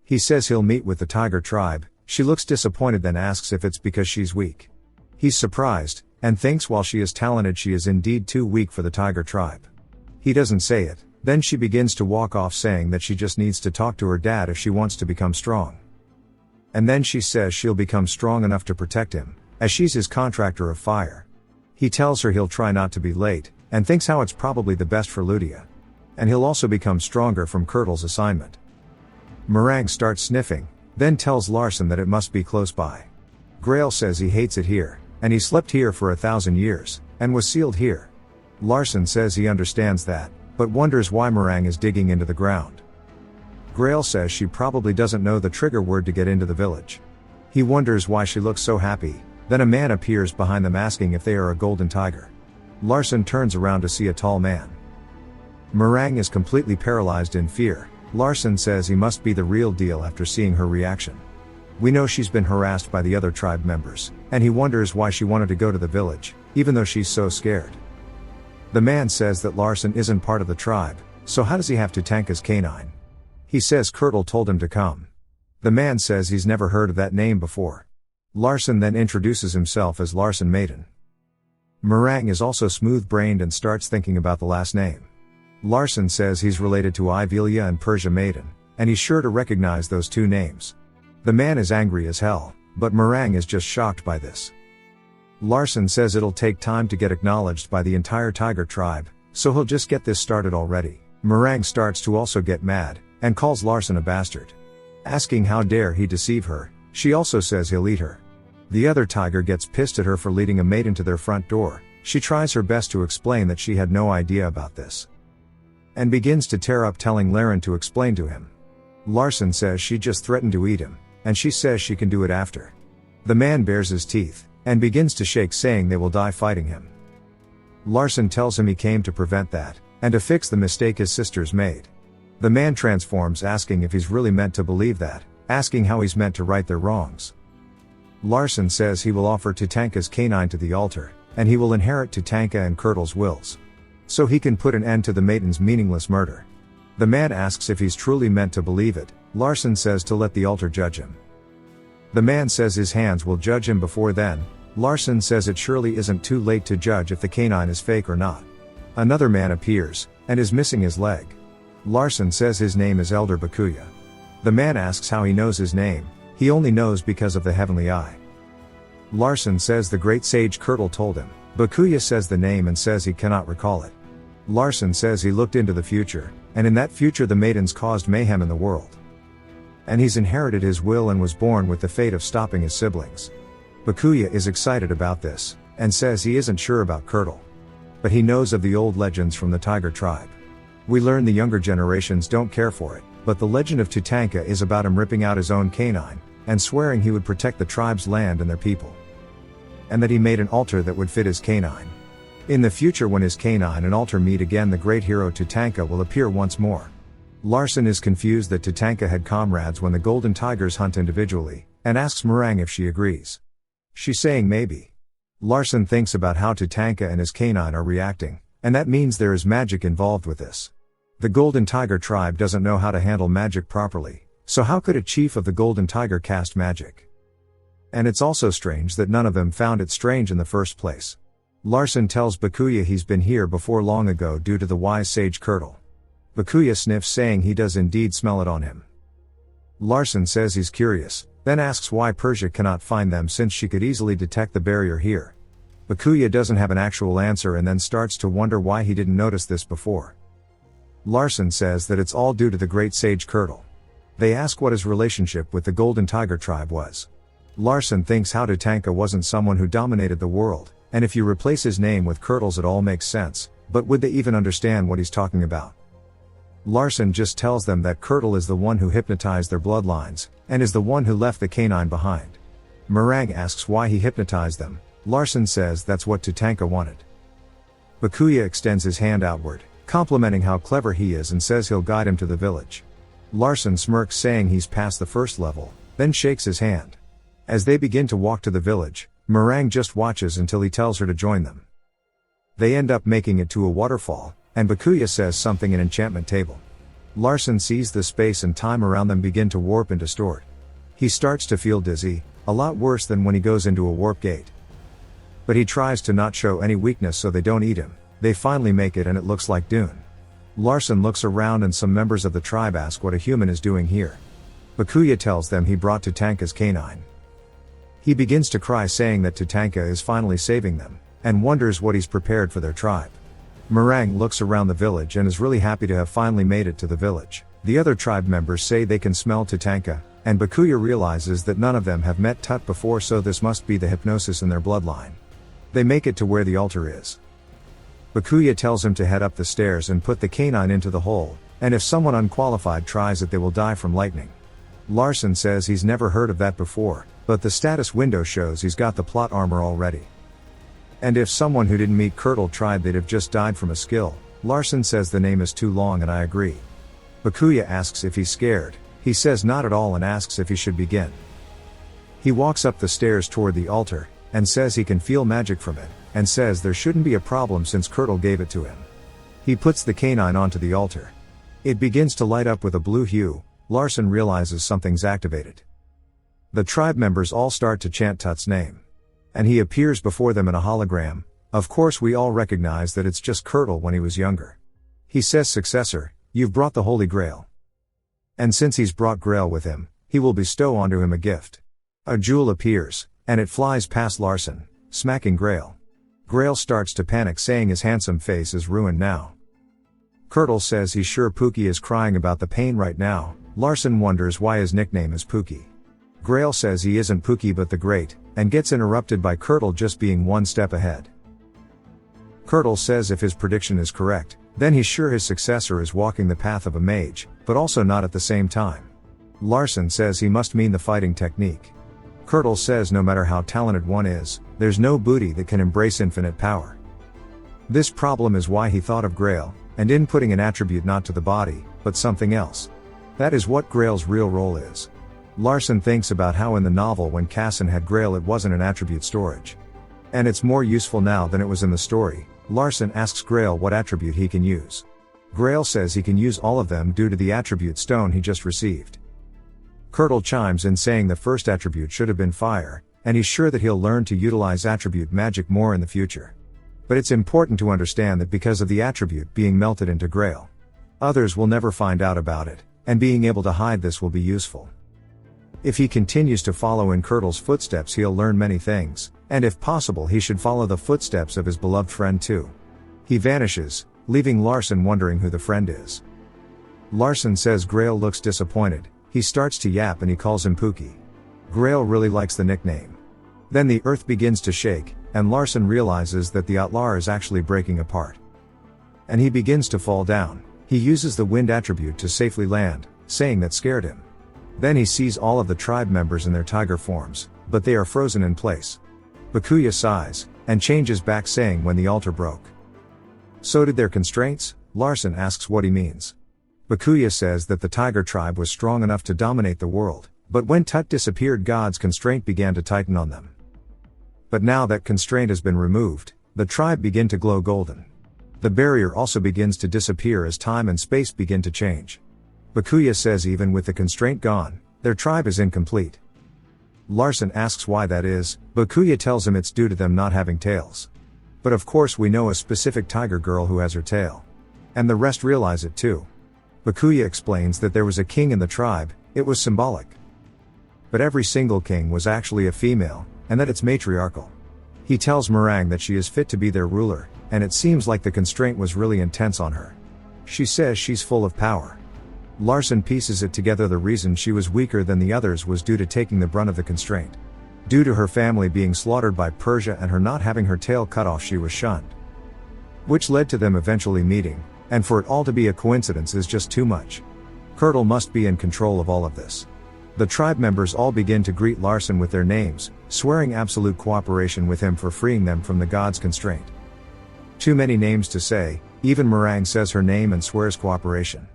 He says he'll meet with the tiger tribe. She looks disappointed, then asks if it's because she's weak. He's surprised, and thinks while she is talented she is indeed too weak for the tiger tribe. He doesn't say it. Then she begins to walk off, saying that she just needs to talk to her dad if she wants to become strong. And then she says she'll become strong enough to protect him, as she's his contractor of fire. He tells her he'll try not to be late, and thinks how it's probably the best for Ludia. And he'll also become stronger from Kirtle's assignment. Meringue starts sniffing, then tells Larson that it must be close by. Grail says he hates it here, and he slept here for 1,000 years, and was sealed here. Larson says he understands that, but wonders why Meringue is digging into the ground. Grail says she probably doesn't know the trigger word to get into the village. He wonders why she looks so happy. Then a man appears behind them asking if they are a golden tiger. Larson turns around to see a tall man. Meringue is completely paralyzed in fear. Larson says he must be the real deal after seeing her reaction. We know she's been harassed by the other tribe members, and he wonders why she wanted to go to the village, even though she's so scared. The man says that Larson isn't part of the tribe, so how does he have Tatanka's canine? He says Kurtle told him to come. The man says he's never heard of that name before. Larson then introduces himself as Larson Maiden. Meringue is also smooth-brained and starts thinking about the last name. Larson says he's related to Ivelia and Persia Maiden, and he's sure to recognize those two names. The man is angry as hell, but Meringue is just shocked by this. Larson says it'll take time to get acknowledged by the entire tiger tribe, so he'll just get this started already. Meringue starts to also get mad, and calls Larson a bastard. Asking how dare he deceive her, she also says he'll eat her. The other tiger gets pissed at her for leading a maiden to their front door. She tries her best to explain that she had no idea about this, and begins to tear up telling Laren to explain to him. Larson says she just threatened to eat him, and she says she can do it after. The man bares his teeth, and begins to shake saying they will die fighting him. Larson tells him he came to prevent that, and to fix the mistake his sisters made. The man transforms asking if he's really meant to believe that, asking how he's meant to right their wrongs. Larson says he will offer Tatanka's canine to the altar, and he will inherit Tatanka and Kurtle's wills, so he can put an end to the maiden's meaningless murder. The man asks if he's truly meant to believe it. Larson says to let the altar judge him. The man says his hands will judge him before then. Larson says it surely isn't too late to judge if the canine is fake or not. Another man appears, and is missing his leg. Larson says his name is Elder Bakuya. The man asks how he knows his name. He only knows because of the heavenly eye. Larson says the great sage Kurtle told him. Bakuya says the name and says he cannot recall it. Larson says he looked into the future, and in that future the maidens caused mayhem in the world, and he's inherited his will and was born with the fate of stopping his siblings. Bakuya is excited about this, and says he isn't sure about Kurtle, but he knows of the old legends from the tiger tribe. We learn the younger generations don't care for it, but the legend of Tatanka is about him ripping out his own canine, and swearing he would protect the tribe's land and their people, and that he made an altar that would fit his canine. In the future, when his canine and altar meet again, the great hero Tatanka will appear once more. Larson is confused that Tatanka had comrades when the golden tigers hunt individually, and asks Meringue if she agrees. She's saying maybe. Larson thinks about how Tatanka and his canine are reacting, and that means there is magic involved with this. The Golden Tiger tribe doesn't know how to handle magic properly, so how could a chief of the Golden Tiger cast magic? And it's also strange that none of them found it strange in the first place. Larson tells Bakuya he's been here before long ago due to the wise sage Kurtle. Bakuya sniffs, saying he does indeed smell it on him. Larson says he's curious, then asks why Persia cannot find them since she could easily detect the barrier here. Bakuya doesn't have an actual answer and then starts to wonder why he didn't notice this before. Larson says that it's all due to the great sage Kurtle. They ask what his relationship with the Golden Tiger tribe was. Larson thinks how Tatanka wasn't someone who dominated the world, and if you replace his name with Kurtle's it all makes sense, but would they even understand what he's talking about? Larson just tells them that Kurtle is the one who hypnotized their bloodlines, and is the one who left the canine behind. Meringue asks why he hypnotized them. Larson says that's what Tatanka wanted. Bakuya extends his hand outward, complimenting how clever he is, and says he'll guide him to the village. Larson smirks, saying he's past the first level, then shakes his hand. As they begin to walk to the village, Meringue just watches until he tells her to join them. They end up making it to a waterfall, and Bakuya says something an enchantment table. Larson sees the space and time around them begin to warp and distort. He starts to feel dizzy, a lot worse than when he goes into a warp gate. But he tries to not show any weakness so they don't eat him. They finally make it and it looks like Dune. Larson looks around and some members of the tribe ask what a human is doing here. Bakuya tells them he brought Tatanka's canine. He begins to cry, saying that Tatanka is finally saving them, and wonders what he's prepared for their tribe. Meringue looks around the village and is really happy to have finally made it to the village. The other tribe members say they can smell Tatanka, and Bakuya realizes that none of them have met Tut before, so this must be the hypnosis in their bloodline. They make it to where the altar is. Bakuya tells him to head up the stairs and put the canine into the hole, and if someone unqualified tries it they will die from lightning. Larson says he's never heard of that before, but the status window shows he's got the plot armor already. And if someone who didn't meet Kurtle tried they'd have just died from a skill, Larson says the name is too long and I agree. Bakuya asks if he's scared. He says not at all and asks if he should begin. He walks up the stairs toward the altar, and says he can feel magic from it, and says there shouldn't be a problem since Kurtle gave it to him. He puts the canine onto the altar. It begins to light up with a blue hue. Larson realizes something's activated. The tribe members all start to chant Tut's name. And he appears before them in a hologram. Of course we all recognize that it's just Kurtle when he was younger. He says, "Successor, you've brought the Holy Grail." And since he's brought Grail with him, he will bestow onto him a gift. A jewel appears, and it flies past Larson, smacking Grail. Grail starts to panic, saying his handsome face is ruined now. Kurtle says he's sure Pookie is crying about the pain right now. Larson wonders why his nickname is Pookie. Grail says he isn't Pookie but the Great, and gets interrupted by Kurtle just being one step ahead. Kurtle says if his prediction is correct, then he's sure his successor is walking the path of a mage, but also not at the same time. Larson says he must mean the fighting technique. Kurtle says no matter how talented one is, there's no booty that can embrace infinite power. This problem is why he thought of Grail, and in putting an attribute not to the body, but something else. That is what Grail's real role is. Larson thinks about how in the novel when Casson had Grail it wasn't an attribute storage. And it's more useful now than it was in the story. Larson asks Grail what attribute he can use. Grail says he can use all of them due to the attribute stone he just received. Kurtle chimes in saying the first attribute should have been fire, and he's sure that he'll learn to utilize attribute magic more in the future. But it's important to understand that because of the attribute being melted into Grail, others will never find out about it, and being able to hide this will be useful. If he continues to follow in Kurtle's footsteps he'll learn many things, and if possible he should follow the footsteps of his beloved friend too. He vanishes, leaving Larson wondering who the friend is. Larson says Grail looks disappointed. He starts to yap and he calls him Pookie. Grail really likes the nickname. Then the earth begins to shake, and Larson realizes that the Outlar is actually breaking apart. And he begins to fall down. He uses the wind attribute to safely land, saying that scared him. Then he sees all of the tribe members in their tiger forms, but they are frozen in place. Bakuya sighs, and changes back saying when the altar broke. So did their constraints? Larson asks what he means. Bakuya says that the tiger tribe was strong enough to dominate the world, but when Tut disappeared God's constraint began to tighten on them. But now that constraint has been removed, the tribe begin to glow golden. The barrier also begins to disappear as time and space begin to change. Bakuya says even with the constraint gone, their tribe is incomplete. Larson asks why that is. Bakuya tells him it's due to them not having tails. But of course we know a specific tiger girl who has her tail. And the rest realize it too. Bakuya explains that there was a king in the tribe, it was symbolic. But every single king was actually a female, and that it's matriarchal. He tells Meringue that she is fit to be their ruler, and it seems like the constraint was really intense on her. She says she's full of power. Larson pieces it together the reason she was weaker than the others was due to taking the brunt of the constraint. Due to her family being slaughtered by Persia and her not having her tail cut off she was shunned. Which led to them eventually meeting, and for it all to be a coincidence is just too much. Kurtle must be in control of all of this. The tribe members all begin to greet Larson with their names, swearing absolute cooperation with him for freeing them from the god's constraint. Too many names to say, even Meringue says her name and swears cooperation.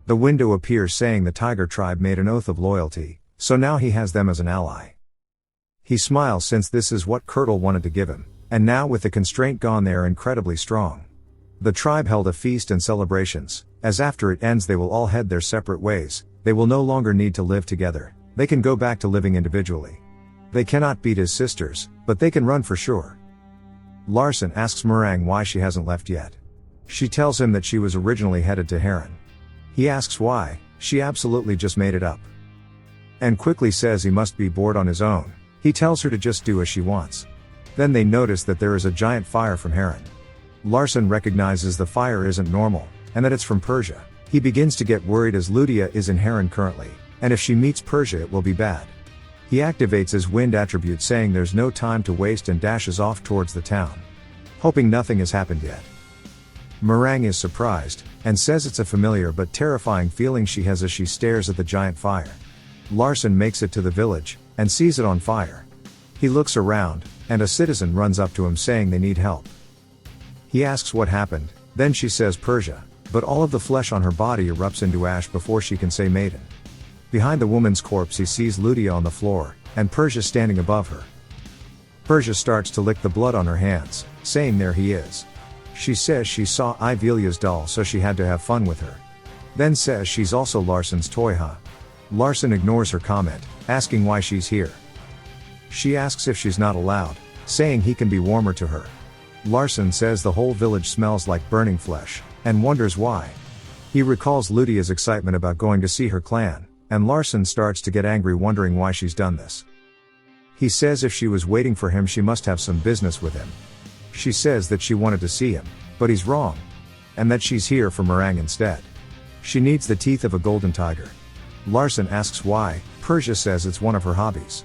The window appears saying the tiger tribe made an oath of loyalty, so now he has them as an ally. He smiles since this is what Kurtle wanted to give him, and now with the constraint gone they are incredibly strong. The tribe held a feast and celebrations, as after it ends they will all head their separate ways, they will no longer need to live together, they can go back to living individually. They cannot beat his sisters, but they can run for sure. Larson asks Meringue why she hasn't left yet. She tells him that she was originally headed to Heron. He asks why, she absolutely just made it up. And quickly says he must be bored on his own, he tells her to just do as she wants. Then they notice that there is a giant fire from Heron. Larson recognizes the fire isn't normal, and that it's from Persia. He begins to get worried as Ludia is in Heron currently, and if she meets Persia it will be bad. He activates his wind attribute saying there's no time to waste and dashes off towards the town. Hoping nothing has happened yet. Meringue is surprised, and says it's a familiar but terrifying feeling she has as she stares at the giant fire. Larson makes it to the village, and sees it on fire. He looks around, and a citizen runs up to him saying they need help. He asks what happened, Then she says Persia, but all of the flesh on her body erupts into ash before she can say maiden. Behind the woman's corpse he sees Ludia on the floor, and Persia standing above her. Persia starts to lick the blood on her hands, saying there he is. She says she saw Ivelia's doll so she had to have fun with her. Then says she's also Larson's toy, huh? Larson ignores her comment, asking why she's here. She asks if she's not allowed, saying he can be warmer to her. Larson says the whole village smells like burning flesh, and wonders why. He recalls Ludia's excitement about going to see her clan, and Larson starts to get angry wondering why she's done this. He says if she was waiting for him she must have some business with him. She says that she wanted to see him, but he's wrong. And that she's here for meringue instead. She needs the teeth of a golden tiger. Larson asks why. Persia says it's one of her hobbies.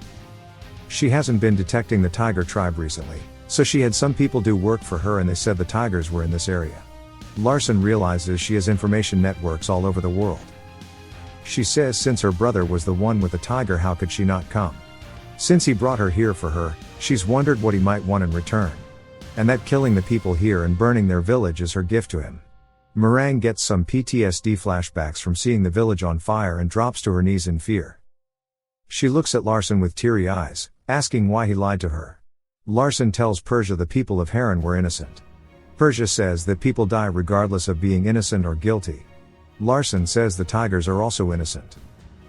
She hasn't been detecting the tiger tribe recently, so she had some people do work for her and they said the tigers were in this area. Larson realizes she has information networks all over the world. She says since her brother was the one with the tiger, how could she not come? Since he brought her here for her, she's wondered what he might want in return. And that killing the people here and burning their village is her gift to him. Meringue gets some PTSD flashbacks from seeing the village on fire and drops to her knees in fear. She looks at Larson with teary eyes, asking why he lied to her. Larson tells Persia the people of Harran were innocent. Persia says that people die regardless of being innocent or guilty. Larson says the tigers are also innocent.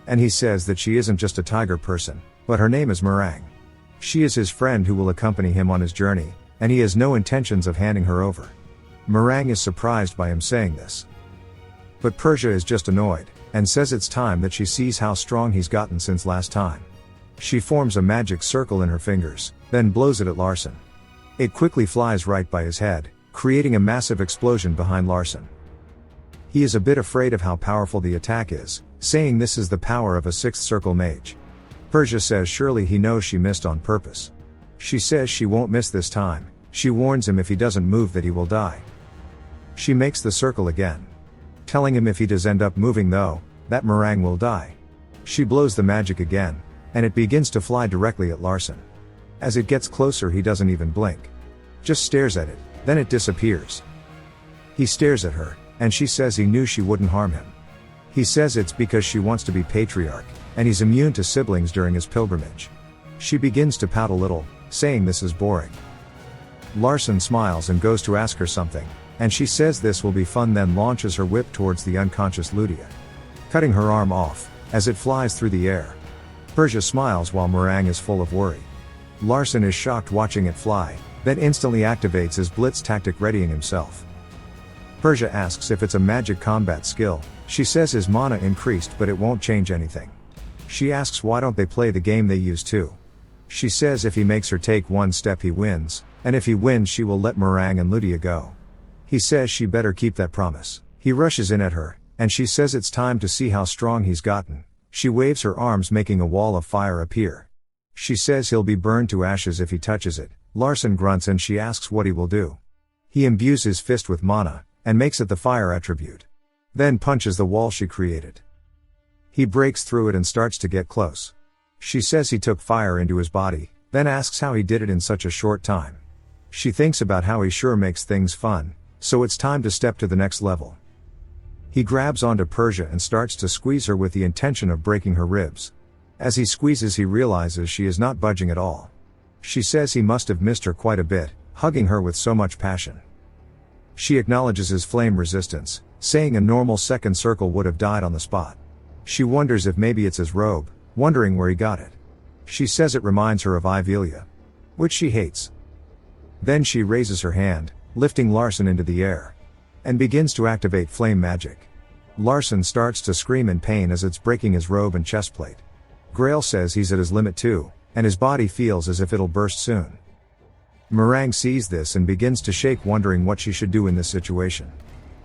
And he says that she isn't just a tiger person, but her name is Meringue. She is his friend who will accompany him on his journey, and he has no intentions of handing her over. Meringue is surprised by him saying this. But Persia is just annoyed, and says it's time that she sees how strong he's gotten since last time. She forms a magic circle in her fingers, then blows it at Larson. It quickly flies right by his head, creating a massive explosion behind Larson. He is a bit afraid of how powerful the attack is, saying this is the power of a sixth circle mage. Persia says surely he knows she missed on purpose. She says she won't miss this time. She warns him if he doesn't move that he will die. She makes the circle again, telling him if he does end up moving though, that Meringue will die. She blows the magic again, and it begins to fly directly at Larson. As it gets closer he doesn't even blink. Just stares at it, then it disappears. He stares at her, and she says he knew she wouldn't harm him. He says it's because she wants to be patriarch, and he's immune to siblings during his pilgrimage. She begins to pout a little, saying this is boring. Larson smiles and goes to ask her something, and she says this will be fun, then launches her whip towards the unconscious Ludia, cutting her arm off, as it flies through the air. Persia smiles while Meringue is full of worry. Larson is shocked watching it fly, then instantly activates his blitz tactic, readying himself. Persia asks if it's a magic combat skill. She says his mana increased but it won't change anything. She asks why don't they play the game they used to. She says if he makes her take one step he wins, and if he wins she will let Meringue and Ludia go. He says she better keep that promise. He rushes in at her, and she says it's time to see how strong he's gotten. She waves her arms making a wall of fire appear. She says he'll be burned to ashes if he touches it. Larson grunts and she asks what he will do. He imbues his fist with mana, and makes it the fire attribute. Then punches the wall she created. He breaks through it and starts to get close. She says he took fire into his body, then asks how he did it in such a short time. She thinks about how he sure makes things fun, so it's time to step to the next level. He grabs onto Persia and starts to squeeze her with the intention of breaking her ribs. As he squeezes he realizes she is not budging at all. She says he must have missed her quite a bit, hugging her with so much passion. She acknowledges his flame resistance, saying a normal second circle would have died on the spot. She wonders if maybe it's his robe, wondering where he got it. She says it reminds her of Ivelia, which she hates. Then she raises her hand, lifting Larson into the air, and begins to activate flame magic. Larson starts to scream in pain as it's breaking his robe and chestplate. Grail says he's at his limit too, and his body feels as if it'll burst soon. Meringue sees this and begins to shake, wondering what she should do in this situation.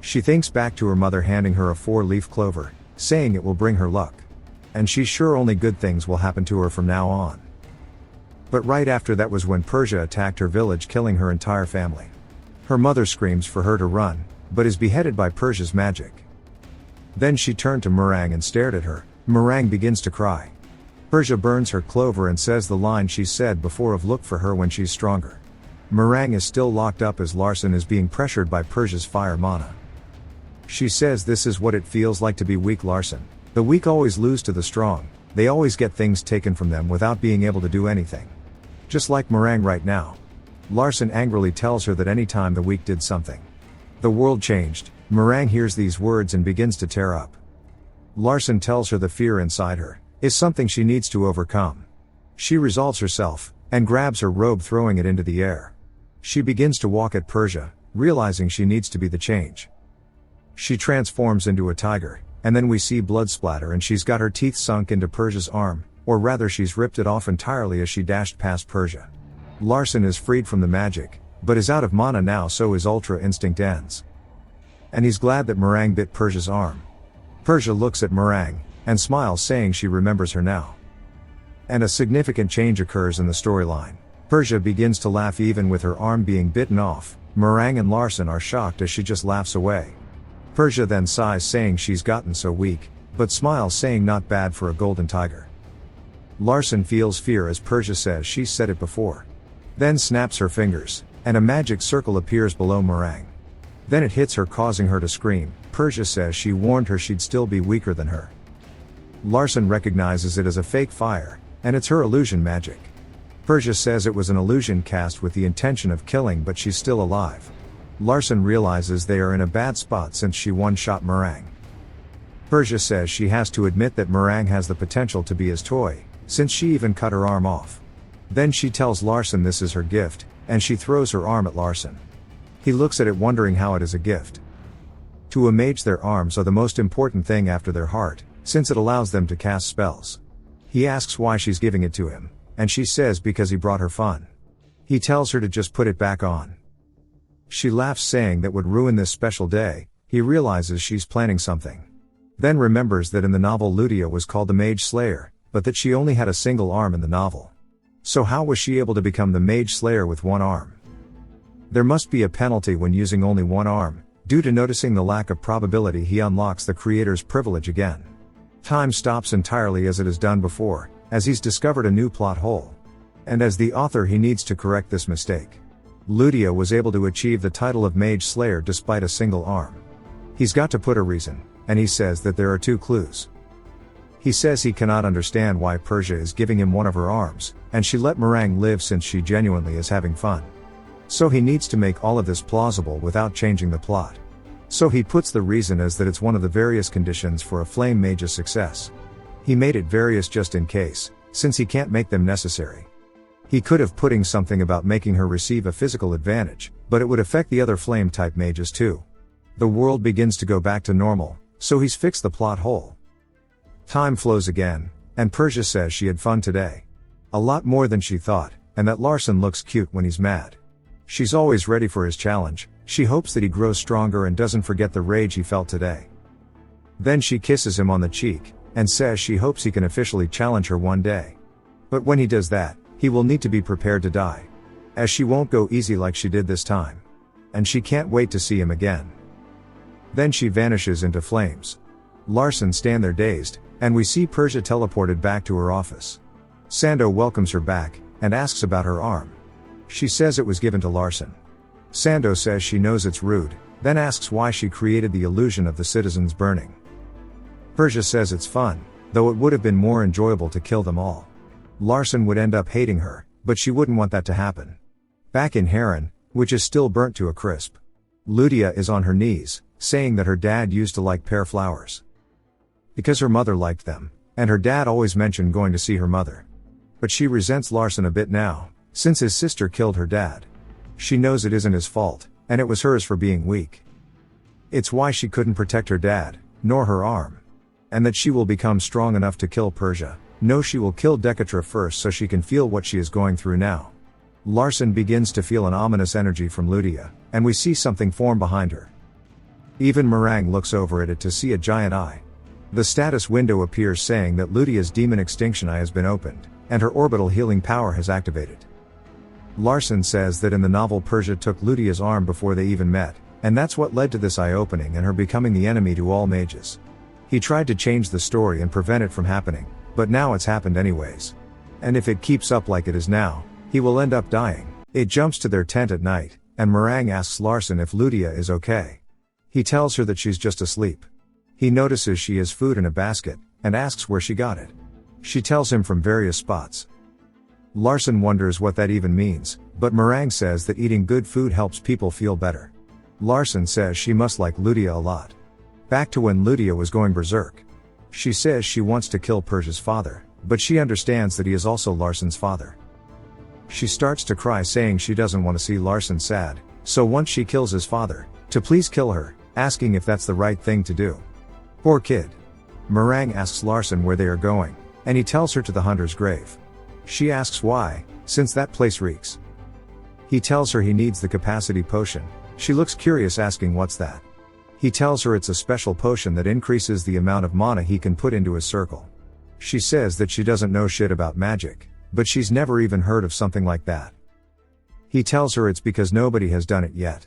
She thinks back to her mother handing her a 4-leaf clover, saying it will bring her luck. And she's sure only good things will happen to her from now on. But right after that was when Persia attacked her village, killing her entire family. Her mother screams for her to run, but is beheaded by Persia's magic. Then she turned to Meringue and stared at her. Meringue begins to cry. Persia burns her clover and says the line she said before of look for her when she's stronger. Meringue is still locked up as Larson is being pressured by Persia's fire mana. She says this is what it feels like to be weak. Larson. The weak always lose to the strong, they always get things taken from them without being able to do anything. Just like Meringue right now. Larson angrily tells her that any time the weak did something, the world changed. Meringue hears these words and begins to tear up. Larson tells her the fear inside her is something she needs to overcome. She resolves herself, and grabs her robe, throwing it into the air. She begins to walk at Persia, realizing she needs to be the change. She transforms into a tiger, and then we see blood splatter and she's got her teeth sunk into Persia's arm, or rather she's ripped it off entirely as she dashed past Persia. Larson is freed from the magic, but is out of mana now, so his ultra instinct ends. And he's glad that Meringue bit Persia's arm. Persia looks at Meringue, and smiles, saying she remembers her now. And a significant change occurs in the storyline. Persia begins to laugh even with her arm being bitten off. Meringue and Larson are shocked as she just laughs away. Persia then sighs, saying she's gotten so weak, but smiles, saying not bad for a golden tiger. Larson feels fear as Persia says she's said it before. Then snaps her fingers, and a magic circle appears below Meringue. Then it hits her, causing her to scream. Persia says she warned her she'd still be weaker than her. Larson recognizes it as a fake fire, and it's her illusion magic. Persia says it was an illusion cast with the intention of killing, but she's still alive. Larson realizes they are in a bad spot since she one-shot Meringue. Persia says she has to admit that Meringue has the potential to be his toy, since she even cut her arm off. Then she tells Larson this is her gift, and she throws her arm at Larson. He looks at it, wondering how it is a gift. To a mage, their arms are the most important thing after their heart, since it allows them to cast spells. He asks why she's giving it to him, and she says because he brought her fun. He tells her to just put it back on. She laughs, saying that would ruin this special day. He realizes she's planning something. Then remembers that in the novel Ludia was called the Mage Slayer, but that she only had a single arm in the novel. So how was she able to become the Mage Slayer with one arm? There must be a penalty when using only one arm. Due to noticing the lack of probability, he unlocks the creator's privilege again. Time stops entirely as it has done before, as he's discovered a new plot hole. And as the author, he needs to correct this mistake. Ludia was able to achieve the title of Mage Slayer despite a single arm. He's got to put a reason, and he says that there are 2 clues. He says he cannot understand why Persia is giving him one of her arms, and she let Meringue live since she genuinely is having fun. So he needs to make all of this plausible without changing the plot. So he puts the reason as that it's one of the various conditions for a flame mage's success. He made it various just in case, since he can't make them necessary. He could have putting something about making her receive a physical advantage, but it would affect the other flame type mages too. The world begins to go back to normal, so he's fixed the plot hole. Time flows again, and Persia says she had fun today. A lot more than she thought, and that Larson looks cute when he's mad. She's always ready for his challenge. She hopes that he grows stronger and doesn't forget the rage he felt today. Then she kisses him on the cheek, and says she hopes he can officially challenge her one day. But when he does that, he will need to be prepared to die. As she won't go easy like she did this time. And she can't wait to see him again. Then she vanishes into flames. Larson stand there dazed, and we see Persia teleported back to her office. Sando welcomes her back, and asks about her arm. She says it was given to Larson. Sando says she knows it's rude, then asks why she created the illusion of the citizens burning. Persia says it's fun, though it would have been more enjoyable to kill them all. Larson would end up hating her, but she wouldn't want that to happen. Back in Heron, which is still burnt to a crisp. Ludia is on her knees, saying that her dad used to like pear flowers. Because her mother liked them, and her dad always mentioned going to see her mother. But she resents Larson a bit now, since his sister killed her dad. She knows it isn't his fault, and it was hers for being weak. It's why she couldn't protect her dad, nor her arm. And that she will become strong enough to kill Persia. No, she will kill Decatra first so she can feel what she is going through now. Larson begins to feel an ominous energy from Ludia, and we see something form behind her. Even Meringue looks over at it to see a giant eye. The status window appears saying that Ludia's demon extinction eye has been opened, and her orbital healing power has activated. Larson says that in the novel Persia took Ludia's arm before they even met, and that's what led to this eye opening and her becoming the enemy to all mages. He tried to change the story and prevent it from happening, but now it's happened anyways. And if it keeps up like it is now, he will end up dying. It jumps to their tent at night, and Meringue asks Larson if Ludia is okay. He tells her that she's just asleep. He notices she has food in a basket, and asks where she got it. She tells him from various spots. Larson wonders what that even means, but Meringue says that eating good food helps people feel better. Larson says she must like Ludia a lot. Back to when Ludia was going berserk. She says she wants to kill Persia's father, but she understands that he is also Larson's father. She starts to cry, saying she doesn't want to see Larson sad, so once she kills his father, to please kill her, asking if that's the right thing to do. Poor kid. Meringue asks Larson where they are going, and he tells her to the hunter's grave. She asks why, since that place reeks. He tells her he needs the capacity potion. She looks curious, asking what's that. He tells her it's a special potion that increases the amount of mana he can put into his circle. She says that she doesn't know shit about magic, but she's never even heard of something like that. He tells her it's because nobody has done it yet.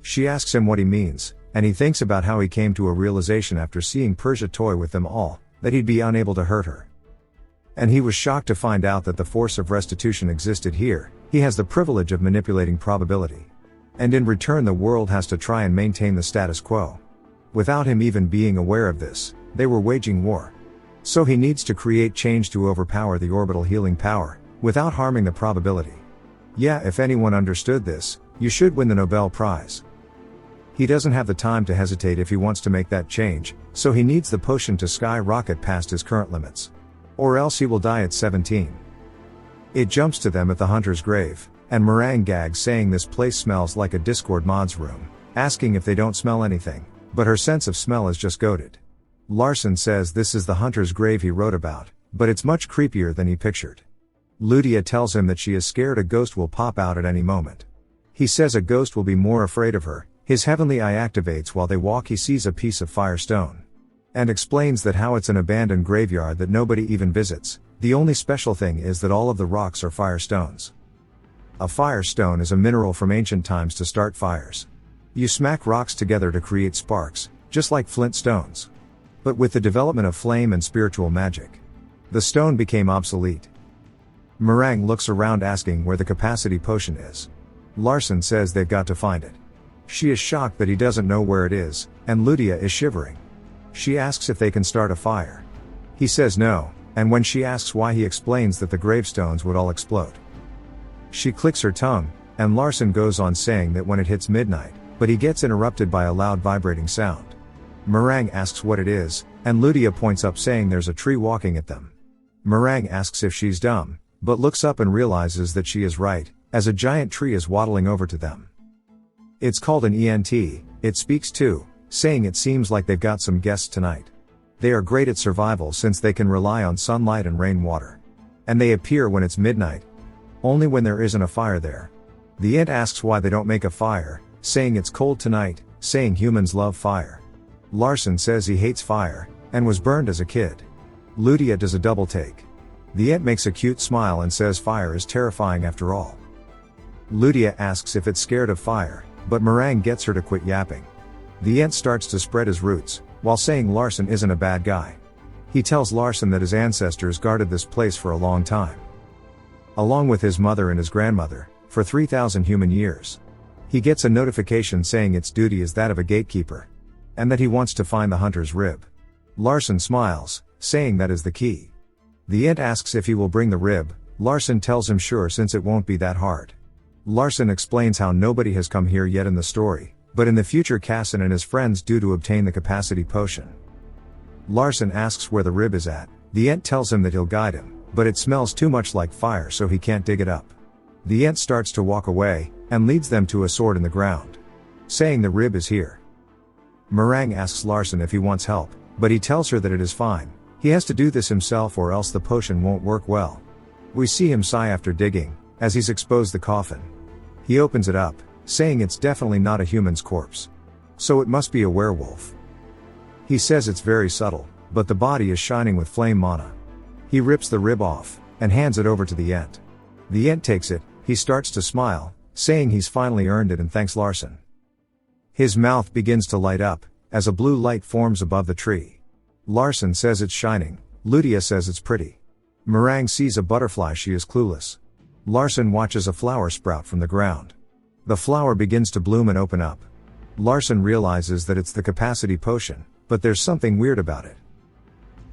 She asks him what he means, and he thinks about how he came to a realization after seeing Persia toy with them all, that he'd be unable to hurt her. And he was shocked to find out that the force of restitution existed here. He has the privilege of manipulating probability. And in return the world has to try and maintain the status quo. Without him even being aware of this, they were waging war. So he needs to create change to overpower the orbital healing power, without harming the probability. Yeah, if anyone understood this, you should win the Nobel Prize. He doesn't have the time to hesitate if he wants to make that change, so he needs the potion to skyrocket past his current limits. Or else he will die at 17. It jumps to them at the hunter's grave, and Meringue gags, saying this place smells like a Discord mods room, asking if they don't smell anything, but her sense of smell is just goated. Larson says this is the hunter's grave he wrote about, but it's much creepier than he pictured. Ludia tells him that she is scared a ghost will pop out at any moment. He says a ghost will be more afraid of her. His heavenly eye activates while they walk. He sees a piece of firestone. And explains that how it's an abandoned graveyard that nobody even visits. The only special thing is that all of the rocks are firestones. A firestone is a mineral from ancient times to start fires. You smack rocks together to create sparks, just like flint stones. But with the development of flame and spiritual magic, the stone became obsolete. Meringue looks around, asking where the capacity potion is. Larson says they've got to find it. She is shocked that he doesn't know where it is, and Ludia is shivering. She asks if they can start a fire. He says no, and when she asks why, he explains that the gravestones would all explode. She clicks her tongue, and Larson goes on saying that when it hits midnight, but he gets interrupted by a loud vibrating sound. Meringue asks what it is, and Ludia points up, saying there's a tree walking at them. Meringue asks if she's dumb, but looks up and realizes that she is right, as a giant tree is waddling over to them. It's called an ENT, it speaks too, saying it seems like they've got some guests tonight. They are great at survival since they can rely on sunlight and rainwater. And they appear when it's midnight. Only when there isn't a fire there. The Ent asks why they don't make a fire, saying it's cold tonight, saying humans love fire. Larson says he hates fire, and was burned as a kid. Ludia does a double take. The Ent makes a cute smile and says fire is terrifying after all. Ludia asks if it's scared of fire, but Meringue gets her to quit yapping. The Ent starts to spread his roots, while saying Larson isn't a bad guy. He tells Larson that his ancestors guarded this place for a long time. Along with his mother and his grandmother, for 3,000 human years. He gets a notification saying its duty is that of a gatekeeper. And that he wants to find the hunter's rib. Larson smiles, saying that is the key. The Ent asks if he will bring the rib. Larson tells him sure, since it won't be that hard. Larson explains how nobody has come here yet in the story, but in the future Casson and his friends do to obtain the capacity potion. Larson asks where the rib is at. The Ent tells him that he'll guide him, but it smells too much like fire, so he can't dig it up. The Ent starts to walk away, and leads them to a sword in the ground, saying the rib is here. Meringue asks Larson if he wants help, but he tells her that it is fine. He has to do this himself or else the potion won't work well. We see him sigh after digging, as he's exposed the coffin. He opens it up, saying it's definitely not a human's corpse. So it must be a werewolf. He says it's very subtle, but the body is shining with flame mana. He rips the rib off, and hands it over to the Ent. The Ent takes it. He starts to smile, saying he's finally earned it and thanks Larson. His mouth begins to light up, as a blue light forms above the tree. Larson says it's shining. Ludia says it's pretty. Meringue sees a butterfly. She is clueless. Larson watches a flower sprout from the ground. The flower begins to bloom and open up. Larson realizes that it's the capacity potion, but there's something weird about it.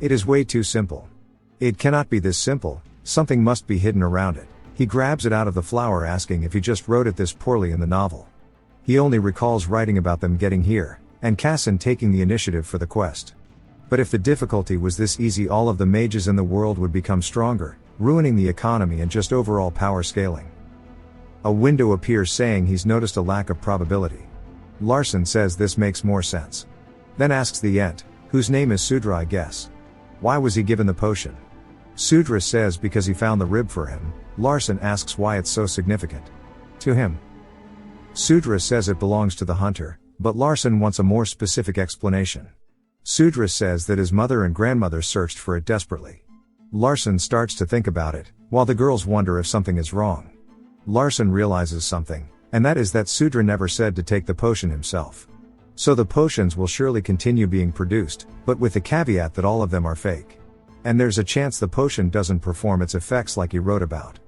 It is way too simple. It cannot be this simple, something must be hidden around it. He grabs it out of the flower, asking if he just wrote it this poorly in the novel. He only recalls writing about them getting here, and Casson taking the initiative for the quest. But if the difficulty was this easy, all of the mages in the world would become stronger, ruining the economy and just overall power scaling. A window appears saying he's noticed a lack of probability. Larson says this makes more sense. Then asks the Ent, whose name is Sudra, I guess. Why was he given the potion? Sudra says because he found the rib for him. Larson asks why it's so significant to him. Sudra says it belongs to the hunter, but Larson wants a more specific explanation. Sudra says that his mother and grandmother searched for it desperately. Larson starts to think about it, while the girls wonder if something is wrong. Larson realizes something, and that is that Sudra never said to take the potion himself. So the potions will surely continue being produced, but with the caveat that all of them are fake. And there's a chance the potion doesn't perform its effects like he wrote about.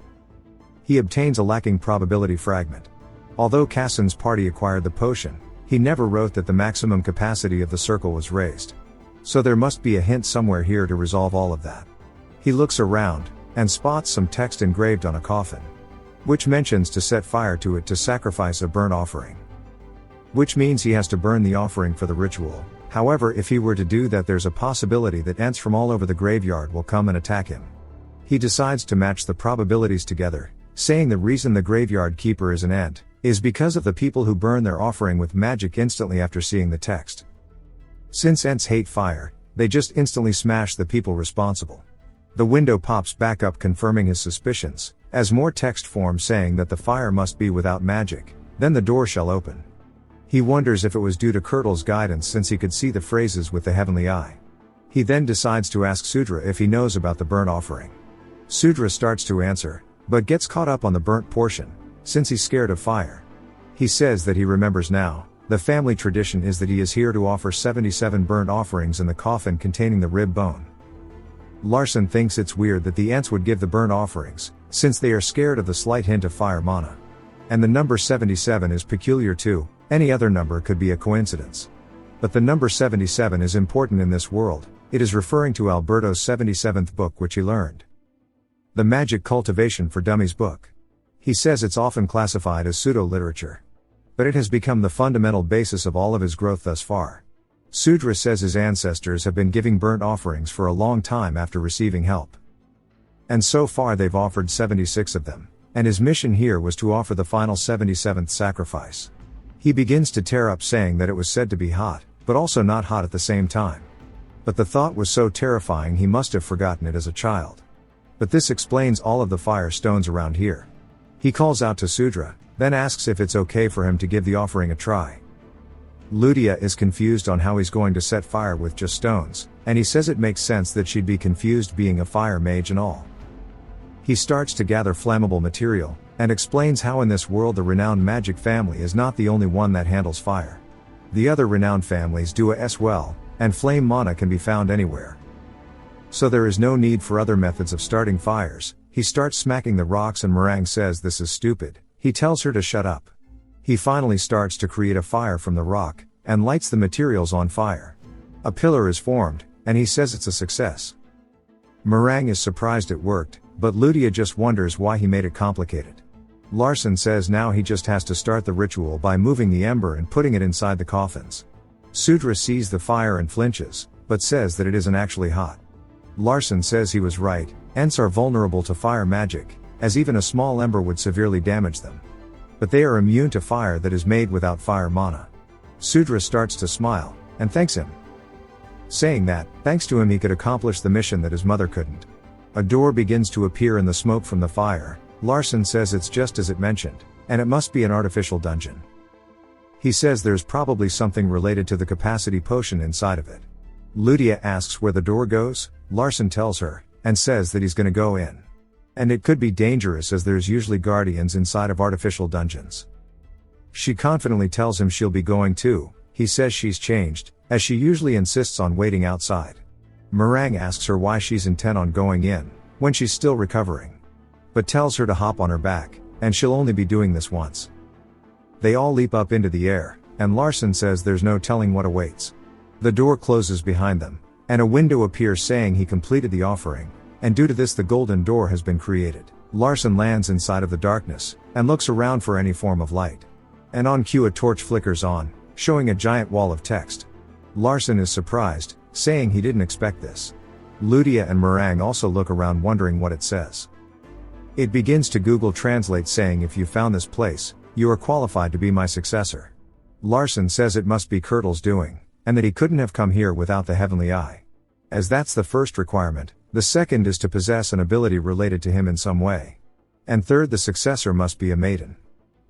He obtains a lacking probability fragment. Although Casson's party acquired the potion, he never wrote that the maximum capacity of the circle was raised. So there must be a hint somewhere here to resolve all of that. He looks around, and spots some text engraved on a coffin, which mentions to set fire to it to sacrifice a burnt offering. Which means he has to burn the offering for the ritual. However, if he were to do that, there's a possibility that ants from all over the graveyard will come and attack him. He decides to match the probabilities together, saying the reason the graveyard keeper is an ant is because of the people who burn their offering with magic instantly after seeing the text. Since ants hate fire, they just instantly smash the people responsible. The window pops back up, confirming his suspicions, as more text forms saying that the fire must be without magic, then the door shall open. He wonders if it was due to Kurtle's guidance, since he could see the phrases with the heavenly eye. He then decides to ask Sudra if he knows about the burnt offering. Sudra starts to answer, but gets caught up on the burnt portion, since he's scared of fire. He says that he remembers now, the family tradition is that he is here to offer 77 burnt offerings in the coffin containing the rib bone. Larson thinks it's weird that the ants would give the burnt offerings, since they are scared of the slight hint of fire mana. And the number 77 is peculiar too, any other number could be a coincidence. But the number 77 is important in this world, it is referring to Alberto's 77th book which he learned. The Magic Cultivation for Dummies book. He says it's often classified as pseudo-literature. But it has become the fundamental basis of all of his growth thus far. Sudra says his ancestors have been giving burnt offerings for a long time after receiving help. And so far they've offered 76 of them, and his mission here was to offer the final 77th sacrifice. He begins to tear up, saying that it was said to be hot, but also not hot at the same time. But the thought was so terrifying he must have forgotten it as a child. But this explains all of the fire stones around here. He calls out to Sudra, then asks if it's okay for him to give the offering a try. Ludia is confused on how he's going to set fire with just stones, and he says it makes sense that she'd be confused being a fire mage and all. He starts to gather flammable material, and explains how in this world the renowned magic family is not the only one that handles fire. The other renowned families do as well, and flame mana can be found anywhere. So there is no need for other methods of starting fires. He starts smacking the rocks and Meringue says this is stupid. He tells her to shut up. He finally starts to create a fire from the rock, and lights the materials on fire. A pillar is formed, and he says it's a success. Meringue is surprised it worked, but Ludia just wonders why he made it complicated. Larson says now he just has to start the ritual by moving the ember and putting it inside the coffins. Sudra sees the fire and flinches, but says that it isn't actually hot. Larson says he was right, ants are vulnerable to fire magic, as even a small ember would severely damage them. But they are immune to fire that is made without fire mana. Sudra starts to smile, and thanks him, saying that, thanks to him he could accomplish the mission that his mother couldn't. A door begins to appear in the smoke from the fire. Larson says it's just as it mentioned, and it must be an artificial dungeon. He says there's probably something related to the capacity potion inside of it. Ludia asks where the door goes. Larson tells her, and says that he's gonna go in. And it could be dangerous as there's usually guardians inside of artificial dungeons. She confidently tells him she'll be going too. He says she's changed, as she usually insists on waiting outside. Meringue asks her why she's intent on going in, when she's still recovering. but tells her to hop on her back, and she'll only be doing this once. They all leap up into the air, and Larson says there's no telling what awaits. The door closes behind them, and a window appears saying he completed the offering, and due to this the golden door has been created. Larson lands inside of the darkness, and looks around for any form of light. And on cue a torch flickers on, showing a giant wall of text. Larson is surprised, saying he didn't expect this. Ludia and Meringue also look around wondering what it says. It begins to Google Translate saying if you found this place, you are qualified to be my successor. Larson says it must be Curdle's doing, and that he couldn't have come here without the heavenly eye. As that's the first requirement, the second is to possess an ability related to him in some way. And third, the successor must be a maiden.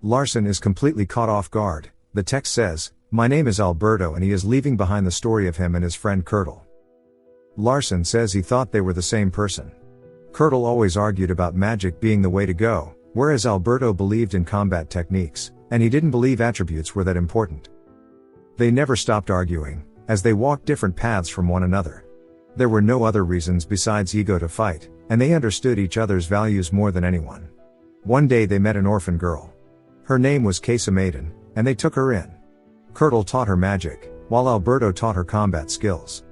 Larson is completely caught off guard. The text says, "My name is Alberto," and he is leaving behind the story of him and his friend Curdle. Larson says he thought they were the same person. Curdle always argued about magic being the way to go, whereas Alberto believed in combat techniques, and he didn't believe attributes were that important. They never stopped arguing, as they walked different paths from one another. There were no other reasons besides ego to fight, and they understood each other's values more than anyone. One day they met an orphan girl. Her name was Casa Maiden, and they took her in. Curdle taught her magic, while Alberto taught her combat skills.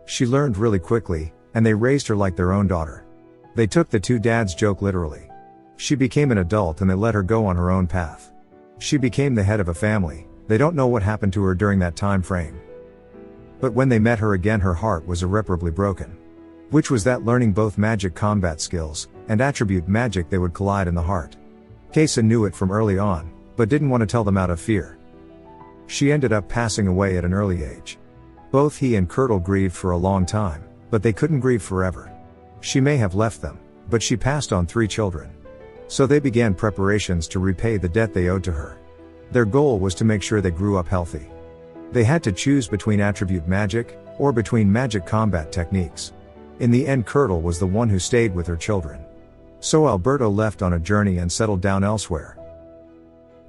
She learned really quickly, and they raised her like their own daughter. They took the two dads joke literally. She became an adult and they let her go on her own path. She became the head of a family. They don't know what happened to her during that time frame. But when they met her again, her heart was irreparably broken. Which was that learning both magic combat skills and attribute magic, they would collide in the heart. Casa knew it from early on, but didn't want to tell them out of fear. She ended up passing away at an early age. Both he and Curdle grieved for a long time, but they couldn't grieve forever. She may have left them, but she passed on 3 children. So they began preparations to repay the debt they owed to her. Their goal was to make sure they grew up healthy. They had to choose between attribute magic, or between magic combat techniques. In the end, Curdle was the one who stayed with her children. So Alberto left on a journey and settled down elsewhere.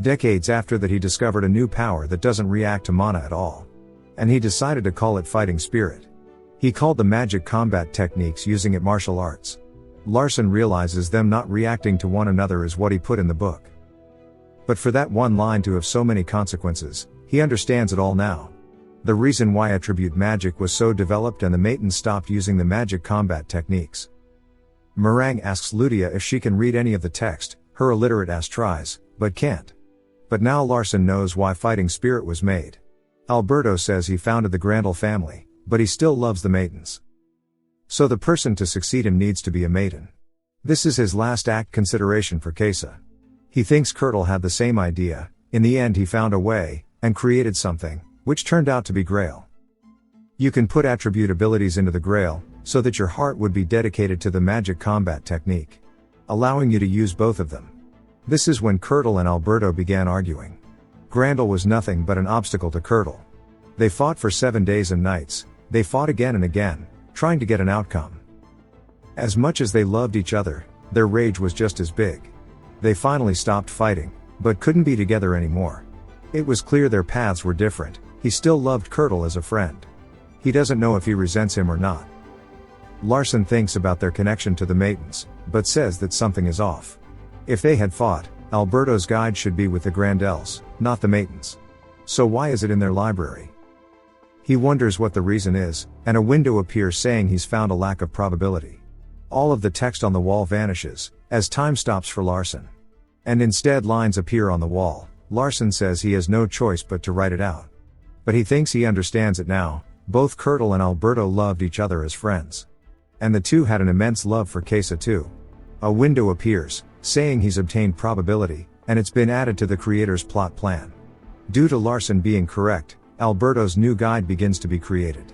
Decades after that, he discovered a new power that doesn't react to mana at all. And he decided to call it Fighting Spirit. He called the magic combat techniques using it martial arts. Larson realizes them not reacting to one another is what he put in the book. But for that one line to have so many consequences, he understands it all now. The reason why attribute magic was so developed and the maidens stopped using the magic combat techniques. Meringue asks Ludia if she can read any of the text. Her illiterate ass tries, but can't. But now Larson knows why Fighting Spirit was made. Alberto says he founded the Grandel family, but he still loves the maidens. So the person to succeed him needs to be a maiden. This is his last act consideration for Casa. He thinks Curdle had the same idea. In the end he found a way, and created something, which turned out to be Grail. You can put attribute abilities into the Grail, so that your heart would be dedicated to the magic combat technique, allowing you to use both of them. This is when Curdle and Alberto began arguing. Grandel was nothing but an obstacle to Curdle. They fought for 7 days and nights. They fought again and again, trying to get an outcome. As much as they loved each other, their rage was just as big. They finally stopped fighting, but couldn't be together anymore. It was clear their paths were different. He still loved Curdle as a friend. He doesn't know if he resents him or not. Larson thinks about their connection to the maidens, but says that something is off. If they had fought, Alberto's guide should be with the Grandels, not the maidens. So why is it in their library? He wonders what the reason is, and a window appears saying he's found a lack of probability. All of the text on the wall vanishes, as time stops for Larson. And instead lines appear on the wall. Larson says he has no choice but to write it out. But he thinks he understands it now. Both Curdle and Alberto loved each other as friends. And the two had an immense love for Casa too. A window appears, saying he's obtained probability, and it's been added to the creator's plot plan. Due to Larson being correct, Alberto's new guide begins to be created.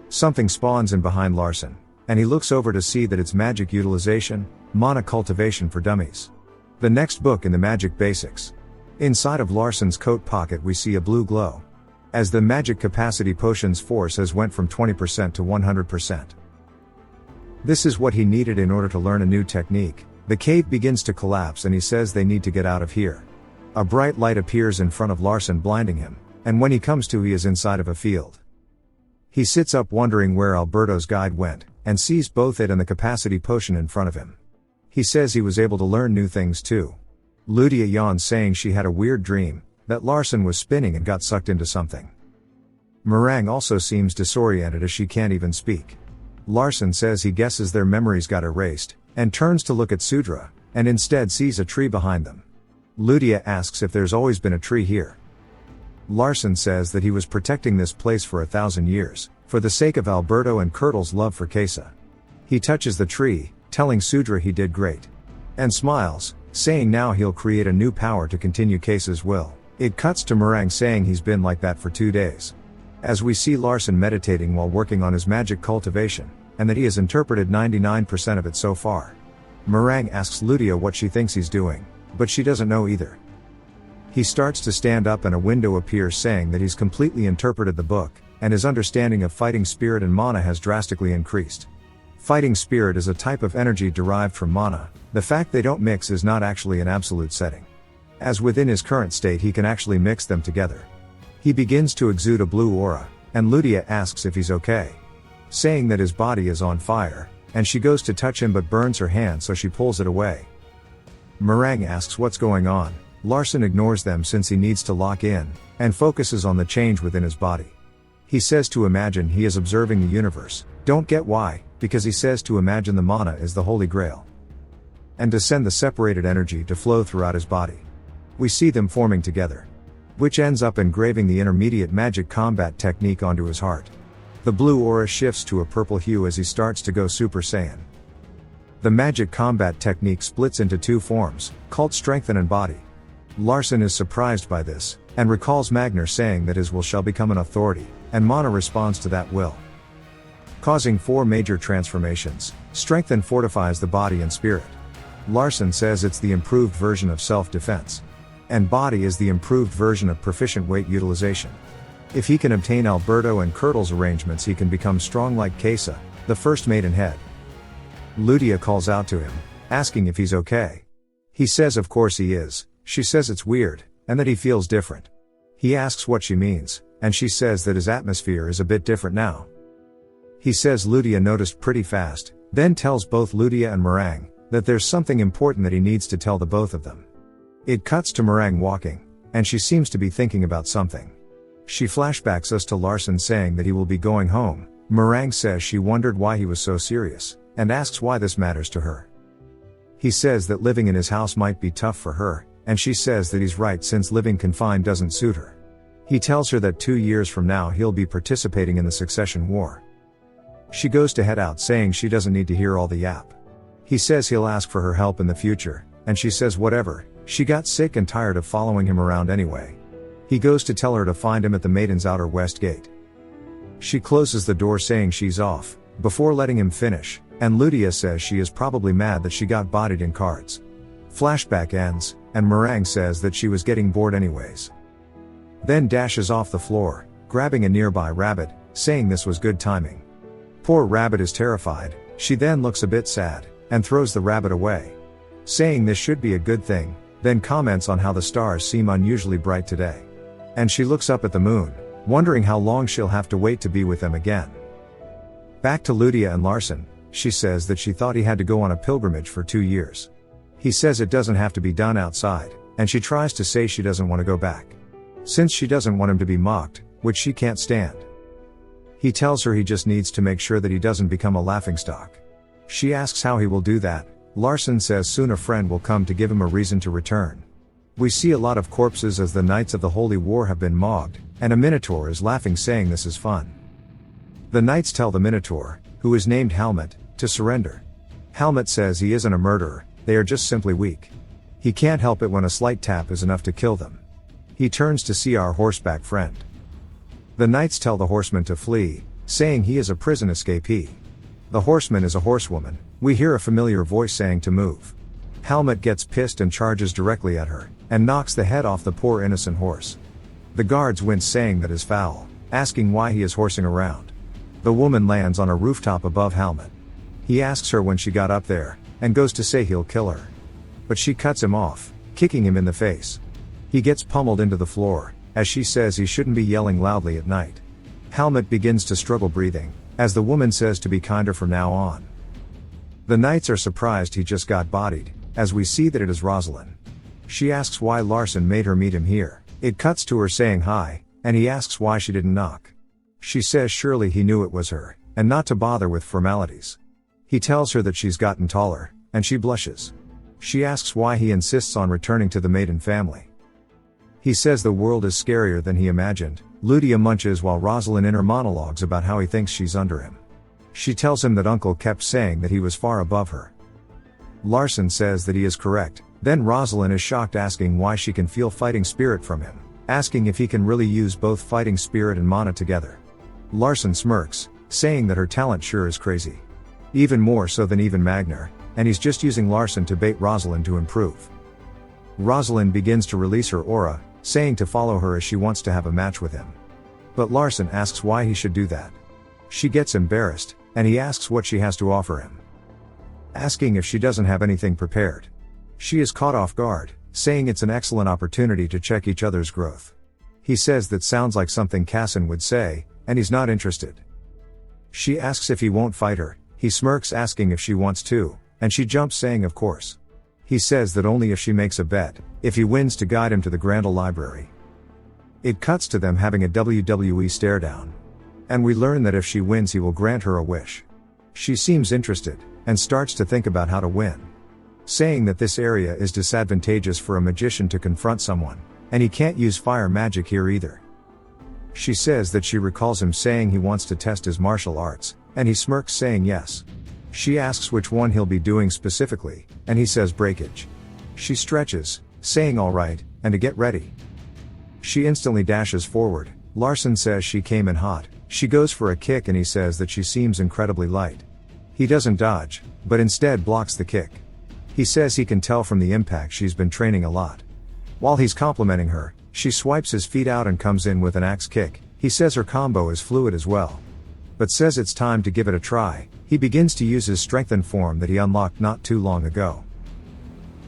Something spawns in behind Larson, and he looks over to see that it's magic utilization, mana cultivation for dummies. The next book in the magic basics. Inside of Larson's coat pocket we see a blue glow. As the magic capacity potion's force has went from 20% to 100%. This is what he needed in order to learn a new technique. The cave begins to collapse and he says they need to get out of here. A bright light appears in front of Larson, blinding him, and when he comes to, he is inside of a field. He sits up wondering where Alberto's guide went, and sees both it and the capacity potion in front of him. He says he was able to learn new things too. Lydia yawns, saying she had a weird dream, that Larson was spinning and got sucked into something. Meringue also seems disoriented as she can't even speak. Larson says he guesses their memories got erased, and turns to look at Sudra, and instead sees a tree behind them. Lydia asks if there's always been a tree here. Larson says that he was protecting this place for 1,000 years, for the sake of Alberto and Kurtle's love for Kesa. He touches the tree, telling Sudra he did great. And smiles, saying now he'll create a new power to continue Kesa's will. It cuts to Meringue saying he's been like that for 2 days. As we see Larson meditating while working on his magic cultivation, and that he has interpreted 99% of it so far. Meringue asks Lydia what she thinks he's doing, but she doesn't know either. He starts to stand up and a window appears saying that he's completely interpreted the book, and his understanding of fighting spirit and mana has drastically increased. Fighting spirit is a type of energy derived from mana. The fact they don't mix is not actually an absolute setting. As within his current state he can actually mix them together. He begins to exude a blue aura, and Lydia asks if he's okay. Saying that his body is on fire, and she goes to touch him but burns her hand so she pulls it away. Meringue asks what's going on. Larson ignores them since he needs to lock in, and focuses on the change within his body. He says to imagine he is observing the universe, don't get why, because he says to imagine the mana is the holy grail. And to send the separated energy to flow throughout his body. We see them forming together. Which ends up engraving the intermediate magic combat technique onto his heart. The blue aura shifts to a purple hue as he starts to go Super Saiyan. The magic combat technique splits into 2 forms, called Strengthen and Body. Larson is surprised by this, and recalls Magner saying that his will shall become an authority, and mana responds to that will. Causing 4 major transformations. Strengthen fortifies the body and spirit. Larson says it's the improved version of self-defense. And body is the improved version of proficient weight utilization. If he can obtain Alberto and Kurtle's arrangements he can become strong like Kesa, the first maidenhead. Lydia calls out to him, asking if he's okay. He says of course he is. She says it's weird, and that he feels different. He asks what she means, and she says that his atmosphere is a bit different now. He says Lydia noticed pretty fast, then tells both Lydia and Meringue that there's something important that he needs to tell the both of them. It cuts to Meringue walking, and she seems to be thinking about something. She flashbacks us to Larson saying that he will be going home. Meringue says she wondered why he was so serious, and asks why this matters to her. He says that living in his house might be tough for her, and she says that he's right since living confined doesn't suit her. He tells her that 2 years from now he'll be participating in the succession war. She goes to head out saying she doesn't need to hear all the yap. He says he'll ask for her help in the future, and she says whatever. She got sick and tired of following him around anyway. He goes to tell her to find him at the Maiden's outer west gate. She closes the door saying she's off, before letting him finish, and Lydia says she is probably mad that she got bodied in cards. Flashback ends, and Meringue says that she was getting bored anyways. Then dashes off the floor, grabbing a nearby rabbit, saying this was good timing. Poor rabbit is terrified. She then looks a bit sad, and throws the rabbit away. Saying this should be a good thing, then comments on how the stars seem unusually bright today. And she looks up at the moon, wondering how long she'll have to wait to be with them again. Back to Lydia and Larson, she says that she thought he had to go on a pilgrimage for 2 years. He says it doesn't have to be done outside, and she tries to say she doesn't want to go back. Since she doesn't want him to be mocked, which she can't stand. He tells her he just needs to make sure that he doesn't become a laughingstock. She asks how he will do that. Larson says soon a friend will come to give him a reason to return. We see a lot of corpses as the Knights of the Holy War have been mobbed, and a Minotaur is laughing saying this is fun. The Knights tell the Minotaur, who is named Helmet, to surrender. Helmet says he isn't a murderer, they are just simply weak. He can't help it when a slight tap is enough to kill them. He turns to see our horseback friend. The Knights tell the horseman to flee, saying he is a prison escapee. The horseman is a horsewoman. We hear a familiar voice saying to move. Helmet gets pissed and charges directly at her, and knocks the head off the poor innocent horse. The guards wince saying that is foul, asking why he is horsing around. The woman lands on a rooftop above Helmet. He asks her when she got up there, and goes to say he'll kill her. But she cuts him off, kicking him in the face. He gets pummeled into the floor, as she says he shouldn't be yelling loudly at night. Helmet begins to struggle breathing, as the woman says to be kinder from now on. The knights are surprised he just got bodied, as we see that it is Rosalind. She asks why Larson made her meet him here. It cuts to her saying hi, and he asks why she didn't knock. She says surely he knew it was her, and not to bother with formalities. He tells her that she's gotten taller, and she blushes. She asks why he insists on returning to the maiden family. He says the world is scarier than he imagined. Ludia munches while Rosalind inner monologues about how he thinks she's under him. She tells him that Uncle kept saying that he was far above her. Larson says that he is correct. Then Rosalind is shocked, asking why she can feel fighting spirit from him, asking if he can really use both fighting spirit and mana together. Larson smirks, saying that her talent sure is crazy. Even more so than even Magnar, and he's just using Larson to bait Rosalind to improve. Rosalind begins to release her aura, saying to follow her as she wants to have a match with him. But Larson asks why he should do that. She gets embarrassed, and he asks what she has to offer him, asking if she doesn't have anything prepared. She is caught off guard, saying it's an excellent opportunity to check each other's growth. He says that sounds like something Casson would say, and he's not interested. She asks if he won't fight her. He smirks, asking if she wants to, and she jumps, saying of course. He says that only if she makes a bet, if he wins, to guide him to the Grandel Library. It cuts to them having a WWE stare down. And we learn that if she wins he will grant her a wish. She seems interested, and starts to think about how to win, saying that this area is disadvantageous for a magician to confront someone, and he can't use fire magic here either. She says that she recalls him saying he wants to test his martial arts, and he smirks, saying yes. She asks which one he'll be doing specifically, and he says breakage. She stretches, saying alright, and to get ready. She instantly dashes forward. Larson says she came in hot. She goes for a kick, and he says that she seems incredibly light. He doesn't dodge, but instead blocks the kick. He says he can tell from the impact she's been training a lot. While he's complimenting her, she swipes his feet out and comes in with an axe kick. He says her combo is fluid as well, but says it's time to give it a try. He begins to use his strengthened form that he unlocked not too long ago.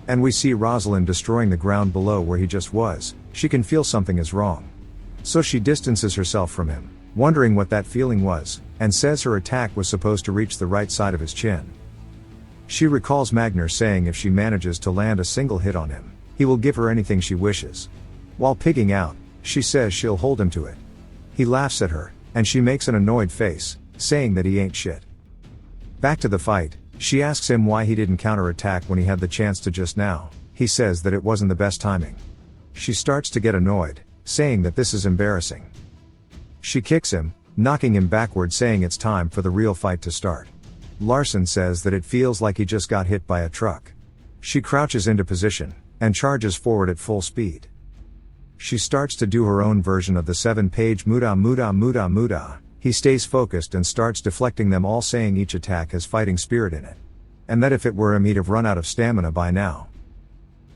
And we see Rosalind destroying the ground below where he just was. She can feel something is wrong. So she distances herself from him, wondering what that feeling was, and says her attack was supposed to reach the right side of his chin. She recalls Magnar saying if she manages to land a single hit on him, he will give her anything she wishes. While pigging out, she says she'll hold him to it. He laughs at her, and she makes an annoyed face, saying that he ain't shit. Back to the fight, she asks him why he didn't counterattack when he had the chance to just now. He says that it wasn't the best timing. She starts to get annoyed, saying that this is embarrassing. She kicks him, knocking him backward, saying it's time for the real fight to start. Larson says that it feels like he just got hit by a truck. She crouches into position, and charges forward at full speed. She starts to do her own version of the 7-page muda muda muda muda. He stays focused and starts deflecting them all, saying each attack has fighting spirit in it, and that if it were him he'd have run out of stamina by now.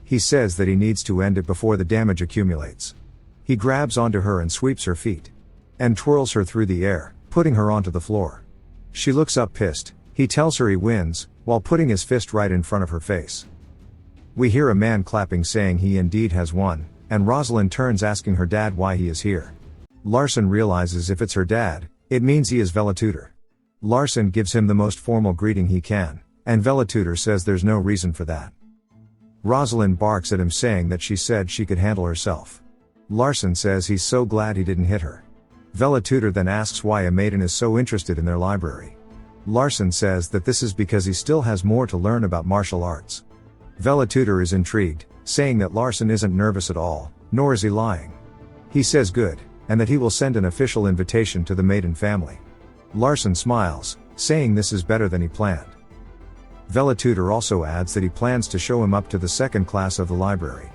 He says that he needs to end it before the damage accumulates. He grabs onto her and sweeps her feet, and twirls her through the air, putting her onto the floor. She looks up pissed. He tells her he wins, while putting his fist right in front of her face. We hear a man clapping, saying he indeed has won, and Rosalind turns, asking her dad why he is here. Larson realizes if it's her dad, it means he is Velatutor. Larson gives him the most formal greeting he can, and Velatutor says there's no reason for that. Rosalind barks at him, saying that she said she could handle herself. Larson says he's so glad he didn't hit her. Velatutor then asks why a maiden is so interested in their library. Larson says that this is because he still has more to learn about martial arts. Velatutor is intrigued, saying that Larson isn't nervous at all, nor is he lying. He says good, and that he will send an official invitation to the maiden family. Larson smiles, saying this is better than he planned. Velatutor also adds that he plans to show him up to the second class of the library.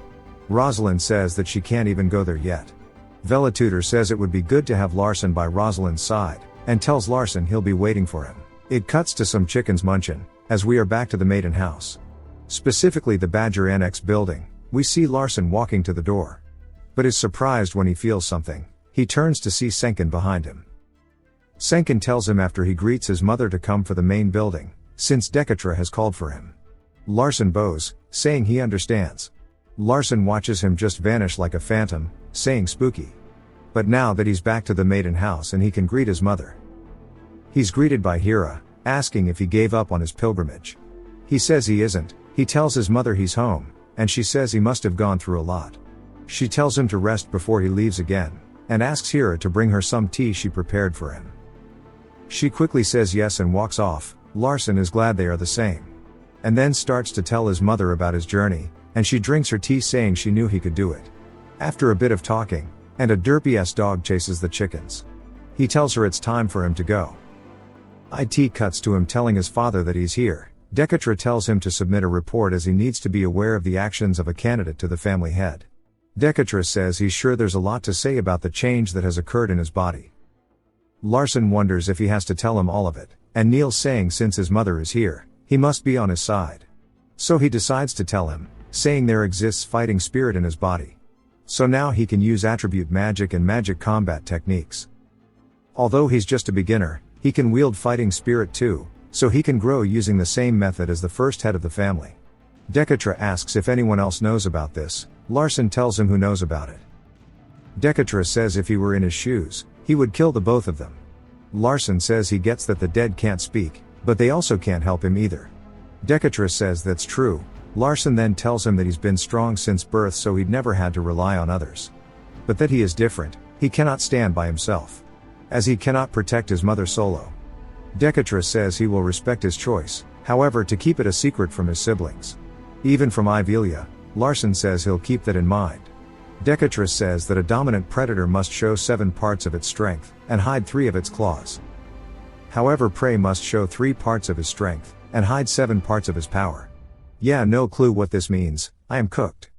Rosalind says that she can't even go there yet. Velatutor says it would be good to have Larson by Rosalind's side, and tells Larson he'll be waiting for him. It cuts to some chickens munchin', as we are back to the maiden house. Specifically the Badger Annex building. We see Larson walking to the door, but is surprised when he feels something. He turns to see Senkin behind him. Senkin tells him after he greets his mother to come for the main building, since Decatra has called for him. Larson bows, saying he understands. Larson watches him just vanish like a phantom, saying spooky. But now that he's back to the maiden house and he can greet his mother, he's greeted by Hira, asking if he gave up on his pilgrimage. He says he isn't. He tells his mother he's home, and she says he must have gone through a lot. She tells him to rest before he leaves again, and asks Hira to bring her some tea she prepared for him. She quickly says yes and walks off. Larson is glad they are the same. And then starts to tell his mother about his journey, and she drinks her tea saying she knew he could do it. After a bit of talking, and a derpy-ass dog chases the chickens. He tells her it's time for him to go. IT cuts to him telling his father that he's here. Dekatra tells him to submit a report as he needs to be aware of the actions of a candidate to the family head. Dekatra says he's sure there's a lot to say about the change that has occurred in his body. Larson wonders if he has to tell him all of it, and Neil's saying since his mother is here, he must be on his side. So he decides to tell him, saying there exists fighting spirit in his body. So now he can use attribute magic and magic combat techniques. Although he's just a beginner, he can wield fighting spirit too, so he can grow using the same method as the first head of the family. Dekatra asks if anyone else knows about this. Larson tells him who knows about it. Dekatra says if he were in his shoes, he would kill the both of them. Larson says he gets that the dead can't speak, but they also can't help him either. Dekatra says that's true. Larson then tells him that he's been strong since birth so he'd never had to rely on others. But that he is different, he cannot stand by himself. As he cannot protect his mother solo. Dekatra says he will respect his choice, however to keep it a secret from his siblings. Even from Ivelia, Larson says he'll keep that in mind. Dekatra says that a dominant predator must show 7 parts of its strength, and hide 3 of its claws. However prey must show 3 parts of his strength, and hide 7 parts of his power. Yeah, no clue what this means, I am cooked.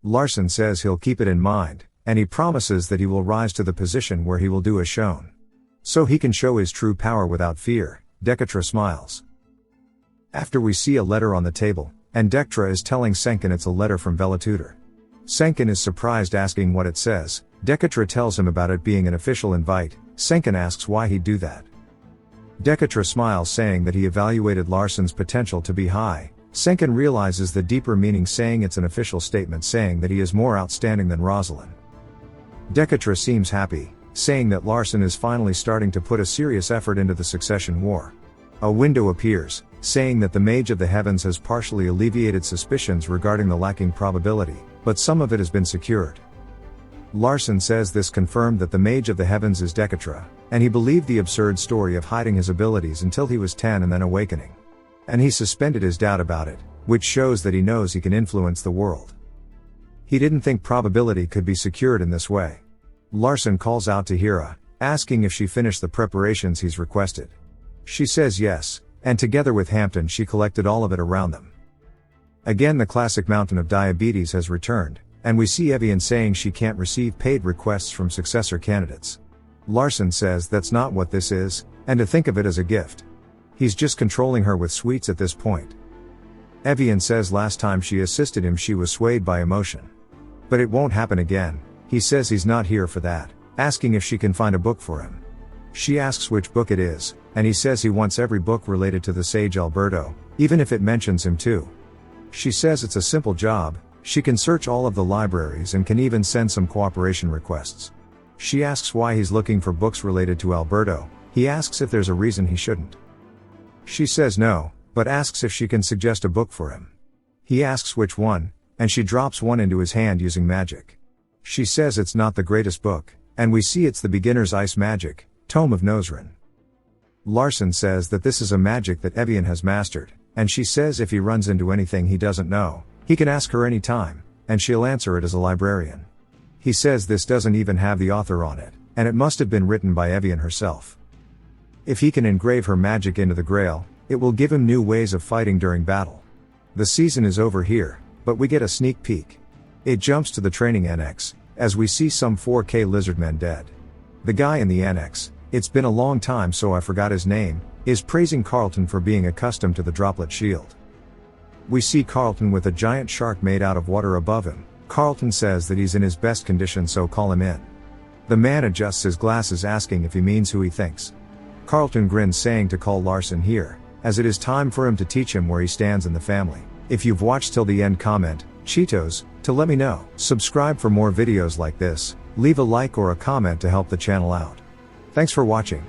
Larson says he'll keep it in mind, and he promises that he will rise to the position where he will do as shown. So he can show his true power without fear. Dekatra smiles. After we see a letter on the table, and Dektra is telling Senkin it's a letter from Velatutor. Senkin is surprised asking what it says. Dekatra tells him about it being an official invite. Senkin asks why he'd do that. Dekatra smiles saying that he evaluated Larson's potential to be high. Senkin realizes the deeper meaning saying it's an official statement saying that he is more outstanding than Rosalind. Dekatra seems happy, saying that Larson is finally starting to put a serious effort into the succession war. A window appears, saying that the Mage of the Heavens has partially alleviated suspicions regarding the lacking probability, but some of it has been secured. Larson says this confirmed that the Mage of the Heavens is Dekatra, and he believed the absurd story of hiding his abilities until he was 10 and then awakening. And he suspended his doubt about it, which shows that he knows he can influence the world. He didn't think probability could be secured in this way. Larson calls out to Hira, asking if she finished the preparations he's requested. She says yes, and together with Hampton she collected all of it around them. Again the classic mountain of diabetes has returned, and we see Evian saying she can't receive paid requests from successor candidates. Larson says that's not what this is, and to think of it as a gift. He's just controlling her with sweets at this point. Evian says last time she assisted him she was swayed by emotion. But it won't happen again. He says he's not here for that, asking if she can find a book for him. She asks which book it is, and he says he wants every book related to the sage Alberto, even if it mentions him too. She says it's a simple job, she can search all of the libraries and can even send some cooperation requests. She asks why he's looking for books related to Alberto. He asks if there's a reason he shouldn't. She says no, but asks if she can suggest a book for him. He asks which one, and she drops one into his hand using magic. She says it's not the greatest book, and we see it's the Beginner's Ice Magic, Tome of Nosrin. Larson says that this is a magic that Evian has mastered, and she says if he runs into anything he doesn't know, he can ask her any time, and she'll answer it as a librarian. He says this doesn't even have the author on it, and it must have been written by Evian herself. If he can engrave her magic into the Grail, it will give him new ways of fighting during battle. The season is over here, but we get a sneak peek. It jumps to the training annex, as we see some 4K lizardmen dead. The guy in the annex, it's been a long time so I forgot his name, is praising Carlton for being accustomed to the droplet shield. We see Carlton with a giant shark made out of water above him. Carlton says that he's in his best condition so call him in. The man adjusts his glasses asking if he means who he thinks. Carlton grins saying to call Larson here, as it is time for him to teach him where he stands in the family. If you've watched till the end comment, Cheetos, to let me know. Subscribe for more videos like this, leave a like or a comment to help the channel out. Thanks for watching.